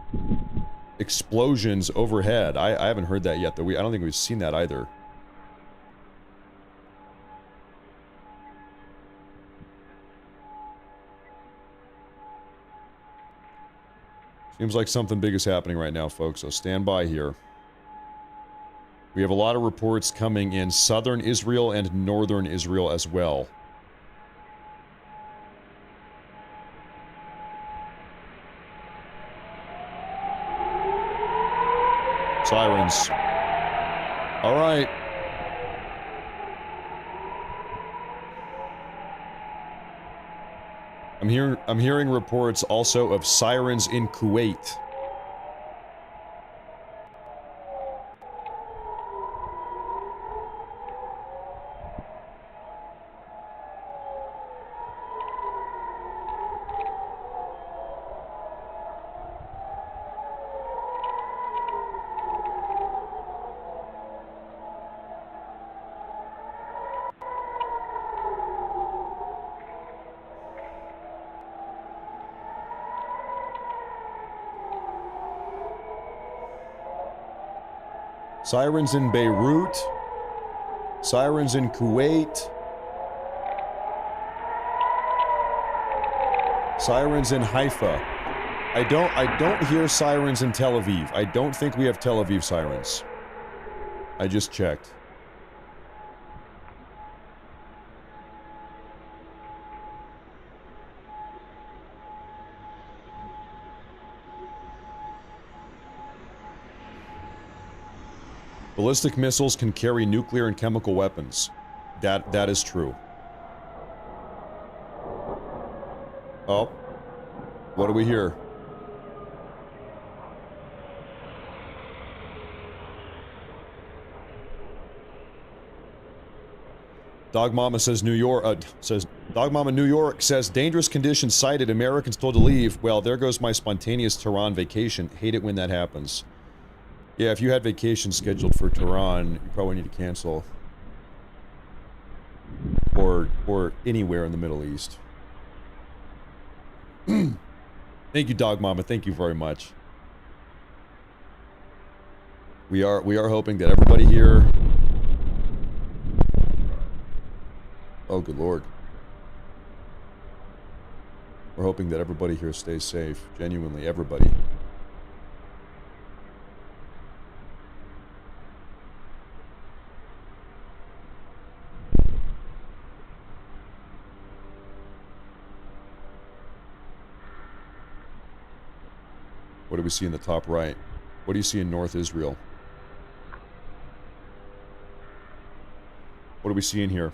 explosions overhead. I haven't heard that yet, though. I don't think we've seen that either. Seems like something big is happening right now, folks, so stand by here. We have a lot of reports coming in southern Israel and northern Israel as well. Sirens. All right. I'm hearing reports also of sirens in Kuwait. Sirens in Beirut. Sirens in Kuwait. Sirens in Haifa. I don't hear sirens in Tel Aviv. I don't think we have Tel Aviv sirens. I just checked. Ballistic missiles can carry nuclear and chemical weapons. That is true. Oh. What do we hear? Dog Mama says New York, Dog Mama New York says dangerous conditions cited, Americans told to leave. Well, there goes my spontaneous Tehran vacation. Hate it when that happens. Yeah, if you had vacation scheduled for Tehran, you probably need to cancel. Or anywhere in the Middle East. Thank you, Dog Mama. Thank you very much. We are hoping that everybody here. Oh, good Lord. We're hoping that everybody here stays safe. Genuinely, everybody. What do we see in the top right? What do you see in North Israel? What do we see in here?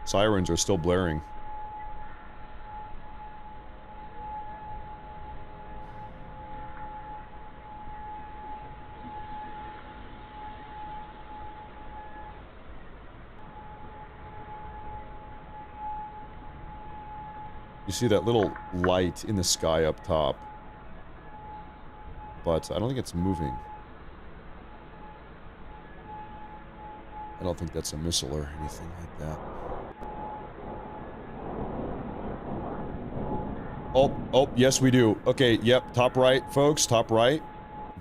Sirens are still blaring. You see that little light in the sky up top. But I don't think it's moving. I don't think that's a missile or anything like that. Oh, yes we do. Okay, yep, top right, folks, top right.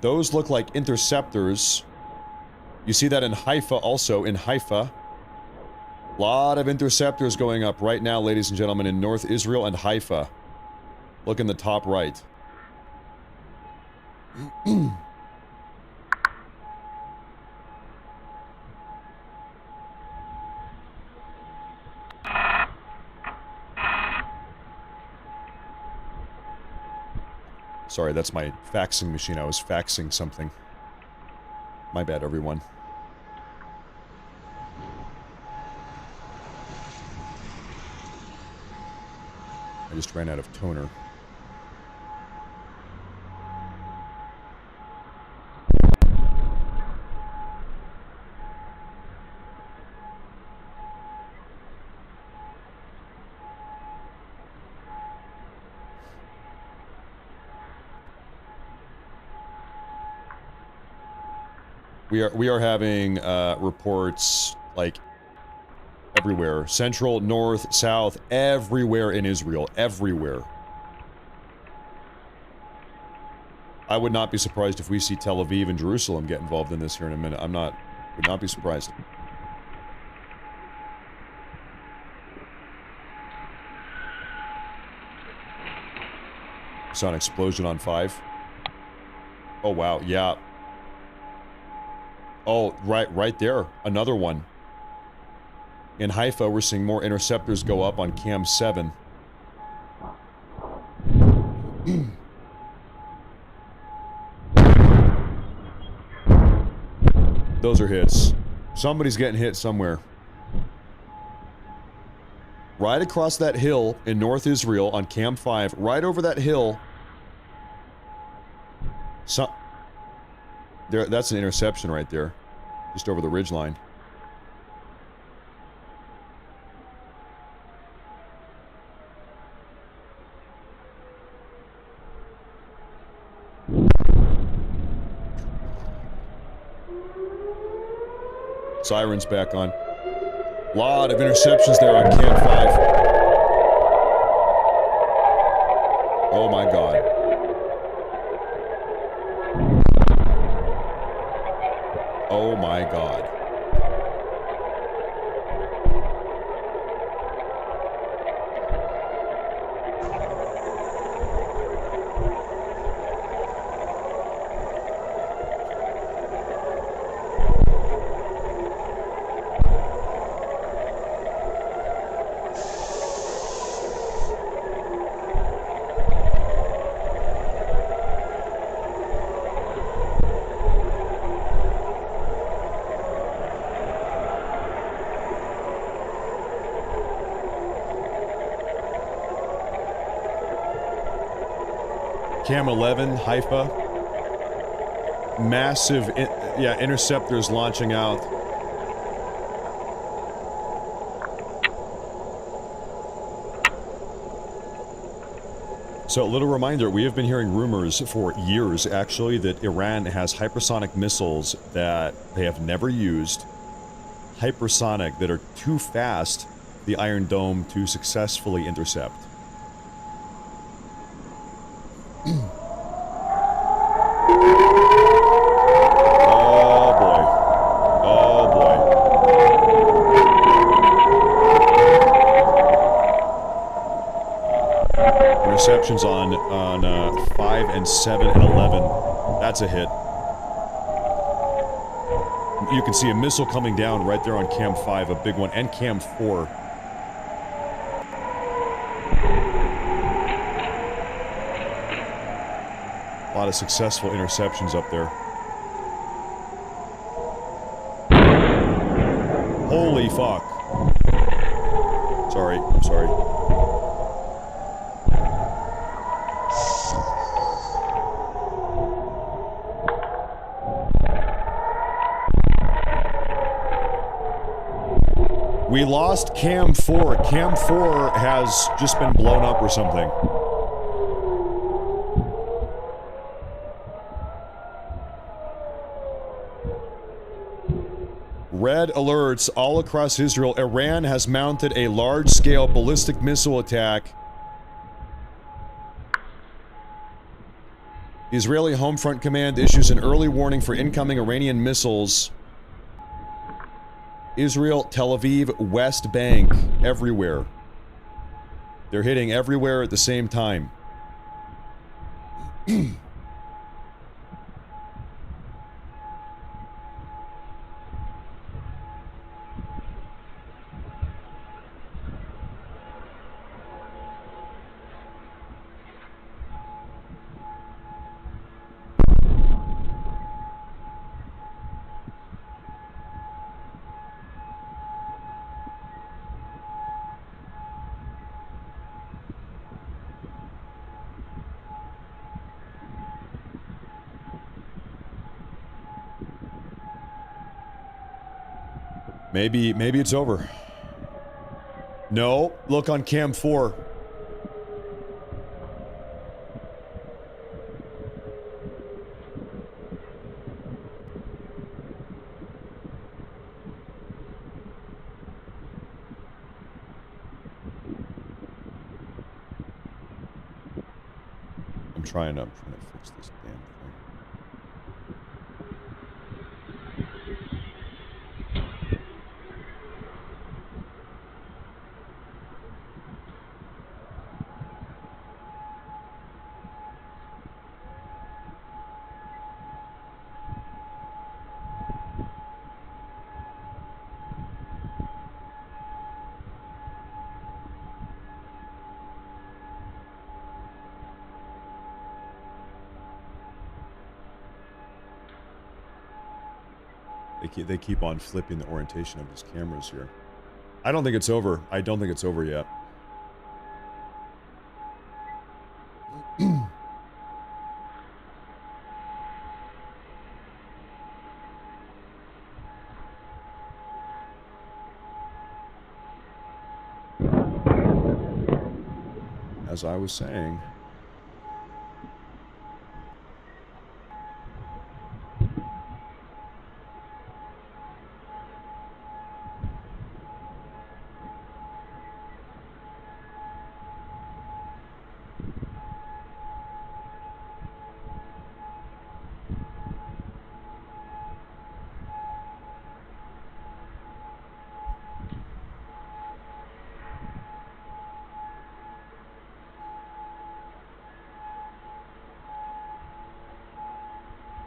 Those look like interceptors. You see that in Haifa also, in Haifa. Lot of interceptors going up right now, ladies and gentlemen, in North Israel and Haifa. Look in the top right. Sorry, that's my faxing machine. I was faxing something. My bad, everyone. I just ran out of toner. We are having reports like everywhere. Central, north, south, everywhere in Israel. Everywhere. I would not be surprised if we see Tel Aviv and Jerusalem get involved in this here in a minute. Would not be surprised. Saw an explosion on 5. Oh wow, yeah. Oh, right there. Another one. In Haifa, we're seeing more interceptors go up on Cam 7. Those are hits. Somebody's getting hit somewhere. Right across that hill in North Israel on Cam 5, right over that hill. That's an interception right there. Just over the ridgeline. Sirens back on. Lot of interceptions there on Cam 5. Oh my God. Oh my God. Cam 11, Haifa. Massive, interceptors launching out. So a little reminder, we have been hearing rumors for years, actually, that Iran has hypersonic missiles that they have never used. Hypersonic, that are too fast the Iron Dome to successfully intercept. Interceptions on 5 and 7 and 11. That's a hit. You can see a missile coming down right there on Cam 5, a big one, and Cam 4. A lot of successful interceptions up there. Holy fuck. Sorry, I'm sorry. We lost Cam 4. Cam 4 has just been blown up or something. Red alerts all across Israel. Iran has mounted a large-scale ballistic missile attack. The Israeli Home Front Command issues an early warning for incoming Iranian missiles. Israel, Tel Aviv, West Bank, everywhere. They're hitting everywhere at the same time. Maybe it's over. No, look on Cam 4. I'm trying to fix this damn thing. They keep on flipping the orientation of these cameras here. I don't think it's over. I don't think it's over yet. As I was saying...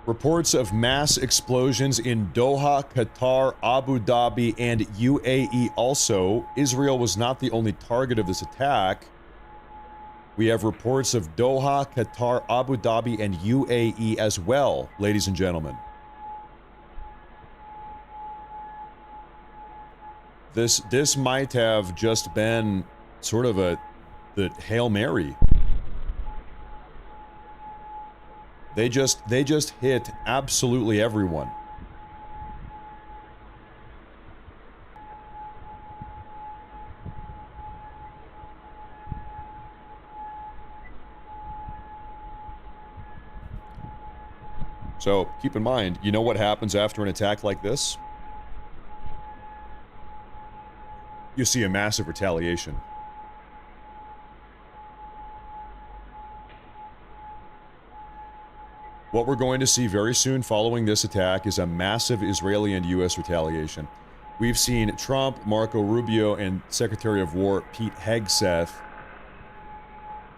Reports of mass explosions in Doha, Qatar, Abu Dhabi, and UAE also. Israel was not the only target of this attack. We have reports of Doha, Qatar, Abu Dhabi, and UAE as well, ladies and gentlemen. This might have just been sort of the Hail Mary. They just hit absolutely everyone. So keep in mind, you know what happens after an attack like this? You see a massive retaliation. What we're going to see very soon following this attack is a massive Israeli and U.S. retaliation. We've seen Trump, Marco Rubio, and Secretary of War Pete Hegseth.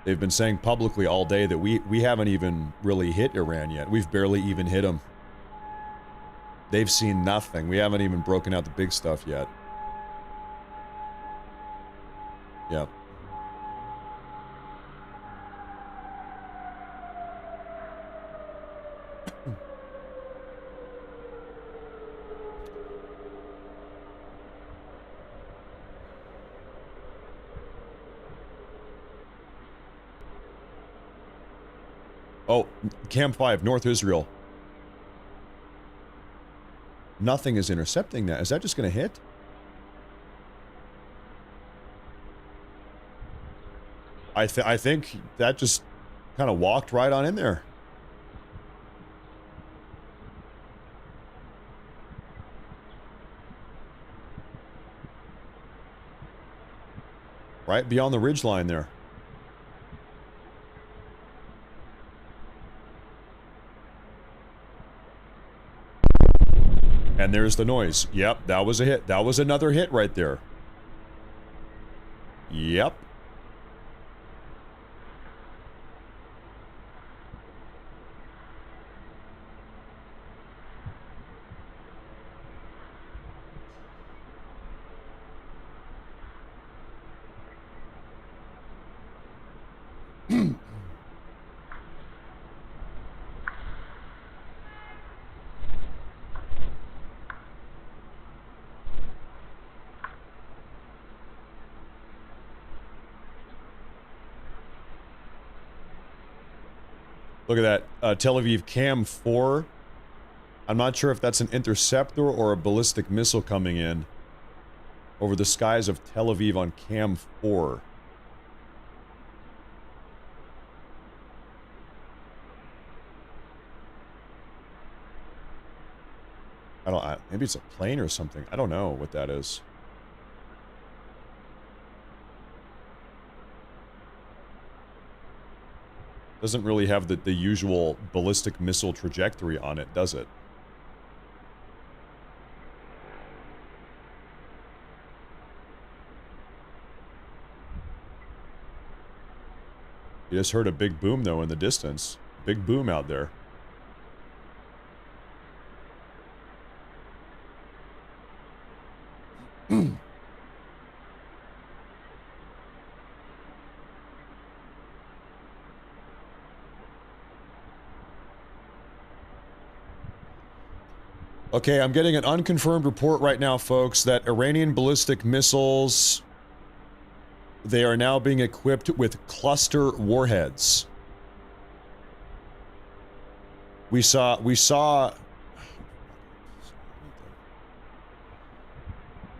They've been saying publicly all day that we haven't even really hit Iran yet. We've barely even hit them. They've seen nothing. We haven't even broken out the big stuff yet. Yep. Oh, Cam 5, North Israel. Nothing is intercepting that. Is that just going to hit? I think that just kind of walked right on in there. Right beyond the ridgeline there. And there's the noise. Yep, that was a hit. That was another hit right there. Yep. Look at that, Tel Aviv Cam 4. I'm not sure if that's an interceptor or a ballistic missile coming in over the skies of Tel Aviv on Cam 4. Maybe it's a plane or something. I don't know what that is. Doesn't really have the usual ballistic missile trajectory on it, does it? You just heard a big boom, though, in the distance. Big boom out there. Okay, I'm getting an unconfirmed report right now, folks, that Iranian ballistic missiles, they are now being equipped with cluster warheads. We saw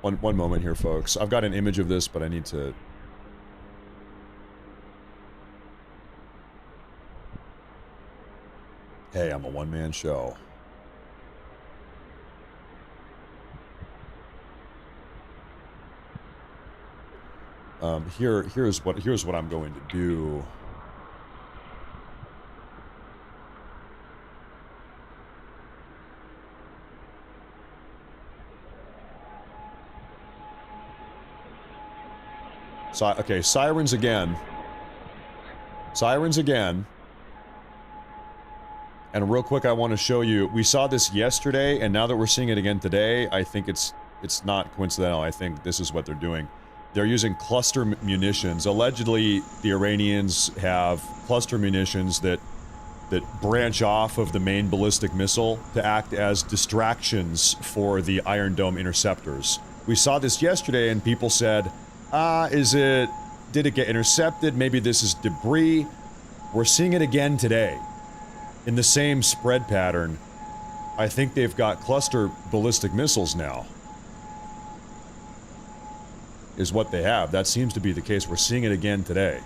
one moment here, folks. I've got an image of this, but I need to... Hey, I'm a one-man show. Here's what I'm going to do. So, okay, sirens again. Sirens again. And real quick, I want to show you. We saw this yesterday, and now that we're seeing it again today, I think it's not coincidental. I think this is what they're doing. They're using cluster munitions. Allegedly, the Iranians have cluster munitions that branch off of the main ballistic missile to act as distractions for the Iron Dome interceptors. We saw this yesterday, and people said, did it get intercepted? Maybe this is debris. We're seeing it again today. in the same spread pattern, I think they've got cluster ballistic missiles now. Is what they have. That seems to be the case. We're seeing it again today.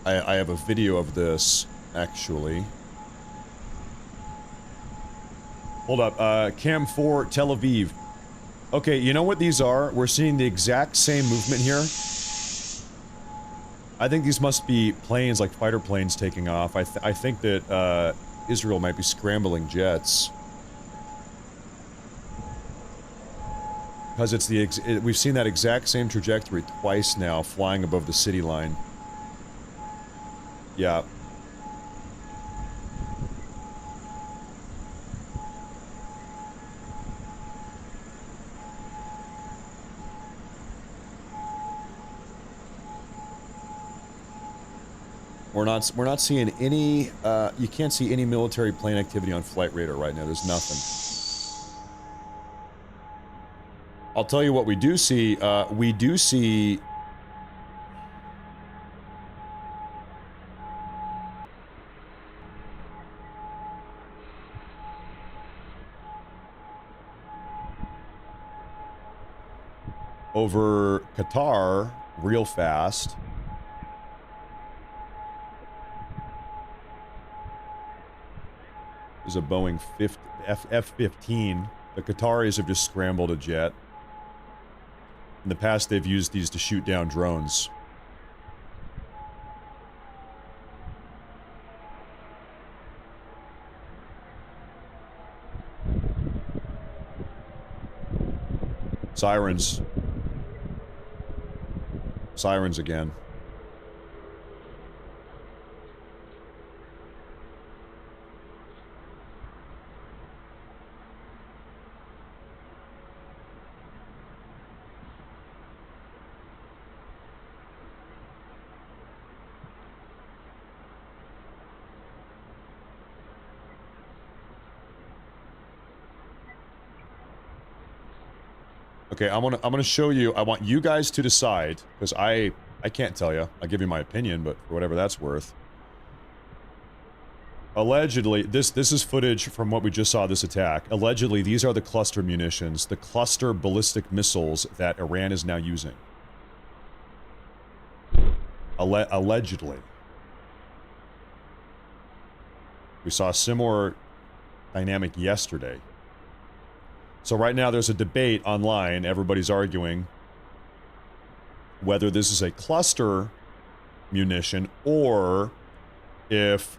I have a video of this, actually. Hold up, Cam 4, Tel Aviv. Okay, you know what these are? We're seeing the exact same movement here. I think these must be planes, like fighter planes taking off. I think that, Israel might be scrambling jets. Because it's we've seen that exact same trajectory twice now, flying above the city line. Yeah. We're not seeing any, you can't see any military plane activity on Flight Radar right now. There's nothing. I'll tell you what we do see, over Qatar, real fast. There's a Boeing F-15. The Qataris have just scrambled a jet. In the past, they've used these to shoot down drones. Sirens. Sirens again. Okay, I'm gonna show you. I want you guys to decide, because I can't tell you. I'll give you my opinion, but for whatever that's worth. Allegedly, this is footage from what we just saw, this attack. Allegedly, these are the cluster munitions, the cluster ballistic missiles that Iran is now using. Allegedly. We saw a similar dynamic yesterday. So right now there's a debate online, everybody's arguing whether this is a cluster munition or if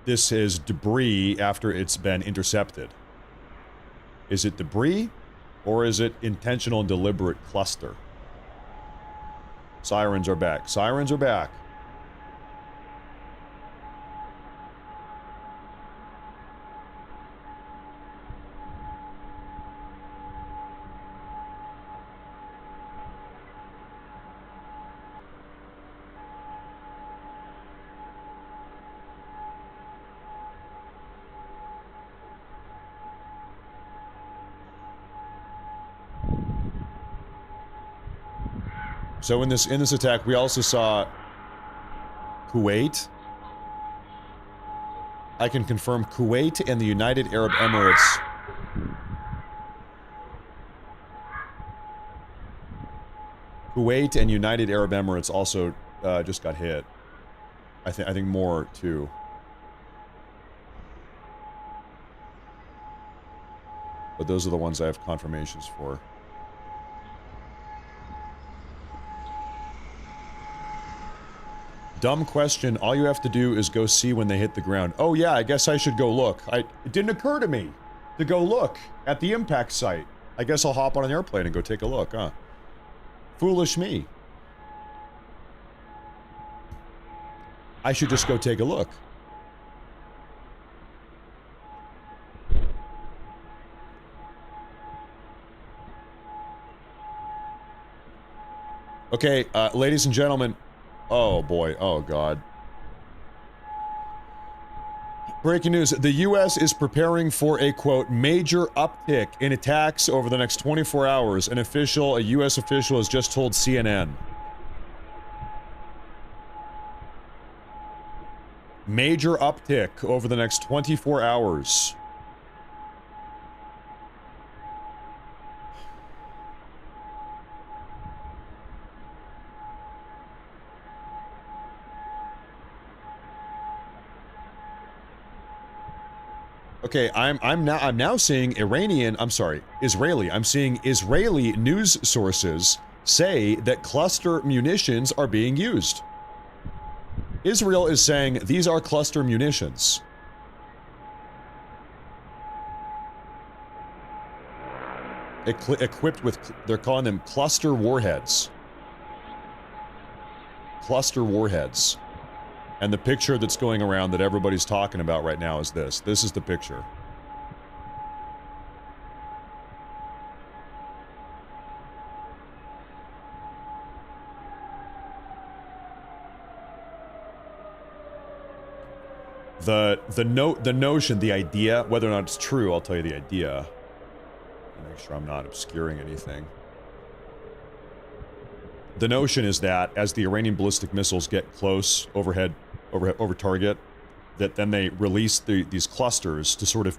this is debris after it's been intercepted. Is it debris or is it intentional and deliberate cluster? Sirens are back. Sirens are back. So in this attack, we also saw Kuwait. I can confirm Kuwait and the United Arab Emirates. Kuwait and United Arab Emirates also just got hit. I think more too. But those are the ones I have confirmations for. Dumb question. All you have to do is go see when they hit the ground. Oh yeah, I guess I should go look. It didn't occur to me to go look at the impact site. I guess I'll hop on an airplane and go take a look, huh? Foolish me. I should just go take a look. Okay, ladies and gentlemen. Oh boy, oh god. Breaking news, the U.S. is preparing for a, quote, major uptick in attacks over the next 24 hours. A U.S. official has just told CNN. Major uptick over the next 24 hours. Okay, I'm now seeing Israeli. I'm seeing Israeli news sources say that cluster munitions are being used. Israel is saying these are cluster munitions. Equipped with, they're calling them cluster warheads. Cluster warheads. And the picture that's going around that everybody's talking about right now is this. This is the picture. The notion, the idea, whether or not it's true, I'll tell you the idea. Make sure I'm not obscuring anything. The notion is that as the Iranian ballistic missiles get close over target, that then they release these clusters to sort of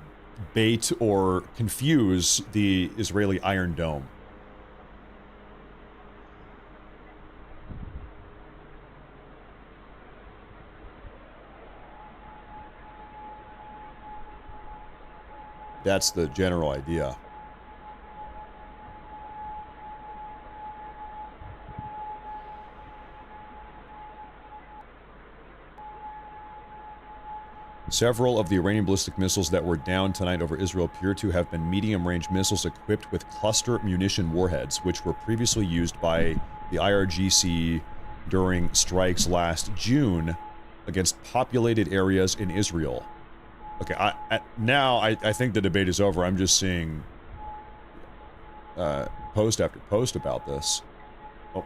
bait or confuse the Israeli Iron Dome. That's the general idea. Several of the Iranian ballistic missiles that were down tonight over Israel appear to have been medium-range missiles equipped with cluster munition warheads, which were previously used by the IRGC during strikes last June against populated areas in Israel. Okay, I think the debate is over. I'm just seeing post after post about this. Oh.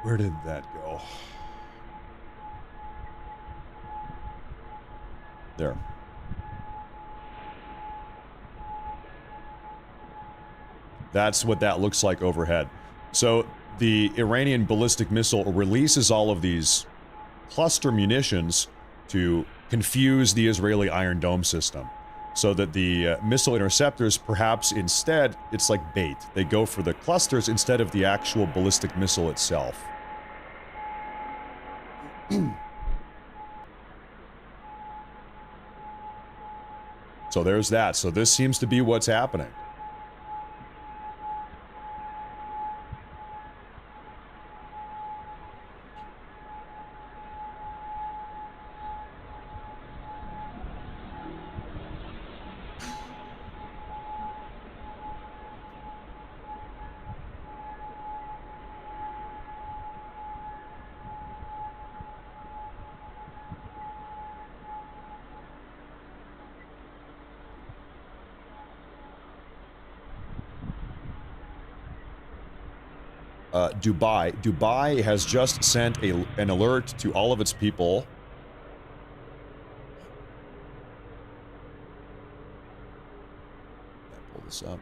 Where did that go? There. That's what that looks like overhead. So the Iranian ballistic missile releases all of these cluster munitions to confuse the Israeli Iron Dome system, so that the missile interceptors, perhaps instead, it's like bait. They go for the clusters instead of the actual ballistic missile itself. So there's that. So this seems to be what's happening. Dubai has just sent an alert to all of its people. Pull this up.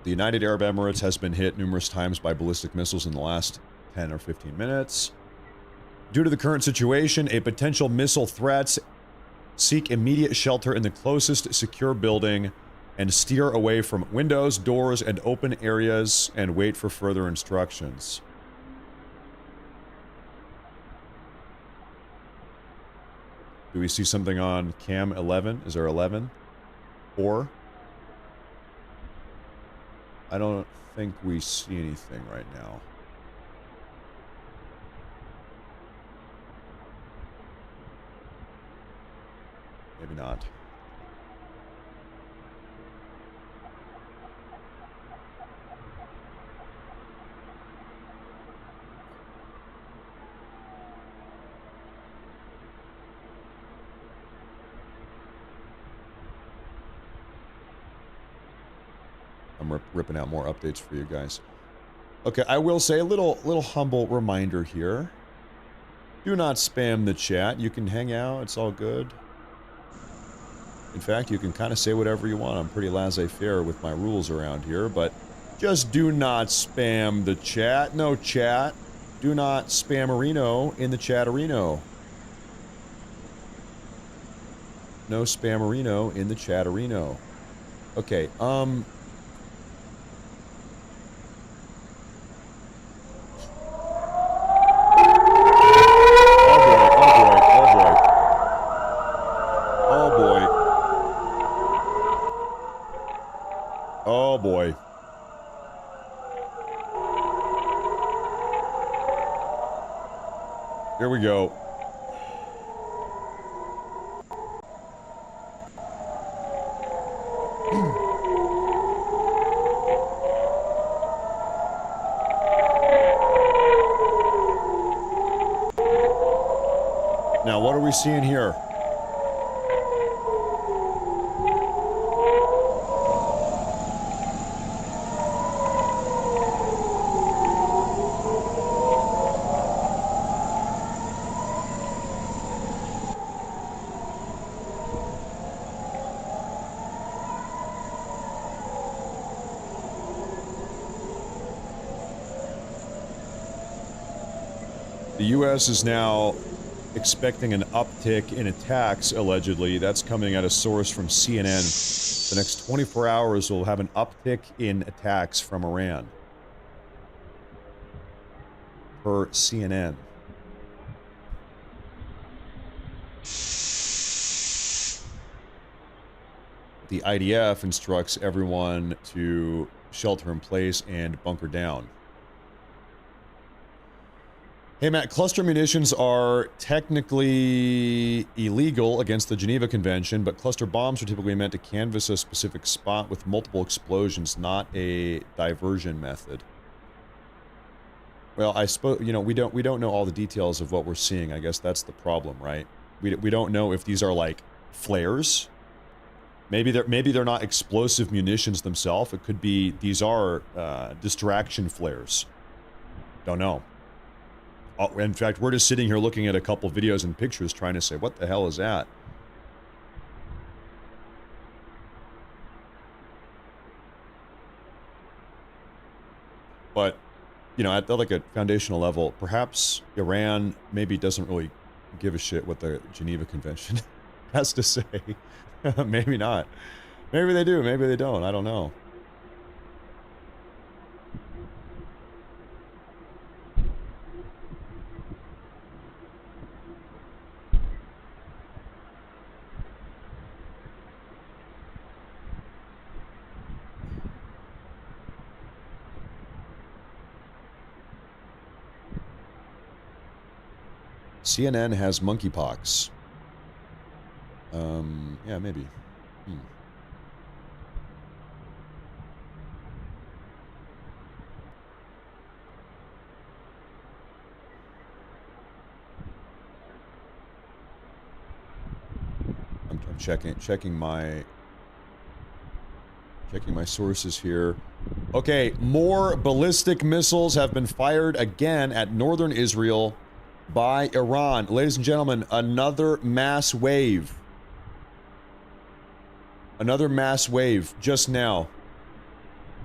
The United Arab Emirates has been hit numerous times by ballistic missiles in the last 10 or 15 minutes. Due to the current situation, a potential missile threats seek immediate shelter in the closest secure building and steer away from windows, doors, and open areas and wait for further instructions. Do we see something on cam 11? Is there 11? Or? I don't think we see anything right now. Maybe not. I'm ripping out more updates for you guys. Okay, I will say a little humble reminder here. Do not spam the chat. You can hang out. It's all good. In fact, you can kind of say whatever you want. I'm pretty laissez-faire with my rules around here, but just do not spam the chat. No chat. Do not spam-arino in the chat-arino. No spam-arino in the chat-arino. Okay, Oh boy. Here we go. Now, what are we seeing here? The U.S. is now expecting an uptick in attacks, allegedly. That's coming at a source from CNN. The next 24 hours will have an uptick in attacks from Iran. Per CNN. The IDF instructs everyone to shelter in place and bunker down. Hey Matt, cluster munitions are technically illegal against the Geneva Convention, but cluster bombs are typically meant to canvass a specific spot with multiple explosions, not a diversion method. Well, I suppose, you know, we don't know all the details of what we're seeing. I guess that's the problem, right? We don't know if these are like flares. Maybe they're not explosive munitions themselves. It could be these are distraction flares. Don't know. Oh, in fact, we're just sitting here looking at a couple videos and pictures trying to say, what the hell is that? But, you know, at like a foundational level, perhaps Iran maybe doesn't really give a shit what the Geneva Convention has to say. Maybe not. Maybe they do, maybe they don't. I don't know. CNN has monkeypox. Yeah, maybe. I'm checking my sources here. Okay, more ballistic missiles have been fired again at northern Israel by Iran. Ladies and gentlemen, another mass wave. Another mass wave just now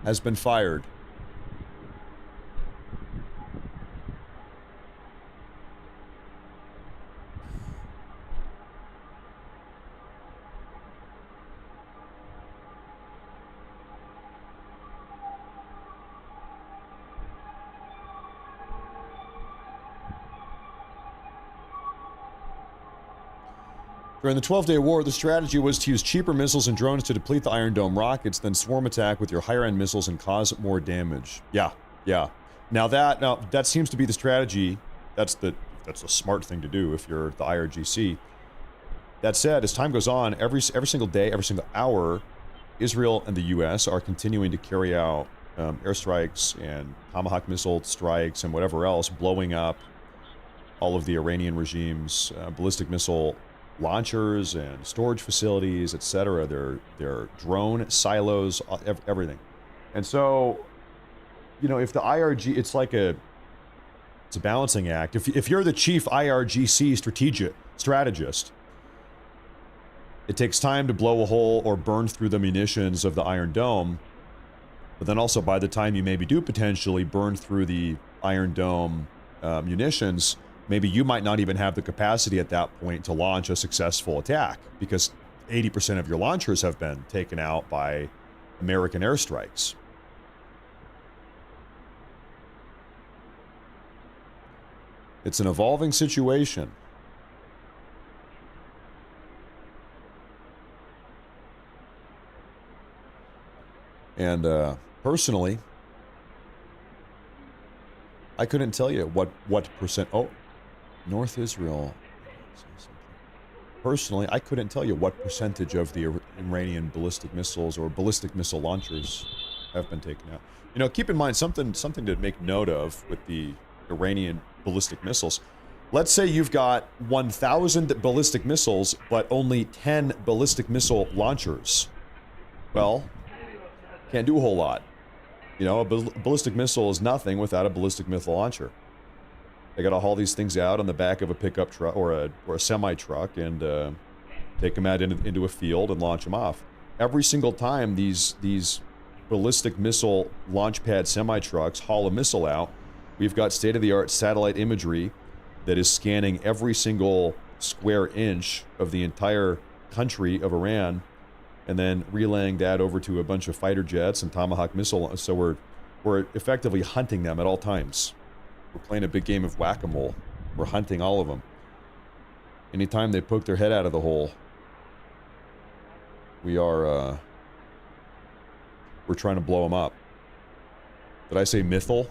has been fired. During the 12-day war, the strategy was to use cheaper missiles and drones to deplete the Iron Dome rockets, then swarm attack with your higher-end missiles and cause more damage. Yeah. Now that seems to be the strategy. That's the smart thing to do if you're the IRGC. That said, as time goes on, every single day, every single hour, Israel and the U.S. are continuing to carry out airstrikes and Tomahawk missile strikes and whatever else, blowing up all of the Iranian regime's ballistic missile launchers and storage facilities, etc. Their drone silos, everything. And so, you know, if the IRG, it's a balancing act. If you're the chief IRGC strategist, it takes time to blow a hole or burn through the munitions of the Iron Dome. But then also, by the time you maybe do potentially burn through the Iron Dome munitions, maybe you might not even have the capacity at that point to launch a successful attack, because 80% of your launchers have been taken out by American airstrikes. It's an evolving situation. And personally, I couldn't tell you what percent. Oh, North Israel. Personally, I couldn't tell you what percentage of the Iranian ballistic missiles or ballistic missile launchers have been taken out. You know, keep in mind something to make note of with the Iranian ballistic missiles. Let's say you've got 1,000 ballistic missiles, but only 10 ballistic missile launchers. Well, can't do a whole lot. You know, a ballistic missile is nothing without a ballistic missile launcher. They got to haul these things out on the back of a pickup truck or a semi truck and take them out into a field and launch them off. Every single time these ballistic missile launch pad semi trucks haul a missile out, we've got state-of-the-art satellite imagery that is scanning every single square inch of the entire country of Iran, and then relaying that over to a bunch of fighter jets and Tomahawk missile. So we're effectively hunting them at all times. We're playing a big game of whack-a-mole. We're hunting all of them. Anytime they poke their head out of the hole, we're trying to blow them up. Did I say missile?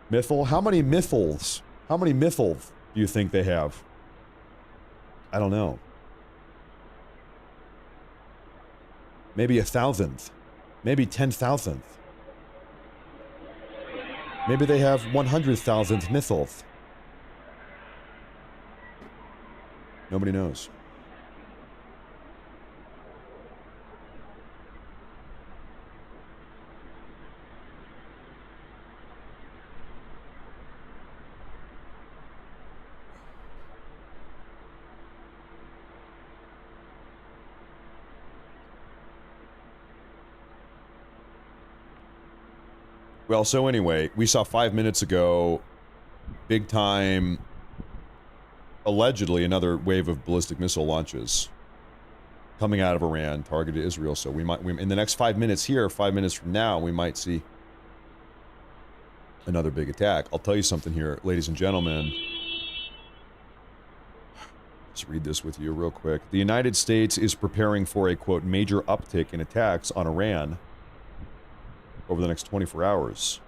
Missile? How many missiles? How many missiles do you think they have? I don't know. Maybe 1,000th. Maybe 10,000th. Maybe they have 100,000 missiles. Nobody knows. Well, so anyway, we saw 5 minutes ago, big time, allegedly another wave of ballistic missile launches coming out of Iran, targeted Israel. So we in the next 5 minutes here, 5 minutes from now, we might see another big attack. I'll tell you something here, ladies and gentlemen. Let's read this with you real quick. The United States is preparing for a, quote, major uptick in attacks on Iran over the next 24 hours.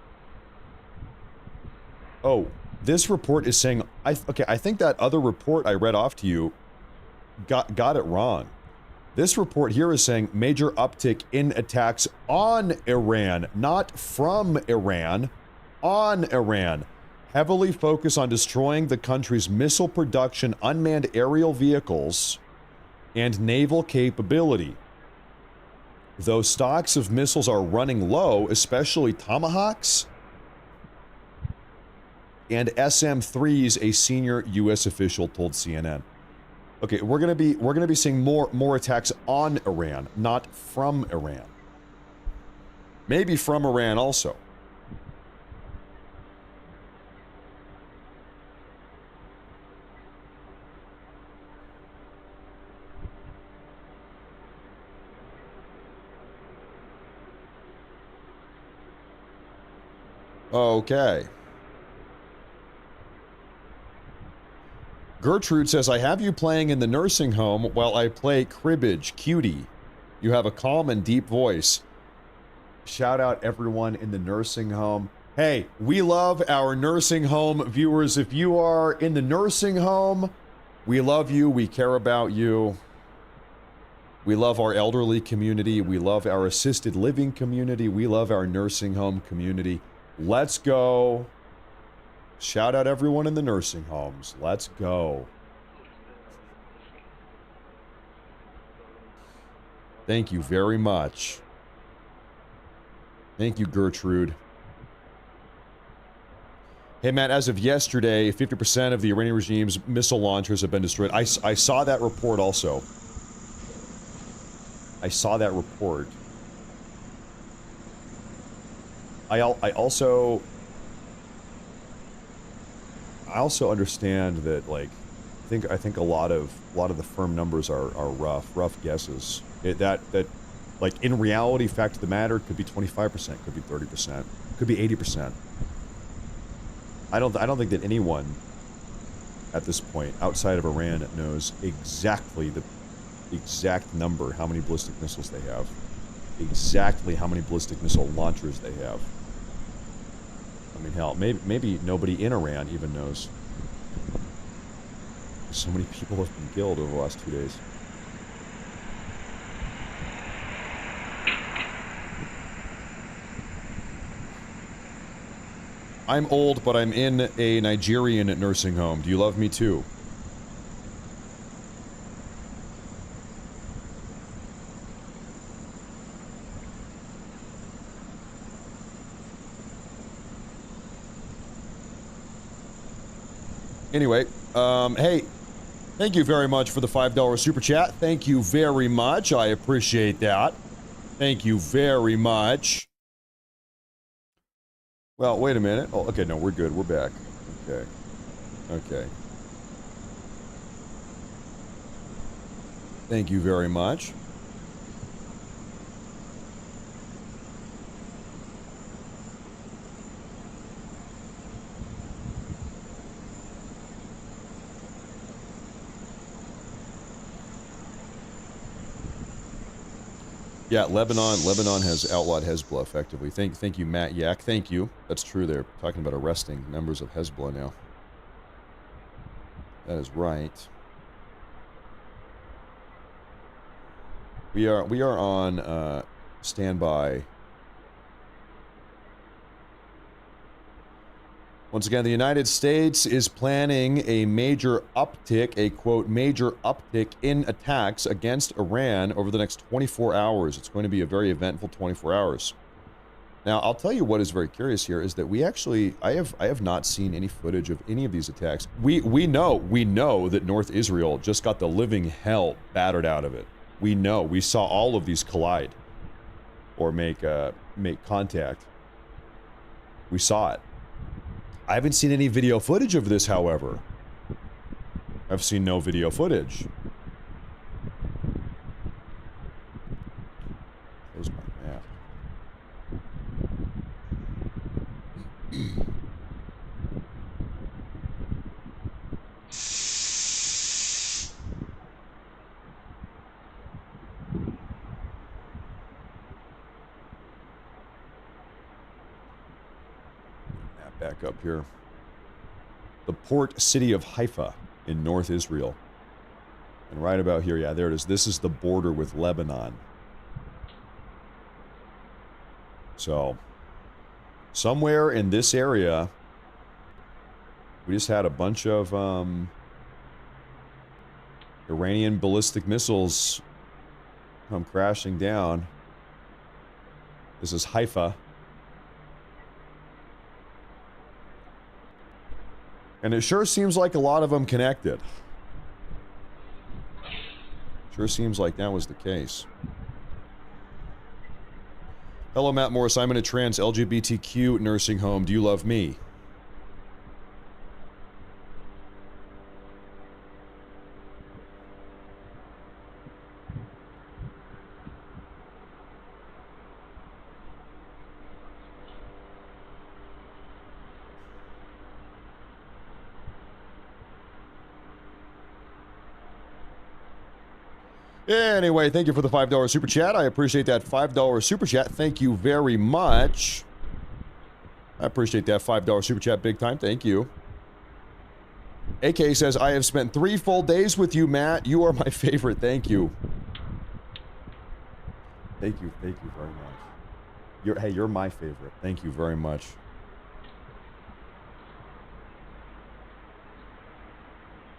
Oh, this report is saying, I think that other report I read off to you got it wrong. This report here is saying major uptick in attacks on Iran, not from Iran, on Iran. Heavily focus on destroying the country's missile production, unmanned aerial vehicles, and naval capability. Though stocks of missiles are running low, especially Tomahawks and SM-3s, a senior U.S. official told CNN. Okay, we're gonna be seeing more attacks on Iran, not from Iran. Maybe from Iran also. Okay. Gertrude says, I have you playing in the nursing home while I play cribbage. Cutie. You have a calm and deep voice. Shout out everyone in the nursing home. Hey, we love our nursing home viewers. If you are in the nursing home, we love you. We care about you. We love our elderly community. We love our assisted living community. We love our nursing home community. Let's go. Shout out everyone in the nursing homes. Let's go. Thank you very much. Thank you, Gertrude. Hey, Matt, as of yesterday, 50% of the Iranian regime's missile launchers have been destroyed. I saw that report also. I saw that report. I also understand that, like, I think a lot of the firm numbers are rough guesses. That like, in reality, fact of the matter, could be 25%, could be 30%, could be 80%. I don't think that anyone at this point outside of Iran knows exactly the exact number, how many ballistic missiles they have, exactly how many ballistic missile launchers they have. I mean, hell, maybe nobody in Iran even knows. So many people have been killed over the last 2 days. I'm old, but I'm in a Nigerian nursing home. Do you love me too? Anyway, hey, thank you very much for the $5 super chat. Thank you very much. I appreciate that. Thank you very much. Well, wait a minute. Oh, okay, no, we're good. We're back. Okay. Okay. Thank you very much. Yeah, Lebanon has outlawed Hezbollah effectively. Thank you, Matt Yak. Thank you. That's true. They're talking about arresting members of Hezbollah now. That is right. We are on standby. Once again, the United States is planning a major uptick, a quote, major uptick in attacks against Iran over the next 24 hours. It's going to be a very eventful 24 hours. Now, I'll tell you what is very curious here is that we actually, I have not seen any footage of any of these attacks. We know that North Israel just got the living hell battered out of it. We know. We saw all of these collide or make contact. We saw it. I haven't seen any video footage of this, however. I've seen no video footage. There's my map. Back up here. The port city of Haifa in North Israel. And right about here, yeah, there it is. This is the border with Lebanon. So, somewhere in this area, we just had a bunch of Iranian ballistic missiles come crashing down. This is Haifa. And it sure seems like a lot of them connected. Sure seems like that was the case. Hello, Matt Morris. I'm in a trans LGBTQ nursing home. Do you love me? Anyway, thank you for the $5 super chat. I appreciate that $5 super chat. Thank you very much. I appreciate that $5 super chat big time. Thank you. AK says, I have spent 3 full days with you, Matt. You are my favorite. Thank you. Thank you very much. You're my favorite. Thank you very much.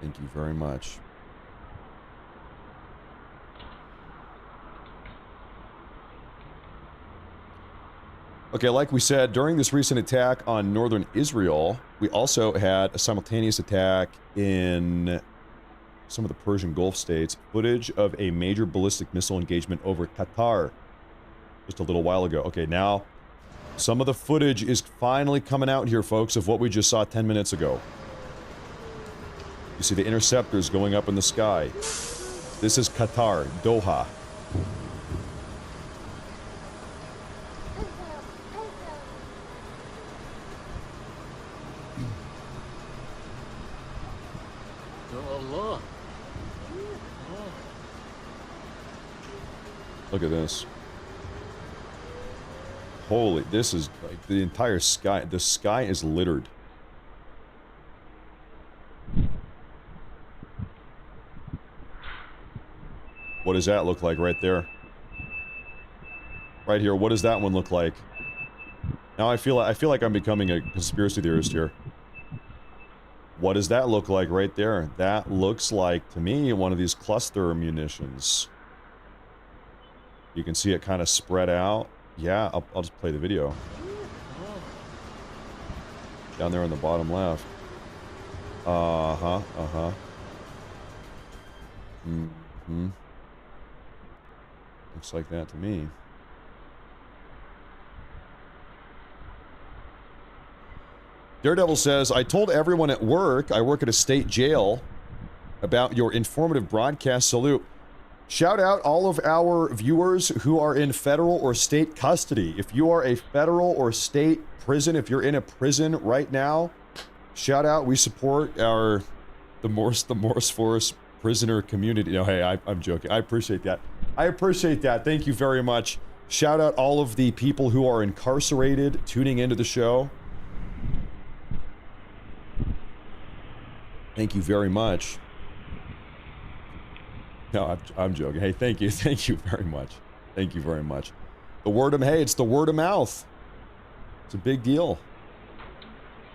Thank you very much. Okay, like we said, during this recent attack on northern Israel, we also had a simultaneous attack in some of the Persian Gulf states. Footage of a major ballistic missile engagement over Qatar just a little while ago. Okay, now some of the footage is finally coming out here, folks, of what we just saw 10 minutes ago. You see the interceptors going up in the sky. This is Qatar, Doha. Look at this. Holy, this is like the entire sky. The sky is littered. What does that look like right there? Right here, what does that one look like? Now I feel like I'm becoming a conspiracy theorist here. What does that look like right there? That looks like, to me, one of these cluster munitions. You can see it kind of spread out. Yeah, I'll just play the video. Down there on the bottom left. Uh-huh, uh-huh. Mm-hmm. Looks like that to me. Daredevil says, I told everyone at work, I work at a state jail, about your informative broadcast. Salute. Shout out all of our viewers who are in federal or state custody. If you are a federal or state prison, if you're in a prison right now, shout out. We support the Morris Forest prisoner community. No, hey, I'm joking. I appreciate that. I appreciate that. Thank you very much. Shout out all of the people who are incarcerated tuning into the show. Thank you very much. No, I'm joking. Hey, thank you very much. Thank you very much. It's the word of mouth. It's a big deal.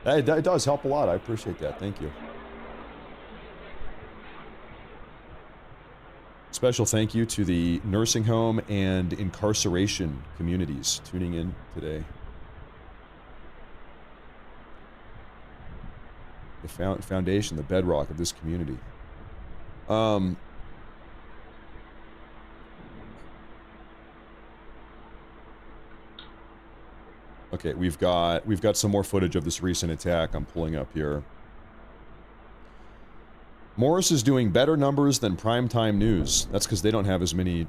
It does help a lot. I appreciate that. Thank you. Special thank you to the nursing home and incarceration communities tuning in today. The foundation, the bedrock of this community. Okay, we've got some more footage of this recent attack I'm pulling up here. Morris is doing better numbers than primetime news. That's because they don't have as many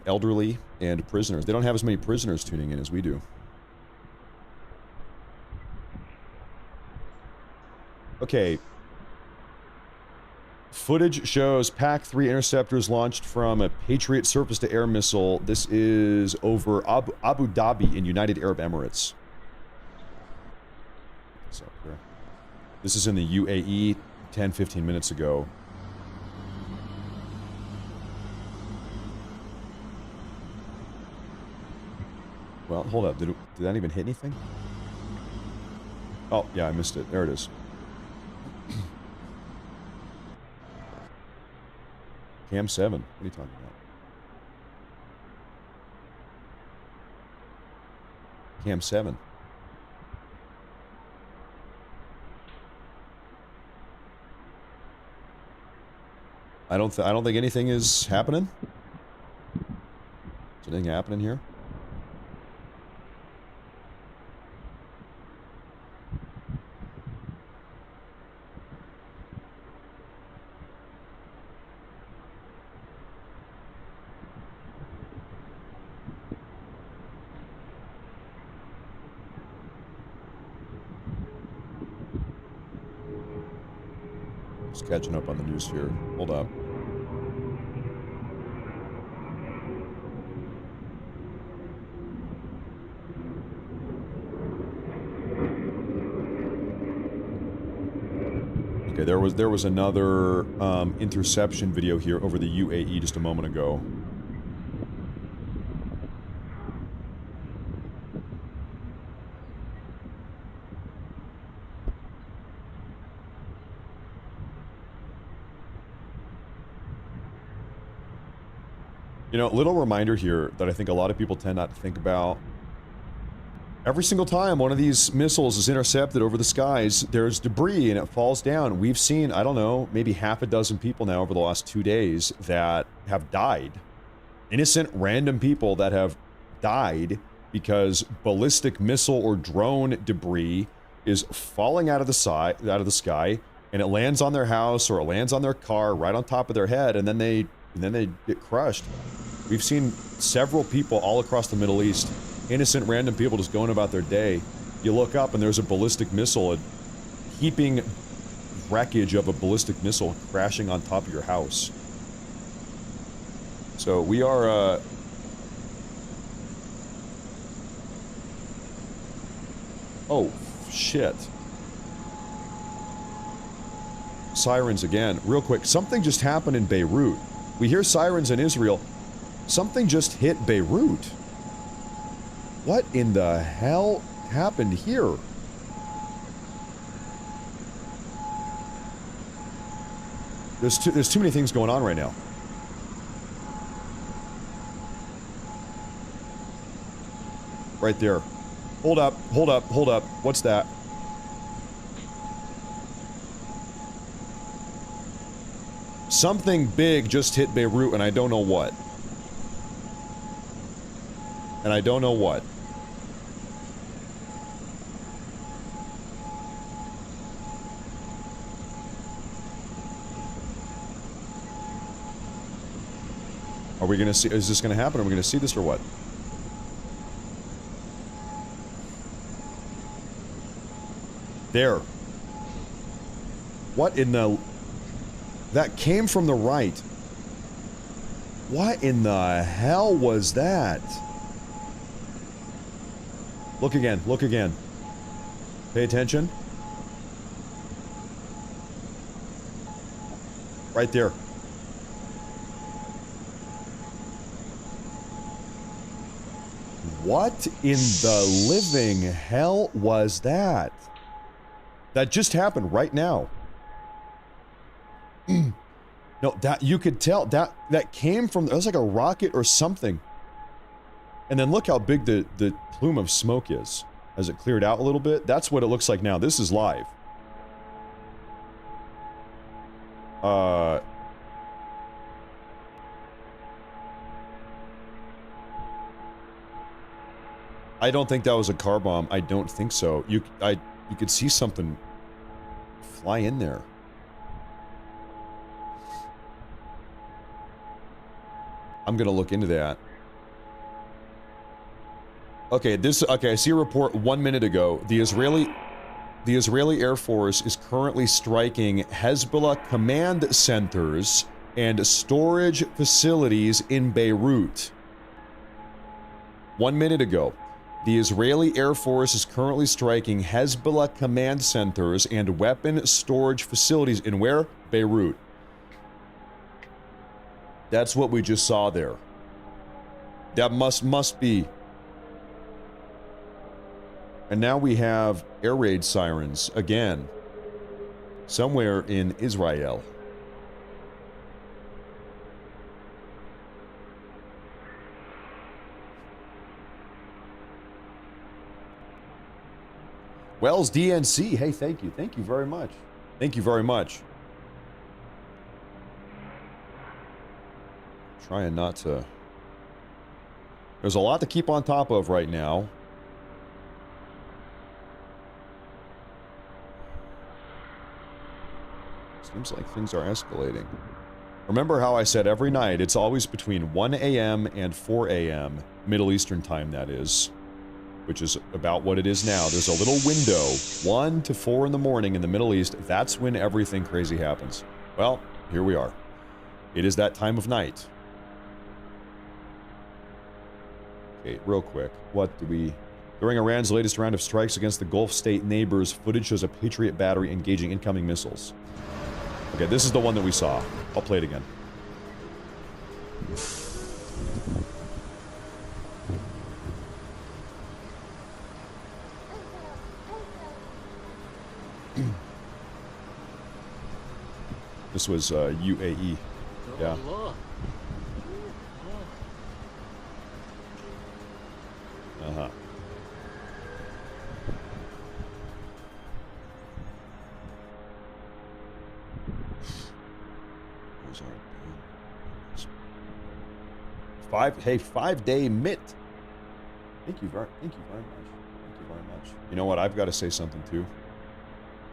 elderly and prisoners. They don't have as many prisoners tuning in as we do. Okay. Footage shows PAC-3 interceptors launched from a Patriot surface-to-air missile. This is over Abu Dhabi in United Arab Emirates. This is in the UAE 10-15 minutes ago. Well, hold up. Did that even hit anything? Oh, yeah, I missed it. There it is. Cam 7. What are you talking about? Cam 7. I don't think anything is happening. Is anything happening here? Just catching up on the news here. Hold up. Okay, there was another interception video here over the UAE just a moment ago. You know, little reminder here that I think a lot of people tend not to think about. Every single time one of these missiles is intercepted over the skies, there's debris and it falls down. We've seen, I don't know, maybe half a dozen people now over the last 2 days that have died. Innocent, random people that have died because ballistic missile or drone debris is falling out of the sky, and it lands on their house or it lands on their car right on top of their head, and then they get crushed. We've seen several people all across the Middle East, innocent random people just going about their day. You look up and there's a ballistic missile, a heaping wreckage of a ballistic missile crashing on top of your house. So we are oh shit. Sirens again. Real quick, something just happened in Beirut. We hear sirens in Israel. Something just hit Beirut. What in the hell happened here? There's too many things going on right now. Right there. Hold up, hold up, hold up. What's that? Something big just hit Beirut, and I don't know what. And I don't know what. Are we gonna see, is this gonna happen? Are we gonna see this or what? There. What in the... That came from the right. What in the hell was that? Look again, look again. Pay attention. Right there. What in the living hell was that? That just happened right now. No, that you could tell that came from, it was like a rocket or something. And then look how big the plume of smoke is as it cleared out a little bit. That's what it looks like now. This is live. I don't think that was a car bomb. I don't think so. You could see something fly in there. I'm gonna look into that. Okay, I see a report 1 minute ago. The Israeli Air Force is currently striking Hezbollah command centers and storage facilities in Beirut. 1 minute ago. The Israeli Air Force is currently striking Hezbollah command centers and weapon storage facilities in where? Beirut. That's what we just saw there. That must be. And now we have air raid sirens again. Somewhere in Israel. Wells DNC, hey, thank you very much. Thank you very much. Trying not to... There's a lot to keep on top of right now. Seems like things are escalating. Remember how I said every night, it's always between 1 a.m. and 4 a.m. Middle Eastern time, that is. Which is about what it is now. There's a little window, 1 to 4 in the morning in the Middle East. That's when everything crazy happens. Well, here we are. It is that time of night. Okay, real quick. What do we... During Iran's latest round of strikes against the Gulf state neighbors, footage shows a Patriot battery engaging incoming missiles. Okay, this is the one that we saw. I'll play it again. This was UAE. Yeah. Uh-huh. 5-day mitt. Thank you very much. Thank you very much. You know what? I've got to say something too.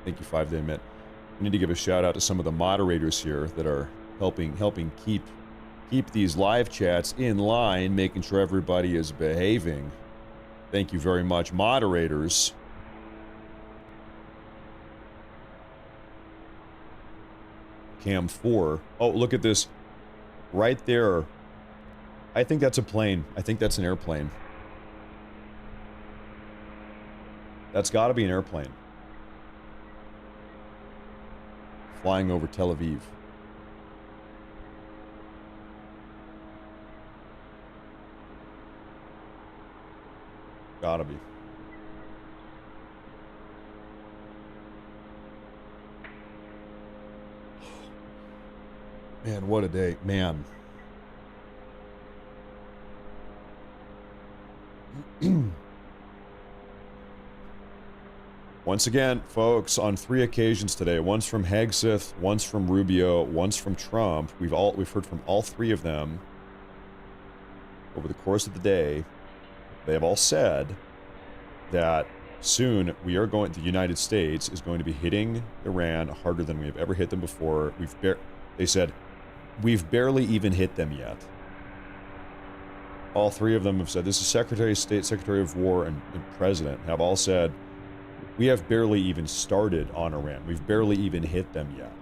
Thank you, 5-day mitt. I need to give a shout out to some of the moderators here that are helping keep these live chats in line, making sure everybody is behaving. Thank you very much, moderators. Cam 4. Oh, look at this. Right there. I think that's a plane. I think that's an airplane. That's got to be an airplane. Flying over Tel Aviv. Gotta be. Man, what a day. Man. Once again, folks, on 3 occasions today, once from Hegseth, once from Rubio, once from Trump, we've heard from all 3 of them over the course of the day. They have all said that soon the United States is going to be hitting Iran harder than we have ever hit them before. They said, we've barely even hit them yet. All 3 of them have said, this is Secretary of State, Secretary of War, and President have all said, we have barely even started on Iran. We've barely even hit them yet.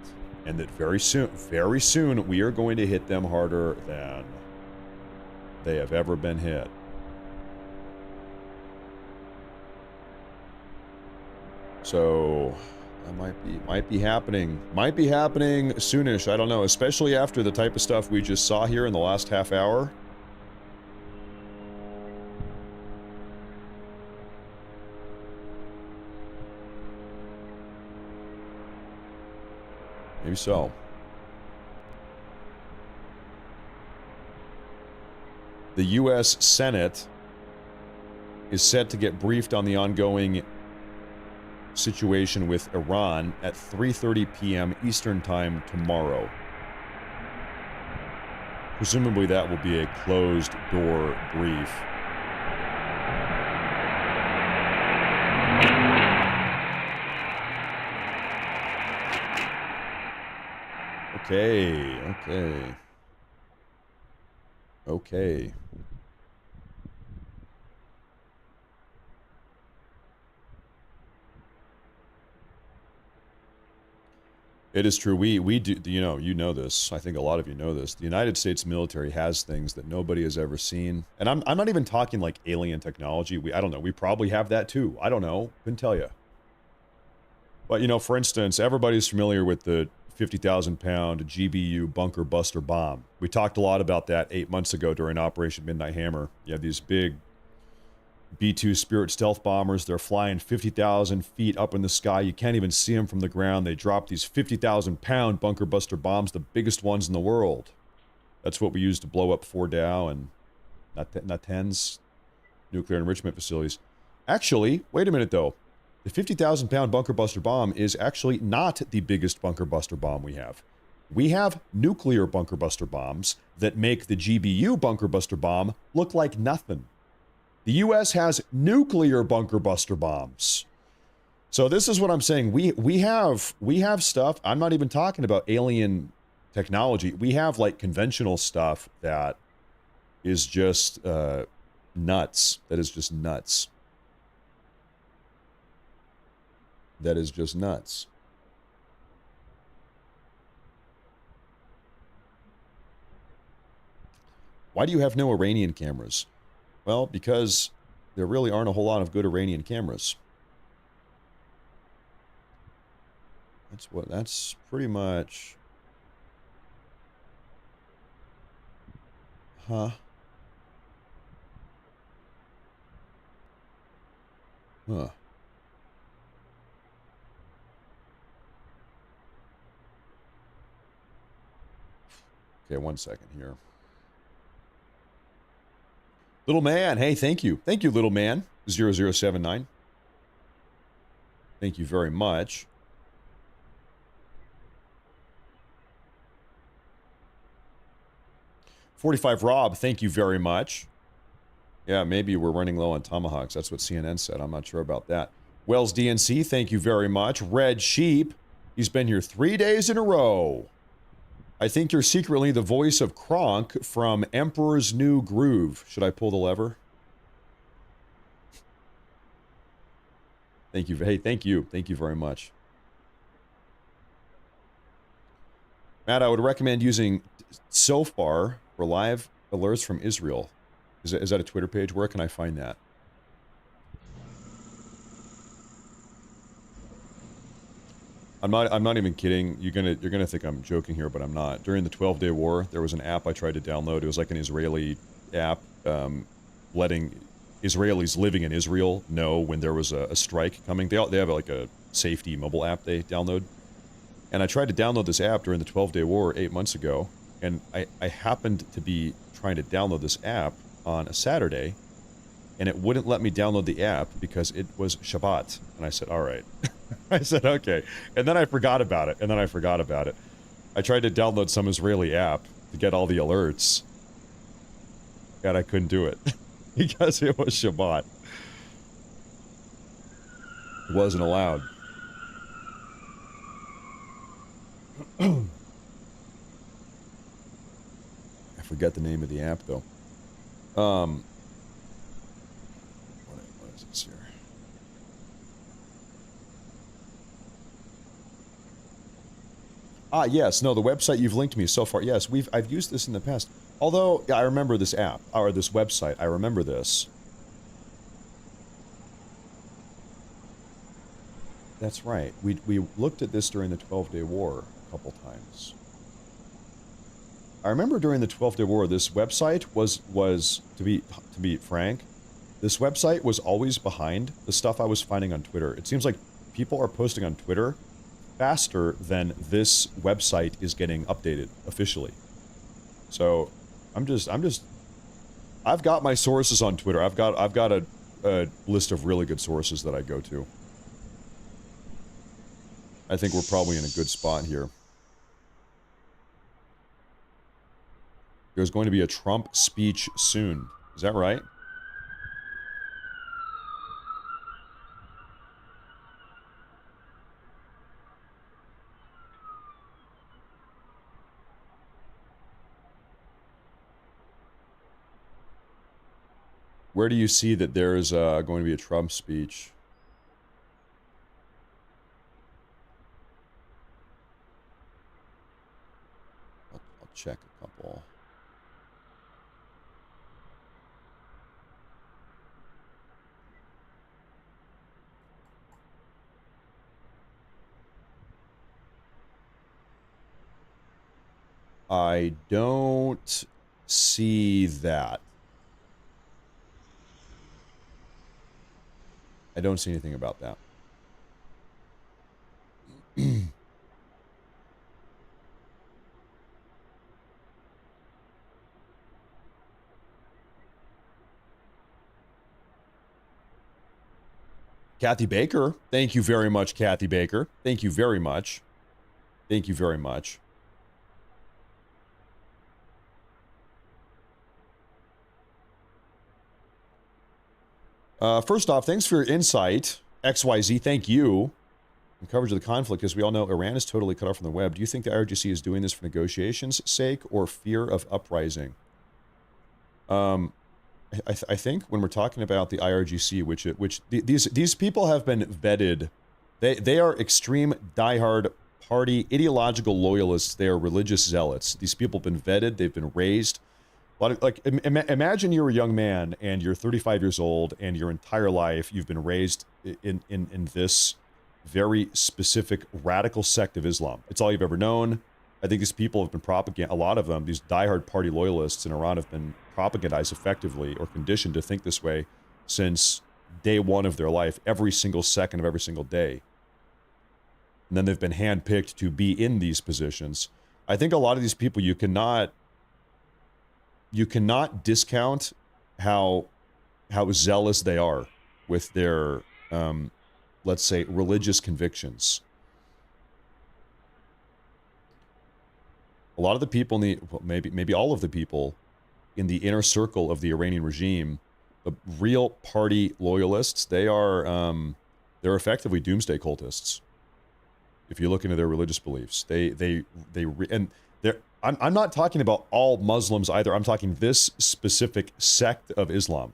And that very soon, we are going to hit them harder than they have ever been hit. So that might be happening soonish. I don't know, especially after the type of stuff we just saw here in the last half hour. Maybe so. The U.S. Senate is set to get briefed on the ongoing situation with Iran at 3:30 p.m. Eastern Time tomorrow. Presumably that will be a closed-door brief. Okay. It is true. We do, you know this. I think a lot of you know this. The United States military has things that nobody has ever seen. And I'm not even talking like alien technology. I don't know. We probably have that too. I don't know. Couldn't tell you. But, for instance, everybody's familiar with the 50,000-pound GBU bunker buster bomb. We talked a lot about that 8 months ago during Operation Midnight Hammer. You have these big B-2 Spirit stealth bombers. They're flying 50,000 feet up in the sky. You can't even see them from the ground. They drop these 50,000-pound bunker buster bombs, the biggest ones in the world. That's what we use to blow up Fordow and Natanz nuclear enrichment facilities. Actually, wait a minute though. The 50,000-pound bunker buster bomb is actually not the biggest bunker buster bomb we have. We have nuclear bunker buster bombs that make the GBU bunker buster bomb look like nothing. The U.S. has nuclear bunker buster bombs. So this is what I'm saying. We have stuff. I'm not even talking about alien technology. We have like conventional stuff that is just nuts. That is just nuts. That is just nuts. Why do you have no Iranian cameras? Well, because there really aren't a whole lot of good Iranian cameras. That's pretty much. Huh? Huh. Okay, 1 second here. Little man, hey, thank you. Thank you, little man, 0079. Thank you very much. 45 Rob, thank you very much. Yeah, maybe we're running low on tomahawks. That's what CNN said. I'm not sure about that. Wells DNC, thank you very much. Red Sheep, he's been here 3 days in a row. I think you're secretly the voice of Kronk from Emperor's New Groove. Should I pull the lever? Thank you. Hey, thank you. Thank you very much. Matt, I would recommend using SoFar for live alerts from Israel. Is that a Twitter page? Where can I find that? I'm not even kidding. You're gonna think I'm joking here, but I'm not. During the 12-day war, there was an app I tried to download. It was like an Israeli app, letting Israelis living in Israel know when there was a strike coming. They have like a safety mobile app they download. And I tried to download this app during the 12-day war 8 months ago, and I happened to be trying to download this app on a Saturday, and it wouldn't let me download the app because it was Shabbat. And I said, all right. I said, okay. And then I forgot about it, I tried to download some Israeli app to get all the alerts, and I couldn't do it because it was Shabbat. It wasn't allowed. I forget the name of the app, though. What is this here? Ah, yes. No, the website you've linked me so far. Yes, I've used this in the past. Although, yeah, I remember this app, or this website. I remember this. That's right. We looked at this during the 12-day war a couple times. I remember during the 12-day war, this website was to be frank, this website was always behind the stuff I was finding on Twitter. It seems like people are posting on Twitter faster than this website is getting updated officially. So I've got my sources on Twitter. I've got a list of really good sources that I go to. I think we're probably in a good spot here. There's going to be a Trump speech soon. Is that right? Where do you see that there's going to be a Trump speech? I'll check a couple. I don't see that. I don't see anything about that. Kathy Baker. Thank you very much, Kathy Baker. Thank you very much. Thank you very much. First off, thanks for your insight, XYZ. Thank you. In coverage of the conflict, as we all know, Iran is totally cut off from the web. Do you think the IRGC is doing this for negotiations' sake or fear of uprising? I think when we're talking about the IRGC, which these people have been vetted, they are extreme diehard party ideological loyalists. They are religious zealots. These people have been vetted. They've been raised. Like, imagine you're a young man and you're 35 years old and your entire life you've been raised in this very specific radical sect of Islam. It's all you've ever known. I think these people have been propagandized. A lot of them, these diehard party loyalists in Iran, have been propagandized effectively or conditioned to think this way since day one of their life, every single second of every single day. And then they've been handpicked to be in these positions. I think a lot of these people, you cannot discount how zealous they are with their, let's say, religious convictions. A lot of the people well, maybe all of the people in the inner circle of the Iranian regime, the real party loyalists, they're effectively doomsday cultists. If you look into their religious beliefs, I'm not talking about all Muslims either. I'm talking this specific sect of Islam.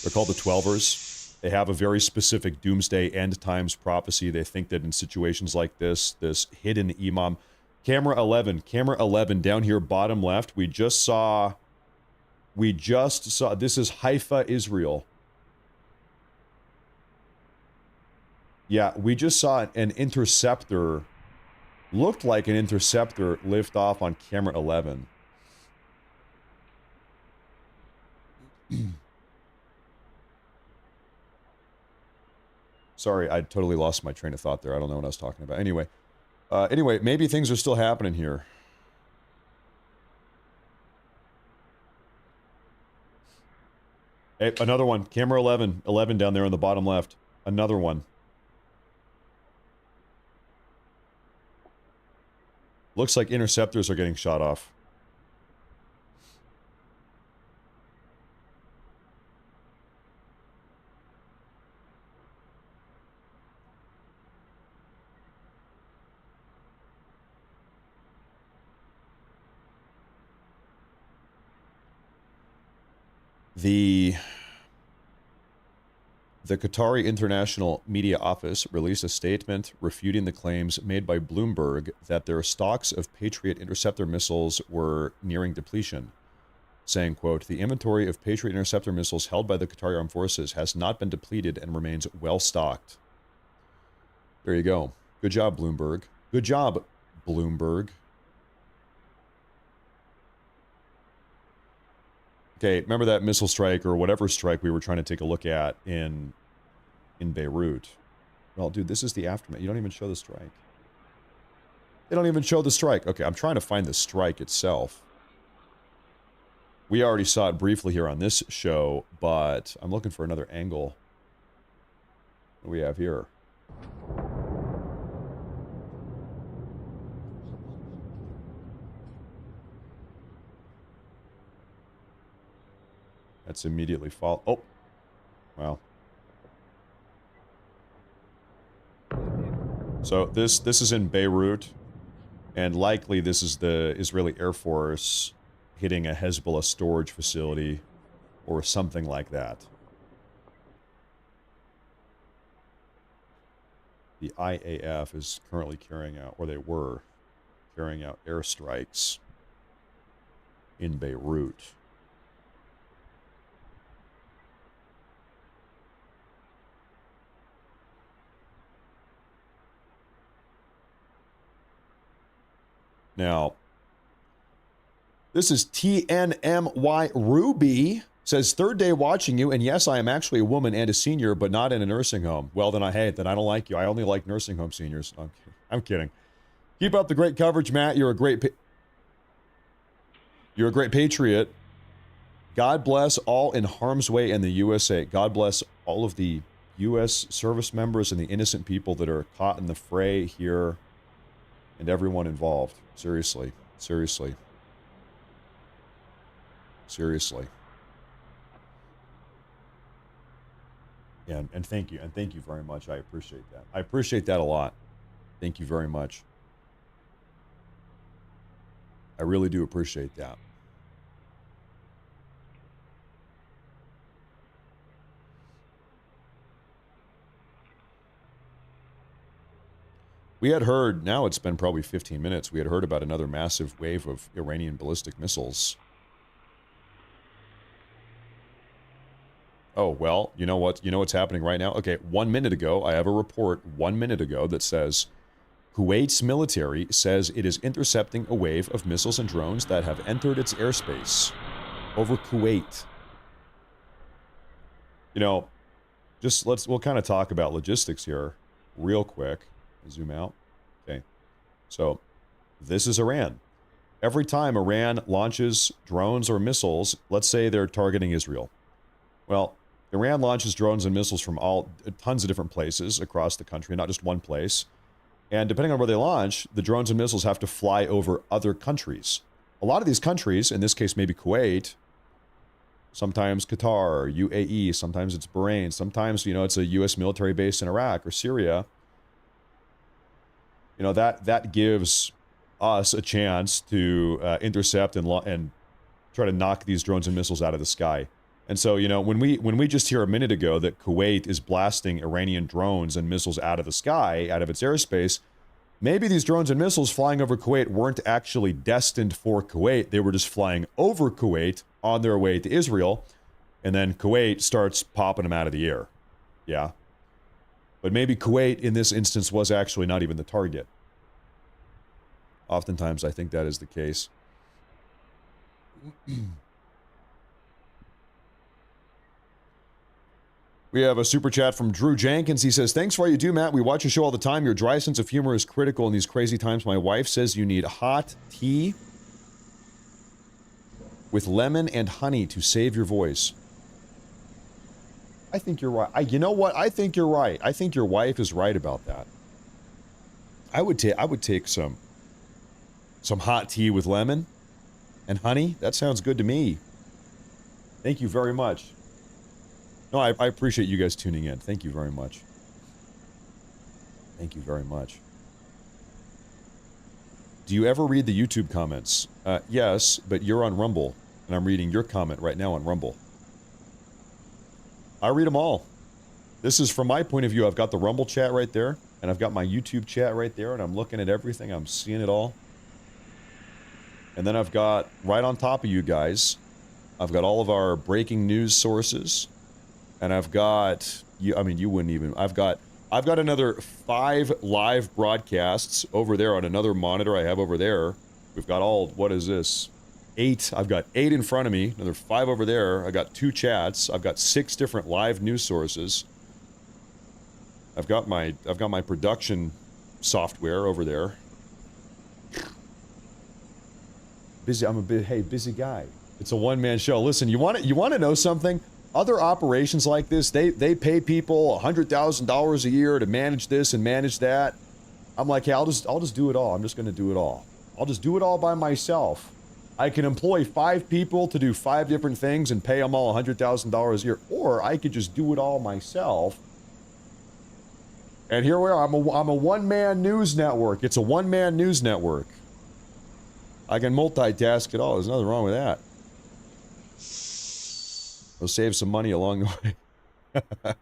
They're called the Twelvers. They have a very specific doomsday end times prophecy. They think that in situations like this hidden imam, camera 11 down here, bottom left, we just saw, this is Haifa, Israel. Yeah, we just saw an interceptor, looked like an interceptor, lift off on camera 11. Sorry, I totally lost my train of thought there. I don't know what I was talking about. Anyway, maybe things are still happening here. Hey, another one. Camera 11 down there on the bottom left. Another one. Looks like interceptors are getting shot off. The Qatari International Media Office released a statement refuting the claims made by Bloomberg that their stocks of Patriot interceptor missiles were nearing depletion, saying, quote, "The inventory of Patriot interceptor missiles held by the Qatari Armed Forces has not been depleted and remains well stocked." There you go. Good job, Bloomberg. Good job, Bloomberg. Okay, remember that missile strike or whatever strike we were trying to take a look at in Beirut? Well, dude, this is the aftermath. You don't even show the strike. They don't even show the strike. Okay, I'm trying to find the strike itself. We already saw it briefly here on this show, but I'm looking for another angle. What do we have here? That's immediately fall. Oh, wow. So this is in Beirut, and likely this is the Israeli Air Force hitting a Hezbollah storage facility or something like that. The IAF is currently carrying out, or they were carrying out airstrikes in Beirut. Now, this is TNMY Ruby, says, third day watching you, and yes, I am actually a woman and a senior, but not in a nursing home. Well, then I hate that. I don't like you. I only like nursing home seniors. I'm kidding. Keep up the great coverage, Matt. You're a great patriot. God bless all in harm's way in the USA. God bless all of the U.S. service members and the innocent people that are caught in the fray here and everyone involved. Seriously. Seriously. Seriously. Yeah, and thank you. And thank you very much. I appreciate that. I appreciate that a lot. Thank you very much. I really do appreciate that. We had heard, now it's been probably 15 minutes, we had heard about another massive wave of Iranian ballistic missiles. Oh, well, you know what? You know what's happening right now? Okay, 1 minute ago, I have a report 1 minute ago that says Kuwait's military says it is intercepting a wave of missiles and drones that have entered its airspace over Kuwait. You know, we'll kind of talk about logistics here real quick. Zoom out. Okay. So, this is Iran. Every time Iran launches drones or missiles, let's say they're targeting Israel. Well, Iran launches drones and missiles from tons of different places across the country, not just one place. And depending on where they launch, the drones and missiles have to fly over other countries. A lot of these countries, in this case maybe Kuwait, sometimes Qatar, UAE, sometimes it's Bahrain, sometimes, you know, it's a U.S. military base in Iraq or Syria. You know, that gives us a chance to intercept and try to knock these drones and missiles out of the sky. And so, you know, when we just hear a minute ago that Kuwait is blasting Iranian drones and missiles out of the sky, out of its airspace, maybe these drones and missiles flying over Kuwait weren't actually destined for Kuwait. They were just flying over Kuwait on their way to Israel, and then Kuwait starts popping them out of the air. Yeah. But maybe Kuwait in this instance was actually not even the target. Oftentimes, I think that is the case. We have a super chat from Drew Jenkins. He says, thanks for all you do, Matt. We watch your show all the time. Your dry sense of humor is critical in these crazy times. My wife says you need hot tea with lemon and honey to save your voice. I think you're right. You know what? I think you're right. I think your wife is right about that. I would take some hot tea with lemon and honey. That sounds good to me. Thank you very much. No, I appreciate you guys tuning in. Thank you very much. Thank you very much. Do you ever read the YouTube comments? Yes, but you're on Rumble, and I'm reading your comment right now on Rumble. I read them all. This is from my point of view. I've got the Rumble chat right there, and I've got my YouTube chat right there, and I'm looking at everything. I'm seeing it all. And then I've got, right on top of you guys, I've got all of our breaking news sources. And I've got, I mean, you wouldn't even, I've got another 5 live broadcasts over there on another monitor I have over there. We've got all, what is this? 8. I've got 8 in front of me, another 5 over there. I got 2 chats. I've got 6 different live news sources. I've got my production software over there. Busy, busy guy. It's a one-man show. Listen, you want to know something? Other operations like this, they pay people $100,000 a year to manage this and manage that. I'm like, hey, I'll just do it all. I'm just going to do it all. I'll just do it all by myself. I can employ 5 people to do 5 different things and pay them all $100,000 a year, or I could just do it all myself. And here we are. I'm a one-man news network. It's a one-man news network. I can multitask it all. There's nothing wrong with that. It'll save some money along the way.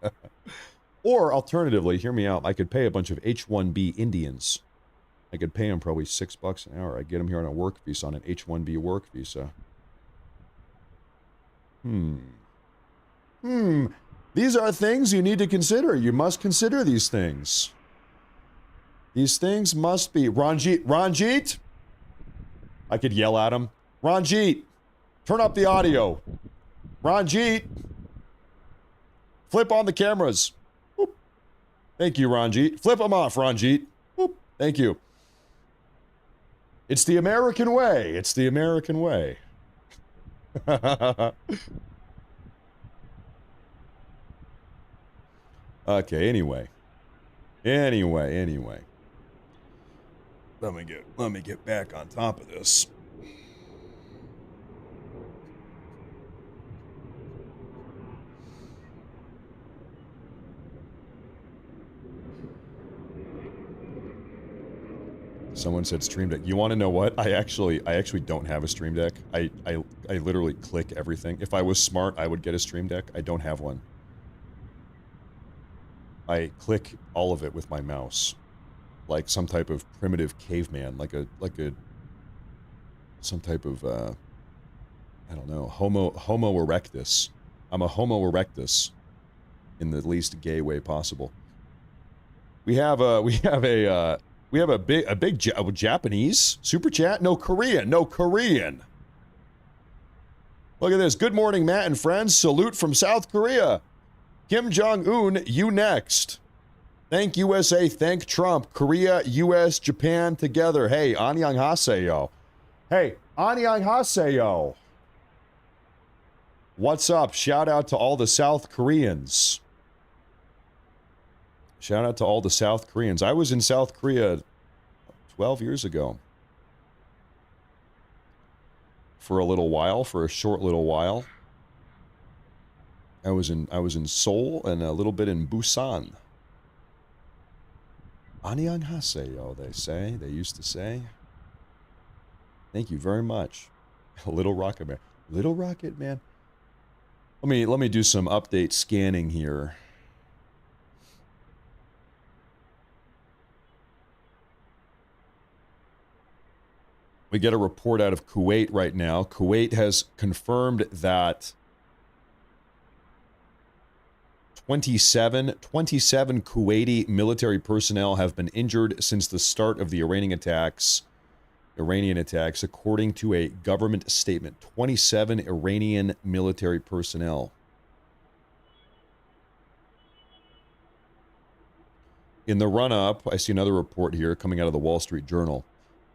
Or, alternatively, hear me out, I could pay a bunch of H-1B Indians. I could pay them probably $6 an hour. I'd get them here on a work visa, on an H-1B work visa. These are things you need to consider. You must consider these things. These things must be... Ranjit? I could yell at him. Ranjit, turn up the audio. Ranjit, flip on the cameras. Boop. Thank you, Ranjit. Flip them off, Ranjit. Boop. Thank you. It's the American way. It's the American way. Okay, anyway. Let me get back on top of this. Someone said Stream Deck. You want to know what? I actually don't have a Stream Deck. I literally click everything. If I was smart, I would get a Stream Deck. I don't have one. I click all of it with my mouse, like some type of primitive caveman, like some type of I don't know, Homo erectus. I'm a Homo erectus, in the least gay way possible. We have a big Japanese super chat. No, Korean. Look at this. Good morning, Matt and friends. Salute from South Korea. Kim Jong-un, you next. Thank USA, thank Trump. Korea, US, Japan together. Hey, annyeonghaseyo. Hey, annyeonghaseyo. What's up? Shout out to all the South Koreans. Shout out to all the South Koreans. I was in South Korea 12 years ago. For a little while, for a short little while. I was in Seoul and a little bit in Busan. Annyeonghaseyo, they say. They used to say. Thank you very much. Little Rocket Man. Little Rocket Man. Let me do some update scanning here. We get a report out of Kuwait right now. Kuwait has confirmed that 27 Kuwaiti military personnel have been injured since the start of the Iranian attacks, according to a government statement. 27 Iranian military personnel. In the run-up, I see another report here coming out of the Wall Street Journal.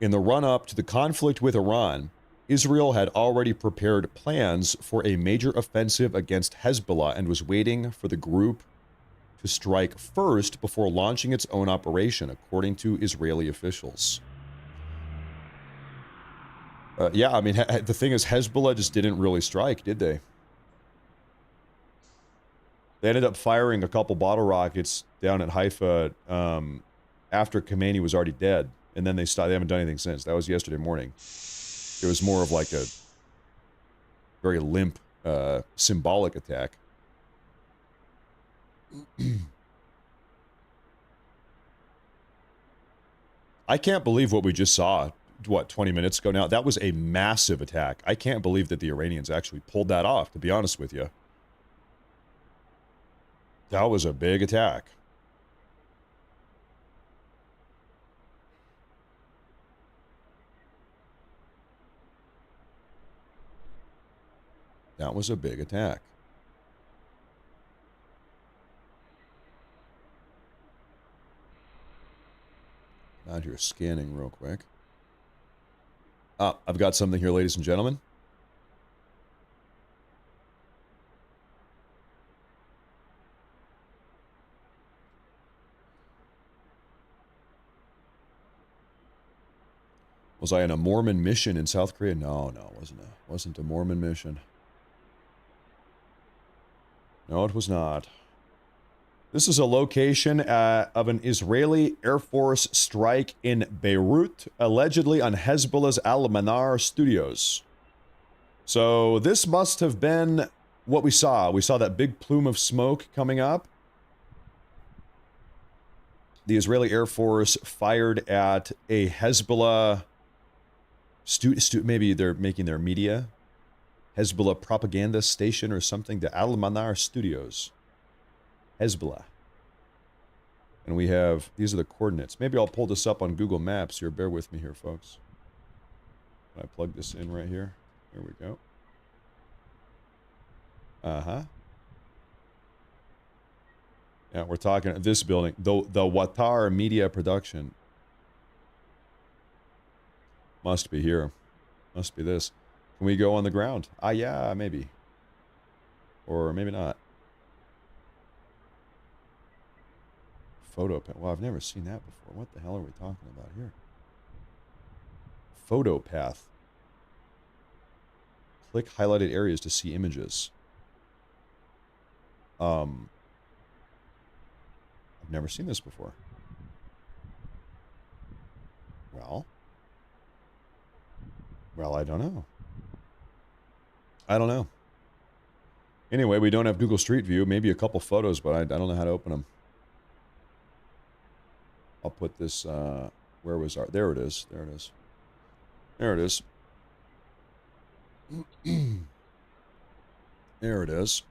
In the run-up to the conflict with Iran, Israel had already prepared plans for a major offensive against Hezbollah and was waiting for the group to strike first before launching its own operation, according to Israeli officials. Yeah, I mean, the thing is, Hezbollah just didn't really strike, did they? They ended up firing a couple bottle rockets down at Haifa after Khamenei was already dead. And then they stopped. They haven't done anything since. That was yesterday morning. It was more of like a very limp, symbolic attack. I can't believe what we just saw, 20 minutes ago now? That was a massive attack. I can't believe that the Iranians actually pulled that off, to be honest with you. That was a big attack. That was a big attack. Out here scanning real quick. I've got something here, ladies and gentlemen. Was I on a Mormon mission in South Korea? No, it wasn't a Mormon mission. No, it was not. This is a location of an Israeli Air Force strike in Beirut, allegedly on Hezbollah's Al-Manar studios. So this must have been what we saw. We saw that big plume of smoke coming up. The Israeli Air Force fired at a Hezbollah maybe they're making their media. Hezbollah propaganda station or something. The Al-Manar studios. Hezbollah. And we have, these are the coordinates. Maybe I'll pull this up on Google Maps here. Bear with me here, folks. I plug this in right here. There we go. Uh-huh. Yeah, we're talking this building. The Watar Media Production. Must be here. Must be this. Can we go on the ground? Yeah, maybe. Or maybe not. Photo path. Well, I've never seen that before. What the hell are we talking about here? Photo path. Click highlighted areas to see images. I've never seen this before. Well, I don't know. I don't know. Anyway, we don't have Google Street View. Maybe a couple photos, but I don't know how to open them. I'll put this, where was our, there it is. There it is. There it is. There it is.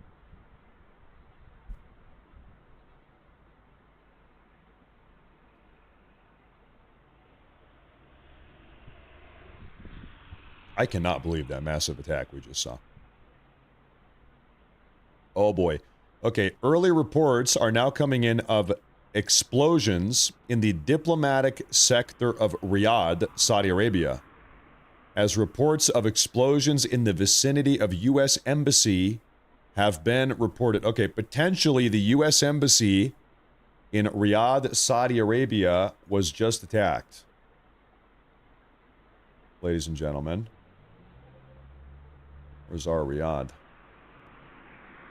I cannot believe that massive attack we just saw. Oh boy. Okay, early reports are now coming in of explosions in the diplomatic sector of Riyadh, Saudi Arabia, as reports of explosions in the vicinity of U.S. Embassy have been reported. Okay, potentially the U.S. Embassy in Riyadh, Saudi Arabia was just attacked. Ladies and gentlemen. Where's our Riyadh?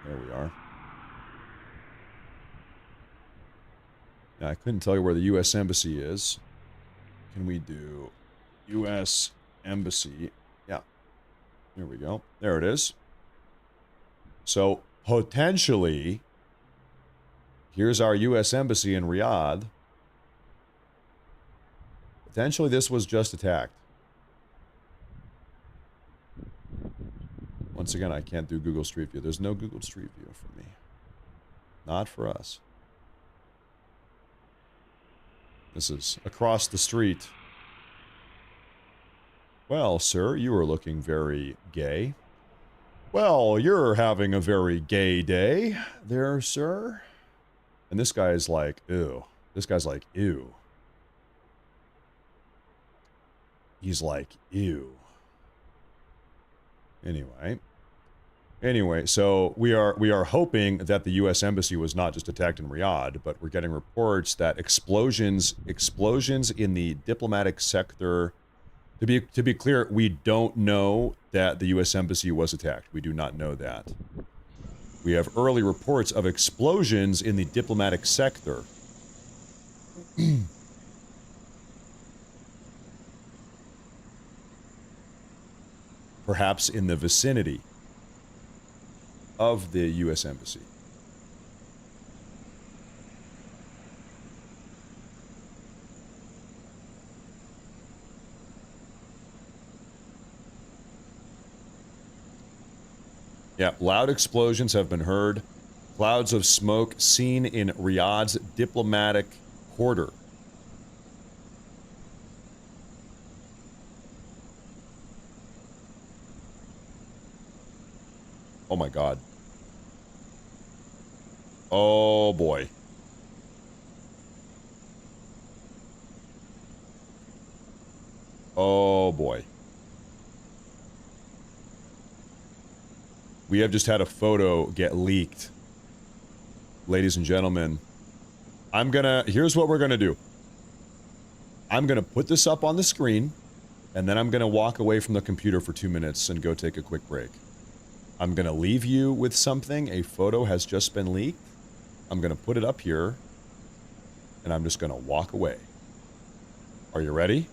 There we are. Now, I couldn't tell you where the U.S. Embassy is. Can we do U.S. Embassy? Yeah. Here we go. There it is. So, potentially, here's our U.S. Embassy in Riyadh. Potentially, this was just attacked. Once again, I can't do Google Street View. There's no Google Street View for me. Not for us. This is across the street. Well, sir, you are looking very gay. Well, you're having a very gay day there, sir. And this guy is like, ew. This guy's like, ew. He's like, ew. Anyway, so we are hoping that the U.S. Embassy was not just attacked in Riyadh, but we're getting reports that explosions in the diplomatic sector. To be clear, we don't know that the U.S. Embassy was attacked. We do not know that. We have early reports of explosions in the diplomatic sector. Perhaps in the vicinity of the U.S. Embassy. Yeah, loud explosions have been heard. Clouds of smoke seen in Riyadh's diplomatic quarter. Oh my God. Oh boy. Oh boy. We have just had a photo get leaked. Ladies and gentlemen, here's what we're gonna do. I'm gonna put this up on the screen, and then I'm gonna walk away from the computer for 2 minutes and go take a quick break. I'm gonna leave you with something. A photo has just been leaked. I'm gonna put it up here, and I'm just gonna walk away. Are you ready?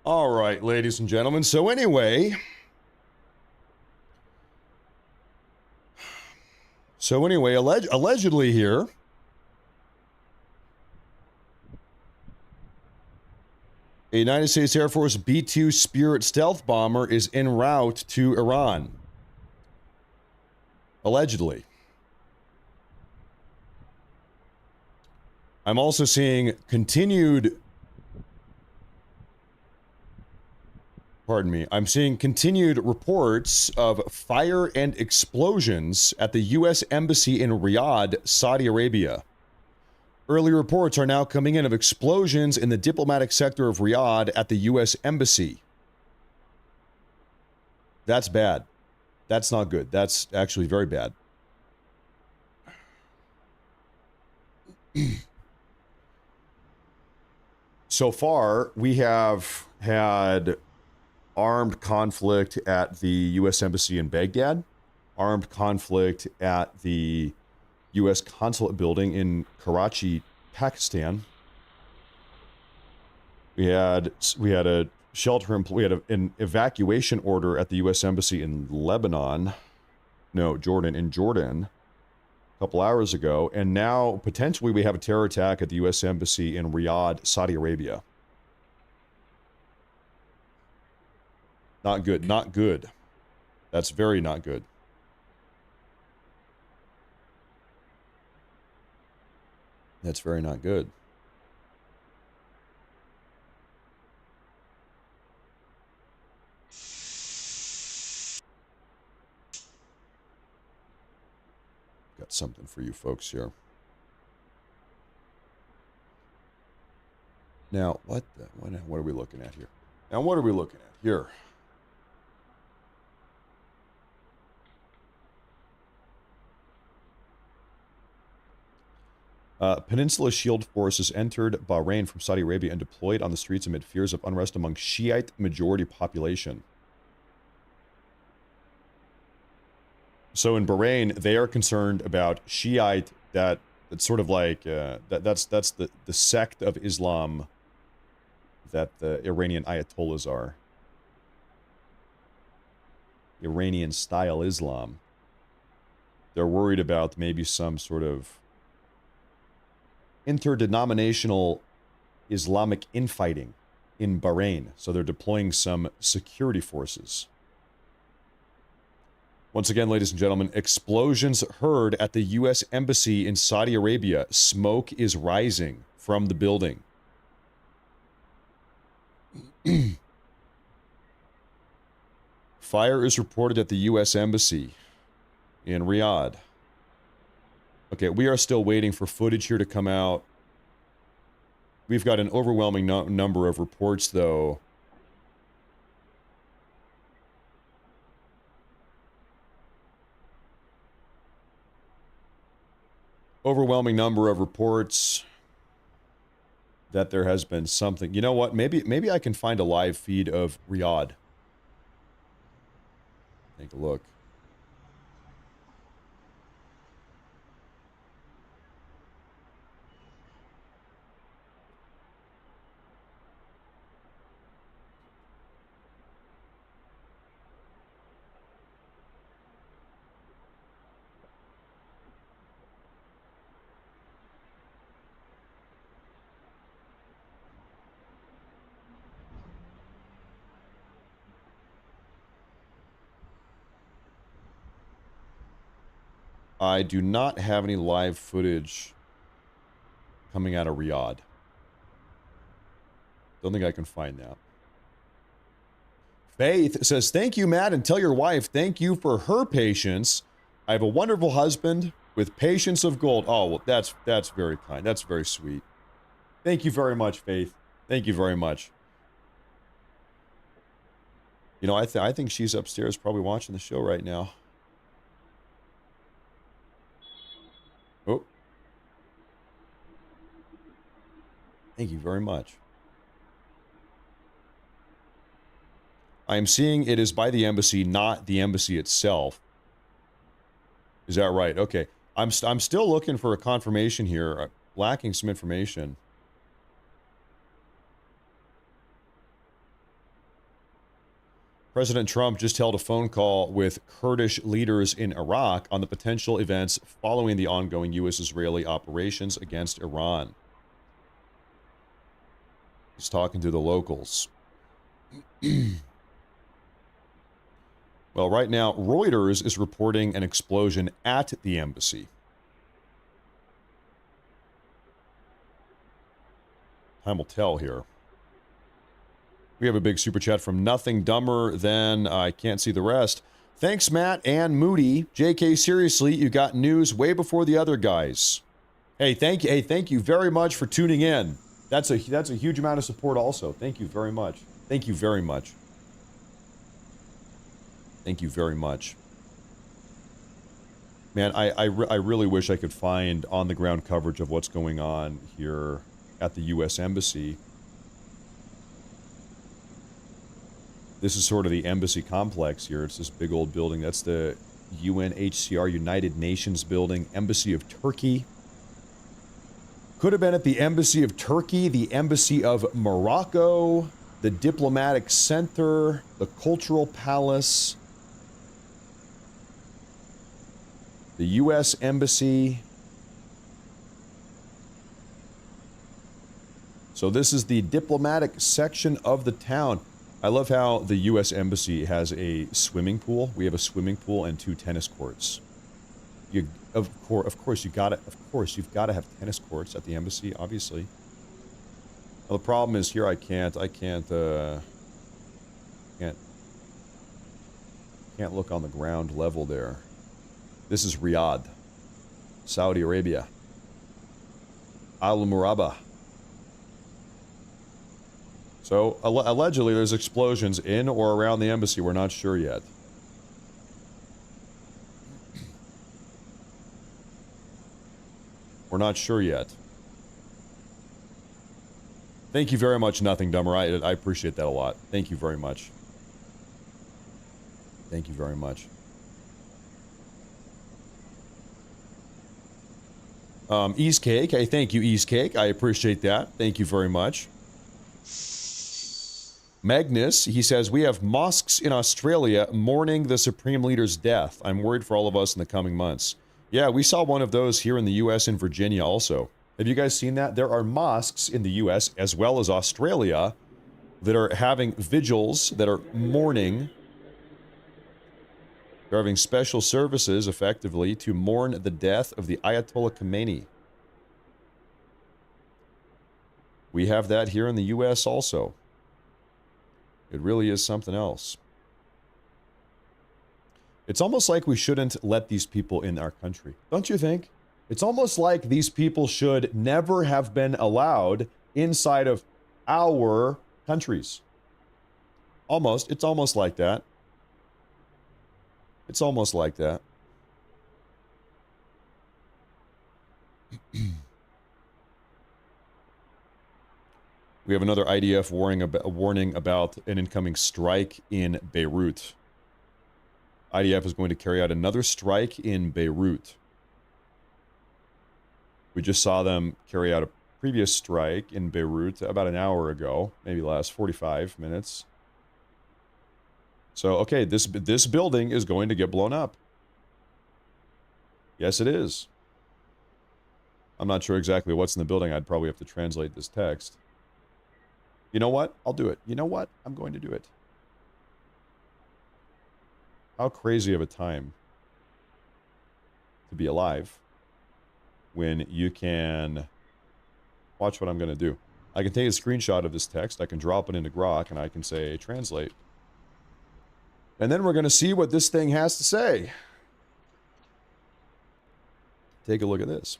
All right, ladies and gentlemen. So anyway, allegedly here, a United States Air Force B-2 Spirit stealth bomber is en route to Iran. Allegedly. I'm also seeing continued... Pardon me. I'm seeing continued reports of fire and explosions at the U.S. Embassy in Riyadh, Saudi Arabia. Early reports are now coming in of explosions in the diplomatic sector of Riyadh at the U.S. Embassy. That's bad. That's not good. That's actually very bad. So far, we have had armed conflict at the U.S. Embassy in Baghdad, armed conflict at the U.S. consulate building in Karachi, Pakistan. We had a an evacuation order at the U.S. Embassy in Lebanon, no, Jordan, a couple hours ago, and now potentially we have a terror attack at the U.S. Embassy in Riyadh, Saudi Arabia. Not good, not good. That's very not good. That's very not good. Got something for you folks here. Now, what are we looking at here? Now, what are we looking at here? Peninsula Shield forces entered Bahrain from Saudi Arabia and deployed on the streets amid fears of unrest among Shiite majority population. So in Bahrain, they are concerned about Shiite, that's sort of like that's the sect of Islam that the Iranian Ayatollahs are. Iranian style Islam. They're worried about maybe some sort of interdenominational Islamic infighting in Bahrain. So they're deploying some security forces. Once again, ladies and gentlemen, explosions heard at the U.S. Embassy in Saudi Arabia. Smoke is rising from the building. Fire is reported at the U.S. Embassy in Riyadh. Okay, we are still waiting for footage here to come out. We've got an overwhelming number of reports, though. Overwhelming number of reports that there has been something. You know what? Maybe I can find a live feed of Riyadh. Take a look. I do not have any live footage coming out of Riyadh. Don't think I can find that. Faith says, thank you, Matt, and tell your wife thank you for her patience. I have a wonderful husband with patience of gold. Oh, well, that's very kind. That's very sweet. Thank you very much, Faith. Thank you very much. You know, I think she's upstairs probably watching the show right now. Oh. Thank you very much. I am seeing it is by the embassy, not the embassy itself. Is that right? Okay. I'm still looking for a confirmation here. Lacking some information. President Trump just held a phone call with Kurdish leaders in Iraq on the potential events following the ongoing U.S.-Israeli operations against Iran. He's talking to the locals. Well, right now, Reuters is reporting an explosion at the embassy. Time will tell here. We have a big super chat from Nothing Dumber Than I Can't See the Rest. Thanks, Matt and Moody. JK, seriously, you got news way before the other guys. Hey, thank you. Hey, thank you very much for tuning in. That's a huge amount of support also. Thank you very much. Thank you very much. Thank you very much. Man, I really wish I could find on-the-ground coverage of what's going on here at the U.S. Embassy. This is sort of the embassy complex here. It's this big old building. That's the UNHCR, United Nations building, Embassy of Turkey. Could have been at the Embassy of Turkey, the Embassy of Morocco, the Diplomatic Center, the Cultural Palace, the U.S. Embassy. So this is the diplomatic section of the town. I love how the U.S. Embassy has a swimming pool. We have a swimming pool and 2 tennis courts. Of course, you've got to have tennis courts at the embassy, obviously. Well, the problem is here I can't look on the ground level there. This is Riyadh, Saudi Arabia. Al Murabba. So, allegedly, there's explosions in or around the embassy. We're not sure yet. We're not sure yet. Thank you very much, Nothing Dumber. I appreciate that a lot. Thank you very much. Thank you very much. East Cake. Hey, thank you, East Cake. I appreciate that. Thank you very much. Magnus, he says, we have mosques in Australia mourning the Supreme Leader's death. I'm worried for all of us in the coming months. Yeah, we saw one of those here in the U.S. in Virginia also. Have you guys seen that? There are mosques in the U.S. as well as Australia that are having vigils, that are mourning. They're having special services, effectively, to mourn the death of the Ayatollah Khomeini. We have that here in the U.S. also. It really is something else. It's almost like we shouldn't let these people in our country. Don't you think? It's almost like these people should never have been allowed inside of our countries. Almost. It's almost like that. It's almost like that. We have another IDF warning about an incoming strike in Beirut. IDF is going to carry out another strike in Beirut. We just saw them carry out a previous strike in Beirut about an hour ago, maybe last 45 minutes. So, okay, this building is going to get blown up. Yes, it is. I'm not sure exactly what's in the building. I'd probably have to translate this text. You know what? I'll do it. You know what? I'm going to do it. How crazy of a time to be alive when you can watch what I'm going to do. I can take a screenshot of this text, I can drop it into Grok, and I can say translate. And then we're going to see what this thing has to say. Take a look at this.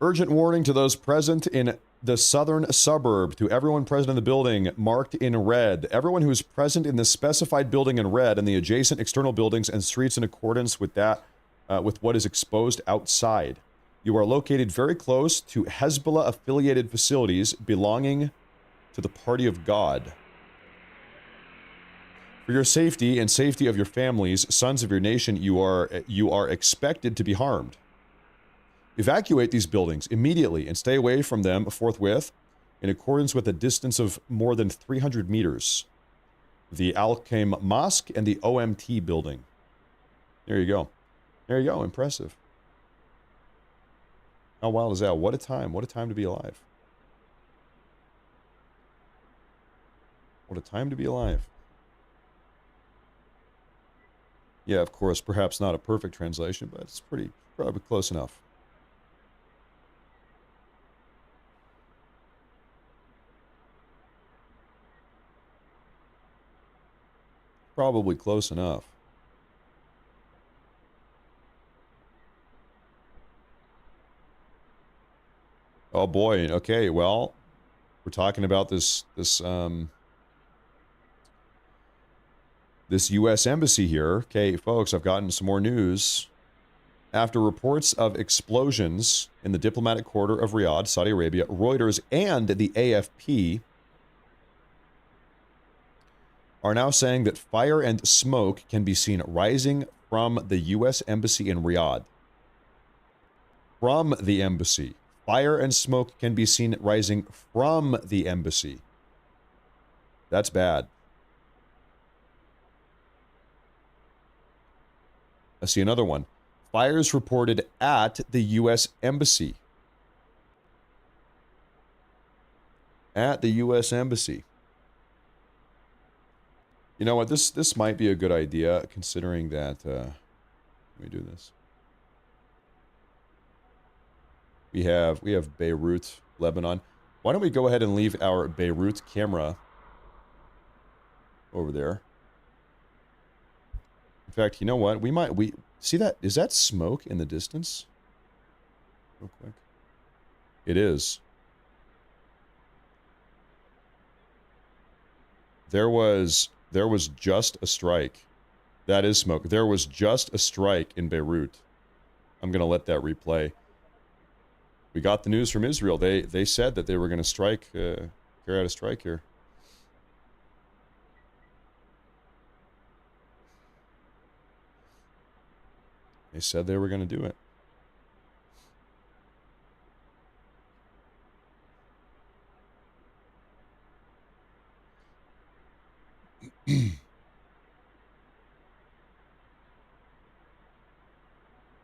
Urgent warning to those present in the southern suburb. To everyone present in the building marked in red. Everyone who is present in the specified building in red and the adjacent external buildings and streets in accordance with that, with what is exposed outside. You are located very close to Hezbollah-affiliated facilities belonging to the Party of God. For your safety and safety of your families, sons of your nation, you are expected to be harmed. Evacuate these buildings immediately and stay away from them forthwith. in accordance with a distance of more than 300 meters. The Al-Qaim Mosque and the OMT building. There you go. There you go. Impressive. How wild is that? What a time. What a time to be alive. What a time to be alive. Yeah, of course, perhaps not a perfect translation, but it's probably close enough. Probably close enough. Oh boy. Okay, well, we're talking about this U.S. embassy here. Okay, folks, I've gotten some more news. After reports of explosions in the diplomatic quarter of Riyadh, Saudi Arabia, Reuters and the AFP are now saying that fire and smoke can be seen rising from the U.S. embassy in Riyadh. From the embassy. Fire and smoke can be seen rising from the embassy. That's bad. I see another one. Fires reported at the U.S. embassy. At the U.S. embassy. You know what? This might be a good idea, considering that. Let me do this. We have Beirut, Lebanon. Why don't we go ahead and leave our Beirut camera over there? In fact, you know what? We see that? Is that smoke in the distance? Real quick. It is. There was just a strike. That is smoke. There was just a strike in Beirut. I'm going to let that replay. We got the news from Israel. They said that they were going to strike, carry out a strike here. They said they were going to do it. And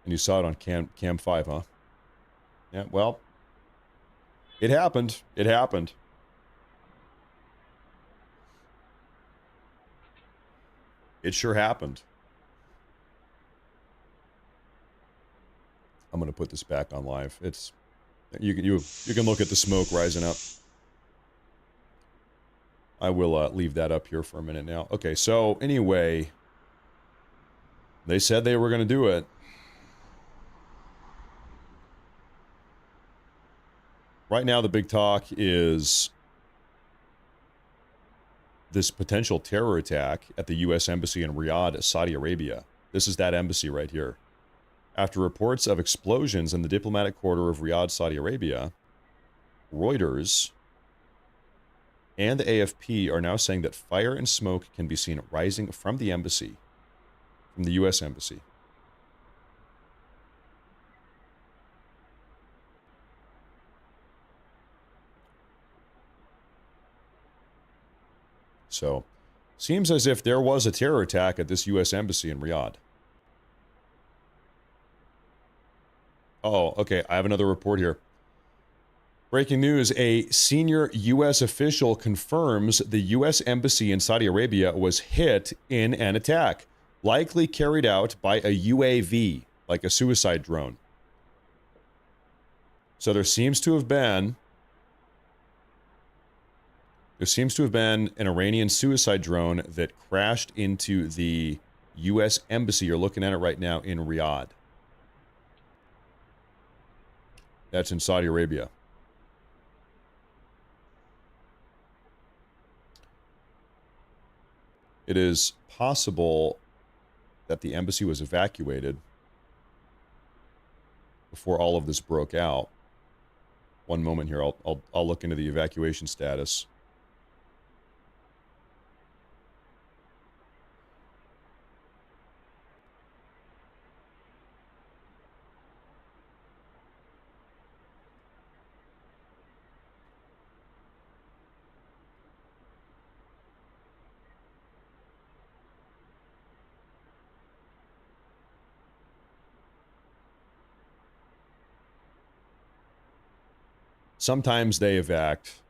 you saw it on Cam 5, huh? Yeah, well, it happened. It happened. It sure happened. I'm going to put this back on live. It's you can look at the smoke rising up. I will leave that up here for a minute now. Okay, so anyway, they said they were going to do it. Right now, the big talk is this potential terror attack at the U.S. Embassy in Riyadh, Saudi Arabia. This is that embassy right here. After reports of explosions in the diplomatic quarter of Riyadh, Saudi Arabia, Reuters and the AFP are now saying that fire and smoke can be seen rising from the embassy, from the U.S. Embassy. So, seems as if there was a terror attack at this U.S. Embassy in Riyadh. Oh, okay, I have another report here. Breaking news, a senior U.S. official confirms the U.S. Embassy in Saudi Arabia was hit in an attack, likely carried out by a UAV, like a suicide drone. So there seems to have been an Iranian suicide drone that crashed into the U.S. Embassy. You're looking at it right now in Riyadh. That's in Saudi Arabia. It is possible that the embassy was evacuated before all of this broke out. One moment here. I'll look into the evacuation status. sometimes they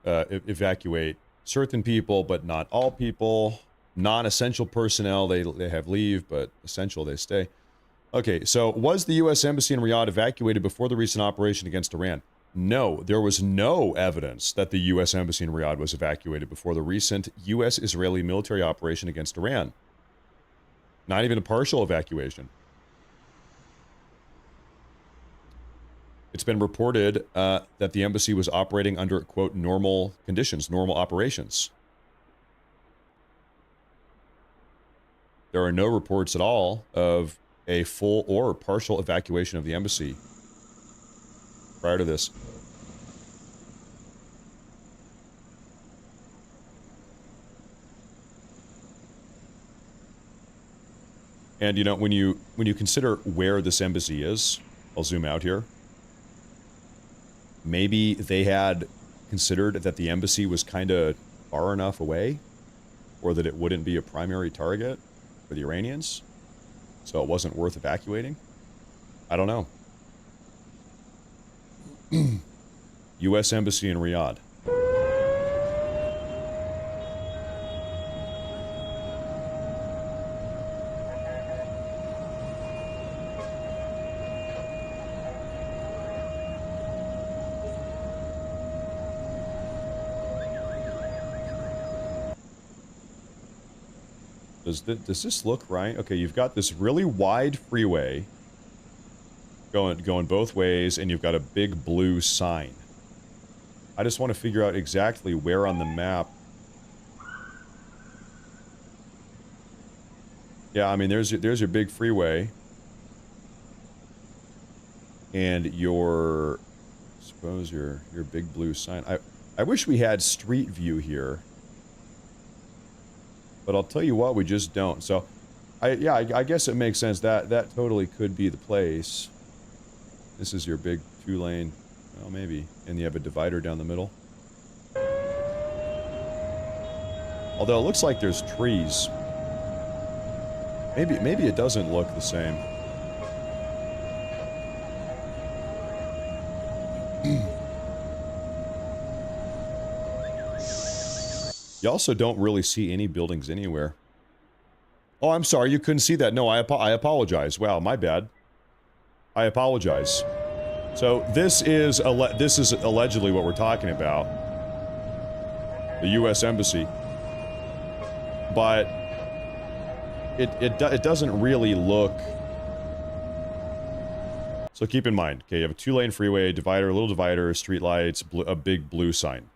evacuate certain people, but not all people. Non-essential personnel, they have leave, but essential, they stay. Okay, so was the U.S. Embassy in Riyadh evacuated before the recent operation against Iran? No, there was no evidence that the U.S. Embassy in Riyadh was evacuated before the recent U.S.-Israeli military operation against Iran. Not even a partial evacuation. It's been reported that the embassy was operating under, quote, normal conditions, normal operations. There are no reports at all of a full or partial evacuation of the embassy prior to this. And, you know, when you consider where this embassy is, I'll zoom out here. Maybe they had considered that the embassy was kind of far enough away, or that it wouldn't be a primary target for the Iranians, so it wasn't worth evacuating. I don't know. U.S. Embassy in Riyadh. Does this look right? Okay, you've got this really wide freeway going both ways, and you've got a big blue sign. I just want to figure out exactly where on the map. Yeah, I mean, there's your big freeway, and your, I suppose your big blue sign. I wish we had street view here. But I'll tell you what, we just don't. So, I guess it makes sense that totally could be the place. This is your big 2-lane, well, maybe. And you have a divider down the middle. Although it looks like there's trees. Maybe it doesn't look the same. You also don't really see any buildings anywhere. Oh, I'm sorry, you couldn't see that. No, I apologize. Wow, my bad. I apologize. So this is allegedly what we're talking about. The U.S. Embassy. But it doesn't really look. So keep in mind, okay, you have a 2-lane freeway, divider, a little divider, street lights, a big blue sign.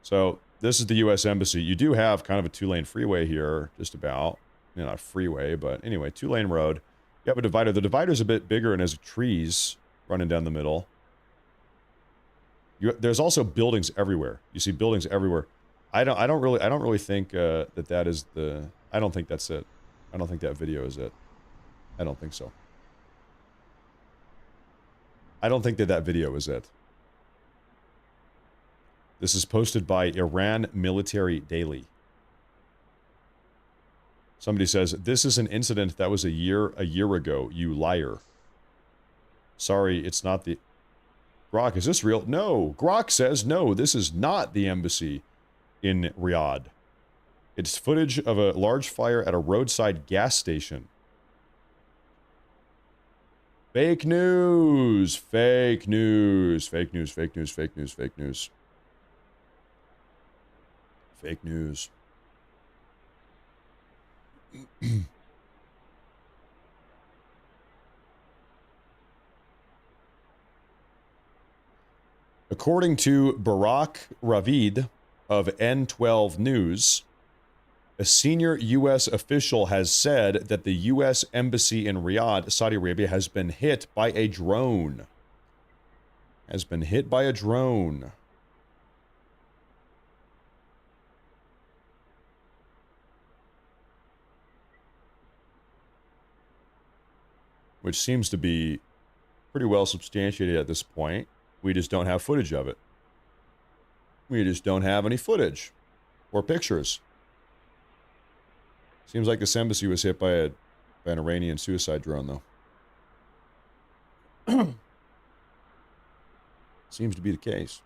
So this is the U.S. Embassy. You do have kind of a 2-lane freeway here, just about. You know, not a freeway, but anyway, 2-lane road. You have a divider. The divider's a bit bigger and has trees running down the middle. There's also buildings everywhere. You see buildings everywhere. I don't really think that is the. I don't think that's it. I don't think that video is it. I don't think so. I don't think that video is it. This is posted by Iran Military Daily. Somebody says, this is an incident that was a year ago, you liar. Sorry, it's not the... Grok, is this real? No. Grok says, no, this is not the embassy in Riyadh. It's footage of a large fire at a roadside gas station. Fake news! Fake news! Fake news, fake news, fake news, fake news. Fake news. According to Barak Ravid of N12 News, a senior U.S. official has said that the U.S. Embassy in Riyadh, Saudi Arabia, has been hit by a drone. Has been hit by a drone. Which seems to be pretty well substantiated at this point. We just don't have footage of it. We just don't have any footage or pictures. Seems like this embassy was hit by an Iranian suicide drone, though. Seems to be the case.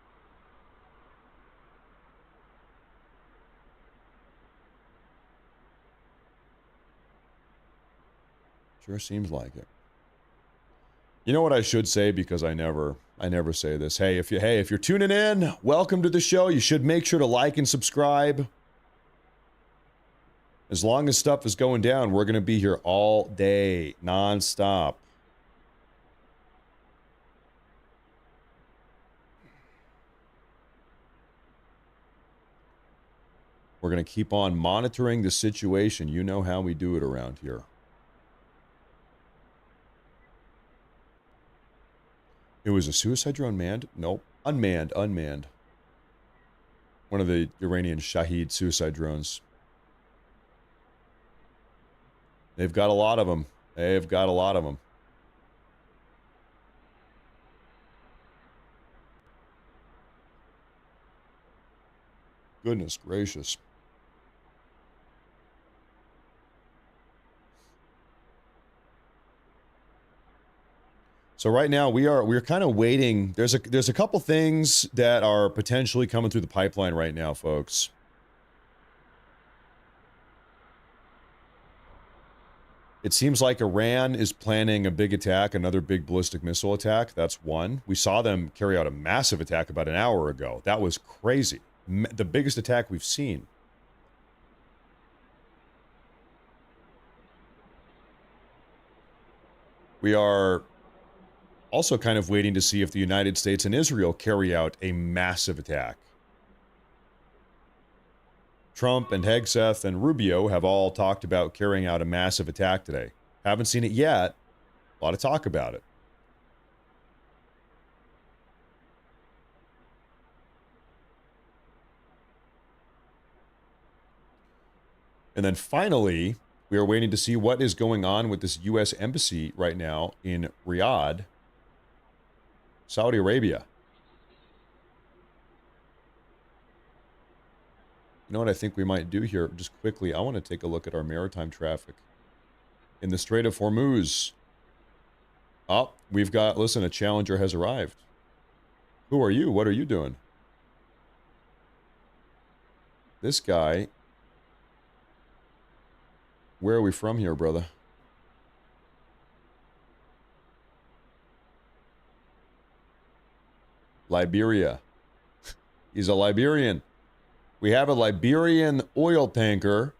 Sure seems like it. You know what I should say, because I never say this. Hey, if you're tuning in, welcome to the show. You should make sure to like and subscribe. As long as stuff is going down, we're going to be here all day, nonstop. We're going to keep on monitoring the situation. You know how we do it around here. It was a suicide drone manned? Nope. Unmanned. One of the Iranian Shahed suicide drones. They've got a lot of them. Goodness gracious. So right now we're kind of waiting. There's a couple things that are potentially coming through the pipeline right now, folks. It seems like Iran is planning a big attack, another big ballistic missile attack. That's one. We saw them carry out a massive attack about an hour ago. That was crazy. The biggest attack we've seen. We are also kind of waiting to see if the United States and Israel carry out a massive attack. Trump and Hegseth and Rubio have all talked about carrying out a massive attack today. Haven't seen it yet. A lot of talk about it. And then finally, we are waiting to see what is going on with this U.S. embassy right now in Riyadh, Saudi Arabia. You know what I think we might do here? Just quickly, I want to take a look at our maritime traffic in the Strait of Hormuz. Oh, we've got, listen, a challenger has arrived. Who are you? What are you doing? This guy. Where are we from here, brother? Liberia. He's a Liberian. We have a Liberian oil tanker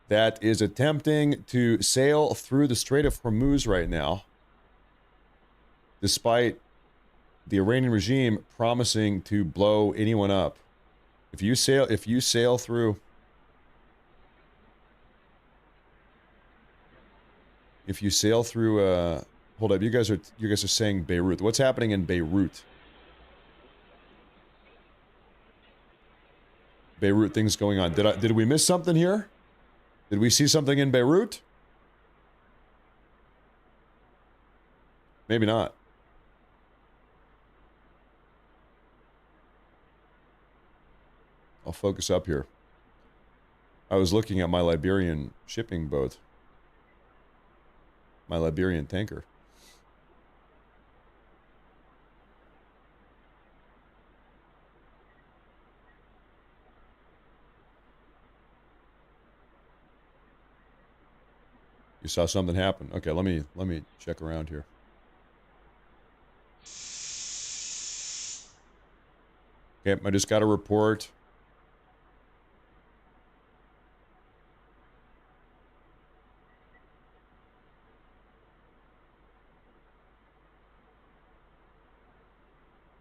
that is attempting to sail through the Strait of Hormuz right now, despite the Iranian regime promising to blow anyone up. If you sail through hold up, you guys are saying Beirut. What's happening in Beirut? Beirut, things going on. Did we miss something here? Did we see something in Beirut? Maybe not. I'll focus up here. I was looking at my Liberian shipping boat. My Liberian tanker. You saw something happen. Okay, let me check around here. Okay, I just got a report.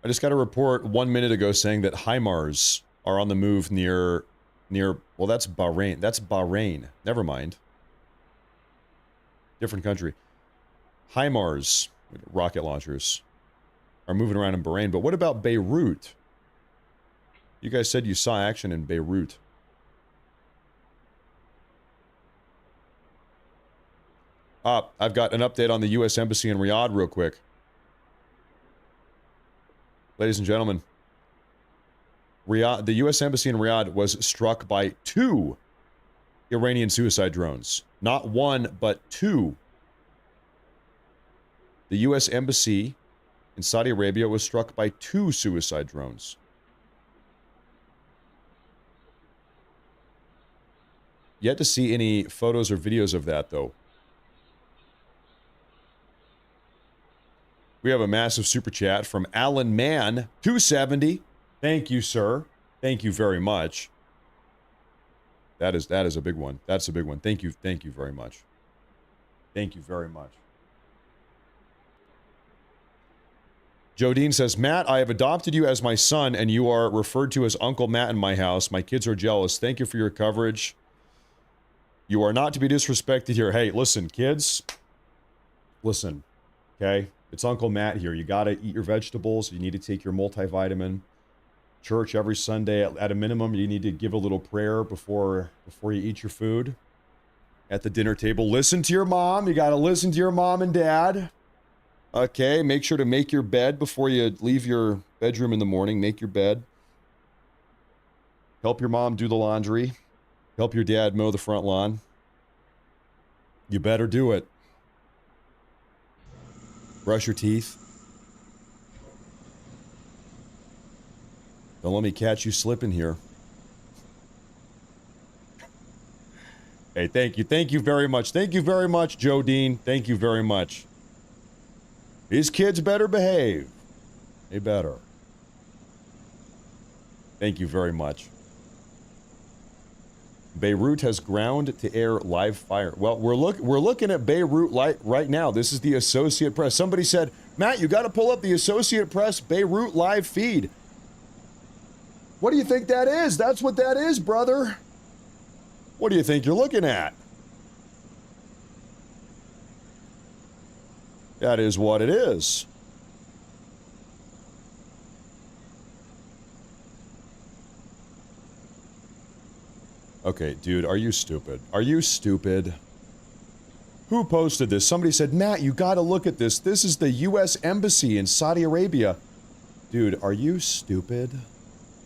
I just got a report 1 minute ago saying that HIMARS are on the move near, well, that's Bahrain. That's Bahrain. Never mind. Different country. HIMARS, rocket launchers, are moving around in Bahrain. But what about Beirut? You guys said you saw action in Beirut. I've got an update on the U.S. Embassy in Riyadh real quick. Ladies and gentlemen, the U.S. Embassy in Riyadh was struck by 2 Iranian suicide drones. Not 1, but 2. The U.S. Embassy in Saudi Arabia was struck by 2 suicide drones. Yet to see any photos or videos of that, though. We have a massive super chat from Alan Mann, 270. Thank you, sir. Thank you very much. That is a big one. That's a big one. Thank you very much. Thank you very much. Jodine says, Matt, I have adopted you as my son, and you are referred to as Uncle Matt in my house. My kids are jealous. Thank you for your coverage. You are not to be disrespected here. Hey, listen, kids. Listen, okay? It's Uncle Matt here. You got to eat your vegetables. You need to take your multivitamin. Church every Sunday. At a minimum, you need to give a little prayer before you eat your food. At the dinner table, listen to your mom. You got to listen to your mom and dad. Okay, make sure to make your bed before you leave your bedroom in the morning. Make your bed. Help your mom do the laundry. Help your dad mow the front lawn. You better do it. Brush your teeth. Don't let me catch you slipping here. Hey, thank you. Thank you very much. Thank you very much, Jodine. Thank you very much. These kids better behave. They better. Thank you very much. Beirut has ground-to-air live fire. Well, we're looking at Beirut right now. This is the Associate Press. Somebody said, Matt, you got to pull up the Associate Press Beirut live feed. What do you think that is? That's what that is, brother. What do you think you're looking at? That is what it is. Okay, dude, are you stupid? Are you stupid? Who posted this? Somebody said, Matt, you gotta look at this. This is the U.S. Embassy in Saudi Arabia. Dude, are you stupid?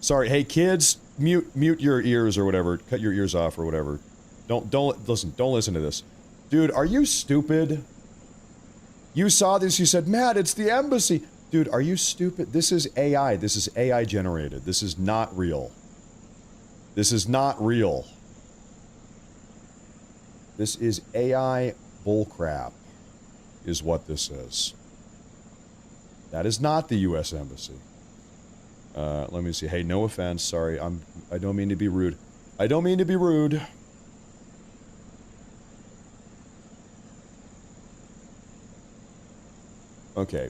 Sorry, hey kids, mute your ears or whatever. Cut your ears off or whatever. Don't listen to this. Dude, are you stupid? You saw this, you said, Matt, it's the embassy. Dude, are you stupid? This is AI. This is AI generated. This is not real. This is not real. This is AI bullcrap, is what this is. That is not the U.S. Embassy. Let me see. Hey, no offense. Sorry, I don't mean to be rude. I don't mean to be rude. Okay.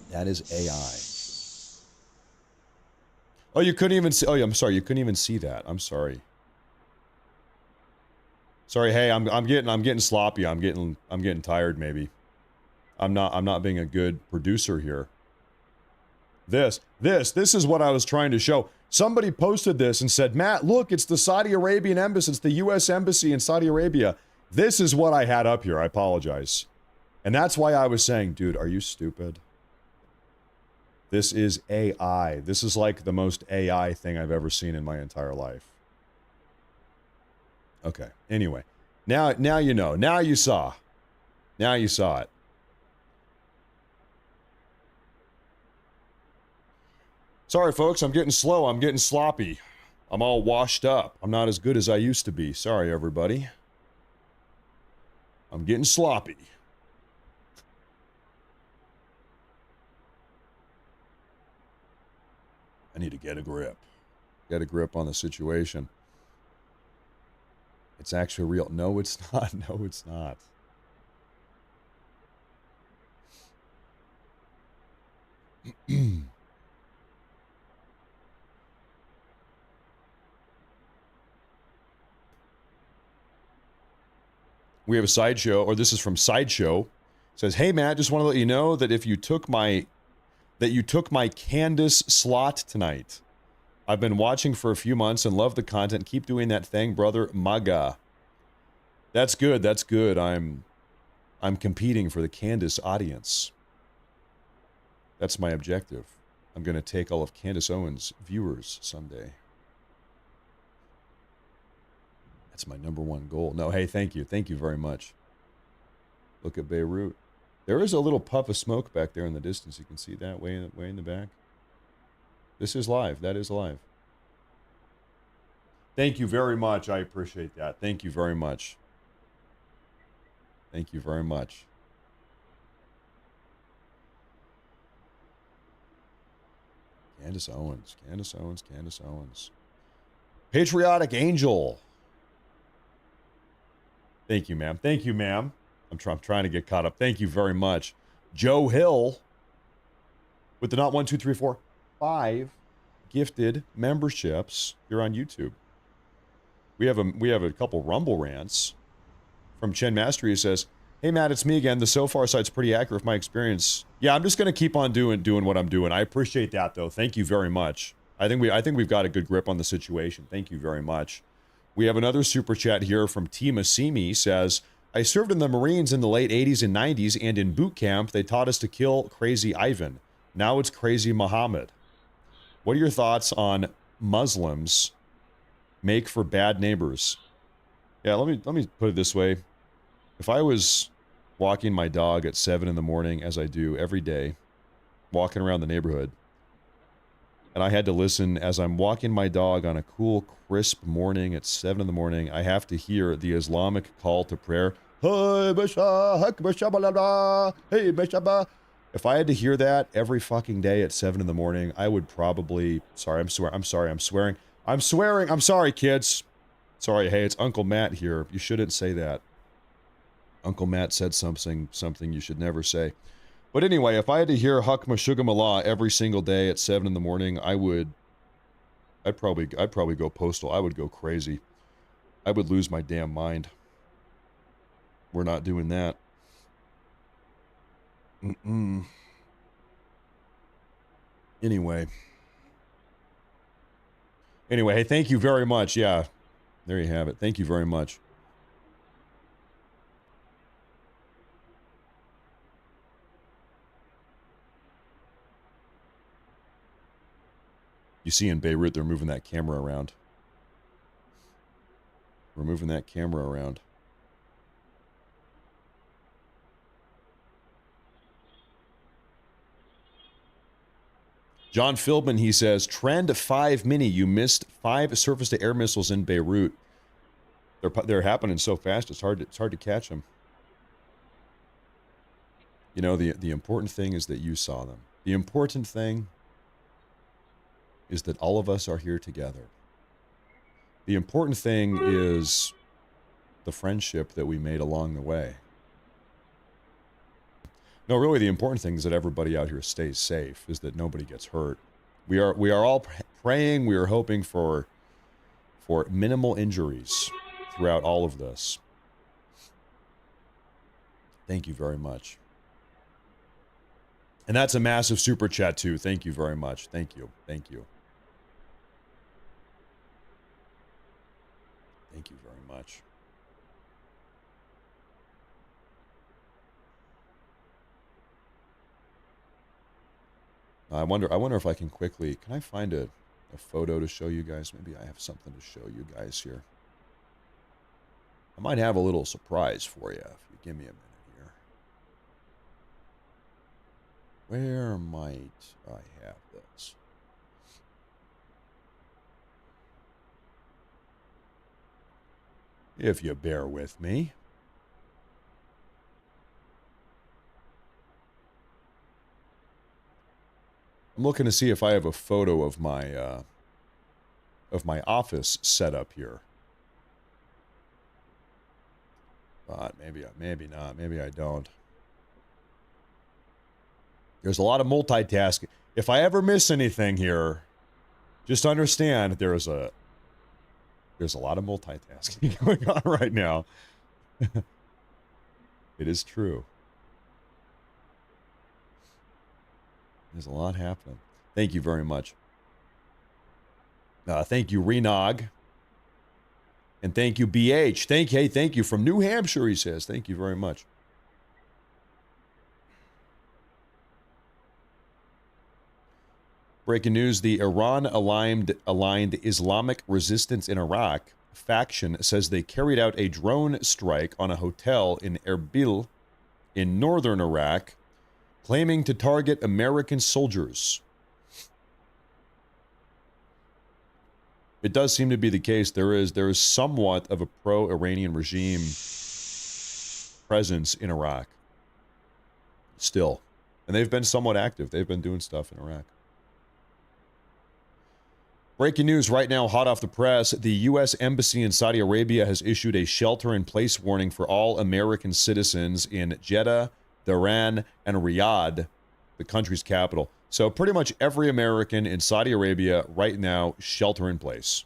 That is AI. Oh, you couldn't even see. Oh, yeah, I'm sorry. You couldn't even see that. I'm sorry. Sorry. Hey, I'm getting sloppy. I'm getting tired. Maybe. I'm not being a good producer here. This is what I was trying to show. Somebody posted this and said, Matt, look, it's the Saudi Arabian embassy. It's the U.S. Embassy in Saudi Arabia. This is what I had up here. I apologize. And that's why I was saying, dude, are you stupid? This is AI. This is like the most AI thing I've ever seen in my entire life. Okay. Anyway. Now you know. Now you saw. Now you saw it. Sorry, folks. I'm getting slow. I'm getting sloppy. I'm all washed up. I'm not as good as I used to be. Sorry, everybody. I'm getting sloppy. I need to get a grip. Get a grip on the situation. It's actually real. No, it's not. No, it's not. We have a Sideshow, or this is from Sideshow. It says, hey, Matt, just want to let you know that if you took my Candace slot tonight. I've been watching for a few months and love the content. Keep doing that thing, brother. Maga. That's good. That's good. I'm competing for the Candace audience. That's my objective. I'm going to take all of Candace Owens' viewers someday. That's my #1 goal. No, hey, thank you. Thank you very much. Look at Beirut. There is a little puff of smoke back there in the distance. You can see that way in the back. This is live. That is live. Thank you very much. I appreciate that. Thank you very much. Thank you very much. Candace Owens. Candace Owens. Candace Owens. Patriotic Angel. Thank you, ma'am. Thank you, ma'am. I'm trying to get caught up. Thank you very much. Joe Hill with the not 1, 2, 3, 4, 5 gifted memberships here on YouTube. We have a couple Rumble rants from Chen Mastery, who says, "Hey Matt, it's me again. The so far site's pretty accurate with my experience." Yeah, I'm just gonna keep on doing what I'm doing. I appreciate that though. Thank you very much. I think we've got a good grip on the situation. Thank you very much. We have another super chat here from T Massimi, says, "I served in the Marines in the late 80s and 90s, and in boot camp they taught us to kill Crazy Ivan. Now it's Crazy Muhammad. What are your thoughts on Muslims make for bad neighbors?" Yeah, let me put it this way. If I was walking my dog at 7 in the morning, as I do every day, walking around the neighborhood, and I had to listen as I'm walking my dog on a cool, crisp morning at 7 in the morning, I have to hear the Islamic call to prayer. If I had to hear that every fucking day at 7 in the morning, I would probably... I'm swearing. I'm sorry, kids. Sorry, hey, it's Uncle Matt here. You shouldn't say that. Uncle Matt said something you should never say. But anyway, if I had to hear Hak Mashugam Allah every single day at 7 in the morning, I'd probably go postal. I would go crazy. I would lose my damn mind. We're not doing that. Anyway, hey, thank you very much. Yeah, there you have it. Thank you very much. You see in Beirut, they're moving that camera around. We're moving that camera around. John Philbin, he says, Trend 5 Mini, you missed 5 surface-to-air missiles in Beirut. They're happening so fast, it's hard to catch them. You know, the important thing is that you saw them. The important thing is that all of us are here together. The important thing is the friendship that we made along the way. No, really, the important thing is that everybody out here stays safe, is that nobody gets hurt. We are all praying, we are hoping for minimal injuries throughout all of this. Thank you very much. And that's a massive super chat, too. Thank you very much. Thank you. Thank you. Thank you very much. I wonder if I can quickly... Can I find a photo to show you guys? Maybe I have something to show you guys here. I might have a little surprise for you if you give me a minute here. Where might I have this? If you bear with me. I'm looking to see if I have a photo of my office setup here. But maybe not. Maybe I don't. There's a lot of multitasking. If I ever miss anything here, just understand there's a lot of multitasking going on right now. It is true. There's a lot happening. Thank you very much. Thank you, Renog. And thank you, BH. Thank you from New Hampshire, he says. Thank you very much. Breaking news, the Iran-aligned Islamic resistance in Iraq faction says they carried out a drone strike on a hotel in Erbil in northern Iraq, claiming to target American soldiers. It does seem to be the case. There is somewhat of a pro-Iranian regime presence in Iraq. Still. And they've been somewhat active. They've been doing stuff in Iraq. Breaking news right now, hot off the press. The U.S. Embassy in Saudi Arabia has issued a shelter-in-place warning for all American citizens in Jeddah, Tehran, and Riyadh, the country's capital. So pretty much every American in Saudi Arabia right now, shelter in place.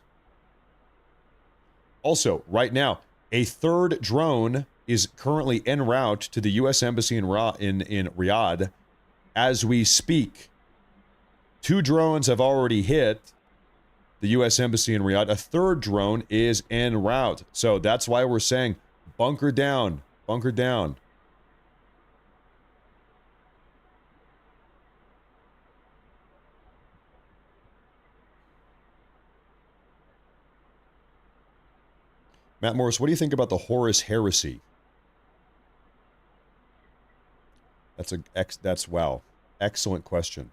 Also, right now, a third drone is currently en route to the U.S. Embassy in Riyadh as we speak. 2 drones have already hit the U.S. Embassy in Riyadh. A third drone is en route. So that's why we're saying bunker down, bunker down. Matt Morris, what do you think about the Horus heresy? That's wow. Excellent question.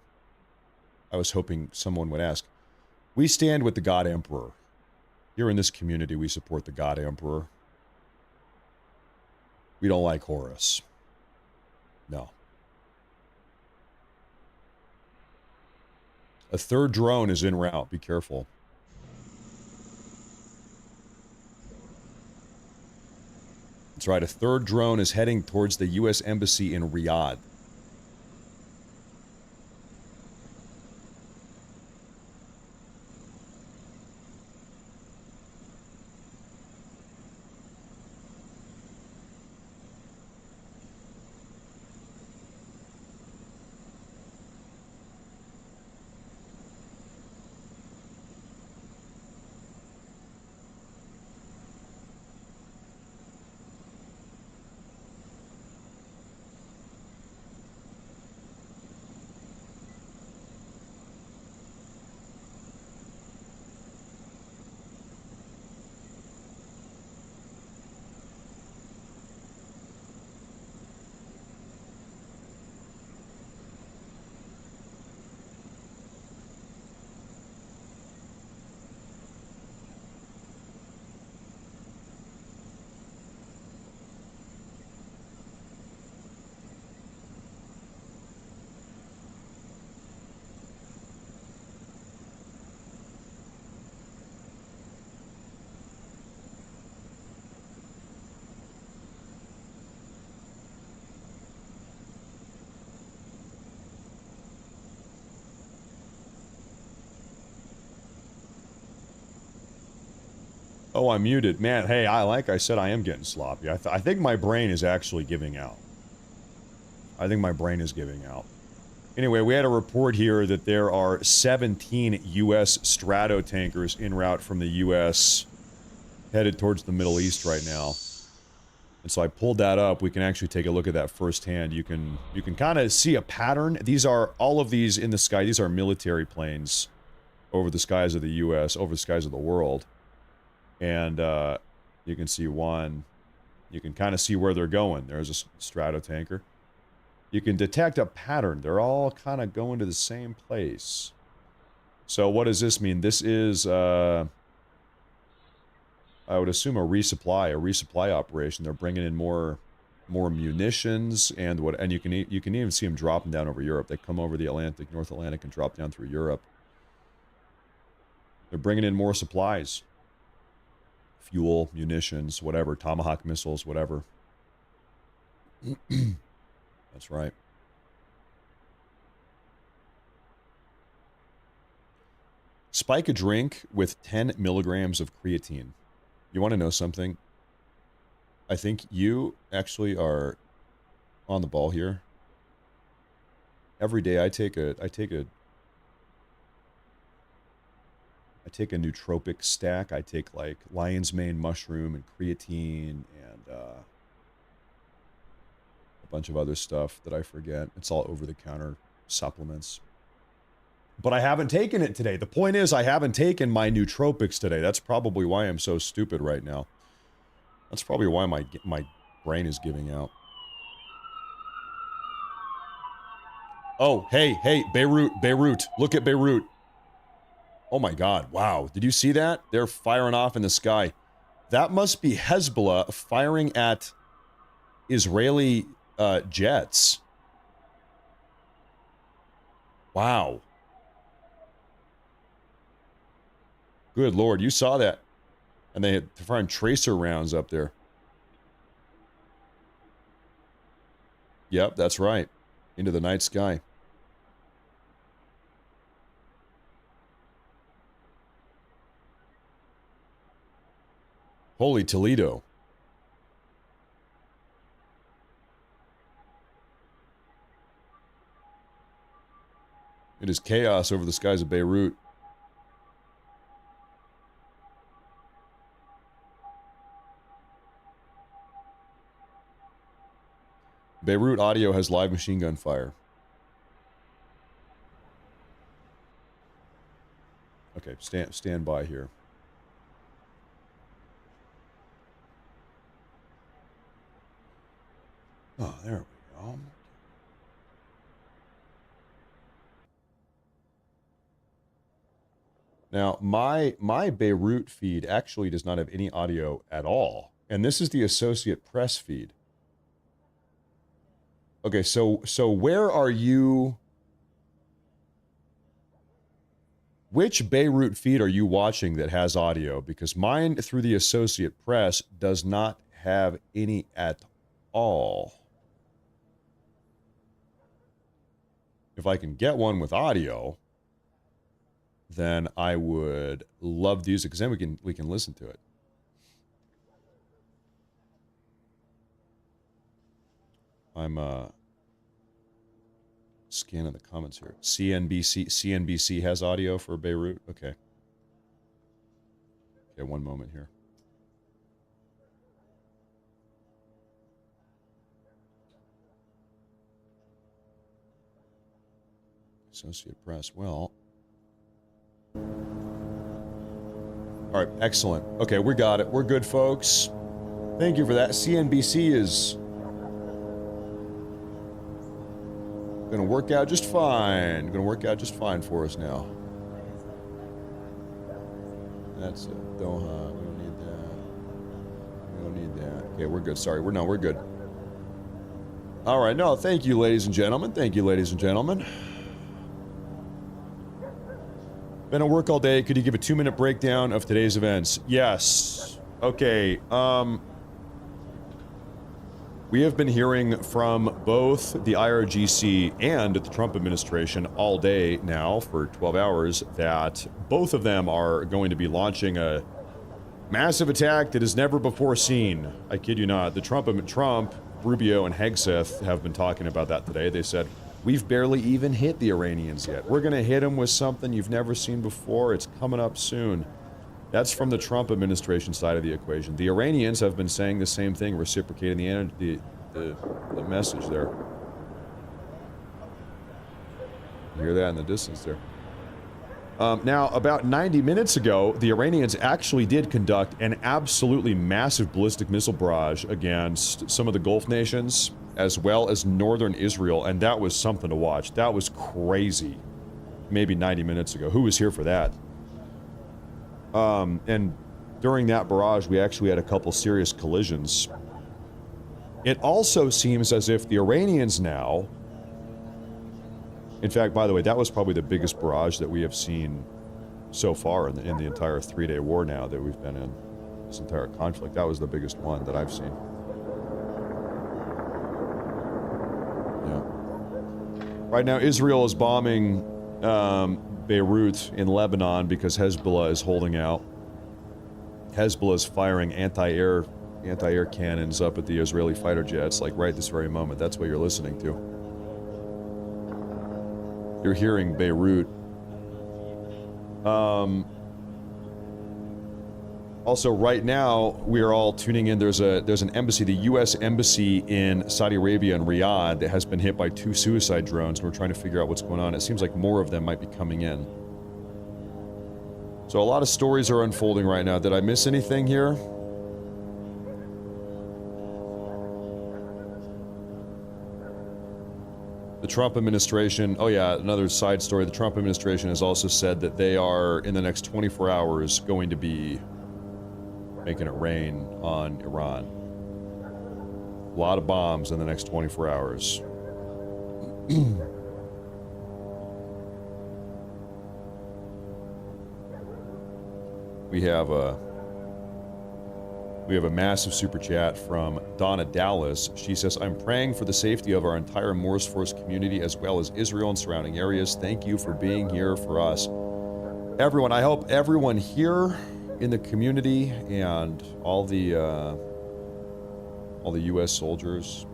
I was hoping someone would ask. We stand with the God Emperor. Here in this community, we support the God Emperor. We don't like Horus. No. A third drone is en route. Be careful. That's right. A third drone is heading towards the U.S. Embassy in Riyadh. Oh, I'm muted. Man, hey, like I said, I am getting sloppy. I think my brain is actually giving out. I think my brain is giving out. Anyway, we had a report here that there are 17 U.S. Stratotankers en route from the U.S. headed towards the Middle East right now. And so I pulled that up. We can actually take a look at that firsthand. You can kind of see a pattern. These are, all of these in the sky, these are military planes over the skies of the U.S., over the skies of the world. And you can see one. You can kind of see where they're going. There's a Stratotanker. You can detect a pattern. They're all kind of going to the same place. So what does this mean? This is, I would assume, a resupply operation. They're bringing in more munitions and you can even see them dropping down over Europe. They come over the Atlantic, North Atlantic, and drop down through Europe. They're bringing in more supplies. Fuel, munitions, whatever, Tomahawk missiles, whatever. That's right. Spike a drink with 10 milligrams of creatine. You want to know something? I think you actually are on the ball here. Every day I take a nootropic stack. I take like lion's mane mushroom and creatine and a bunch of other stuff that I forget. It's all over-the-counter supplements. But I haven't taken it today. The point is, I haven't taken my nootropics today. That's probably why I'm so stupid right now. That's probably why my brain is giving out. Oh, hey, Beirut. Look at Beirut. Oh my God, wow. Did you see that? They're firing off in the sky. That must be Hezbollah firing at Israeli jets. Wow. Good Lord, you saw that. And they had firing tracer rounds up there. Yep, that's right. Into the night sky. Holy Toledo. It is chaos over the skies of Beirut. Beirut audio has live machine gun fire. Okay, stand by here. Oh, there we go. Now, my Beirut feed actually does not have any audio at all. And this is the Associate Press feed. Okay, so where are you? Which Beirut feed are you watching that has audio? Because mine through the Associate Press does not have any at all. If I can get one with audio, then I would love to use it, because then we can listen to it. I'm scanning the comments here. CNBC has audio for Beirut. Okay. Okay, one moment here. Associate Press. Well. All right, excellent. Okay, we got it. We're good, folks. Thank you for that. CNBC is gonna work out just fine. Gonna work out just fine for us now. That's it. Doha. We don't need that. We don't need that. Okay, we're good. Sorry, we're good. All right, no, thank you, ladies and gentlemen. Thank you, ladies and gentlemen. Been at work all day. Could you give a 2-minute breakdown of today's events? Yes. Okay. We have been hearing from both the IRGC and the Trump administration all day now for 12 hours that both of them are going to be launching a massive attack that is never before seen. I kid you not. The Trump, Rubio, and Hegseth have been talking about that today. They said, we've barely even hit the Iranians yet. We're going to hit them with something you've never seen before. It's coming up soon. That's from the Trump administration side of the equation. The Iranians have been saying the same thing, reciprocating the message there. You hear that in the distance there. Now, about 90 minutes ago, the Iranians actually did conduct an absolutely massive ballistic missile barrage against some of the Gulf nations, as well as northern Israel, and that was something to watch. That was crazy. Maybe 90 minutes ago. Who was here for that? And during that barrage, we actually had a couple serious collisions. It also seems as if the Iranians now... In fact, by the way, that was probably the biggest barrage that we have seen so far in the entire 3-day war now that we've been in. This entire conflict. That was the biggest one that I've seen. Right now, Israel is bombing Beirut in Lebanon because Hezbollah is holding out. Hezbollah is firing anti-air cannons up at the Israeli fighter jets, like right this very moment. That's what you're listening to. You're hearing Beirut. Also, right now, we are all tuning in. There's an embassy, the U.S. Embassy in Saudi Arabia in Riyadh, that has been hit by 2 suicide drones. And we're trying to figure out what's going on. It seems like more of them might be coming in. So a lot of stories are unfolding right now. Did I miss anything here? The Trump administration, oh yeah, another side story. The Trump administration has also said that they are, in the next 24 hours, going to be making it rain on Iran. A lot of bombs in the next 24 hours. We have a massive super chat from Donna Dallas. She says, I'm praying for the safety of our entire Morse Force community as well as Israel and surrounding areas. Thank you for being here for us. Everyone, I hope everyone here in the community and all the U.S. soldiers,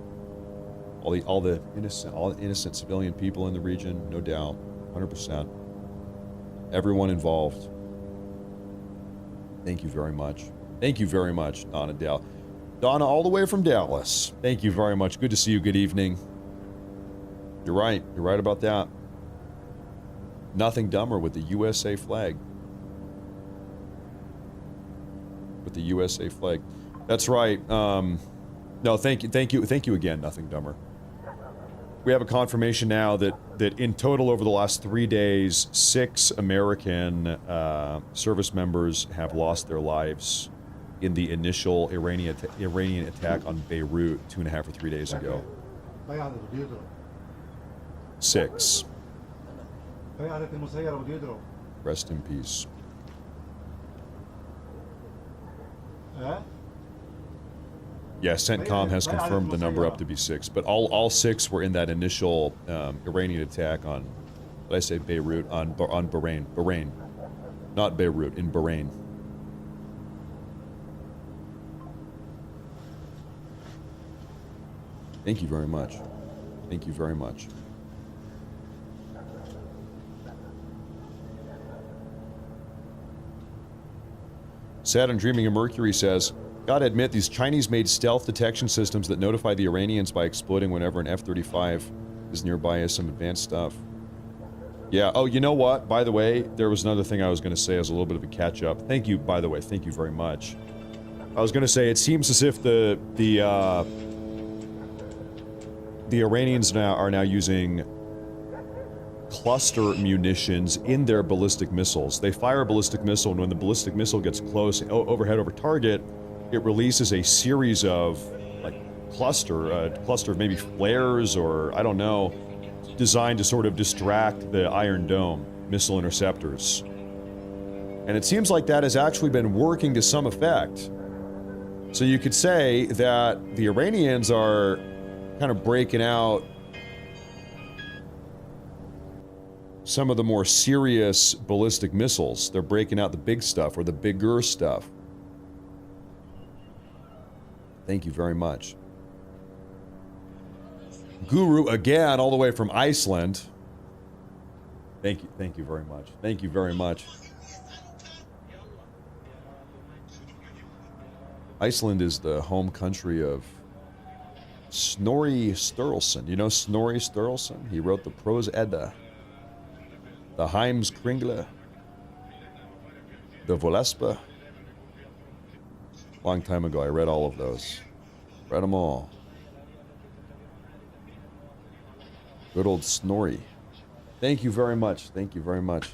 all the innocent civilian people in the region, no doubt, 100%. Everyone involved. Thank you very much. Thank you very much, Donna Dallas. Donna, all the way from Dallas. Thank you very much. Good to see you. Good evening. You're right. You're right about that. Nothing dumber with the USA flag. With the USA flag. That's right. No, thank you again. Nothing dumber. We have a confirmation now that in total over the last 3 days, 6 American service members have lost their lives in the initial Iranian attack on Beirut 2.5 or 3 days ago. 6. Rest in peace. Yeah, CENTCOM has confirmed the number up to be 6, but all 6 were in that initial Iranian attack on, what did I say, Beirut, on Bahrain, not Beirut, in Bahrain. Thank you very much. Thank you very much. Saturn Dreaming of Mercury says, gotta admit, these Chinese-made stealth detection systems that notify the Iranians by exploding whenever an F-35 is nearby is some advanced stuff. Yeah, oh, you know what? By the way, there was another thing I was going to say as a little bit of a catch-up. Thank you, by the way. Thank you very much. I was going to say, it seems as if the Iranians are now using cluster munitions in their ballistic missiles. They fire a ballistic missile, and when the ballistic missile gets close, overhead over target, it releases a series of, like, cluster of maybe flares or, I don't know, designed to sort of distract the Iron Dome missile interceptors. And it seems like that has actually been working to some effect. So you could say that the Iranians are kind of breaking out some of the more serious ballistic missiles. They're breaking out the big stuff, or the bigger stuff. Thank you very much. Guru again, all the way from Iceland. Thank you very much. Thank you very much. Iceland is the home country of Snorri Sturluson. You know Snorri Sturluson? He wrote the Prose Edda, the Heimskringla, the Volespa. Long time ago, I read all of those. Read them all. Good old Snorri. Thank you very much. Thank you very much.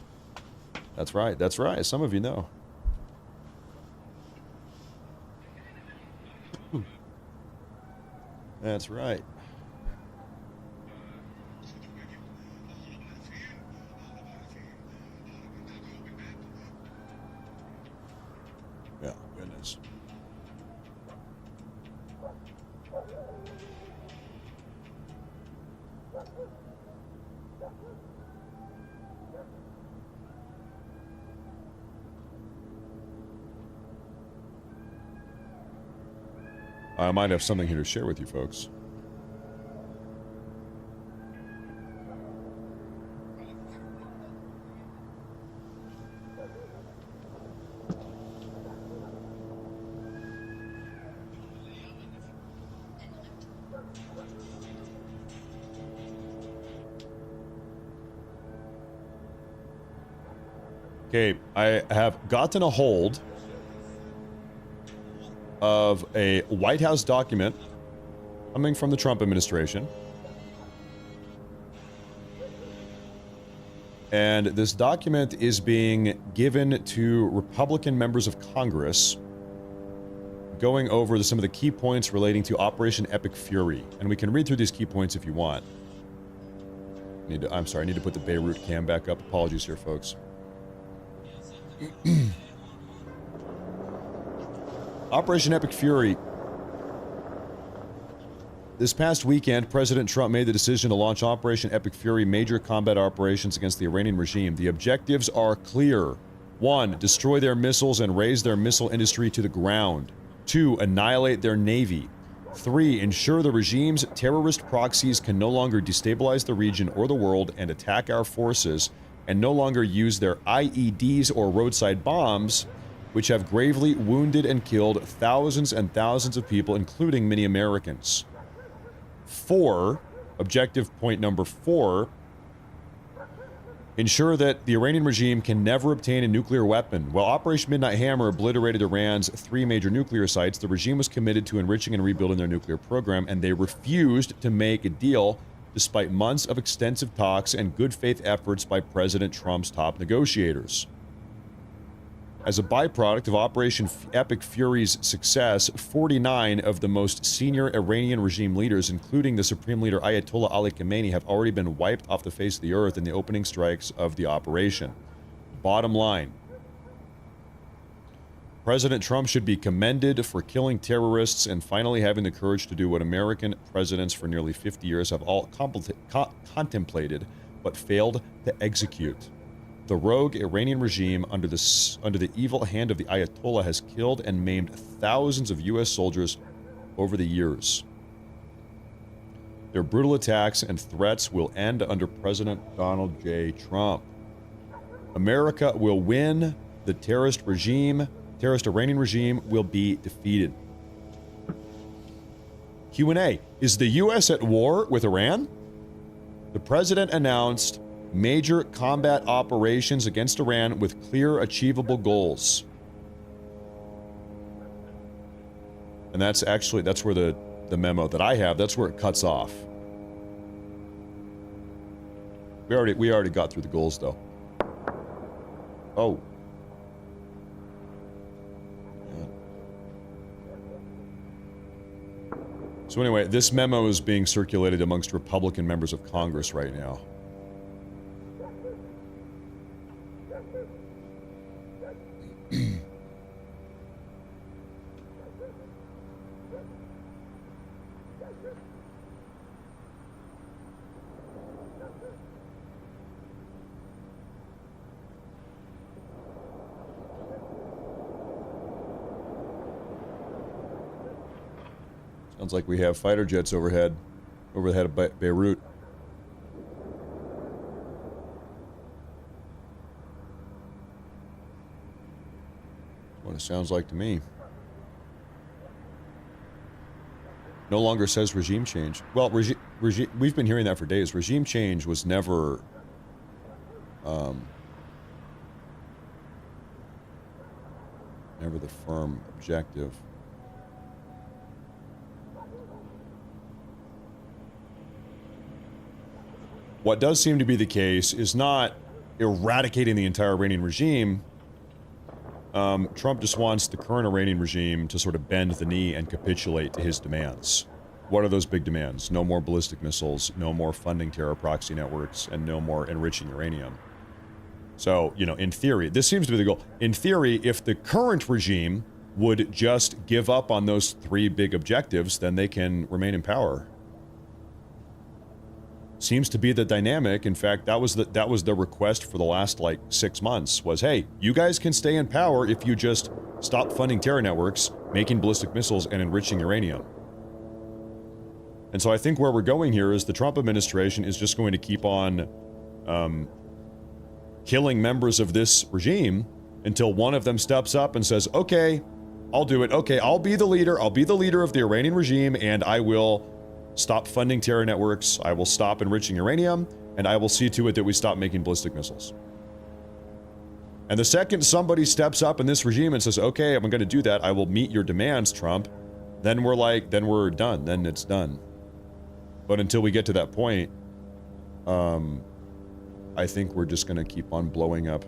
That's right. That's right. Some of you know. That's right. Yeah, goodness. I might have something here to share with you folks. Okay, I have gotten a hold of a White House document coming from the Trump administration And this document is being given to Republican members of Congress, going over some of the key points relating to Operation Epic Fury. And we can read through these key points if you want. I'm sorry, I need to put the Beirut cam back up. Apologies here, folks. Operation Epic Fury. This past weekend, President Trump made the decision to launch Operation Epic Fury, major combat operations against the Iranian regime. The objectives are clear. 1. Destroy their missiles and raise their missile industry to the ground. 2. Annihilate their navy. 3. Ensure the regime's terrorist proxies can no longer destabilize the region or the world and attack our forces, and no longer use their IEDs or roadside bombs, which have gravely wounded and killed thousands and thousands of people, including many Americans. 4. Objective point number 4. Ensure that the Iranian regime can never obtain a nuclear weapon. While Operation Midnight Hammer obliterated Iran's 3 major nuclear sites, the regime was committed to enriching and rebuilding their nuclear program, and they refused to make a deal despite months of extensive talks and good faith efforts by President Trump's top negotiators. As a byproduct of Operation Epic Fury's success, 49 of the most senior Iranian regime leaders, including the Supreme Leader Ayatollah Ali Khamenei, have already been wiped off the face of the earth in the opening strikes of the operation. Bottom line, President Trump should be commended for killing terrorists and finally having the courage to do what American presidents for nearly 50 years have all contemplated but failed to execute. The rogue Iranian regime under the evil hand of the Ayatollah has killed and maimed thousands of U.S. soldiers over the years. Their brutal attacks and threats will end under President Donald J. Trump. America will win. The terrorist Iranian regime will be defeated. Q&A. Is the U.S. at war with Iran? The president announced major combat operations against Iran with clear, achievable goals. And that's where the memo that I have, that's where it cuts off. We already got through the goals, though. Oh. So anyway, this memo is being circulated amongst Republican members of Congress right now. Sounds like we have fighter jets over the head of Beirut. That's what it sounds like to me. No longer says regime change. Well, we've been hearing that for days. Regime change was never never the firm objective. What does seem to be the case is not eradicating the entire Iranian regime. Trump just wants the current Iranian regime to sort of bend the knee and capitulate to his demands. What are those big demands? No more ballistic missiles, no more funding terror proxy networks, and no more enriching uranium. So, you know, in theory, this seems to be the goal. In theory, if the current regime would just give up on those 3 big objectives, then they can remain in power. Seems to be the dynamic. In fact, that was the request for the last 6 months was, hey, you guys can stay in power if you just stop funding terror networks, making ballistic missiles, and enriching uranium. And so I think where we're going here is the Trump administration is just going to keep on killing members of this regime until one of them steps up and says, okay, I'll do it. Okay, I'll be the leader. I'll be the leader of the Iranian regime, and I will stop funding terror networks, I will stop enriching uranium, and I will see to it that we stop making ballistic missiles. And the second somebody steps up in this regime and says, okay, I'm going to do that, I will meet your demands, Trump, then we're done. Then it's done. But until we get to that point, I think we're just going to keep on blowing up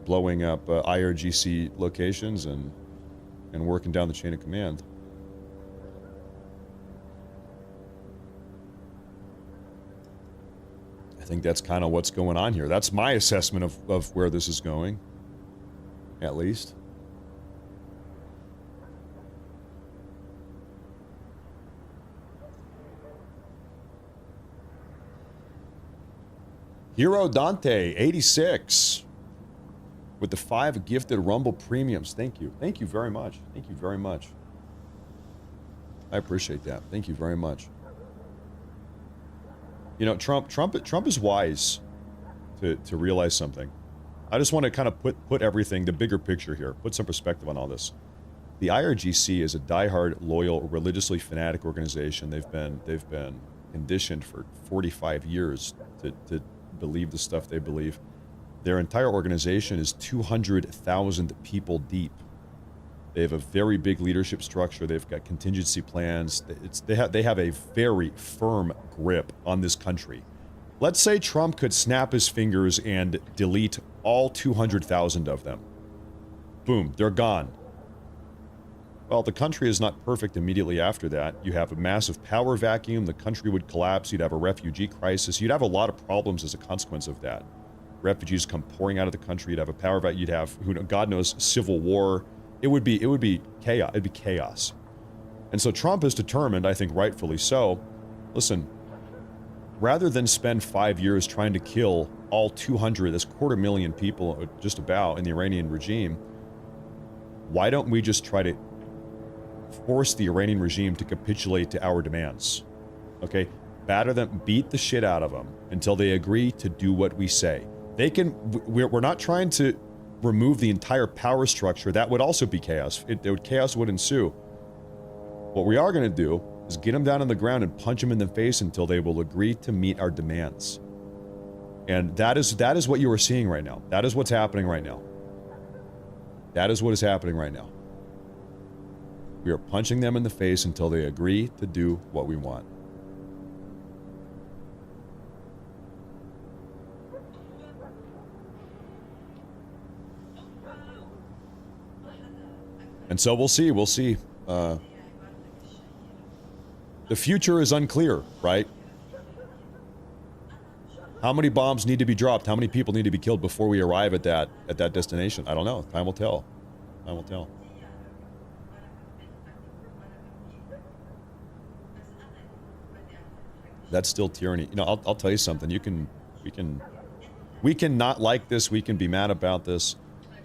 IRGC locations and working down the chain of command. I think that's kind of what's going on here. That's my assessment of where this is going, at least. Hero Dante, 86, with the 5 gifted Rumble premiums. Thank you. Thank you very much. Thank you very much. I appreciate that. Thank you very much. You know, Trump is wise to realize something. I just want to kind of put everything, the bigger picture here, put some perspective on all this. The IRGC is a diehard, loyal, religiously fanatic organization. They've been conditioned for 45 years to believe the stuff they believe. Their entire organization is 200,000 people deep. They have a very big leadership structure. They've got contingency plans. They have a very firm grip on this country. Let's say Trump could snap his fingers and delete all 200,000 of them. Boom, they're gone. Well, the country is not perfect immediately after that. You have a massive power vacuum. The country would collapse. You'd have a refugee crisis. You'd have a lot of problems as a consequence of that. Refugees come pouring out of the country. You'd have a power vacuum. You'd have, God knows, civil war. It would be chaos. It'd be chaos. And so Trump is determined, I think rightfully so. Listen, rather than spend 5 years trying to kill all 200, that's 250,000 people just about in the Iranian regime, why don't we just try to force the Iranian regime to capitulate to our demands? Okay? Batter them, beat the shit out of them until they agree to do what we say. We're not trying to remove the entire power structure. That would also be chaos. Chaos would ensue. What we are going to do is get them down on the ground and punch them in the face until they will agree to meet our demands. And that is what you are seeing right now. That is what's happening right now. That is what is happening right now. We are punching them in the face until they agree to do what we want. And so we'll see. The future is unclear, right? How many bombs need to be dropped? How many people need to be killed before we arrive at that destination? I don't know. Time will tell. Time will tell. That's still tyranny. You know, I'll tell you something. We can not like this. We can be mad about this.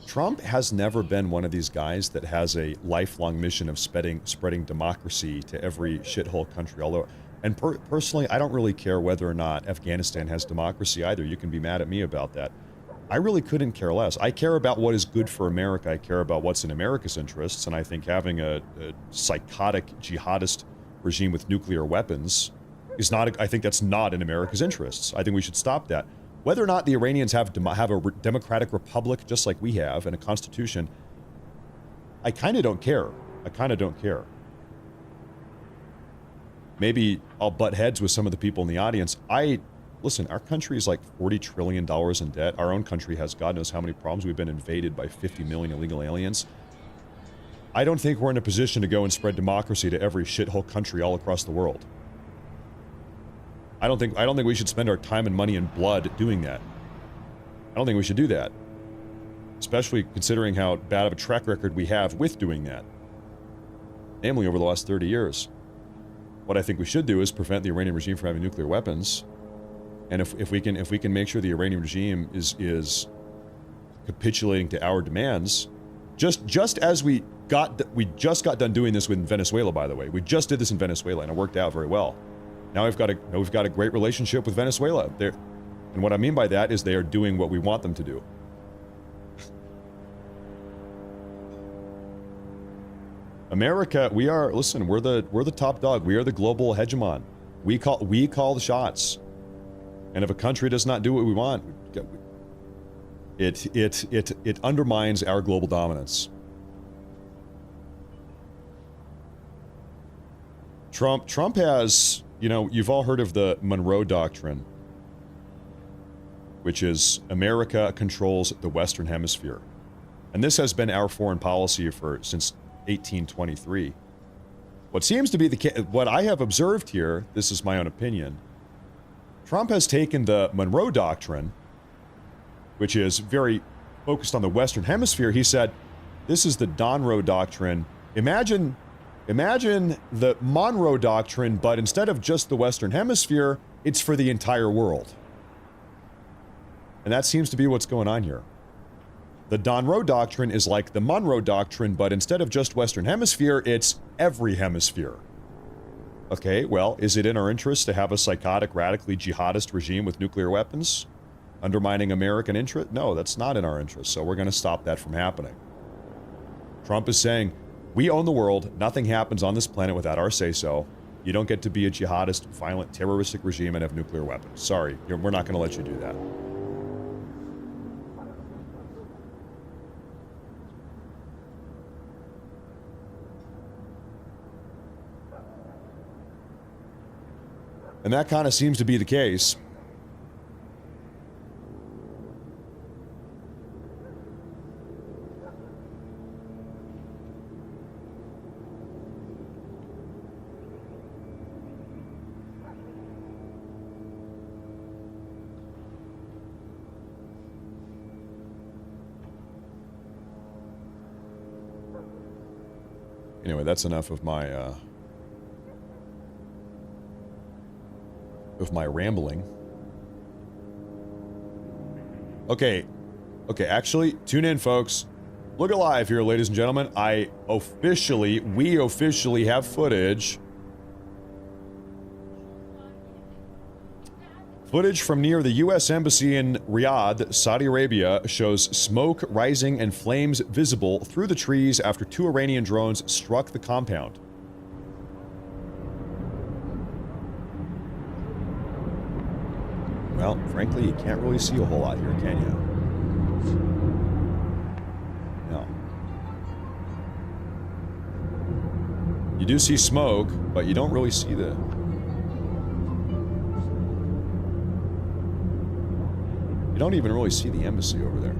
Trump has never been one of these guys that has a lifelong mission of spreading democracy to every shithole country. Although, and personally, I don't really care whether or not Afghanistan has democracy either. You can be mad at me about that. I really couldn't care less. I care about what is good for America. I care about what's in America's interests. And I think having a psychotic jihadist regime with nuclear weapons is not, I think that's not in America's interests. I think we should stop that. Whether or not the Iranians have a democratic republic just like we have and a constitution, I kind of don't care. I kind of don't care. Maybe I'll butt heads with some of the people in the audience. Listen, our country is like $40 trillion in debt. Our own country has God knows how many problems. We've been invaded by 50 million illegal aliens. I don't think we're in a position to go and spread democracy to every shithole country all across the world. I don't think we should spend our time and money and blood doing that. I don't think we should do that. Especially considering how bad of a track record we have with doing that. Namely over the last 30 years. What I think we should do is prevent the Iranian regime from having nuclear weapons. And if we can make sure the Iranian regime is capitulating to our demands, just as we just got done doing this with Venezuela, by the way. We just did this in Venezuela and it worked out very well. Now we've got a great relationship with Venezuela. And what I mean by that is they are doing what we want them to do. America, we're the top dog. We are the global hegemon. We call the shots. And if a country does not do what we want, it undermines our global dominance. Trump has, you know, you've all heard of the Monroe Doctrine. which is America controls the Western Hemisphere. And this has been our foreign policy since 1823. What seems to be the case, what I have observed here, this is my own opinion, Trump has taken the Monroe Doctrine, which is very focused on the Western Hemisphere. He said, this is the Donroe Doctrine. Imagine the Monroe Doctrine, but instead of just the Western Hemisphere, it's for the entire world. And that seems to be what's going on here. The Donroe Doctrine is like the Monroe Doctrine, but instead of just Western Hemisphere, it's every hemisphere. Okay, well, is it in our interest to have a psychotic, radically jihadist regime with nuclear weapons undermining American interest? No, that's not in our interest, so we're going to stop that from happening. Trump is saying, we own the world, nothing happens on this planet without our say-so. You don't get to be a jihadist, violent, terroristic regime and have nuclear weapons. Sorry, we're not going to let you do that. And that kind of seems to be the case. Anyway, that's enough of my rambling. Okay, actually, tune in, folks. Look alive here, ladies and gentlemen. We officially have footage. Footage from near the U.S. Embassy in Riyadh, Saudi Arabia, shows smoke rising and flames visible through the trees after 2 Iranian drones struck the compound. Well, frankly, you can't really see a whole lot here, can you? No. You do see smoke, but you don't really see the... You don't even really see the embassy over there.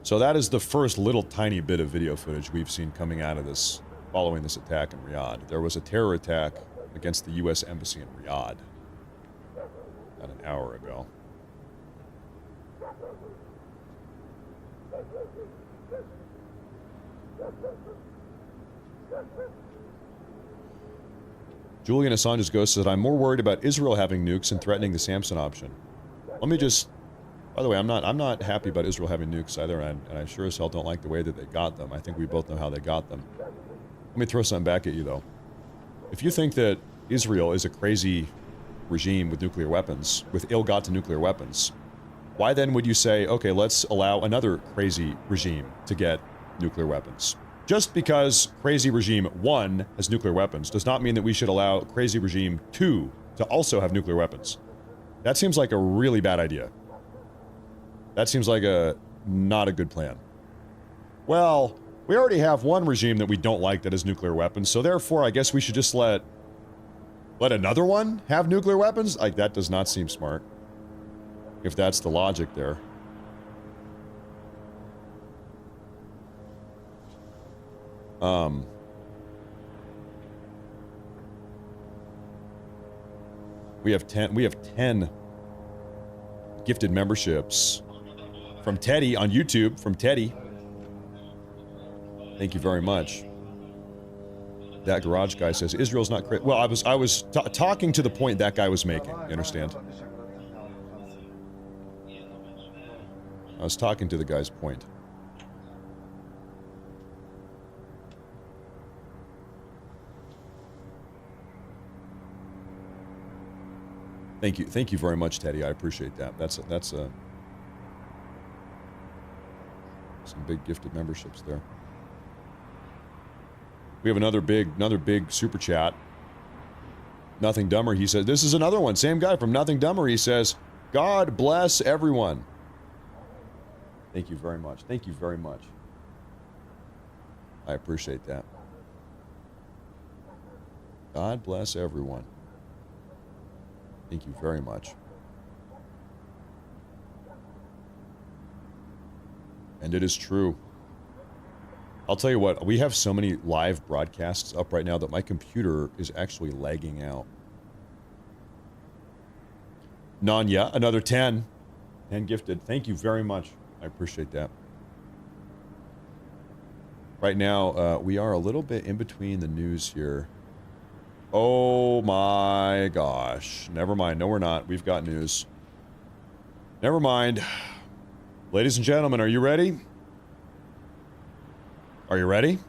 So that is the first little tiny bit of video footage we've seen coming out of this, following this attack in Riyadh. There was a terror attack against the U.S. Embassy in Riyadh about an hour ago. Julian Assange's ghost said, I'm more worried about Israel having nukes and threatening the Samson option. Let me just... By the way, I'm not happy about Israel having nukes either, and I sure as hell don't like the way that they got them. I think we both know how they got them. Let me throw something back at you, though. If you think that Israel is a crazy regime with nuclear weapons, with ill-gotten nuclear weapons, why then would you say, okay, let's allow another crazy regime to get nuclear weapons? Just because crazy regime 1 has nuclear weapons does not mean that we should allow crazy regime 2 to also have nuclear weapons. That seems like a really bad idea. That seems like not a good plan. Well, we already have one regime that we don't like that has nuclear weapons, so therefore I guess we should just let another one have nuclear weapons? Like, that does not seem smart. If that's the logic there. We have 10 gifted memberships from Teddy on YouTube, from Teddy. Thank you very much. That garage guy says Israel's not crazy. Well, I was talking to the point that guy was making. You understand? I was talking to the guy's point. Thank you very much, Teddy. I appreciate that. That's some big gifted memberships there. We have another big super chat. Nothing Dumber, he says, this is another one. Same guy from Nothing Dumber. He says, God bless everyone. Thank you very much. Thank you very much. I appreciate that. God bless everyone. Thank you very much. And it is true. I'll tell you what, we have so many live broadcasts up right now that my computer is actually lagging out. Nanya, another 10. 10 gifted. Thank you very much. I appreciate that. Right now, we are a little bit in between the news here. Oh my gosh. Never mind. No, we're not. We've got news. Never mind. Ladies and gentlemen, are you ready? Are you ready?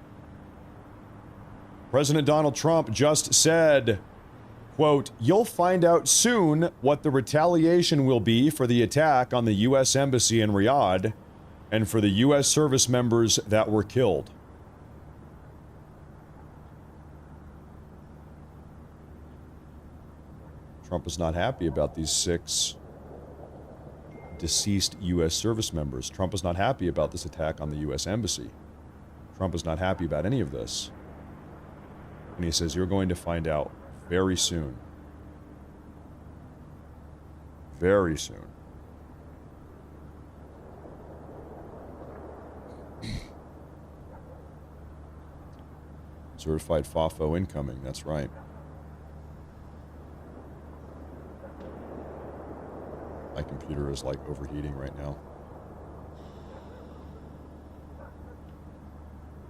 President Donald Trump just said, quote, "You'll find out soon what the retaliation will be for the attack on the U.S. Embassy in Riyadh and for the U.S. service members that were killed." Trump is not happy about these 6 deceased U.S. service members. Trump is not happy about this attack on the U.S. Embassy. Trump is not happy about any of this. And he says, you're going to find out very soon. Very soon. Certified FAFO incoming, that's right. My computer is like overheating right now.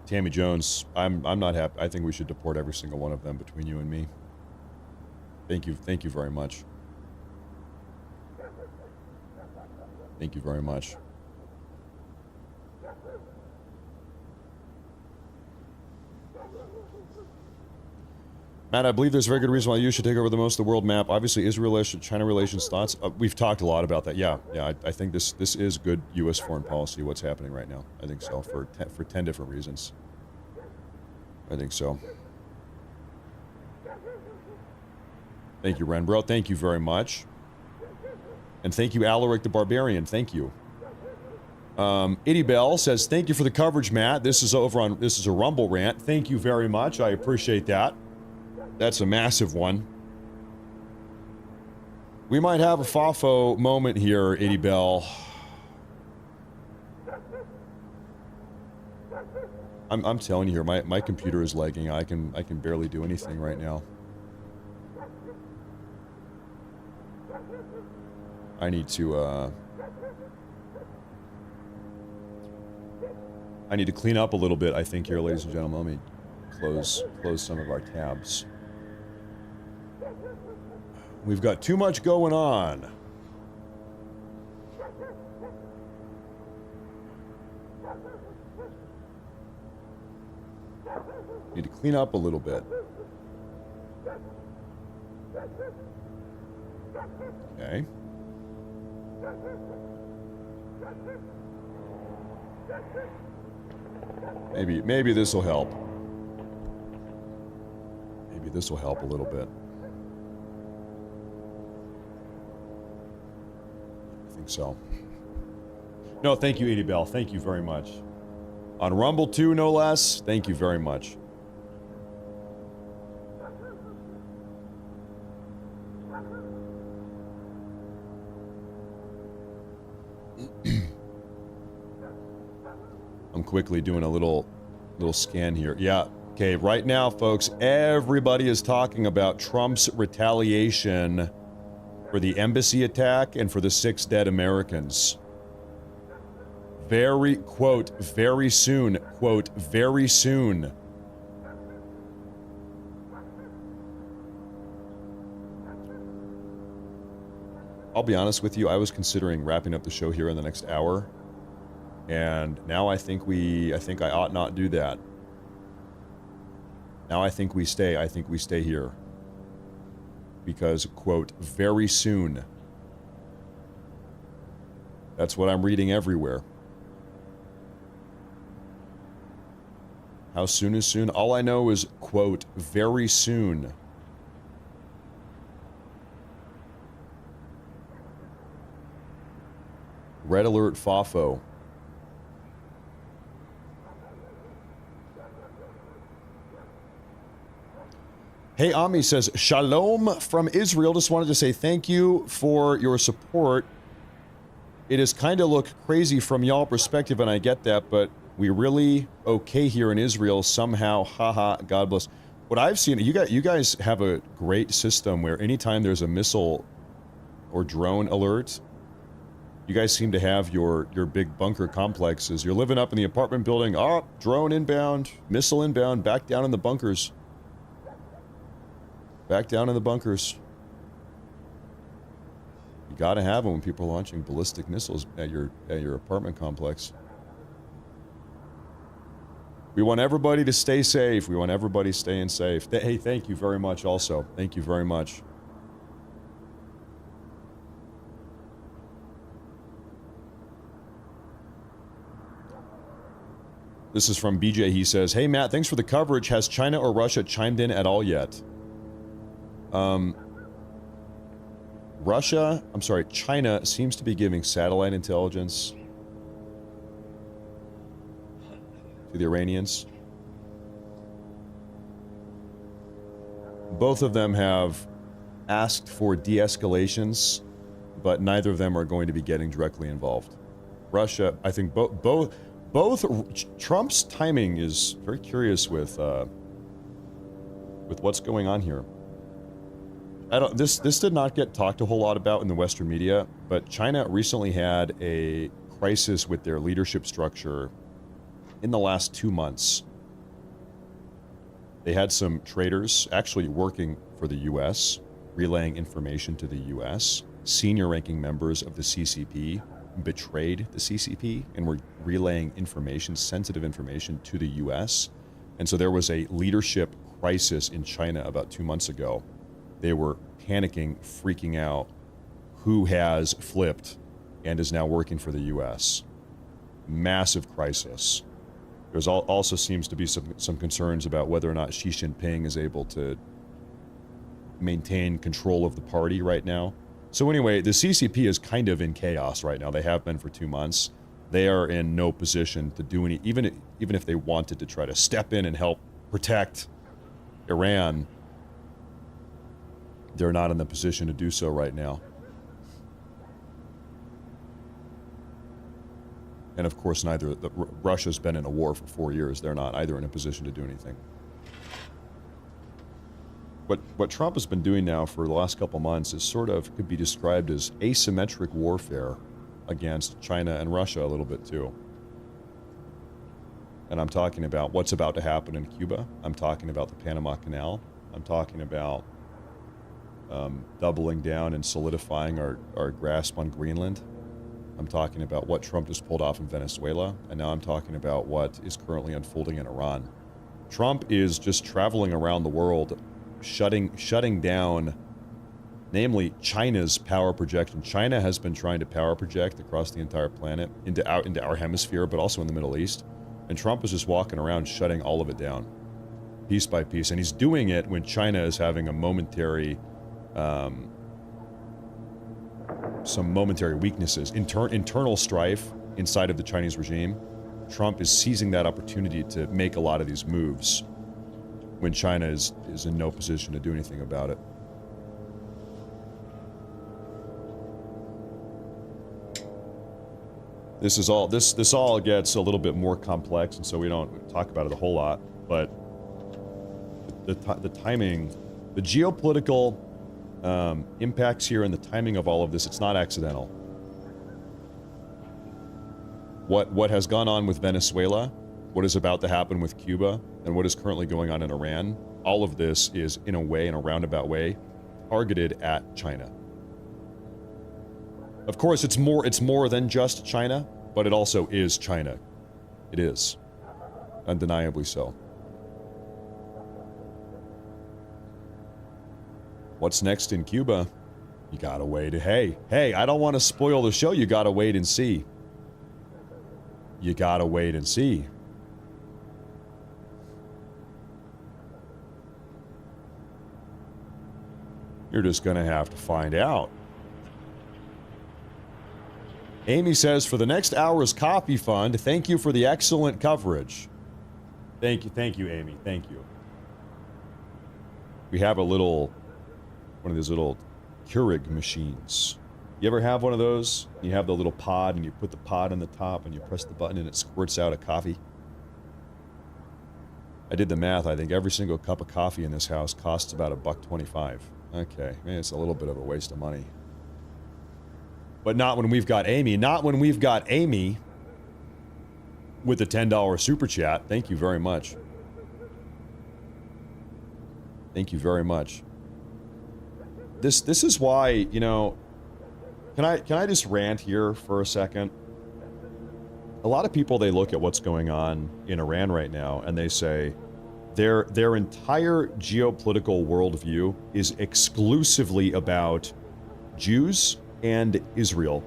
Tammy Jones, I'm not happy. I think we should deport every single one of them between you and me. Thank you very much. Thank you very much. Matt, I believe there's a very good reason why you should take over the most of the world map. Obviously, Israel-China relations thoughts. We've talked a lot about that. Yeah. I think this is good U.S. foreign policy. What's happening right now? I think so for 10 different reasons. I think so. Thank you, Renbro. Thank you very much. And thank you, Alaric the Barbarian. Thank you. Itty Bell says, thank you for the coverage, Matt. This is a Rumble rant. Thank you very much. I appreciate that. That's a massive one. We might have a FAFO moment here, Itty Bell. I'm telling you here, my computer is lagging. I can barely do anything right now. I need to clean up a little bit, I think, here, ladies and gentlemen. Let me close some of our tabs. We've got too much going on. Need to clean up a little bit. Okay. Maybe this will help. Maybe this will help a little bit. I think so. No, thank you, Edie Bell. Thank you very much. On Rumble 2, no less. Thank you very much. I'm quickly doing a little scan here. Yeah. Okay, right now, folks, everybody is talking about Trump's retaliation for the embassy attack and for the 6 dead Americans. Very, quote, very soon, quote, very soon. I'll be honest with you, I was considering wrapping up the show here in the next hour. And now I think I ought not do that. Now I think we stay here. Because, quote, very soon. That's what I'm reading everywhere. How soon is soon? All I know is, quote, very soon. Red alert FAFO. Hey, Ami says, Shalom from Israel. Just wanted to say thank you for your support. It is kind of look crazy from y'all perspective, and I get that, but we really okay here in Israel somehow. Haha, God bless. What I've seen, you guys have a great system where anytime there's a missile or drone alert, you guys seem to have your big bunker complexes. You're living up in the apartment building. Oh, drone inbound, missile inbound, back down in the bunkers. Back down in the bunkers. You gotta have them when people are launching ballistic missiles at your apartment complex. We want everybody to stay safe. We want everybody staying safe. Hey, thank you very much also. Thank you very much. This is from BJ. He says, hey, Matt, thanks for the coverage. Has China or Russia chimed in at all yet? China seems to be giving satellite intelligence to the Iranians. Both of them have asked for de-escalations, but neither of them are going to be getting directly involved. Russia, I think both Trump's timing is very curious with what's going on here. This did not get talked a whole lot about in the Western media, but China recently had a crisis with their leadership structure in the last 2 months. They had some traitors actually working for the U.S., relaying information to the U.S. Senior ranking members of the CCP betrayed the CCP and were relaying information, sensitive information, to the U.S. And so there was a leadership crisis in China about 2 months ago. They were panicking, freaking out. Who has flipped and is now working for the U.S.? Massive crisis. There's also seems to be some concerns about whether or not Xi Jinping is able to maintain control of the party right now. So anyway, the CCP is kind of in chaos right now. They have been for 2 months. They are in no position to do any, even if they wanted to try to step in and help protect Iran, they're not in the position to do so right now. And of course, Russia's been in a war for 4 years. They're not either in a position to do anything. What Trump has been doing now for the last couple months is could be described as asymmetric warfare against China and Russia a little bit too. And I'm talking about what's about to happen in Cuba. I'm talking about the Panama Canal. I'm talking about doubling down and solidifying our grasp on Greenland. I'm talking about what Trump just pulled off in Venezuela, and now I'm talking about what is currently unfolding in Iran. Trump is just traveling around the world, shutting down, namely China's power projection. China has been trying to power project across the entire planet into our hemisphere, but also in the Middle East. And Trump is just walking around shutting all of it down, piece by piece. And he's doing it when China is having a momentary some momentary weaknesses, internal strife inside of the Chinese regime. Trump is seizing that opportunity to make a lot of these moves when China is in no position to do anything about it. This all gets a little bit more complex, and so we don't talk about it a whole lot, but the timing, the geopolitical impacts here and the timing of all of this, it's not accidental. What has gone on with Venezuela, what is about to happen with Cuba, and what is currently going on in Iran, all of this is, in a roundabout way, targeted at China. Of course, it's more than just China, but it also is China. It is. Undeniably so. What's next in Cuba? You gotta wait. Hey, I don't want to spoil the show. You gotta wait and see. You gotta wait and see. You're just gonna have to find out. Amy says, for the next hour's coffee fund, thank you for the excellent coverage. Thank you, Amy. Thank you. we have one of those little Keurig machines. You ever have one of those? You have the little pod, and you put the pod on the top, and you press the button, and it squirts out a coffee. I did the math. I think every single cup of coffee in this house costs about $1.25. Okay, man, it's a little bit of a waste of money. But not when we've got Amy. Not when we've got Amy with the $10 super chat. Thank you very much. Thank you very much. This is why, you know, can I just rant here for a second? A lot of people, they look at what's going on in Iran right now and they say their entire geopolitical worldview is exclusively about Jews and Israel.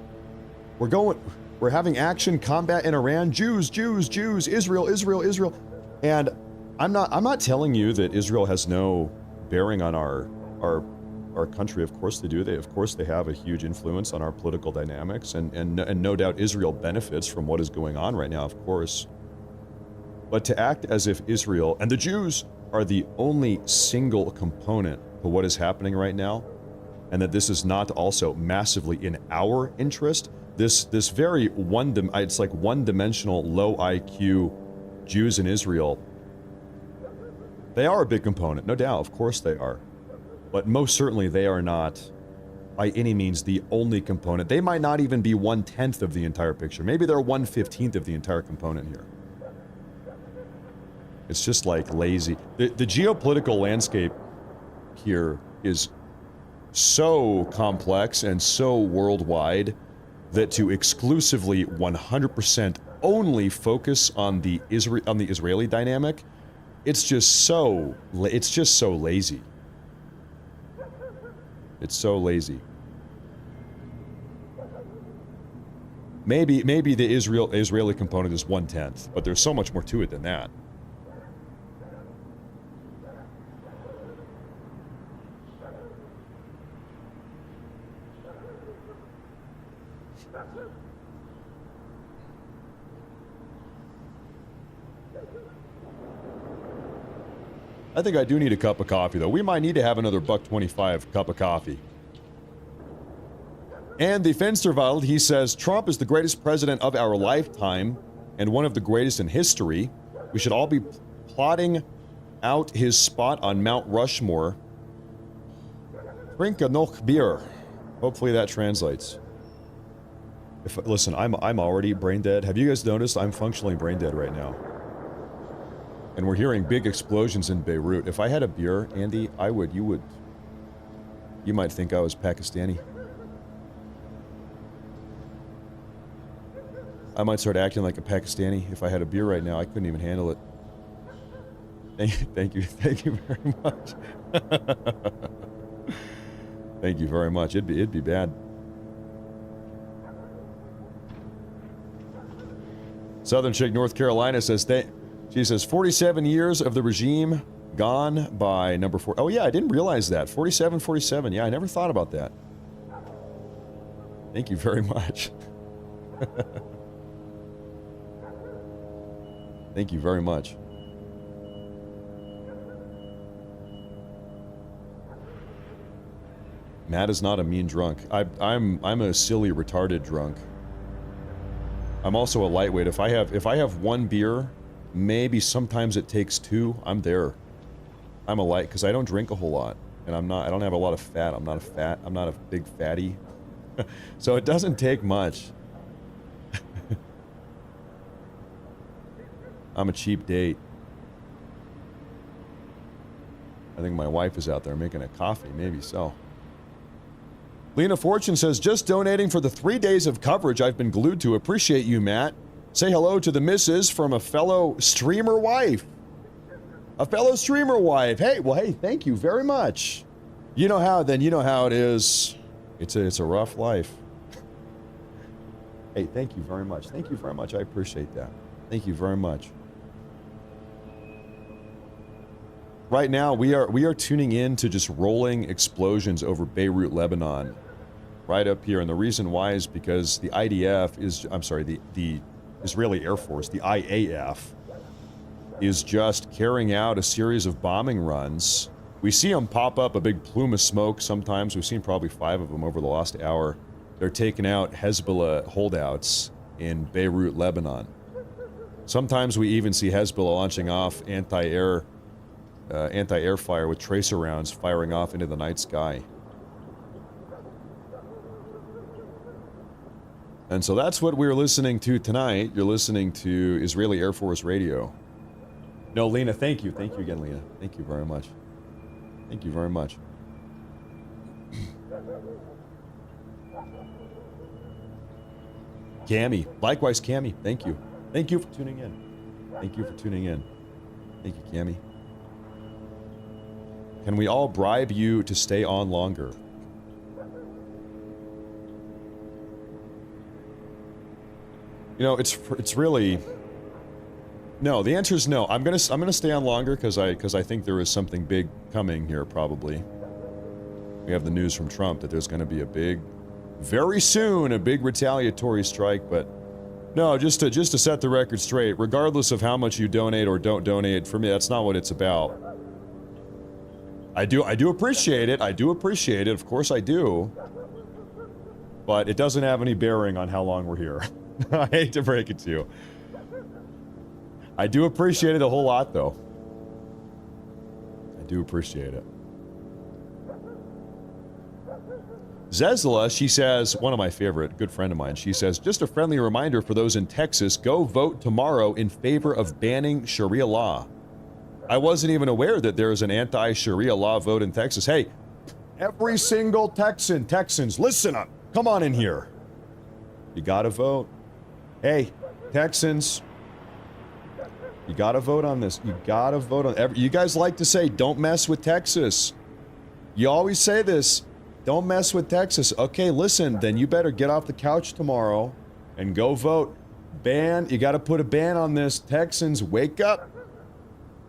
We're having action combat in Iran, Jews, Israel. And I'm not telling you that Israel has no bearing on our country. Of course they do. Of course they have a huge influence on our political dynamics, and no doubt Israel benefits from what is going on right now, of course. But to act as if Israel and the Jews are the only single component to what is happening right now, and that this is not also massively in our interest, this very it's like one-dimensional, low IQ Jews in Israel, they are a big component, no doubt, of course they are. But most certainly they are not, by any means, the only component. They might not even be 1/10 of the entire picture. Maybe they're 1/15 of the entire component here. It's just like lazy. The geopolitical landscape here is so complex and so worldwide that to exclusively 100% only focus on the Israeli dynamic, it's just so lazy. It's so lazy. Maybe the Israeli component is 1/10, but there's so much more to it than that. I think I do need a cup of coffee, though. We might need to have another $1.25 cup of coffee. And the Finsterwald, he says, Trump is the greatest president of our lifetime and one of the greatest in history. We should all be plotting out his spot on Mount Rushmore. Drink a noch beer. Hopefully that translates. Listen, I'm already brain dead. Have you guys noticed I'm functionally brain dead right now? And we're hearing big explosions in Beirut. If I had a beer, Andy, you might think I was Pakistani. I might start acting like a Pakistani if I had a beer right now. I couldn't even handle it. Thank you very much. Thank you very much. It'd be bad. Southern Chick, North Carolina says she says 47 years of the regime gone by number 4. Oh yeah, I didn't realize that. 47. Yeah, I never thought about that. Thank you very much. Thank you very much. Matt is not a mean drunk. I'm a silly, retarded drunk. I'm also a lightweight. If I have one beer, maybe sometimes it takes 2. I'm there. I'm a light because I don't drink a whole lot, and I don't have a lot of fat. I'm not a big fatty. So it doesn't take much. I'm a cheap date. I think my wife is out there making a coffee, maybe so. Lena Fortune says, just donating for the 3 days of coverage I've been glued to. Appreciate you, Matt. Say hello to the missus from a fellow streamer wife. A fellow streamer wife. Hey, thank you very much. You know how it is. It's a rough life. Hey, thank you very much. Thank you very much. I appreciate that. Thank you very much. Right now, we are tuning in to just rolling explosions over Beirut, Lebanon. Right up here, and the reason why is because the IDF is, the Israeli Air Force, the IAF, is just carrying out a series of bombing runs We see them pop up, a big plume of smoke sometimes. We've seen probably 5 of them over the last hour. They're taking out Hezbollah holdouts in Beirut, Lebanon. Sometimes we even see Hezbollah launching off anti-air fire with tracer rounds firing off into the night sky. And so that's what we're listening to tonight. You're listening to Israeli Air Force Radio. No, Lena, thank you. Thank you again, Lena. Thank you very much. Thank you very much. Cammy. Likewise, Cammy. Thank you. Thank you for tuning in. Thank you for tuning in. Thank you, Cammy. Can we all bribe you to stay on longer? You know, it's really no. The answer is no. I'm gonna stay on longer because I think there is something big coming here. Probably we have the news from Trump that there's going to be very soon a big retaliatory strike. But no, just to set the record straight, regardless of how much you donate or don't donate, for me that's not what it's about. I do appreciate it. I do appreciate it. Of course I do. But it doesn't have any bearing on how long we're here. I hate to break it to you. I do appreciate it a whole lot, though. I do appreciate it. Zezla, she says, one of my favorite, good friend of mine, she says, just a friendly reminder for those in Texas, go vote tomorrow in favor of banning Sharia law. I wasn't even aware that there is an anti-Sharia law vote in Texas. Hey, every single Texans, listen up. Come on in here. You gotta vote. Hey, Texans, you gotta vote on this. You gotta vote on. You guys like to say, "Don't mess with Texas." You always say this, "Don't mess with Texas." Okay, listen. Then you better get off the couch tomorrow and go vote. Ban. You gotta put a ban on this. Texans, wake up.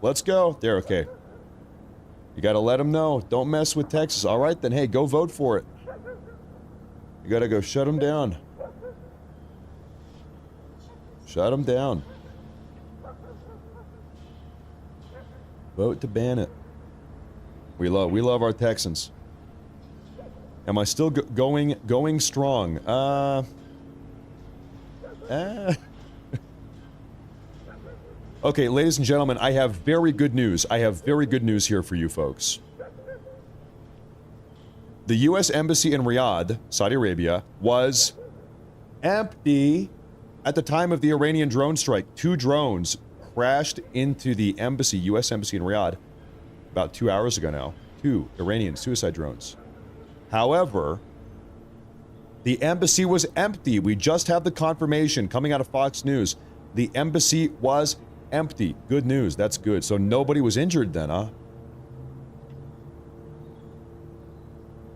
Let's go. There. Okay. You gotta let them know. Don't mess with Texas. All right, then. Hey, go vote for it. You gotta go shut them down. Shut them down. Vote to ban it. We love our Texans. Am I still going strong? Okay, ladies and gentlemen, I have very good news. I have very good news here for you folks. The U.S. Embassy in Riyadh, Saudi Arabia, was empty at the time of the Iranian drone strike. 2 drones crashed into the embassy, U.S. Embassy in Riyadh, about 2 hours ago now. 2 Iranian suicide drones. However, the embassy was empty. We just have the confirmation coming out of Fox News. The embassy was empty. Good news. That's good. So nobody was injured then, huh?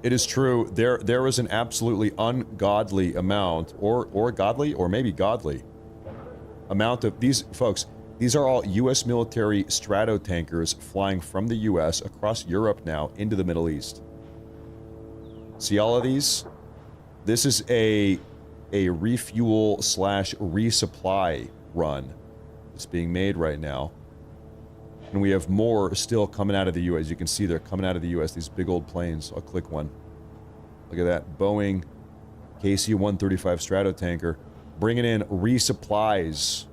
It is true. There is an absolutely ungodly amount, or godly, or maybe godly amount of these folks. These are all U.S. military stratotankers flying from the U.S. across Europe now into the Middle East. See all of these? This is a refuel / resupply run that's being made right now. And we have more still coming out of the U.S. You can see they're coming out of the U.S. These big old planes. I'll click one. Look at that. Boeing KC-135 Stratotanker bringing in resupplies.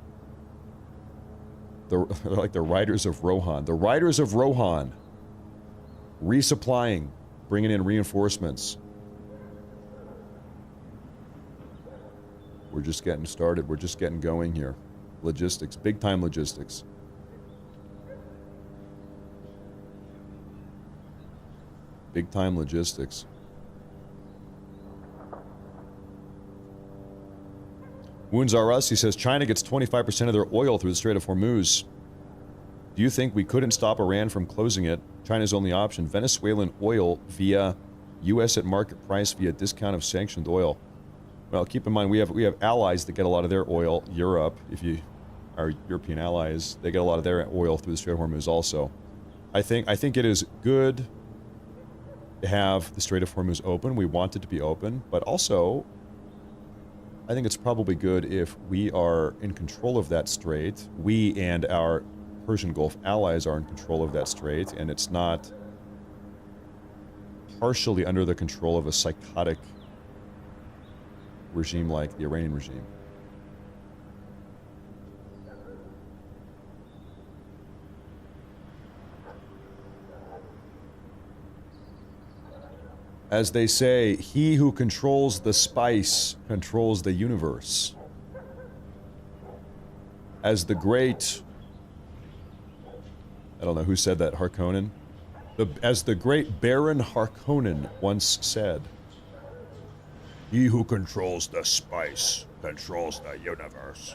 They're like the Riders of Rohan. The Riders of Rohan. Resupplying. Bringing in reinforcements. We're just getting started. We're just getting going here. Logistics. Big time logistics. Big time logistics. Wounds R Us, he says, China gets 25% of their oil through the Strait of Hormuz. Do you think we couldn't stop Iran from closing it? China's only option, Venezuelan oil via U.S. at market price via discount of sanctioned oil. Well, keep in mind, we have allies that get a lot of their oil. Europe, if you are European allies, they get a lot of their oil through the Strait of Hormuz also. I think it is good to have the Strait of Hormuz open. We want it to be open, but also I think it's probably good if we are in control of that strait. We and our Persian Gulf allies are in control of that strait, and it's not partially under the control of a psychotic regime like the Iranian regime. As they say, he who controls the spice controls the universe. As the great... I don't know who said that, Harkonnen? As the great Baron Harkonnen once said, he who controls the spice controls the universe.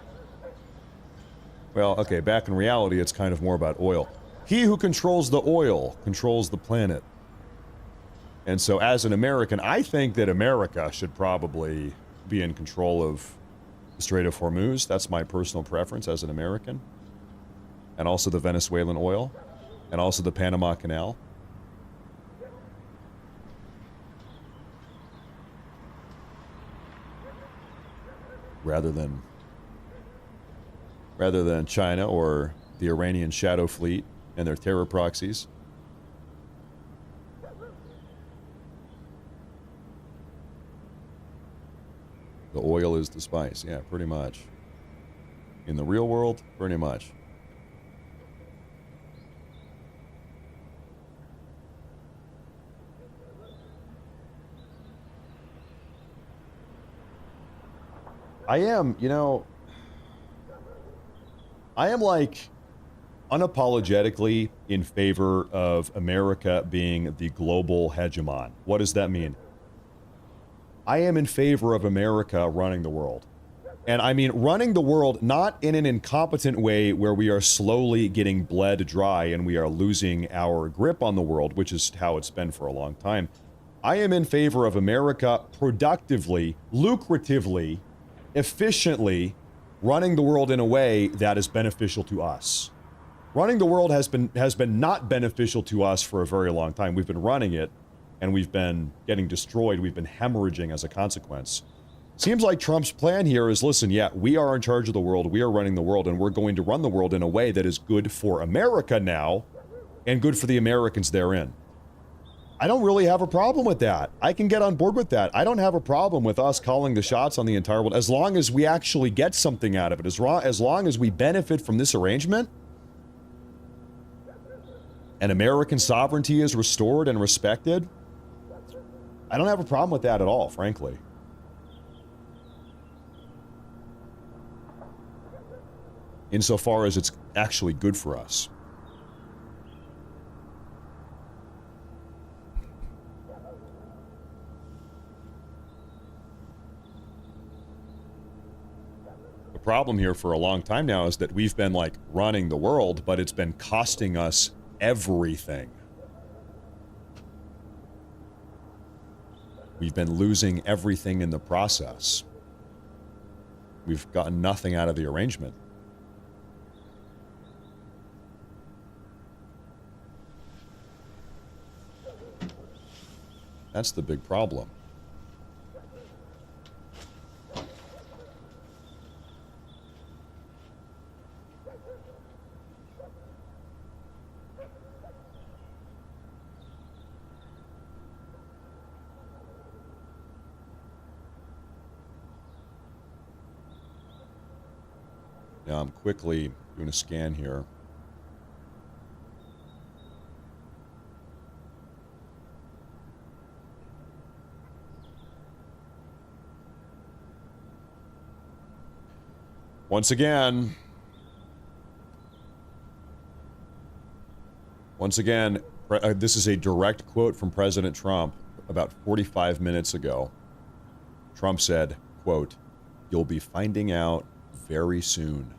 Well, okay, back in reality, it's kind of more about oil. He who controls the oil controls the planet. And so as an American, I think that America should probably be in control of the Strait of Hormuz. That's my personal preference as an American. And also the Venezuelan oil. And also the Panama Canal. Rather than China or the Iranian shadow fleet and their terror proxies. The oil is the spice. Yeah, pretty much. In the real world, pretty much. I am, like unapologetically in favor of America being the global hegemon. What does that mean? I am in favor of America running the world. And I mean running the world not in an incompetent way where we are slowly getting bled dry and we are losing our grip on the world, which is how it's been for a long time. I am in favor of America productively, lucratively, efficiently running the world in a way that is beneficial to us. Running the world has been not beneficial to us for a very long time. We've been running it, and we've been getting destroyed. We've been hemorrhaging as a consequence. Seems like Trump's plan here is, listen, yeah, we are in charge of the world. We are running the world, and we're going to run the world in a way that is good for America now and good for the Americans therein. I don't really have a problem with that. I can get on board with that. I don't have a problem with us calling the shots on the entire world as long as we actually get something out of it. As long as we benefit from this arrangement and American sovereignty is restored and respected, I don't have a problem with that at all, frankly. Insofar as it's actually good for us. The problem here for a long time now is that we've been like running the world, but it's been costing us everything. We've been losing everything in the process. We've gotten nothing out of the arrangement. That's the big problem. Now I'm quickly doing a scan here. Once again, this is a direct quote from President Trump about 45 minutes ago. Trump said, quote, "You'll be finding out very soon."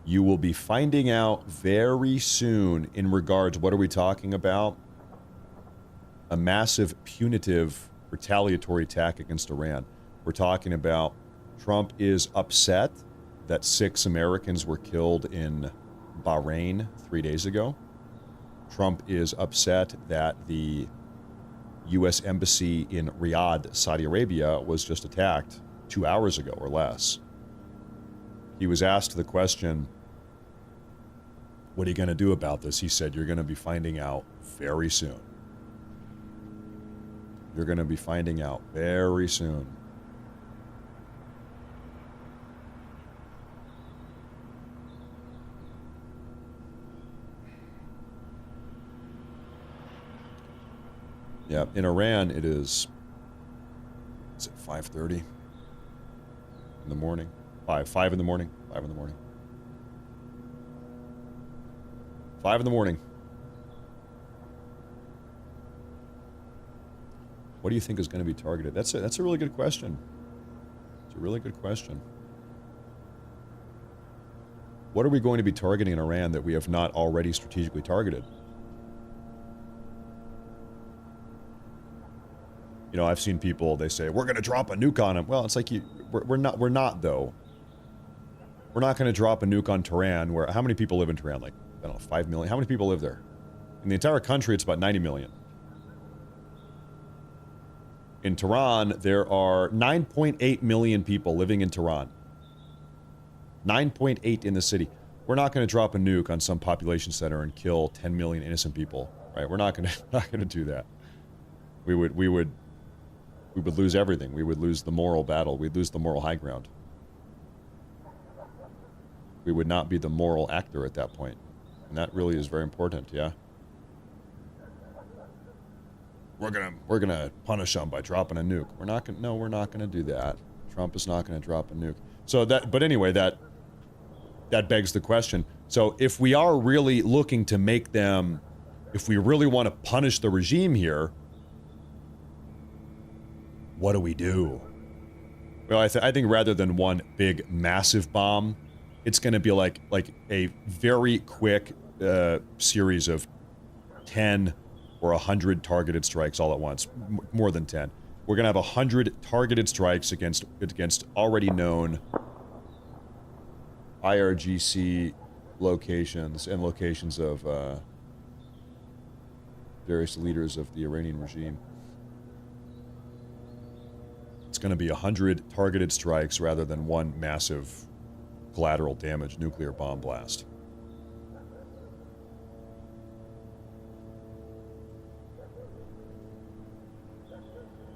You will be finding out very soon in regards, what are we talking about? A massive punitive retaliatory attack against Iran. We're talking about Trump is upset that 6 Americans were killed in Bahrain 3 days ago. Trump is upset that the U.S. Embassy in Riyadh, Saudi Arabia, was just attacked 2 hours ago or less. He was asked the question, what are you going to do about this? He said, you're going to be finding out very soon. You're going to be finding out very soon. Yeah, in Iran it is it 5:30 in the morning? 5 in the morning. 5 in the morning. 5 in the morning. What do you think is going to be targeted? That's a really good question. It's a really good question. What are we going to be targeting in Iran that we have not already strategically targeted? You know, I've seen people, they say, we're going to drop a nuke on them. Well, it's like, we're not though. We're not going to drop a nuke on Tehran, where, how many people live in Tehran? Like, I don't know, 5 million? How many people live there? In the entire country, it's about 90 million. In Tehran, there are 9.8 million people living in Tehran. 9.8 in the city. We're not going to drop a nuke on some population center and kill 10 million innocent people, right? We're not going to do that. We would lose everything. We would lose the moral battle. We'd lose the moral high ground. We would not be the moral actor at that point. And that really is very important, yeah? We're gonna punish them by dropping a nuke. We're not gonna do that. Trump is not gonna drop a nuke. So but anyway, that begs the question. So if we are really looking to make them, if we really want to punish the regime here, what do we do? Well, I think rather than one big massive bomb, it's going to be like a very quick series of 10 or 100 targeted strikes all at once, more than 10. We're going to have 100 targeted strikes against already known IRGC locations and locations of various leaders of the Iranian regime. It's going to be 100 targeted strikes rather than one massive collateral damage nuclear bomb blast.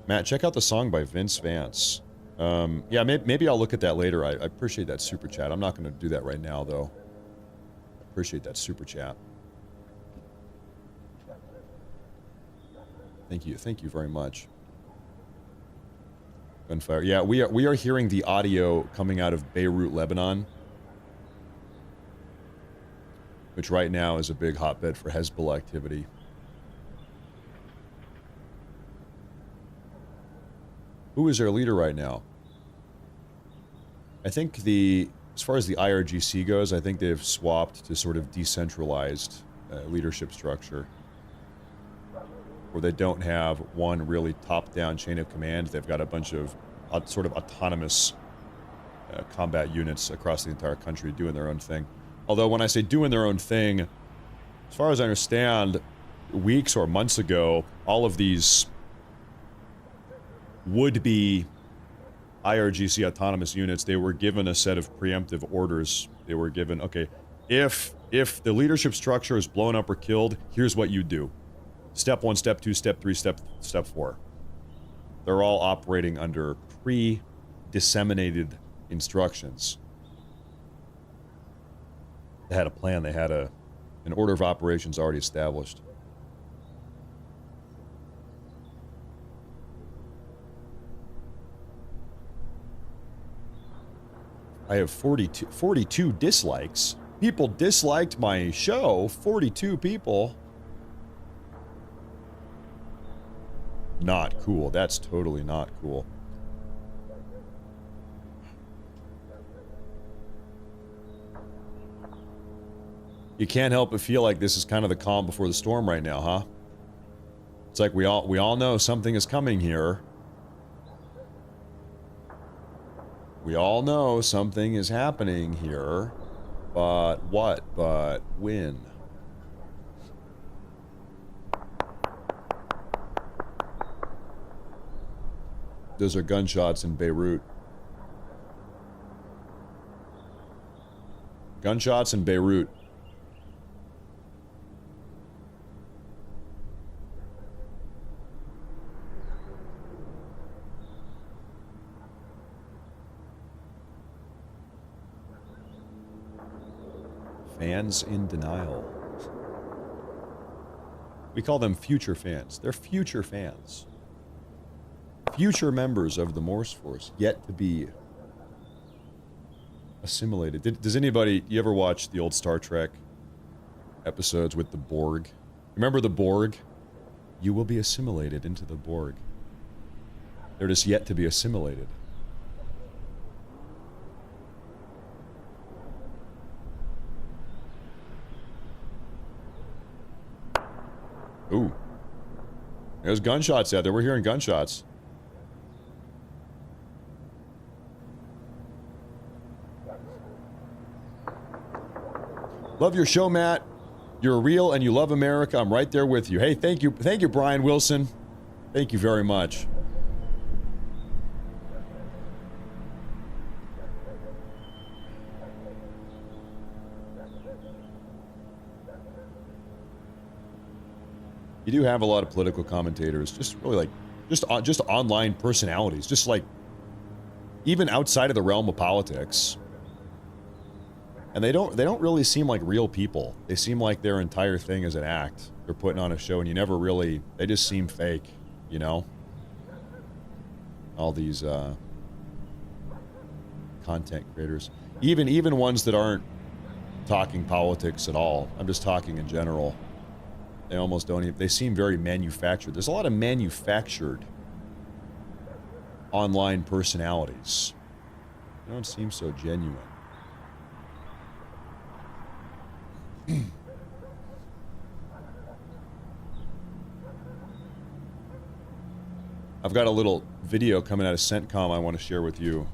Matt, check out the song by Vince Vance. Yeah, maybe I'll look at that later. I appreciate that super chat. I'm not going to do that right now, though. I appreciate that super chat. Thank you very much. Gunfire. Yeah, we are hearing the audio coming out of Beirut, Lebanon, which right now is a big hotbed for Hezbollah activity. Who is their leader right now? I think as far as the IRGC goes, I think they've swapped to sort of decentralized leadership structure, where they don't have one really top-down chain of command. They've got a bunch of sort of autonomous combat units across the entire country doing their own thing. Although when I say doing their own thing, as far as I understand, weeks or months ago, all of these would-be IRGC autonomous units, they were given a set of preemptive orders. They were given, okay, if the leadership structure is blown up or killed, here's what you do. Step 1, step 2, step 3, step 4. They're all operating under pre-disseminated instructions. They had a plan. They had an order of operations already established. I have 42 dislikes. People disliked my show. 42 people. Not cool. That's totally not cool. You can't help but feel like this is kind of the calm before the storm right now, huh? It's like we all know something is coming here. We all know something is happening here. But what? But when? Those are gunshots in Beirut. Gunshots in Beirut. Fans in denial. We call them future fans. They're future fans. Future members of the Morse Force, yet to be assimilated. Does anybody, you ever watch the old Star Trek episodes with the Borg? Remember the Borg? You will be assimilated into the Borg. They're just yet to be assimilated. Ooh. There's gunshots out there. We're hearing gunshots. Love your show, Matt. You're real and you love America. I'm right there with you. Hey, thank you. Thank you, Brian Wilson. Thank you very much. You do have a lot of political commentators, just really like, just online personalities, just like, even outside of the realm of politics. And they don't really seem like real people. They seem like their entire thing is an act. They're putting on a show, and you never really, they just seem fake, you know? All these content creators. Even ones that aren't talking politics at all. I'm just talking in general. They almost don't even, they seem very manufactured. There's a lot of manufactured online personalities. They don't seem so genuine. I've got a little video coming out of CENTCOM I want to share with you.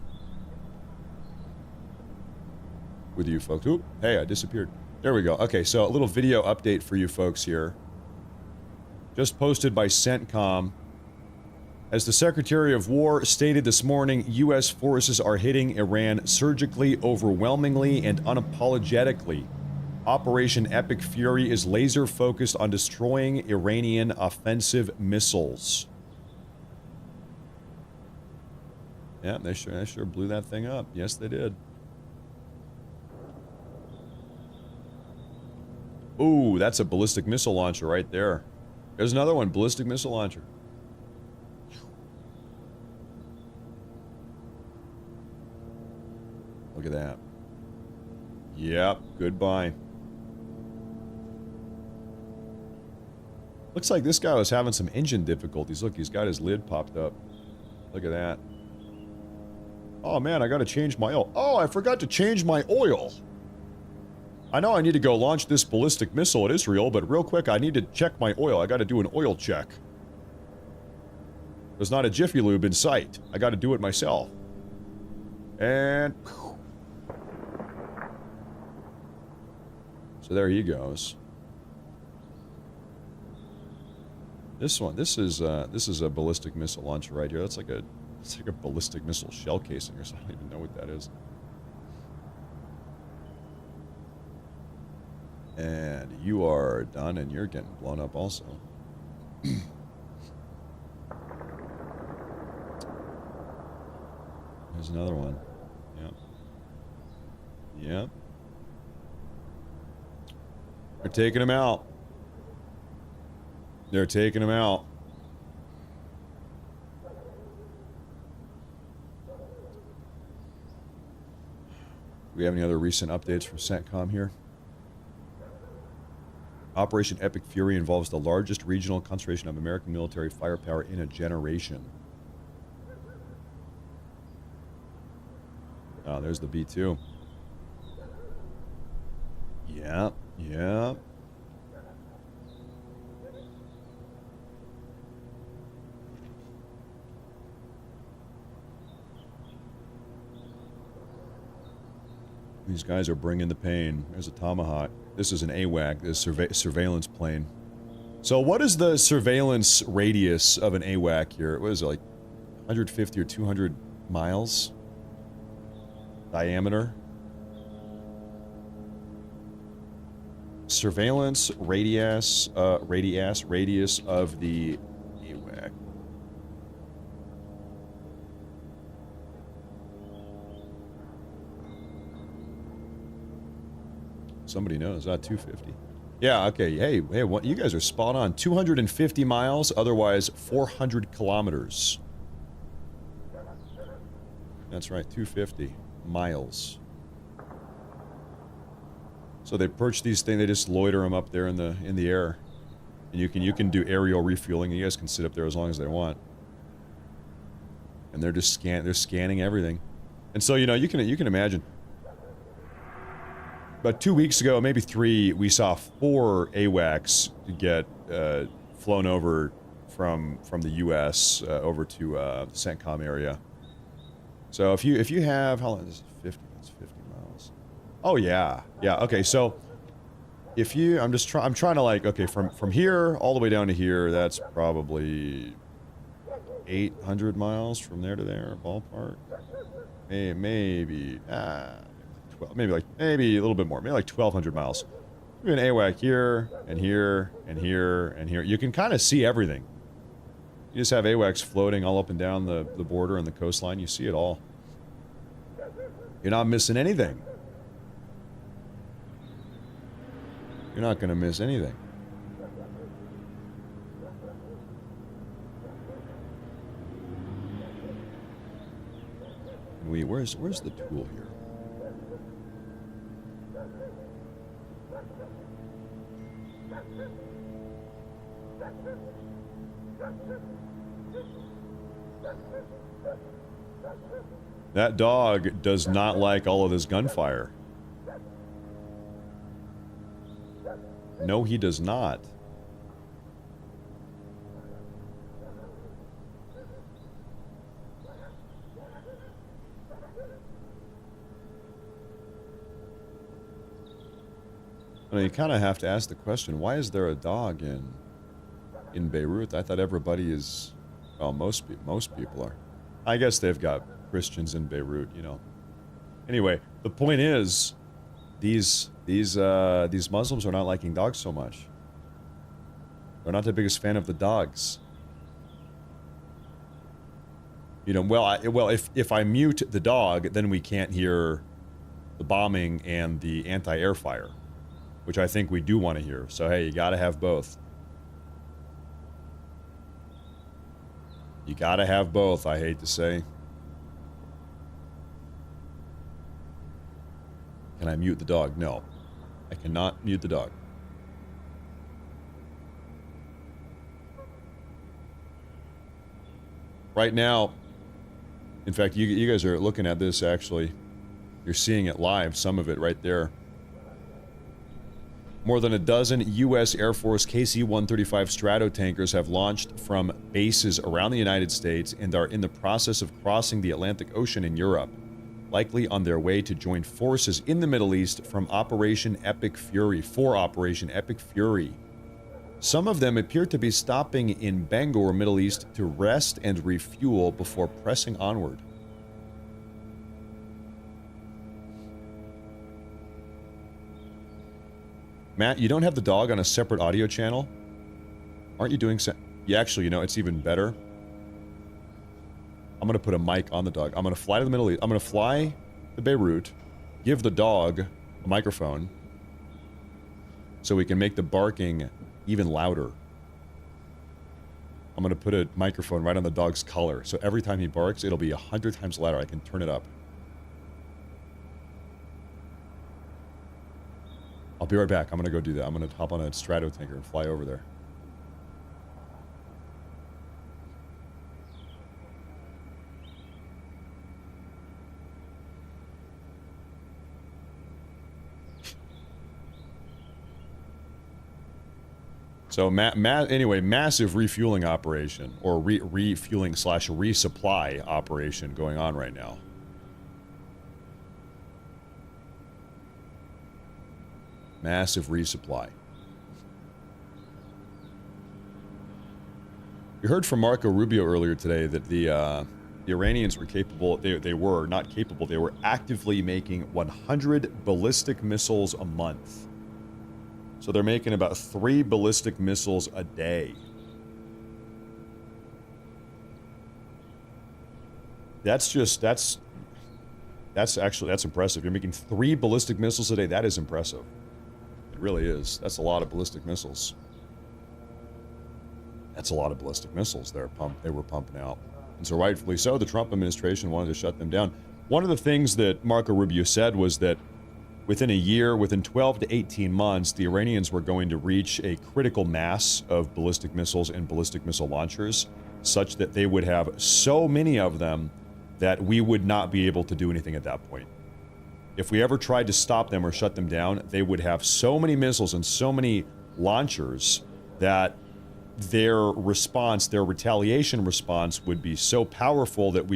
With you folks. Oop, hey, I disappeared. There we go. Okay, so a little video update for you folks here. Just posted by CENTCOM. As the Secretary of War stated this morning, U.S. forces are hitting Iran surgically, overwhelmingly, and unapologetically. Operation Epic Fury is laser-focused on destroying Iranian offensive missiles. Yeah, they sure blew that thing up. Yes, they did. Ooh, that's a ballistic missile launcher right there. There's another one, ballistic missile launcher. Look at that. Yep, goodbye. Looks like this guy was having some engine difficulties. Look, he's got his lid popped up. Look at that. Oh man, I gotta change my oil. Oh, I forgot to change my oil. I know I need to go launch this ballistic missile at Israel, but real quick, I need to check my oil. I gotta do an oil check. There's not a Jiffy Lube in sight. I gotta do it myself. And... so there he goes. This is a ballistic missile launcher right here. It's like a ballistic missile shell casing or something. I don't even know what that is. And you are done, and you're getting blown up also. There's another one. Yep. Yep. They're taking him out. They're taking him out. Do we have any other recent updates from CENTCOM here? Operation Epic Fury involves the largest regional concentration of American military firepower in a generation. Oh, there's the B-2. Yeah, yeah. These guys are bringing the pain. There's a Tomahawk. This is an AWAC, this surveillance plane. So what is the surveillance radius of an AWAC here? What is it, like 150 or 200 miles? Diameter? Surveillance radius of the AWAC. Somebody knows. 250. Yeah, okay. Hey, what, you guys are spot on. 250 miles, otherwise 400 kilometers. That's right, 250 miles. So they perch these things, they just loiter them up there in the air. And you can do aerial refueling. You guys can sit up there as long as they want. And they're just scanning everything. And so, you know, you can imagine. About 2 weeks ago, maybe 3, we saw 4 AWACS get flown over from the U.S. Over to the CENTCOM area. So if you have, how long is this? 50? That's 50 miles. Oh yeah, yeah. Okay, so if you, I'm trying to like, okay, from here all the way down to here, that's probably 800 miles from there to there, ballpark. Maybe 12, maybe a little bit more, maybe like 1,200 miles. Maybe an AWAC here and here and here and here. You can kind of see everything. You just have AWACS floating all up and down the border and the coastline. You see it all. You're not missing anything. You're not going to miss anything. Where's the tool here? That dog does not like all of this gunfire. No, he does not. I mean, you kind of have to ask the question, why is there a dog in Beirut? I thought everybody is, well, most people are. I guess they've got Christians in Beirut, you know. Anyway, the point is, these Muslims are not liking dogs so much. They're not the biggest fan of the dogs. You know, well, if I mute the dog, then we can't hear the bombing and the anti-air fire, which I think we do want to hear. So hey, you got to have both. You got to have both, I hate to say. Can I mute the dog? No. I cannot mute the dog. Right now, in fact, you guys are looking at this actually. You're seeing it live, some of it right there. More than a dozen U.S. Air Force KC-135 Stratotankers have launched from bases around the United States and are in the process of crossing the Atlantic Ocean in Europe, likely on their way to join forces in the Middle East for Operation Epic Fury. Some of them appear to be stopping in Bangor, Middle East, to rest and refuel before pressing onward. Matt, you don't have the dog on a separate audio channel? Aren't you doing so? Yeah, actually, you know, it's even better. I'm going to put a mic on the dog. I'm going to fly to the Middle East. I'm going to fly to Beirut, give the dog a microphone so we can make the barking even louder. I'm going to put a microphone right on the dog's collar, so every time he barks, it'll be 100 times louder. I can turn it up. I'll be right back. I'm going to go do that. I'm going to hop on a Stratotanker and fly over there. So, anyway, massive refueling operation, or refueling / resupply operation going on right now. Massive resupply. You heard from Marco Rubio earlier today that the Iranians were capable, they were not capable, they were actively making 100 ballistic missiles a month. So they're making about 3 ballistic missiles a day. That's impressive. You're making 3 ballistic missiles a day. That is impressive. really is. That's a lot of ballistic missiles. That's a lot of ballistic missiles they were pumping out. And so rightfully so, the Trump administration wanted to shut them down. One of the things that Marco Rubio said was that within a year, within 12 to 18 months, the Iranians were going to reach a critical mass of ballistic missiles and ballistic missile launchers, such that they would have so many of them that we would not be able to do anything at that point. If we ever tried to stop them or shut them down, they would have so many missiles and so many launchers that their response, their retaliation response, would be so powerful that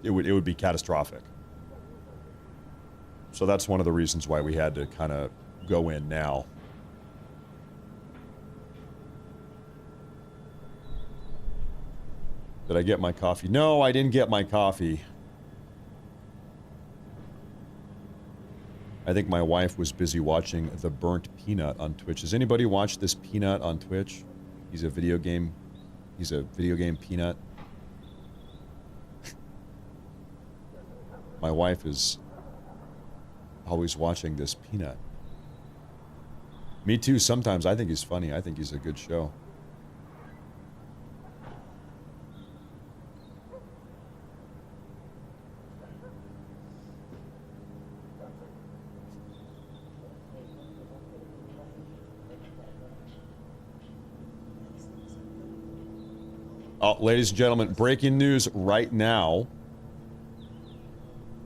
it would be catastrophic. So that's one of the reasons why we had to kind of go in now. Did I get my coffee? No, I didn't get my coffee. I think my wife was busy watching The Burnt Peanut on Twitch. Has anybody watched this Peanut on Twitch? He's a video game peanut. My wife is always watching this Peanut. Me too, sometimes. I think he's funny. I think he's a good show. Oh, ladies and gentlemen, breaking news right now.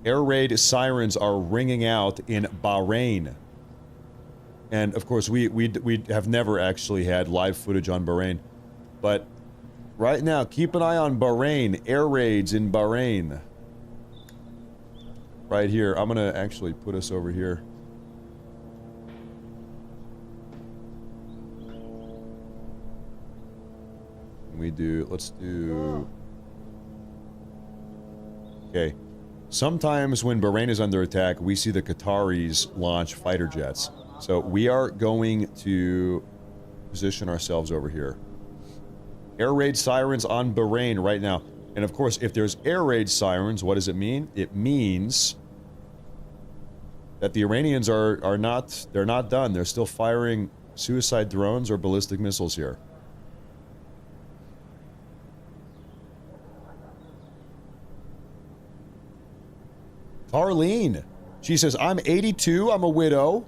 Air raid sirens are ringing out in Bahrain. And of course, we have never actually had live footage on Bahrain. But right now, keep an eye on Bahrain. Air raids in Bahrain. Right here. I'm going to actually put us over here. Let's do... Okay. Sometimes when Bahrain is under attack, we see the Qataris launch fighter jets. So we are going to position ourselves over here. Air raid sirens on Bahrain right now. And of course, if there's air raid sirens, what does it mean? It means that the Iranians are not done. They're still firing suicide drones or ballistic missiles here. Arlene, she says, I'm 82, I'm a widow.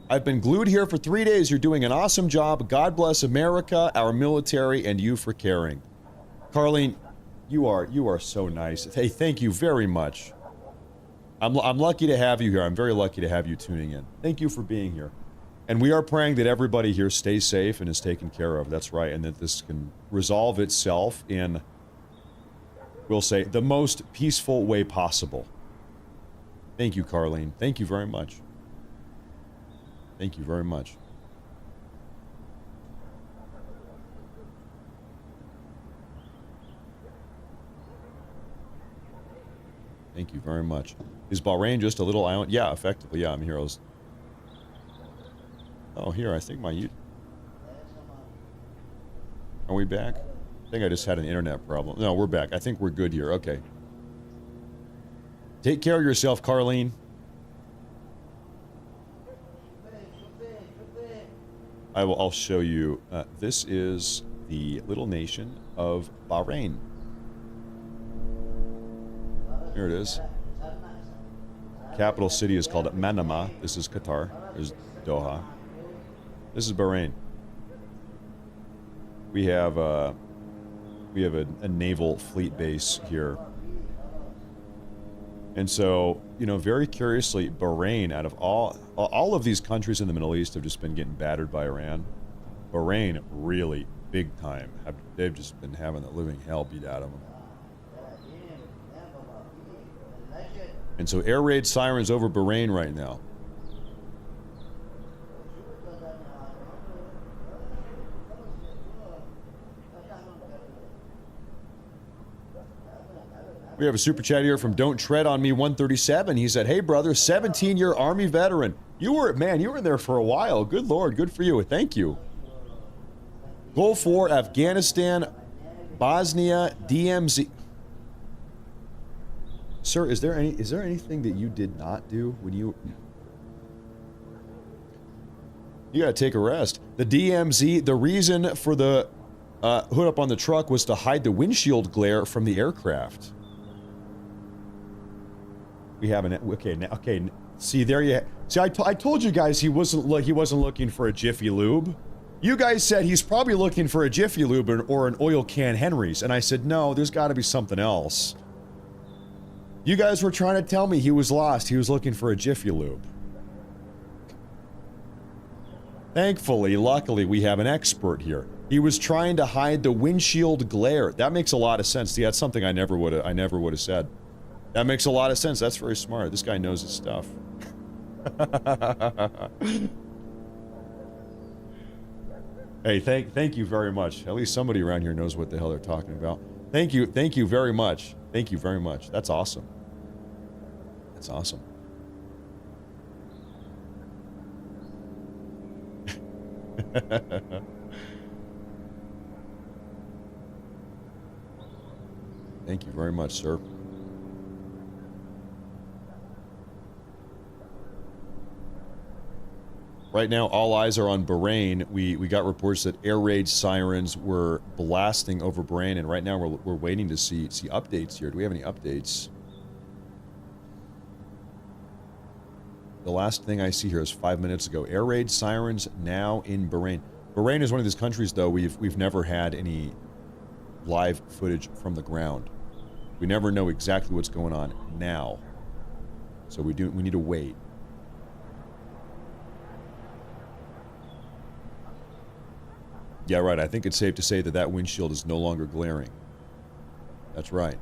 I've been glued here for 3 days. You're doing an awesome job. God bless America, our military, and you for caring. Carlene, you are so nice. Hey, thank you very much. I'm lucky to have you here. I'm very lucky to have you tuning in. Thank you for being here. And we are praying that everybody here stays safe and is taken care of. That's right. And that this can resolve itself in, we'll say, the most peaceful way possible. Thank you, Carlene. Thank you very much. Thank you very much. Thank you very much. Is Bahrain just a little island? Yeah, effectively, yeah, I'm heroes. Oh, here, I think my... Are we back? I think I just had an internet problem. No, we're back. I think we're good here. Okay. Take care of yourself, Carlene. I'll show you. This is the little nation of Bahrain. Here it is. Capital city is called Manama. This is Qatar. There's Doha. This is Bahrain. We have a naval fleet base here. And so, you know, very curiously, Bahrain, out of all of these countries in the Middle East have just been getting battered by Iran. Bahrain, really big time. They've just been having the living hell beat out of them. And so air raid sirens over Bahrain right now. We have a super chat here from Don't Tread on Me 137. He said, hey brother, 17-year Army veteran. You were in there for a while. Good Lord, good for you. Thank you. Goal 4, Afghanistan, Bosnia, DMZ. Sir, is there anything that you did not do when you... You gotta take a rest. The DMZ, the reason for the hood up on the truck was to hide the windshield glare from the aircraft. We have an okay. See there you. See, I told you guys he wasn't looking for a Jiffy Lube. You guys said he's probably looking for a Jiffy Lube or an oil can Henry's, and I said no. There's got to be something else. You guys were trying to tell me he was lost. He was looking for a Jiffy Lube. Thankfully, luckily, we have an expert here. He was trying to hide the windshield glare. That makes a lot of sense. See, that's something I never would have said. That makes a lot of sense. That's very smart. This guy knows his stuff. Hey, thank you very much. At least somebody around here knows what the hell they're talking about. Thank you very much. Thank you very much. That's awesome. That's awesome. Thank you very much, sir. Right now, all eyes are on Bahrain. We got reports that air raid sirens were blasting over Bahrain, and right now we're waiting to see updates here. Do we have any updates? The last thing I see here is 5 minutes ago. Air raid sirens now in Bahrain. Bahrain is one of these countries, though, we've never had any live footage from the ground. We never know exactly what's going on now. So we need to wait. Yeah, right. I think it's safe to say that windshield is no longer glaring. That's right.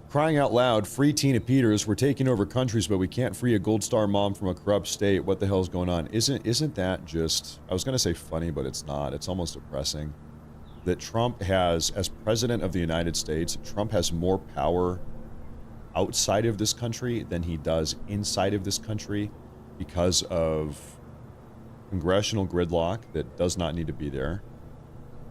Crying out loud, free Tina Peters. We're taking over countries, but we can't free a Gold Star mom from a corrupt state. What the hell's going on? Isn't that just... I was going to say funny, but it's not. It's almost depressing. That Trump has, as president of the United States, Trump has more power outside of this country than he does inside of this country because of congressional gridlock that does not need to be there,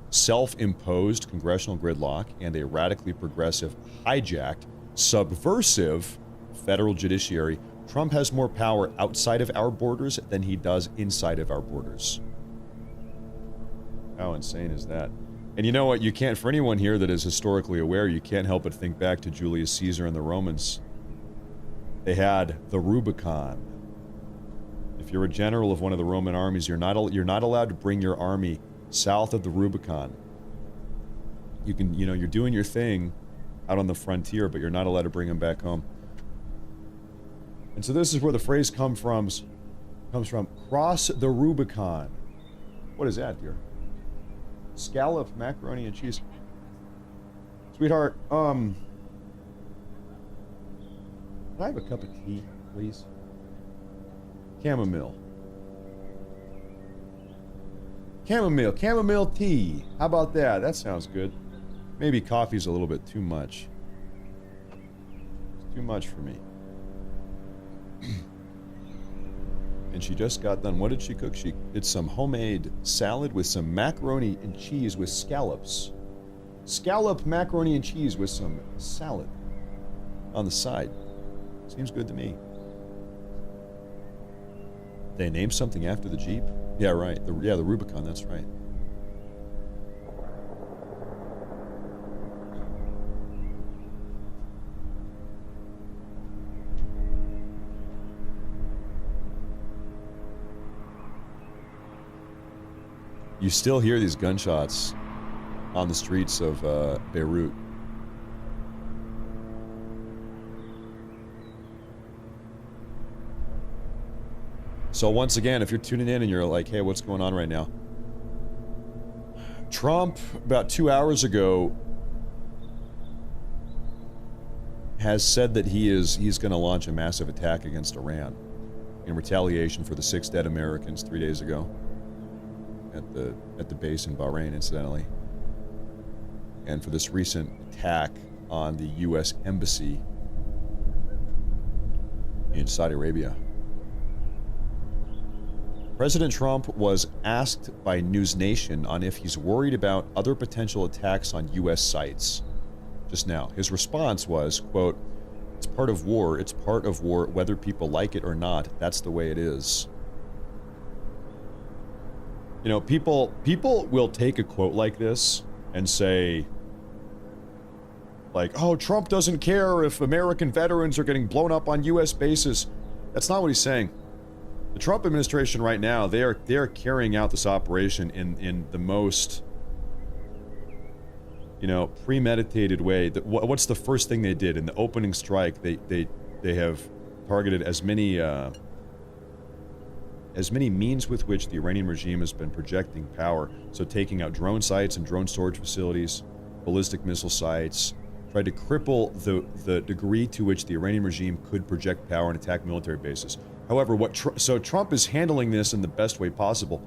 self-imposed congressional gridlock, and a radically progressive, hijacked, subversive federal judiciary. Trump has more power outside of our borders than he does inside of our borders. How insane is that? And you know what? You can't, for anyone here that is historically aware, you can't help but think back to Julius Caesar and the Romans. They had the Rubicon. If you're a general of one of the Roman armies, you're not allowed to bring your army south of the Rubicon. You can, you're doing your thing out on the frontier, but you're not allowed to bring them back home. And so this is where the phrase comes from, cross the Rubicon. What is that, dear? Scallop, macaroni, and cheese. Sweetheart, can I have a cup of tea, please? Chamomile tea. How about that? That sounds good. Maybe coffee's a little bit too much. It's too much for me. And she just got done. What did she cook? She did some homemade salad with some macaroni and cheese with scallops. Scallop macaroni and cheese with some salad on the side. Seems good to me. They named something after the Jeep? Yeah, right. The Rubicon, that's right. You still hear these gunshots on the streets of Beirut. So once again, if you're tuning in and you're like, hey, what's going on right now? Trump, about 2 hours ago, has said that he's going to launch a massive attack against Iran in retaliation for the 6 dead Americans 3 days ago. At the base in Bahrain, incidentally, and for this recent attack on the U.S. Embassy in Saudi Arabia. President Trump was asked by News Nation on if he's worried about other potential attacks on U.S. sites. just now. His response was, quote, "It's part of war. It's part of war, whether people like it or not. That's the way it is." You know, people will take a quote like this and say, like, oh, Trump doesn't care if American veterans are getting blown up on U.S. bases. That's not what he's saying. The Trump administration right now, they are carrying out this operation in the most, you know, premeditated way. What's the first thing they did in the opening strike? They have targeted as many means with which the Iranian regime has been projecting power. So taking out drone sites and drone storage facilities, ballistic missile sites, tried to cripple the degree to which the Iranian regime could project power and attack military bases. However, so Trump is handling this in the best way possible.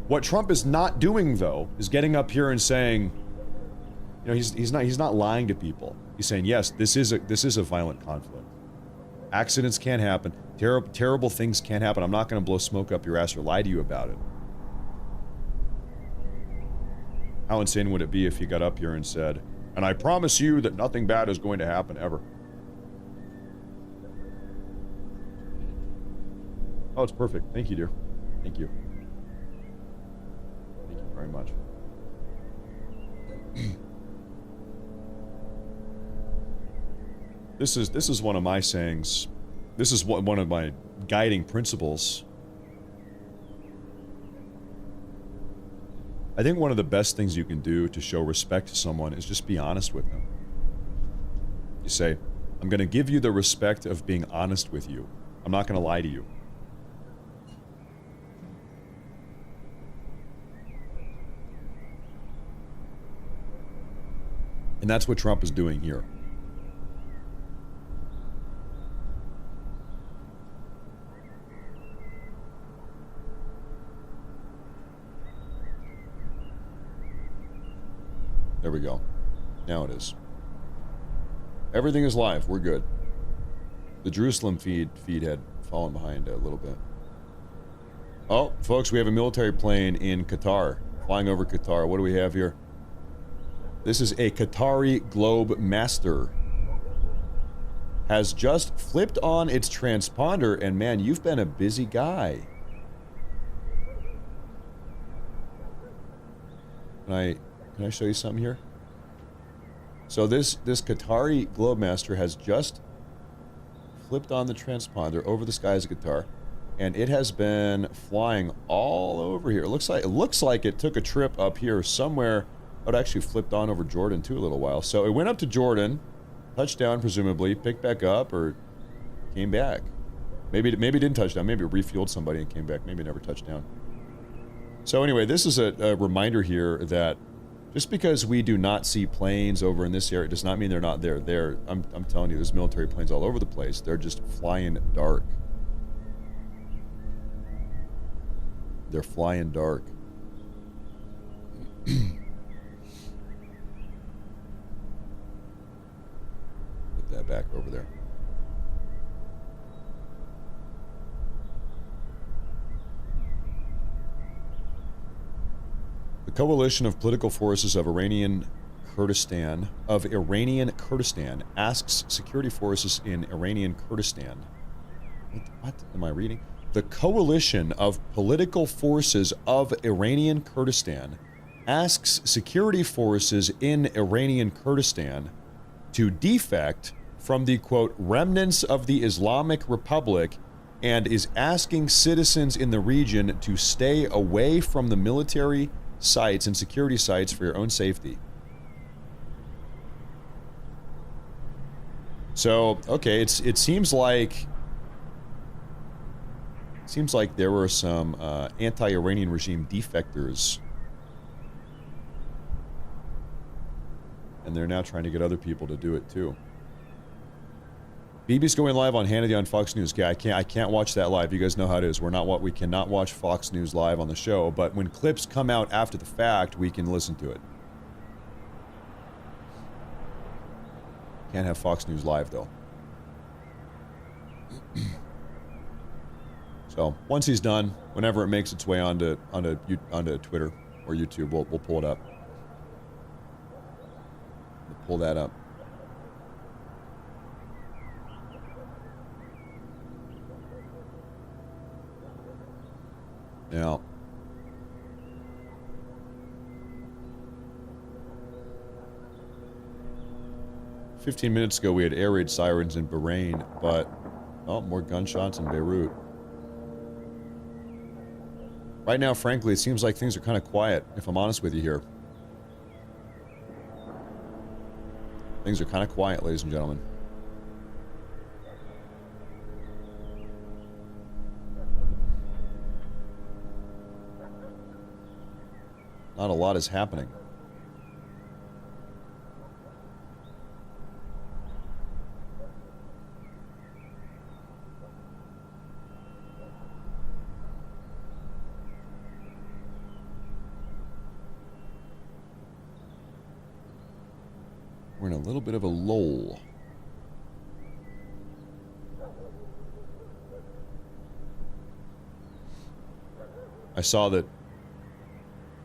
What Trump is not doing, though, is getting up here and saying, you know, he's not lying to people. He's saying, yes, this is a violent conflict. Accidents can happen. Terrible things can happen. I'm not going to blow smoke up your ass or lie to you about it. How insane would it be if he got up here and said, and I promise you that nothing bad is going to happen ever. Oh, it's perfect. Thank you, dear. Thank you. Thank you very much. This is one of my sayings. This is one of my guiding principles. I think one of the best things you can do to show respect to someone is just be honest with them. You say, I'm going to give you the respect of being honest with you. I'm not going to lie to you. And that's what Trump is doing here. There we go. Now it is. Everything is live. We're good. The Jerusalem feed had fallen behind a little bit. Oh, folks, we have a military plane in Qatar, flying over Qatar. What do we have here? This is a Qatari Globe Master. Has just flipped on its transponder, and man, you've been a busy guy. Can I show you something here? So this Qatari Globemaster has just flipped on the transponder over the skies of Qatar, and it has been flying all over here. It looks like it took a trip up here somewhere. Oh, it actually flipped on over Jordan too a little while. So it went up to Jordan, touched down presumably, picked back up, or came back. Maybe it didn't touch down. Maybe it refueled somebody and came back. Maybe it never touched down. So anyway, this is a reminder here that just because we do not see planes over in this area does not mean they're not there. I'm telling you, there's military planes all over the place. They're just flying dark. They're flying dark. Put that back over there. The coalition of political forces of Iranian Kurdistan asks security forces in Iranian Kurdistan. What am I reading? The coalition of political forces of Iranian Kurdistan asks security forces in Iranian Kurdistan to defect from the, quote, remnants of the Islamic Republic, and is asking citizens in the region to stay away from the military sites and security sites for your own safety. So, okay, it seems like there were some anti-Iranian regime defectors, and they're now trying to get other people to do it too. BB's going live on Hannity on Fox News. Yeah, I can't watch that live. You guys know how it is. We cannot watch Fox News live on the show, but when clips come out after the fact, we can listen to it. Can't have Fox News live though. So once he's done, whenever it makes its way onto Twitter or YouTube, we'll pull it up. We'll pull that up. Yeah. "15 minutes ago, we had air raid sirens in Bahrain, but oh, more gunshots in Beirut. Right now, frankly, it seems like things are kind of quiet, if I'm honest with you here. Things are kind of quiet, ladies and gentlemen. Not a lot is happening. We're in a little bit of a lull. I saw that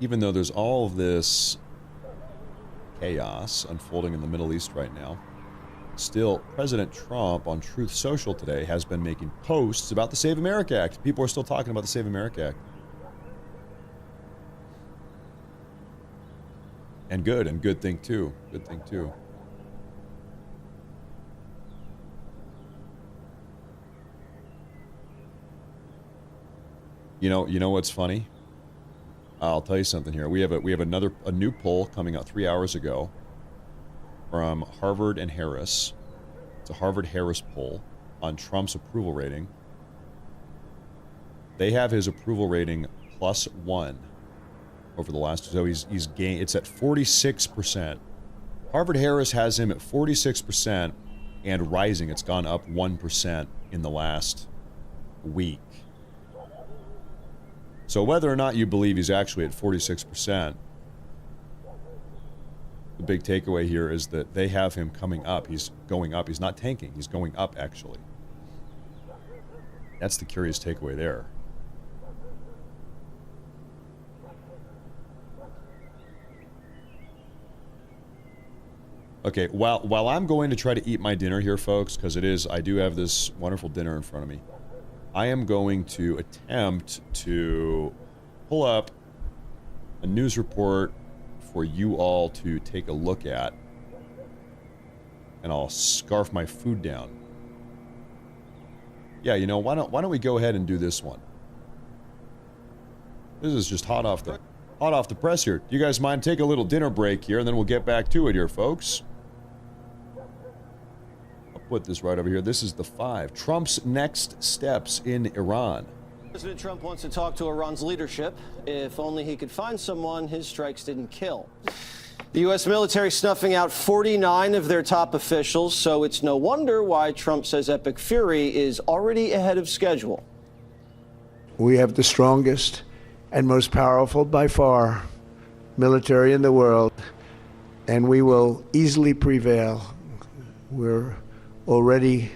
even though there's all of this chaos unfolding in the Middle East right now, still President Trump on Truth Social today has been making posts about the Save America Act. People are still talking about the Save America Act. And good thing too. Good thing too. You know what's funny? I'll tell you something here. We have a new poll coming out 3 hours ago from Harvard and Harris. It's a Harvard-Harris poll on Trump's approval rating. They have his approval rating +1 over the last. So he's gained. It's at 46%. Harvard-Harris has him at 46% and rising. It's gone up 1% in the last week. So whether or not you believe he's actually at 46%, the big takeaway here is that they have him coming up. He's going up. He's not tanking. He's going up, actually. That's the curious takeaway there. Okay, while I'm going to try to eat my dinner here, folks, because I do have this wonderful dinner in front of me, I am going to attempt to pull up a news report for you all to take a look at, and I'll scarf my food down. Yeah, you know, why don't we go ahead and do this one? This is just hot off the press here. Do you guys mind take a little dinner break here, and then we'll get back to it here, folks? Put this right over here. This is the 5. Trump's next steps in Iran. President Trump wants to talk to Iran's leadership. If only he could find someone his strikes didn't kill. The U.S. military snuffing out 49 of their top officials, so it's no wonder why Trump says Epic Fury is already ahead of schedule. We have the strongest and most powerful by far military in the world, and we will easily prevail. We're already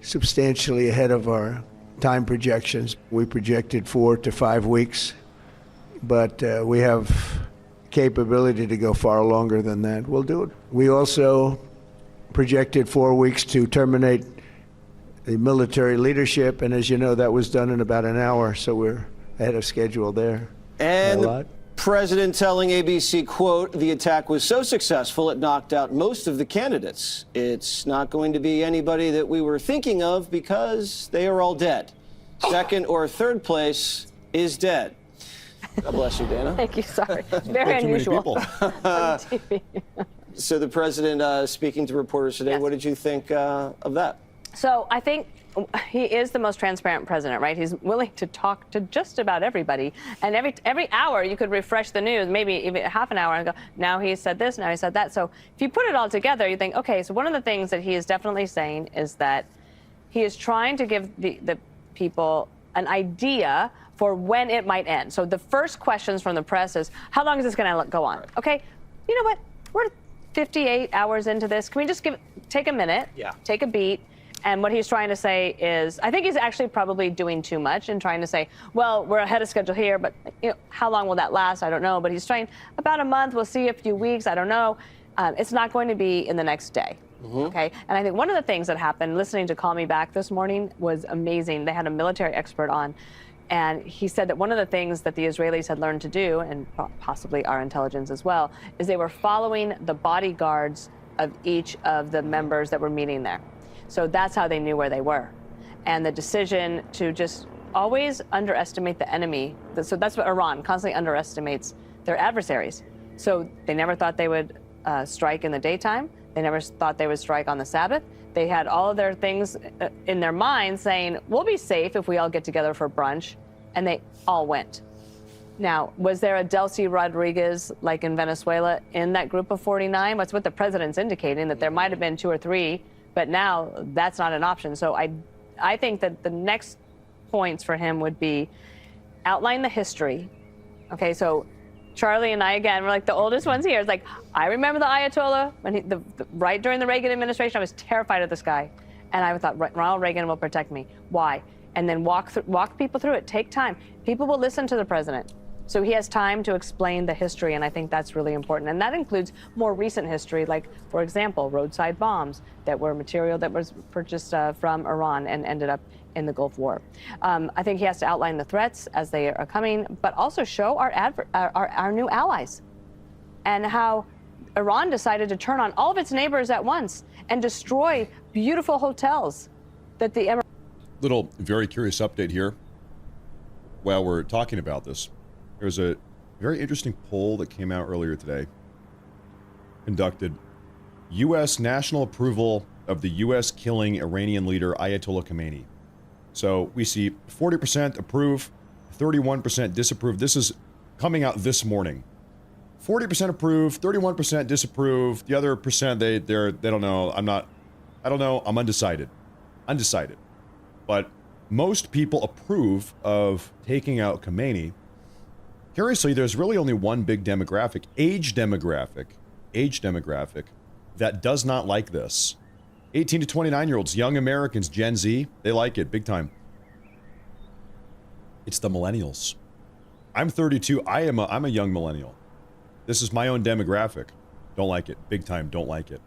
substantially ahead of our time projections. We projected 4 to 5 weeks, but we have capability to go far longer than that. We'll do it. We also projected 4 weeks to terminate the military leadership, and as you know, that was done in about an hour, so we're ahead of schedule there. And the president telling ABC, quote, the attack was so successful it knocked out most of the candidates. It's not going to be anybody that we were thinking of because they are all dead. Second or third place is dead. God bless you, Dana. Thank you. Sorry. Very unusual. So the president speaking to reporters today, Yes. What did you think of that? So I think he is the most transparent president, right? He's willing to talk to just about everybody. And every hour you could refresh the news, maybe even half an hour, and go, now he said this, now he said that. So if you put it all together, you think, okay, so one of the things that he is definitely saying is that he is trying to give the people an idea for when it might end. So the first questions from the press is, how long is this going to go on? Right. Okay, you know what? We're 58 hours into this. Can we just take a minute, take a beat? And what he's trying to say is, I think he's actually probably doing too much and trying to say, well, we're ahead of schedule here, but you know, how long will that last? I don't know. But he's trying about a month. We'll see a few weeks. I don't know. It's not going to be in the next day. Okay. And I think one of the things that happened, listening to Call Me Back this morning, was amazing. They had a military expert on. And he said that one of the things that the Israelis had learned to do, and possibly our intelligence as well, is they were following the bodyguards of each of the members that were meeting there. So that's how they knew where they were. And the decision to just always underestimate the enemy. So that's what Iran constantly underestimates their adversaries. So they never thought they would strike in the daytime. They never thought they would strike on the Sabbath. They had all of their things in their minds saying, we'll be safe if we all get together for brunch. And they all went. Now, was there a Delcy Rodriguez, like in Venezuela, in that group of 49? That's what the president's indicating, that there might have been 2 or 3, but now that's not an option. So I think that the next points for him would be outline the history. Okay, so Charlie and I, again, we're like the oldest ones here. It's like, I remember the Ayatollah, when right during the Reagan administration, I was terrified of this guy. And I thought, Ronald Reagan will protect me. Why? And then walk people through it. Take time. People will listen to the president. So he has time to explain the history, and I think that's really important. And that includes more recent history, like, for example, roadside bombs that were material that was purchased from Iran and ended up in the Gulf War. I think he has to outline the threats as they are coming, but also show our new allies and how Iran decided to turn on all of its neighbors at once and destroy beautiful hotels that the Emirates. Little very curious update here while we're talking about this. There's a very interesting poll that came out earlier today, conducted. U.S. national approval of the U.S. killing Iranian leader Ayatollah Khamenei. So we see 40% approve, 31% disapprove. This is coming out this morning. 40% approve, 31% disapprove. The other percent, they don't know. I don't know. I'm undecided. But most people approve of taking out Khamenei. Curiously, there's really only one big demographic, age demographic, that does not like this. 18 to 29-year-olds, young Americans, Gen Z, they like it big time. It's the millennials. I'm 32. I'm a young millennial. This is my own demographic. Don't like it. Big time, don't like it.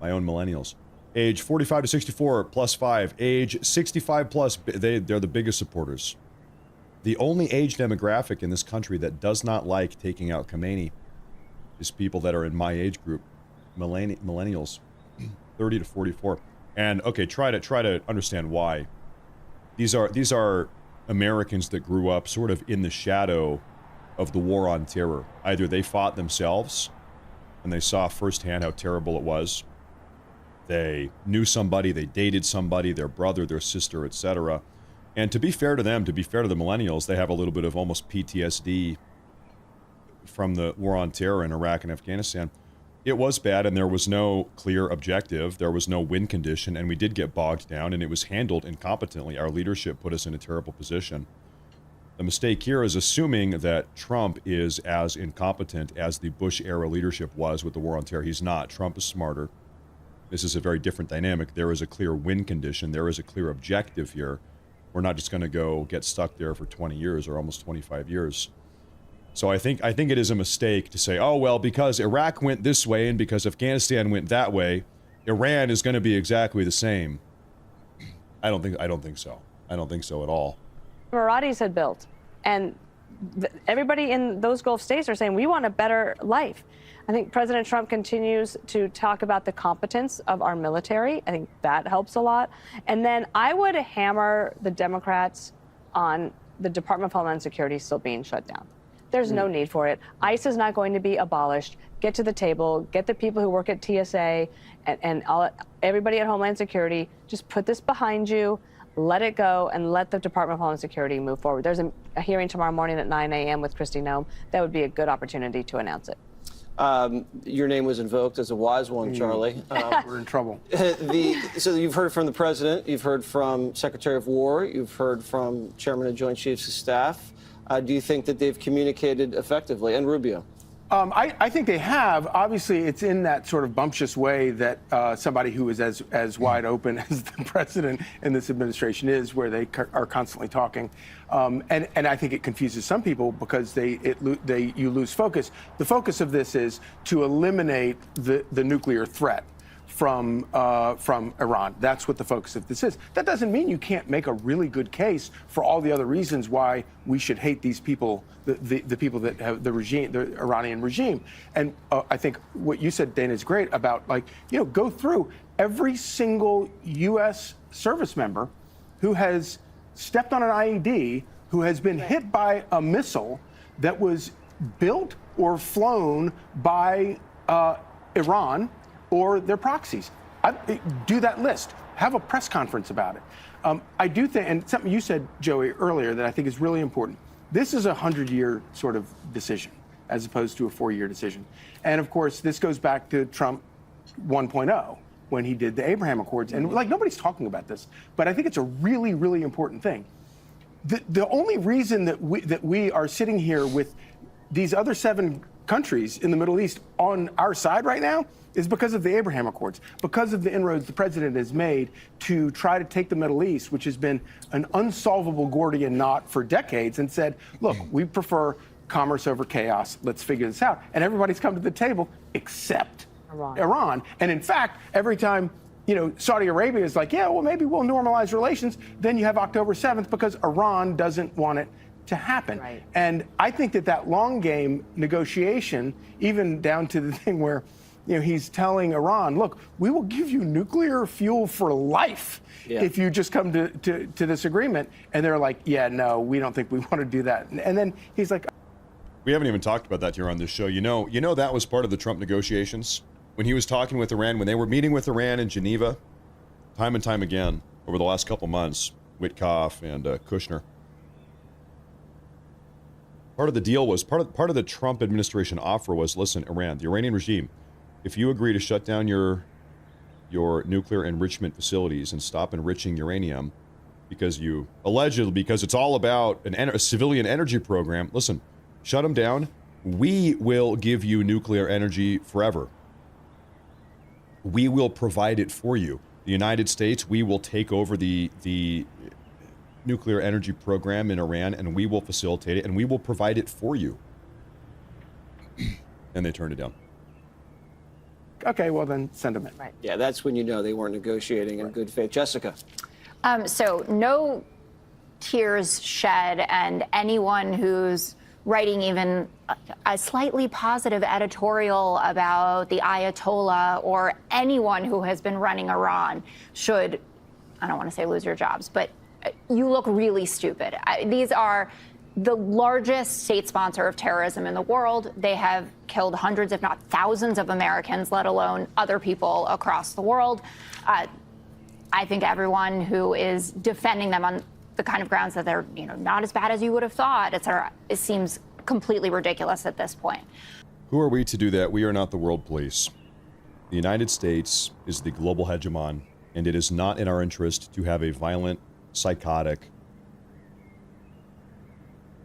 My own millennials. Age 45 to 64 plus 5. Age 65 plus, they're the biggest supporters. The only age demographic in this country that does not like taking out Khamenei is people that are in my age group, millennials, 30 to 44. And okay, try to understand why. These are Americans that grew up sort of in the shadow of the war on terror. Either they fought themselves and they saw firsthand how terrible it was. They knew somebody, they dated somebody, their brother, their sister, etc. And to be fair to them, to be fair to the millennials, they have a little bit of almost PTSD from the war on terror in Iraq and Afghanistan. It was bad, and there was no clear objective. There was no win condition, and we did get bogged down, and it was handled incompetently. Our leadership put us in a terrible position. The mistake here is assuming that Trump is as incompetent as the Bush-era leadership was with the war on terror. He's not. Trump is smarter. This is a very different dynamic. There is a clear win condition. There is a clear objective here. We're not just going to go get stuck there for 20 years or almost 25 years. So I think it is a mistake to say, oh, well, because Iraq went this way and because Afghanistan went that way, Iran is going to be exactly the same. I don't think so. I don't think so at all. Emiratis had built, and everybody in those Gulf states are saying, we want a better life. I think President Trump continues to talk about the competence of our military. I think that helps a lot. And then I would hammer the Democrats on the Department of Homeland Security still being shut down. There's no need for it. ICE is not going to be abolished. Get to the table, get the people who work at TSA and everybody at Homeland Security, just put this behind you, let it go, and let the Department of Homeland Security move forward. There's a hearing tomorrow morning at 9 a.m. with Kristi Noem. That would be a good opportunity to announce it. Your name was invoked as a wise one, Charlie. We're in trouble. So you've heard from the president, you've heard from Secretary of War, you've heard from Chairman of Joint Chiefs of Staff. Do you think that they've communicated effectively? And Rubio? I think they have. Obviously, it's in that sort of bumptious way that somebody who is as wide open as the president in this administration is, where they are constantly talking. And I think it confuses some people because you lose focus. The focus of this is to eliminate the nuclear threat from Iran. That's what the focus of this is. That doesn't mean you can't make a really good case for all the other reasons why we should hate these people, the people that have the regime, the Iranian regime. And I think what you said, Dana, is great about, like, go through every single U.S. service member who has stepped on an IED, who has been hit by a missile that was built or flown by Iran or their proxies. Do that list. Have a press conference about it. I do think, and something you said, Joey, earlier that I think is really important. This is a 100-year sort of decision as opposed to a 4-year decision. And of course, this goes back to Trump 1.0 when he did the Abraham Accords. And like, nobody's talking about this, but I think it's a really, really important thing. The only reason that we are sitting here with these other 7 countries in the Middle East on our side right now is because of the Abraham Accords, because of the inroads the president has made to try to take the Middle East, which has been an unsolvable Gordian knot for decades, and said, look, we prefer commerce over chaos. Let's figure this out. And everybody's come to the table except Iran. And in fact, every time Saudi Arabia is like, yeah, well, maybe we'll normalize relations, then you have October 7th because Iran doesn't want it to happen. Right. And I think that long game negotiation, even down to the thing where he's telling Iran, look, we will give you nuclear fuel for life if you just come to this agreement. And they're like, yeah, no, we don't think we want to do that. And then he's like, we haven't even talked about that here on this show. That was part of the Trump negotiations when he was talking with Iran, when they were meeting with Iran in Geneva, time and time again over the last couple months, Witkoff and Kushner. Part of the deal was, part of the Trump administration offer was, listen, Iran, the Iranian regime, if you agree to shut down your nuclear enrichment facilities and stop enriching uranium because it's all about a civilian energy program, listen, shut them down. We will give you nuclear energy forever. We will provide it for you. The United States, we will take over the nuclear energy program in Iran, and we will facilitate it, and we will provide it for you. And they turned it down. Okay, well then send them in. Right. Yeah, that's when they weren't negotiating in good faith. Jessica. So no tears shed, and anyone who's writing even a slightly positive editorial about the Ayatollah or anyone who has been running Iran should, I don't want to say lose your jobs, but you look really stupid. These are the largest state sponsor of terrorism in the world. They have killed hundreds, if not thousands, of Americans, let alone other people across the world. I think everyone who is defending them on the kind of grounds that they're, not as bad as you would have thought, it seems completely ridiculous at this point. Who are we to do that? We are not the world police. The United States is the global hegemon, and it is not in our interest to have a violent, psychotic,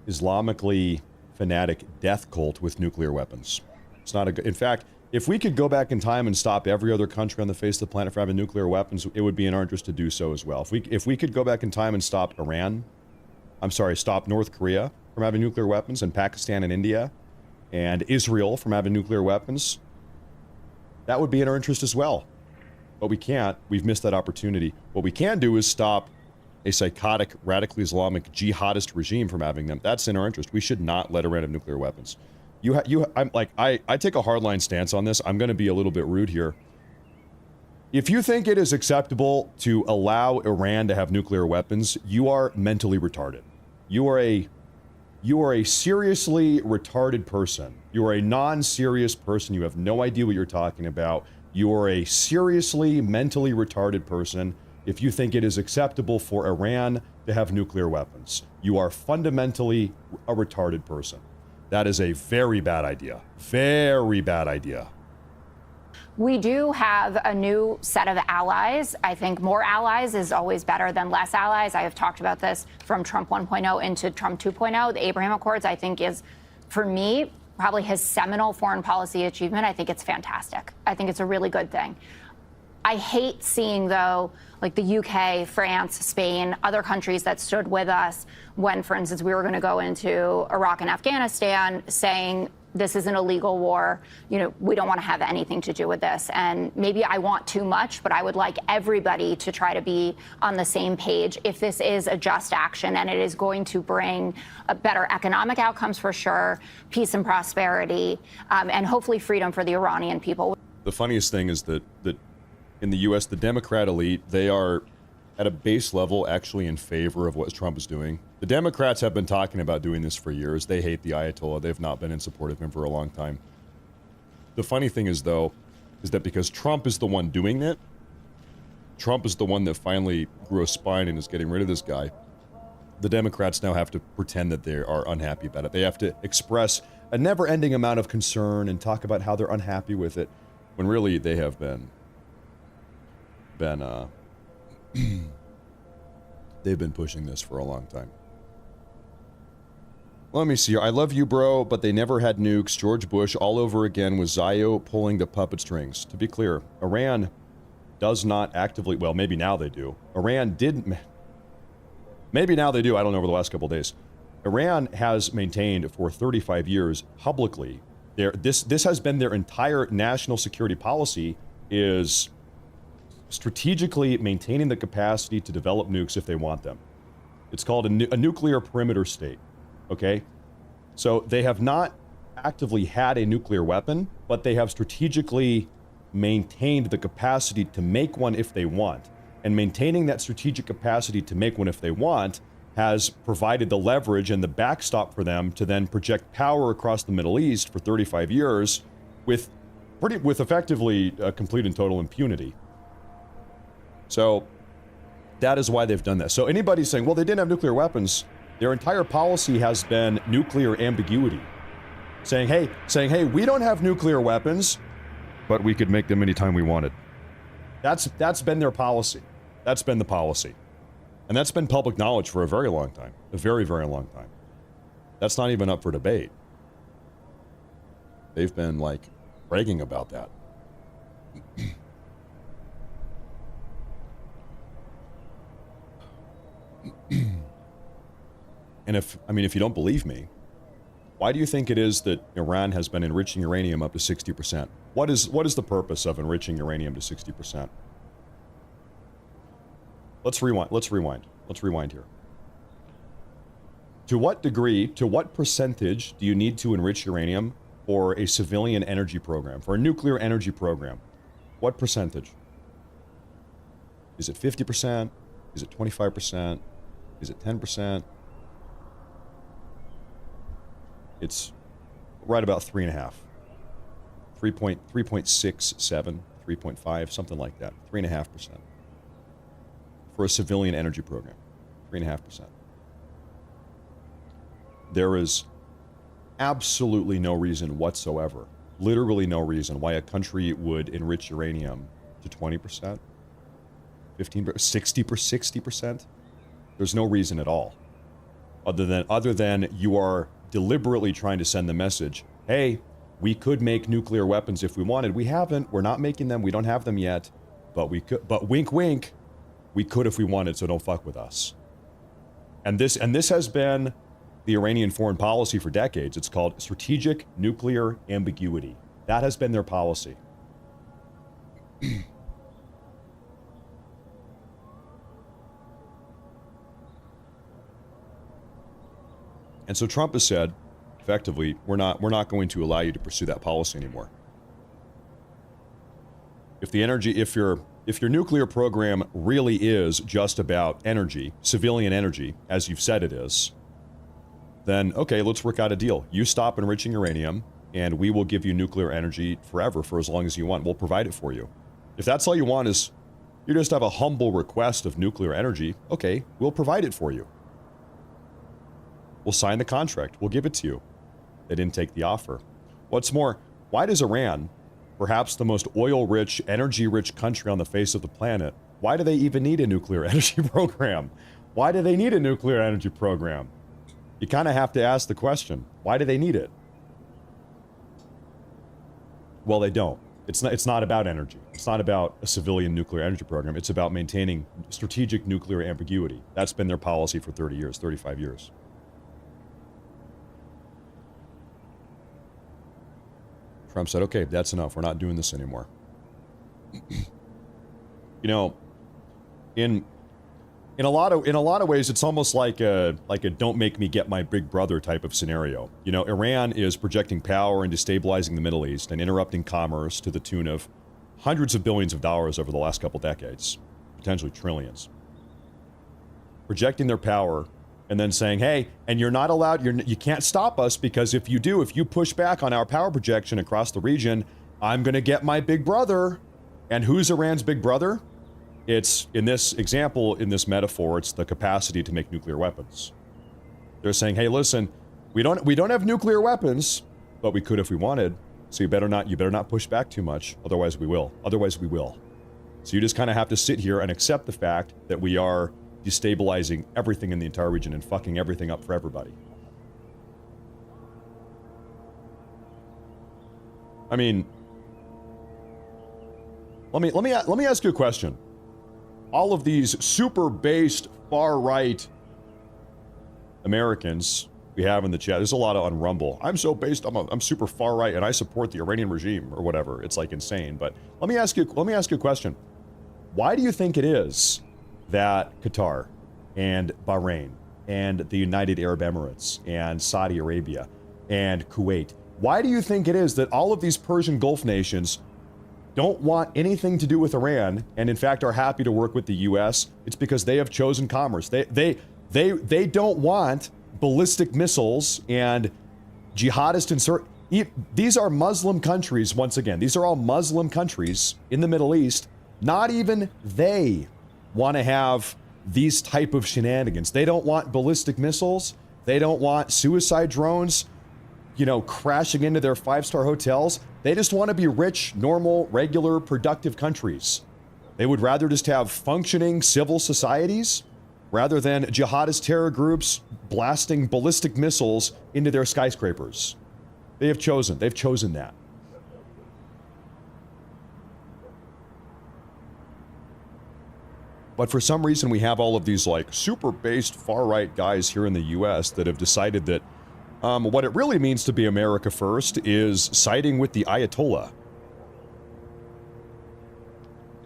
Islamically fanatic death cult with nuclear weapons. It's not in fact, if we could go back in time and stop every other country on the face of the planet from having nuclear weapons, it would be in our interest to do so as well. If we could go back in time and stop stop North Korea from having nuclear weapons, and Pakistan and India and Israel from having nuclear weapons, that would be in our interest as well. But we can't. We've missed that opportunity. What we can do is stop a psychotic, radically Islamic jihadist regime from having them. That's in our interest. We should not let Iran have nuclear weapons. I take a hardline stance on this. I'm going to be a little bit rude here. If you think it is acceptable to allow Iran to have nuclear weapons, you are mentally retarded. You are a seriously retarded person. You are a non-serious person. You have no idea what you're talking about. You are a seriously mentally retarded person if you think it is acceptable for Iran to have nuclear weapons. You are fundamentally a retarded person. That is a very bad idea. Very bad idea. We do have a new set of allies. I think more allies is always better than less allies. I have talked about this from Trump 1.0 into Trump 2.0. The Abraham Accords, I think, is, for me, probably his seminal foreign policy achievement. I think it's fantastic. I think it's a really good thing. I hate seeing, though, like the UK, France, Spain, other countries that stood with us when, for instance, we were going to go into Iraq and Afghanistan, saying this is an illegal war. We don't want to have anything to do with this. And maybe I want too much, but I would like everybody to try to be on the same page if this is a just action and it is going to bring better economic outcomes for sure, peace and prosperity, and hopefully freedom for the Iranian people. The funniest thing is that in the U.S., the Democrat elite, they are at a base level actually in favor of what Trump is doing. The Democrats have been talking about doing this for years. They hate the Ayatollah. They've not been in support of him for a long time. The funny thing is, though, is that because Trump is the one doing it, Trump is the one that finally grew a spine and is getting rid of this guy, the Democrats now have to pretend that they are unhappy about it. They have to express a never-ending amount of concern and talk about how they're unhappy with it, when really they have been they've been pushing this for a long time. Let me see here. I love you, bro, but they never had nukes. George Bush all over again with Zio pulling the puppet strings. To be clear, Iran does not actively, well, maybe now they do. Iran didn't, maybe now they do. I don't know, over the last couple of days. Iran has maintained for 35 years publicly, this has been their entire national security policy, is strategically maintaining the capacity to develop nukes if they want them. It's called a nuclear perimeter state, okay? So they have not actively had a nuclear weapon, but they have strategically maintained the capacity to make one if they want. And maintaining that strategic capacity to make one if they want has provided the leverage and the backstop for them to then project power across the Middle East for 35 years with effectively complete and total impunity. So that is why they've done this. So anybody saying, well, they didn't have nuclear weapons, their entire policy has been nuclear ambiguity. Saying, hey, we don't have nuclear weapons, but we could make them anytime we wanted. That's been their policy. That's been the policy. And that's been public knowledge for a very long time. A very, very long time. That's not even up for debate. They've been, like, bragging about that. And if you don't believe me, why do you think it is that Iran has been enriching uranium up to 60%? What is the purpose of enriching uranium to 60%? Let's rewind here. To what degree, to what percentage do you need to enrich uranium for a civilian energy program, for a nuclear energy program? What percentage? Is it 50%? Is it 25%? Is it 10%? It's right about 3.5. 3.67, 3.5, something like that. 3.5%. For a civilian energy program. 3.5%. There is absolutely no reason whatsoever, literally no reason, why a country would enrich uranium to 20%, 15%, 60%. There's no reason at all. Other than you are deliberately trying to send the message, hey, we could make nuclear weapons if we wanted. We haven't. We're not making them. We don't have them yet. But we could. But wink, wink. We could if we wanted. So don't fuck with us. And this has been the Iranian foreign policy for decades. It's called strategic nuclear ambiguity. That has been their policy. And so Trump has said, effectively, we're not going to allow you to pursue that policy anymore. If your nuclear program really is just about energy, civilian energy, as you've said it is, then okay, let's work out a deal. You stop enriching uranium, and we will give you nuclear energy forever for as long as you want. We'll provide it for you. If that's all you want is you just have a humble request of nuclear energy, okay, we'll provide it for you. We'll sign the contract. We'll give it to you. They didn't take the offer. What's more, why does Iran, perhaps the most oil-rich, energy-rich country on the face of the planet, why do they even need a nuclear energy program? Why do they need a nuclear energy program? You kind of have to ask the question, why do they need it? Well, they don't. It's not about energy. It's not about a civilian nuclear energy program. It's about maintaining strategic nuclear ambiguity. That's been their policy for 30 years, 35 years. Trump said, okay, that's enough. We're not doing this anymore. You know, in a lot of ways, it's almost like a don't make me get my big brother type of scenario. You know, Iran is projecting power and destabilizing the Middle East and interrupting commerce to the tune of hundreds of billions of dollars over the last couple decades, potentially trillions. Projecting their power and then saying, hey, and you're not allowed, you can't stop us, because if you push back on our power projection across the region, I'm going to get my big brother. And who's Iran's big brother? It's, in this example, in this metaphor, it's the capacity to make nuclear weapons. They're saying, hey, listen, we don't have nuclear weapons, but we could if we wanted. So you better not push back too much. Otherwise we will. So you just kind of have to sit here and accept the fact that we are destabilizing everything in the entire region and fucking everything up for everybody. I mean, let me ask you a question. All of these super based far right Americans we have in the chat, there's a lot on Rumble. I'm so based, I'm super far right and I support the Iranian regime or whatever. It's like insane. But let me ask you a question. Why do you think it is that Qatar and Bahrain and the United Arab Emirates and Saudi Arabia and Kuwait, why do you think it is that all of these Persian Gulf nations don't want anything to do with Iran and in fact are happy to work with the US? It's because they have chosen commerce. They don't want ballistic missiles and jihadist these are Muslim countries. Once again, these are all Muslim countries in the Middle East. Not even they want to have these type of shenanigans. They don't want ballistic missiles. They don't want suicide drones, you know, crashing into their five-star hotels. They just want to be rich, normal, regular, productive countries. They would rather just have functioning civil societies rather than jihadist terror groups blasting ballistic missiles into their skyscrapers. They've chosen that. But for some reason, we have all of these like super based far right guys here in the US that have decided that what it really means to be America first is siding with the Ayatollah.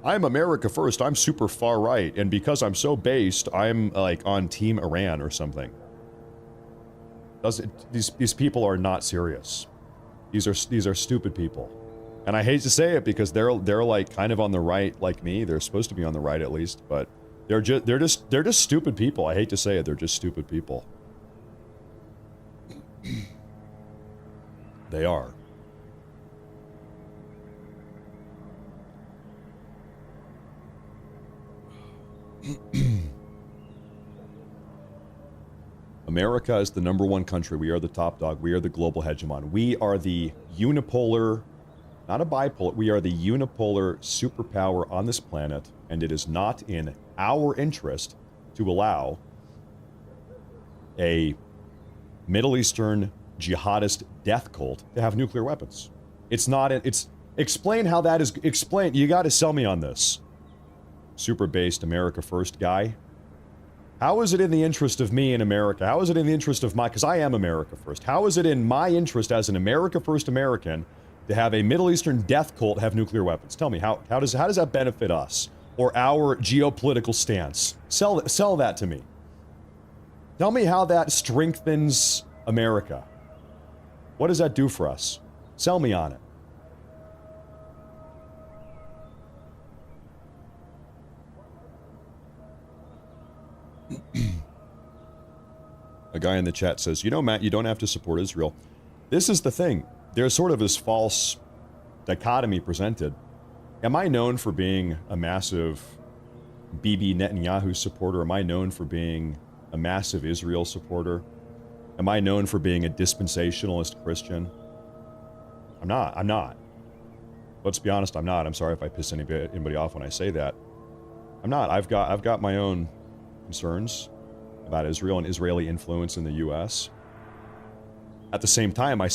I'm America first, I'm super far right, and because I'm so based, I'm like on Team Iran or something. These people are not serious. These are stupid people. And I hate to say it because they're like kind of on the right like me. They're supposed to be on the right at least, but they're just stupid people. I hate to say it, they're just stupid people. They are. America is the #1 country. We are the top dog. We are the global hegemon. We are the unipolar, not a bipolar, we are the unipolar superpower on this planet, and it is not in our interest to allow a Middle Eastern jihadist death cult to have nuclear weapons. It's not, explain how that is, explain, you got to sell me on this. Super based America first guy. How is it in the interest of me in America? How is it in the interest of because I am America first. How is it in my interest as an America first American to have a Middle Eastern death cult have nuclear weapons? Tell me, how does that benefit us or our geopolitical stance? Sell that to me. Tell me how that strengthens America. What does that do for us? Sell me on it. A guy in the chat says, you know, Matt, you don't have to support Israel. This is the thing. There's sort of this false dichotomy presented. Am I known for being a massive Bibi Netanyahu supporter? Am I known for being a massive Israel supporter? Am I known for being a dispensationalist Christian? I'm not. Let's be honest, I'm not. I'm sorry if I piss anybody off when I say that. I'm not. I've got my own concerns about Israel and Israeli influence in the U.S. At the same time, I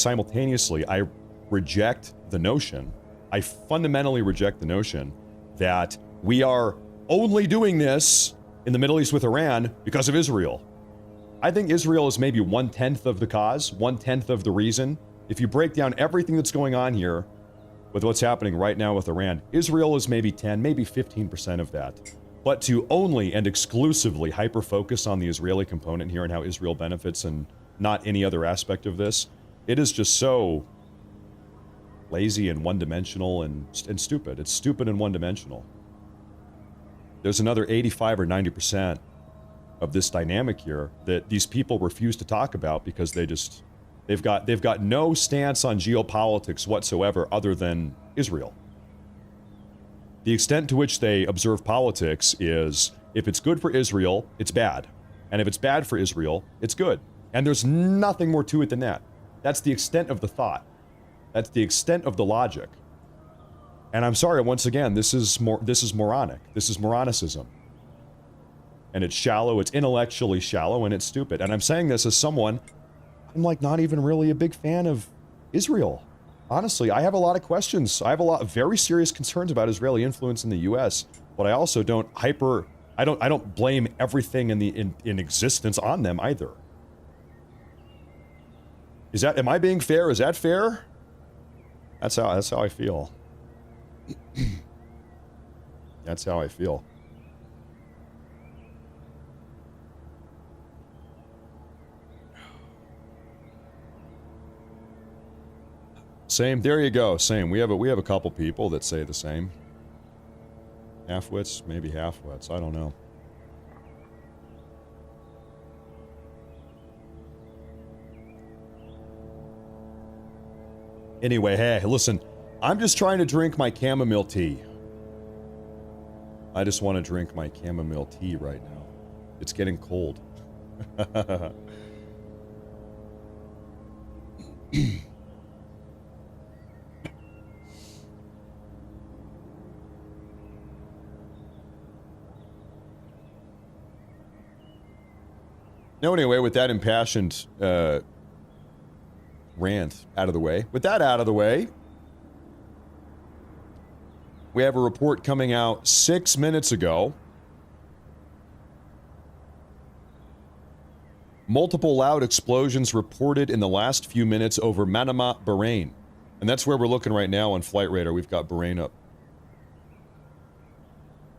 reject the notion, I fundamentally reject the notion that we are only doing this in the Middle East with Iran because of Israel. I think Israel is maybe 1/10 of the cause, 1/10 of the reason If you break down everything that's going on here with what's happening right now with Iran, Israel is maybe 10, maybe 15% of that. But to only and exclusively hyper-focus on the Israeli component here and how Israel benefits and not any other aspect of this, it is just so lazy and one-dimensional and stupid. It's stupid and one-dimensional. There's another 85 or 90% of this dynamic here that these people refuse to talk about because they've got no stance on geopolitics whatsoever other than Israel. The extent to which they observe politics is if it's good for Israel, it's bad. And if it's bad for Israel, it's good. And there's nothing more to it than that. That's the extent of the thought. That's the extent of the logic. And I'm sorry, once again, this is moronic. This is moronicism. And it's shallow, it's intellectually shallow, and it's stupid. And I'm saying this as someone, I'm like not even really a big fan of Israel. Honestly, I have a lot of questions. I have a lot of very serious concerns about Israeli influence in the US, but I also don't I don't blame everything in existence on them either. Am I being fair? Is that fair? That's how I feel. That's how I feel. Same. There you go. Same. We have a couple people that say the same. Half-wits, maybe half-wits. I don't know. Anyway, hey, listen. I'm just trying to drink my chamomile tea. I just want to drink my chamomile tea right now. It's getting cold. No, anyway, with that impassioned rant out of the way, we have a report coming out 6 minutes ago. Multiple loud explosions reported in the last few minutes over Manama, Bahrain. And that's where we're looking right now on Flight Radar. We've got Bahrain up.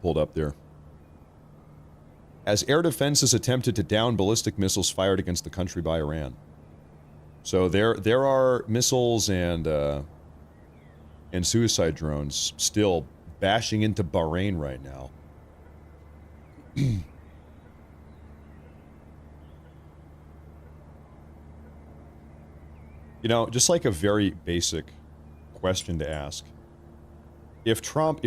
Pulled up there. As air defenses attempted to down ballistic missiles fired against the country by Iran. So there are missiles and suicide drones still bashing into Bahrain right now. You know, just like a very basic question to ask. If Trump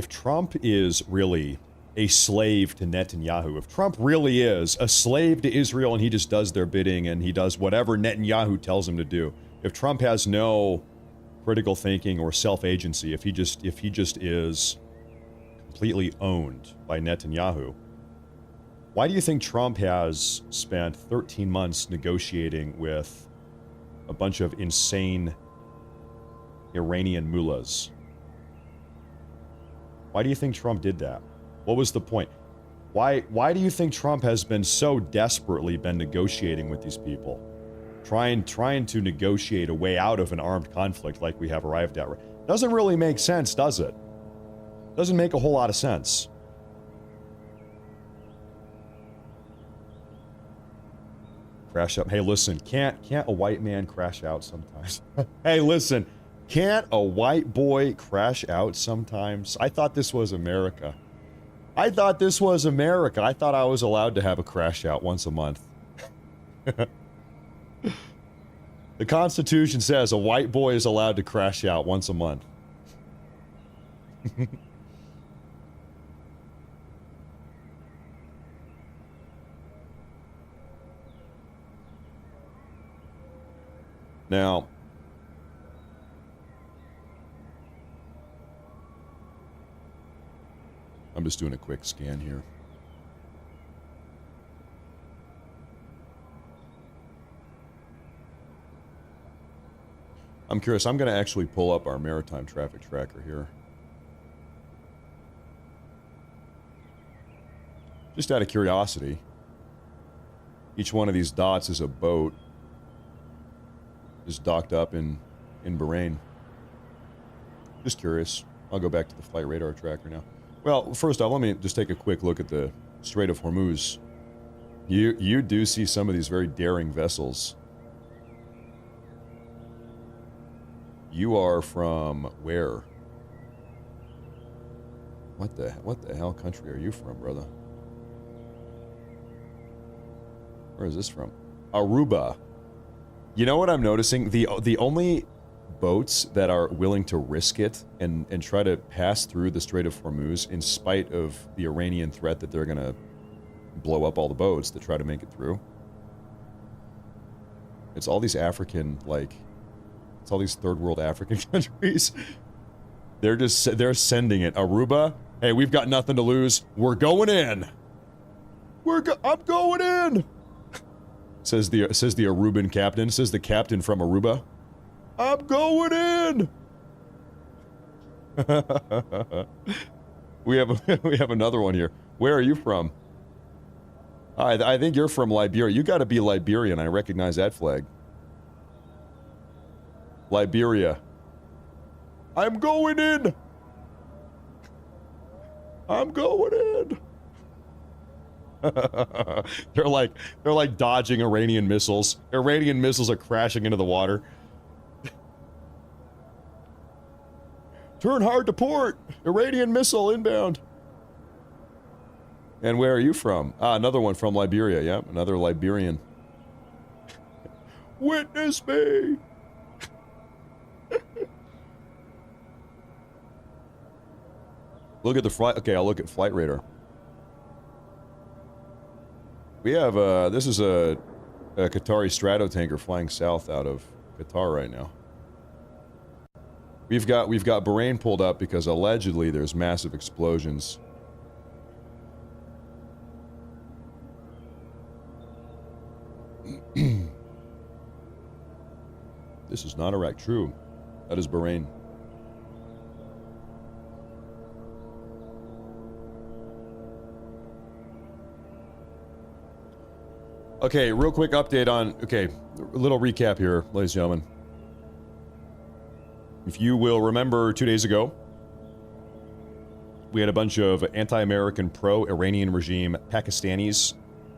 is really a slave to Netanyahu, if Trump really is a slave to Israel and he just does their bidding and he does whatever Netanyahu tells him to do, if Trump has no critical thinking or self-agency, if he just is completely owned by Netanyahu, why do you think Trump has spent 13 months negotiating with a bunch of insane Iranian mullahs? Why do you think Trump did that? What was the point? Why do you think Trump has been so desperately negotiating with these people? Trying to negotiate a way out of an armed conflict like we have arrived at. Doesn't really make sense, does it? Doesn't make a whole lot of sense. Crash up. Hey, listen, can't a white man crash out sometimes? Hey, listen, can't a white boy crash out sometimes? I thought this was America. I thought I was allowed to have a crash out once a month. The Constitution says a white boy is allowed to crash out once a month. Now, I'm just doing a quick scan here. I'm curious. I'm going to actually pull up our maritime traffic tracker here. Just out of curiosity. Each one of these dots is a boat just docked up in in Bahrain. Just curious. I'll go back to the flight radar tracker now. Well, first off, let me just take a quick look at the Strait of Hormuz. You do see some of these very daring vessels. You are from where? What the hell country are you from, brother? Where is this from? Aruba. You know what I'm noticing? The only boats that are willing to risk it and try to pass through the Strait of Hormuz in spite of the Iranian threat that they're gonna blow up all the boats to try to make it through. It's all these African, like, it's all these third world African countries. They're sending it. Aruba, hey, we've got nothing to lose. We're going in. I'm going in. Says the Aruban captain. Says the captain from Aruba. I'm going in. we have another one here. Where are you from? I think you're from Liberia. You got to be Liberian. I recognize that flag. Liberia. I'm going in. I'm going in. They're like dodging Iranian missiles. Iranian missiles are crashing into the water. Turn hard to port. Iranian missile inbound. And where are you from? Another one from Liberia. Yep, another Liberian. Witness me. Look at the flight. Okay, I'll look at flight radar. We have this is a Qatari Stratotanker flying south out of Qatar right now. We've got Bahrain pulled up because allegedly there's massive explosions. This is not Iraq. True. That is Bahrain. Okay, real quick update on... Okay, a little recap here, ladies and gentlemen. If you will remember 2 days ago, we had a bunch of anti-American, pro-Iranian regime Pakistanis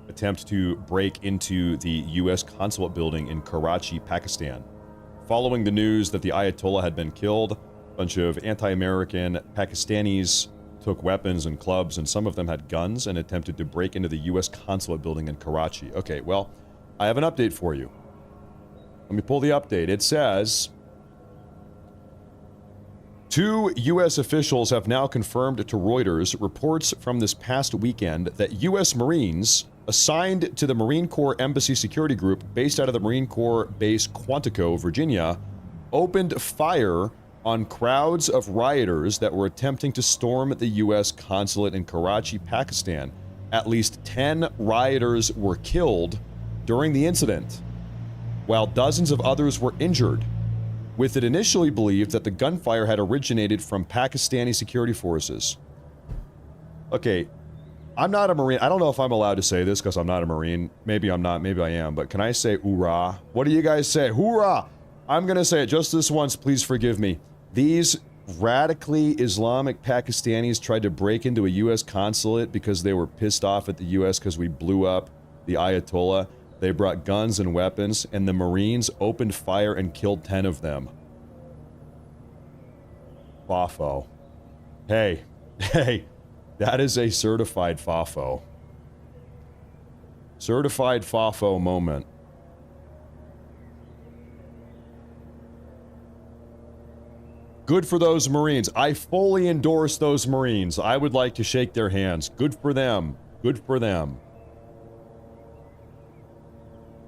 attempt to break into the U.S. consulate building in Karachi, Pakistan. Following the news that the Ayatollah had been killed, a bunch of anti-American Pakistanis took weapons and clubs, and some of them had guns, and attempted to break into the U.S. consulate building in Karachi. Okay, well, I have an update for you. Let me pull the update. It says... 2 U.S. officials have now confirmed to Reuters reports from this past weekend that U.S. Marines assigned to the Marine Corps Embassy Security Group based out of the Marine Corps Base Quantico, Virginia, opened fire on crowds of rioters that were attempting to storm the U.S. consulate in Karachi, Pakistan. At least 10 rioters were killed during the incident, while dozens of others were injured, with it initially believed that the gunfire had originated from Pakistani security forces. Okay, I'm not a Marine. I don't know if I'm allowed to say this because I'm not a Marine. Maybe I'm not, maybe I am, but can I say hoorah? What do you guys say? Hoorah! I'm gonna say it just this once, please forgive me. These radically Islamic Pakistanis tried to break into a U.S. consulate because they were pissed off at the U.S. because we blew up the Ayatollah. They brought guns and weapons, and the Marines opened fire and killed 10 of them. FAFO. Hey, that is a certified FAFO. Certified FAFO moment. Good for those Marines. I fully endorse those Marines. I would like to shake their hands. Good for them. Good for them.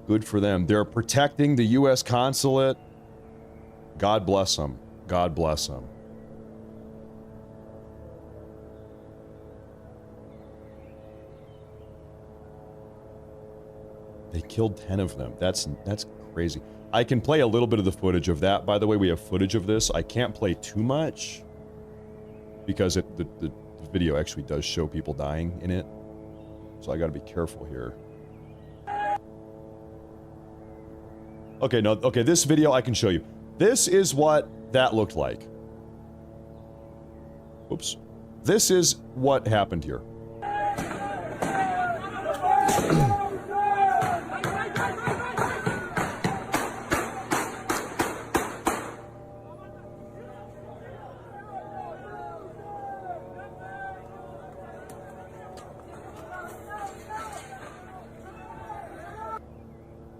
Good for them. They're protecting the U.S. consulate. God bless them. God bless them. They killed 10 of them. That's crazy. I can play a little bit of the footage of that. By the way, we have footage of this. I can't play too much because the video actually does show people dying in it. So I got to be careful here. Okay, no, okay, this video I can show you. This is what that looked like. Oops. This is what happened here.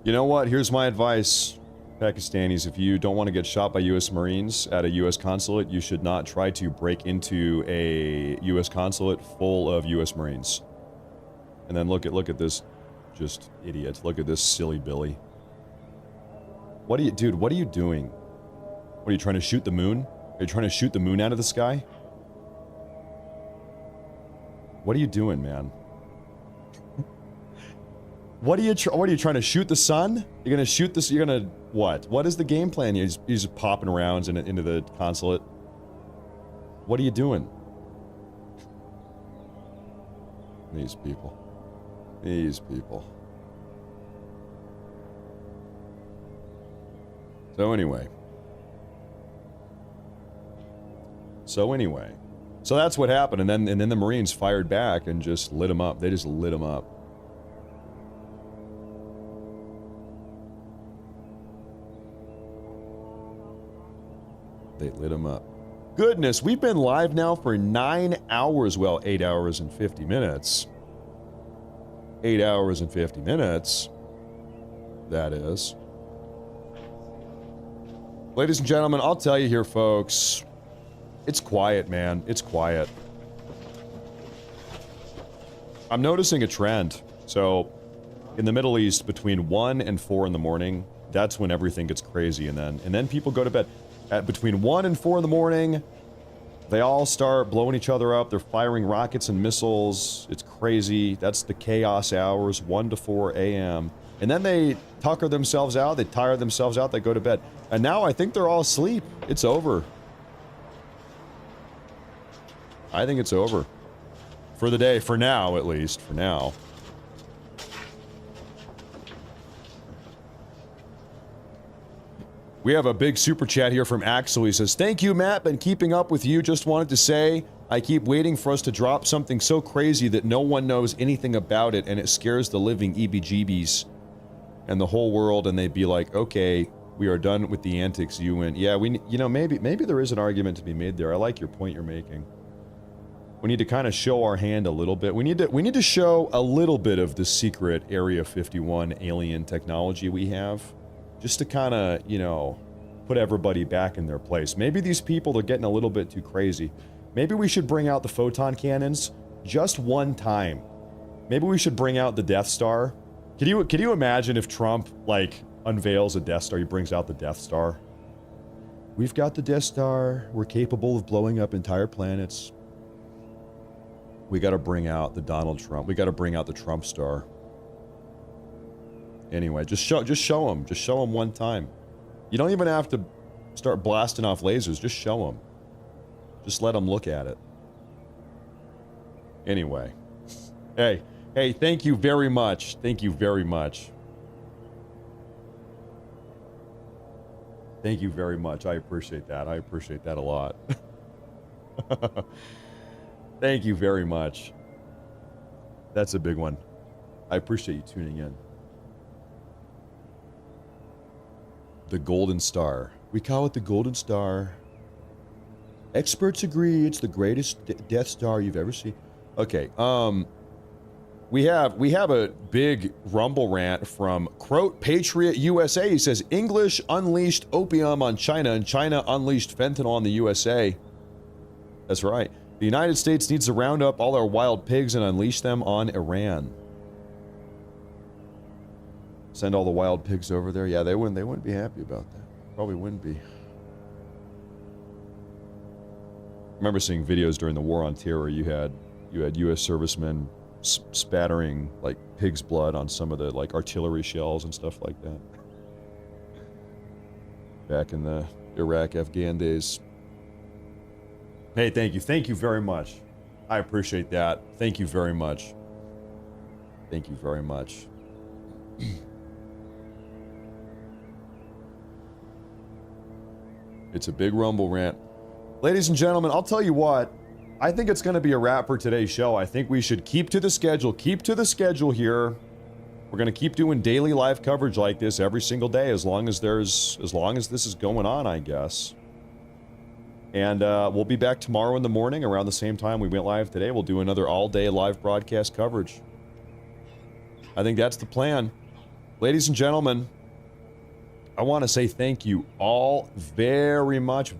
You know what? Here's my advice, Pakistanis. If you don't want to get shot by U.S. Marines at a U.S. consulate, you should not try to break into a U.S. consulate full of U.S. Marines. And then look at this, just idiot. Look at this silly Billy. What are you, dude? What are you doing? What are you trying to shoot the moon? Are you trying to shoot the moon out of the sky? What are you doing, man? What are you trying to shoot the sun? You're gonna shoot this? You're gonna what? What is the game plan? You're just popping rounds into the consulate. What are you doing? These people. These people. So anyway. So that's what happened, and then the Marines fired back and just lit him up. They just lit him up. They lit him up. Goodness, we've been live now for 9 hours. Well, 8 hours and 50 minutes. 8 hours and 50 minutes. That is. Ladies and gentlemen, I'll tell you here, folks. It's quiet, man. It's quiet. I'm noticing a trend. So, in the Middle East, between 1 and 4 in the morning, that's when everything gets crazy, and then people go to bed. At between 1 and 4 in the morning, they all start blowing each other up. They're firing rockets and missiles. It's crazy. That's the chaos hours, 1 to 4 a.m. And then they tucker themselves out. They tire themselves out. They go to bed. And now I think they're all asleep. It's over. I think it's over. For the day. For now, at least. For now. We have a big super chat here from Axel. He says, "Thank you, Matt. Been keeping up with you. Just wanted to say, I keep waiting for us to drop something so crazy that no one knows anything about it, and it scares the living EBGBs and the whole world, and they'd be like, okay, we are done with the antics, you and..." Yeah, maybe there is an argument to be made there. I like your point you're making. We need to kind of show our hand a little bit. We need to show a little bit of the secret Area 51 alien technology we have. Just to kind of, put everybody back in their place. Maybe these people are getting a little bit too crazy. Maybe we should bring out the photon cannons just one time. Maybe we should bring out the Death Star. Can you imagine if Trump, unveils a Death Star, he brings out the Death Star? We've got the Death Star. We're capable of blowing up entire planets. We got to bring out the Donald Trump. We got to bring out the Trump Star. Anyway, just show them. Just show them one time. You don't even have to start blasting off lasers. Just show them. Just let them look at it. Anyway. Hey, thank you very much. Thank you very much. Thank you very much. I appreciate that. I appreciate that a lot. Thank you very much. That's a big one. I appreciate you tuning in. The Golden Star. We call it the Golden Star. Experts agree it's the greatest Death Star you've ever seen. Okay, we have a big Rumble rant from Croat Patriot USA. He says, English unleashed opium on China, and China unleashed fentanyl on the USA. That's right. The United States needs to round up all our wild pigs and unleash them on Iran. Send all the wild pigs over there. Yeah, they wouldn't be happy about that. Probably wouldn't be. I remember seeing videos during the War on Terror. You had U.S. servicemen spattering pig's blood on some of the artillery shells and stuff like that. Back in the Iraq-Afghan days. Hey, thank you very much. I appreciate that. Thank you very much. Thank you very much. It's a big Rumble rant. Ladies and gentlemen, I'll tell you what. I think it's going to be a wrap for today's show. I think we should keep to the schedule. Keep to the schedule here. We're going to keep doing daily live coverage like this every single day as long as this is going on, I guess. And we'll be back tomorrow in the morning around the same time we went live today. We'll do another all-day live broadcast coverage. I think that's the plan. Ladies and gentlemen, I want to say thank you all very much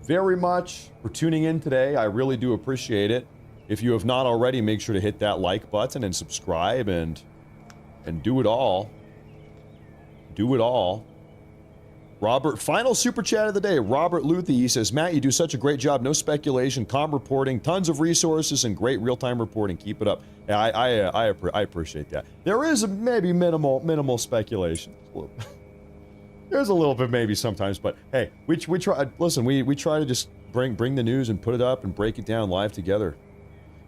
for tuning in today. I really do appreciate it. If you have not already, make sure to hit that like button and subscribe and do it all. Do it all. Robert, final super chat of the day. Robert Luthi, he says, Matt, you do such a great job. No speculation, calm reporting, tons of resources, and great real-time reporting. Keep it up. Yeah, I appreciate that. There is maybe minimal speculation. There's a little bit maybe sometimes, but hey, we try. Listen, we try to just bring the news and put it up and break it down live together.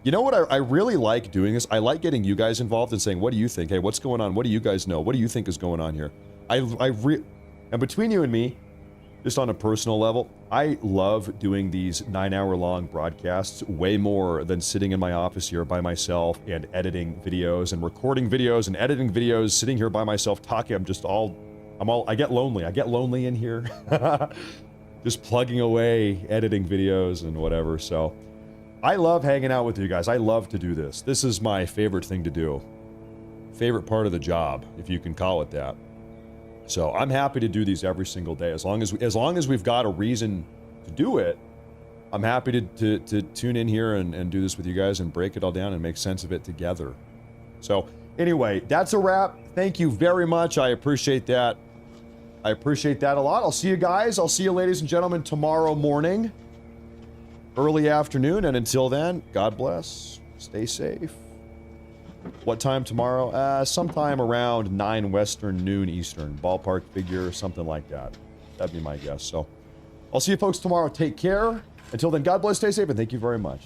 You know what? I really like doing this. I like getting you guys involved and saying, what do you think? Hey, what's going on? What do you guys know? What do you think is going on here? And between you and me, just on a personal level, I love doing these 9-hour-long broadcasts way more than sitting in my office here by myself and editing videos and recording videos and editing videos, sitting here by myself talking. I get lonely. I get lonely in here. Just plugging away, editing videos and whatever. So I love hanging out with you guys. I love to do this. This is my favorite thing to do. Favorite part of the job, if you can call it that. So I'm happy to do these every single day. As long as we've got a reason to do it, I'm happy to tune in here and do this with you guys and break it all down and make sense of it together. So anyway, that's a wrap. Thank you very much. I appreciate that. I appreciate that a lot. I'll see you guys. I'll see you, ladies and gentlemen, tomorrow morning, early afternoon. And until then, God bless. Stay safe. What time tomorrow? Sometime around 9 Western, noon Eastern. Ballpark figure, something like that. That'd be my guess. So I'll see you folks tomorrow. Take care. Until then, God bless, stay safe, and thank you very much.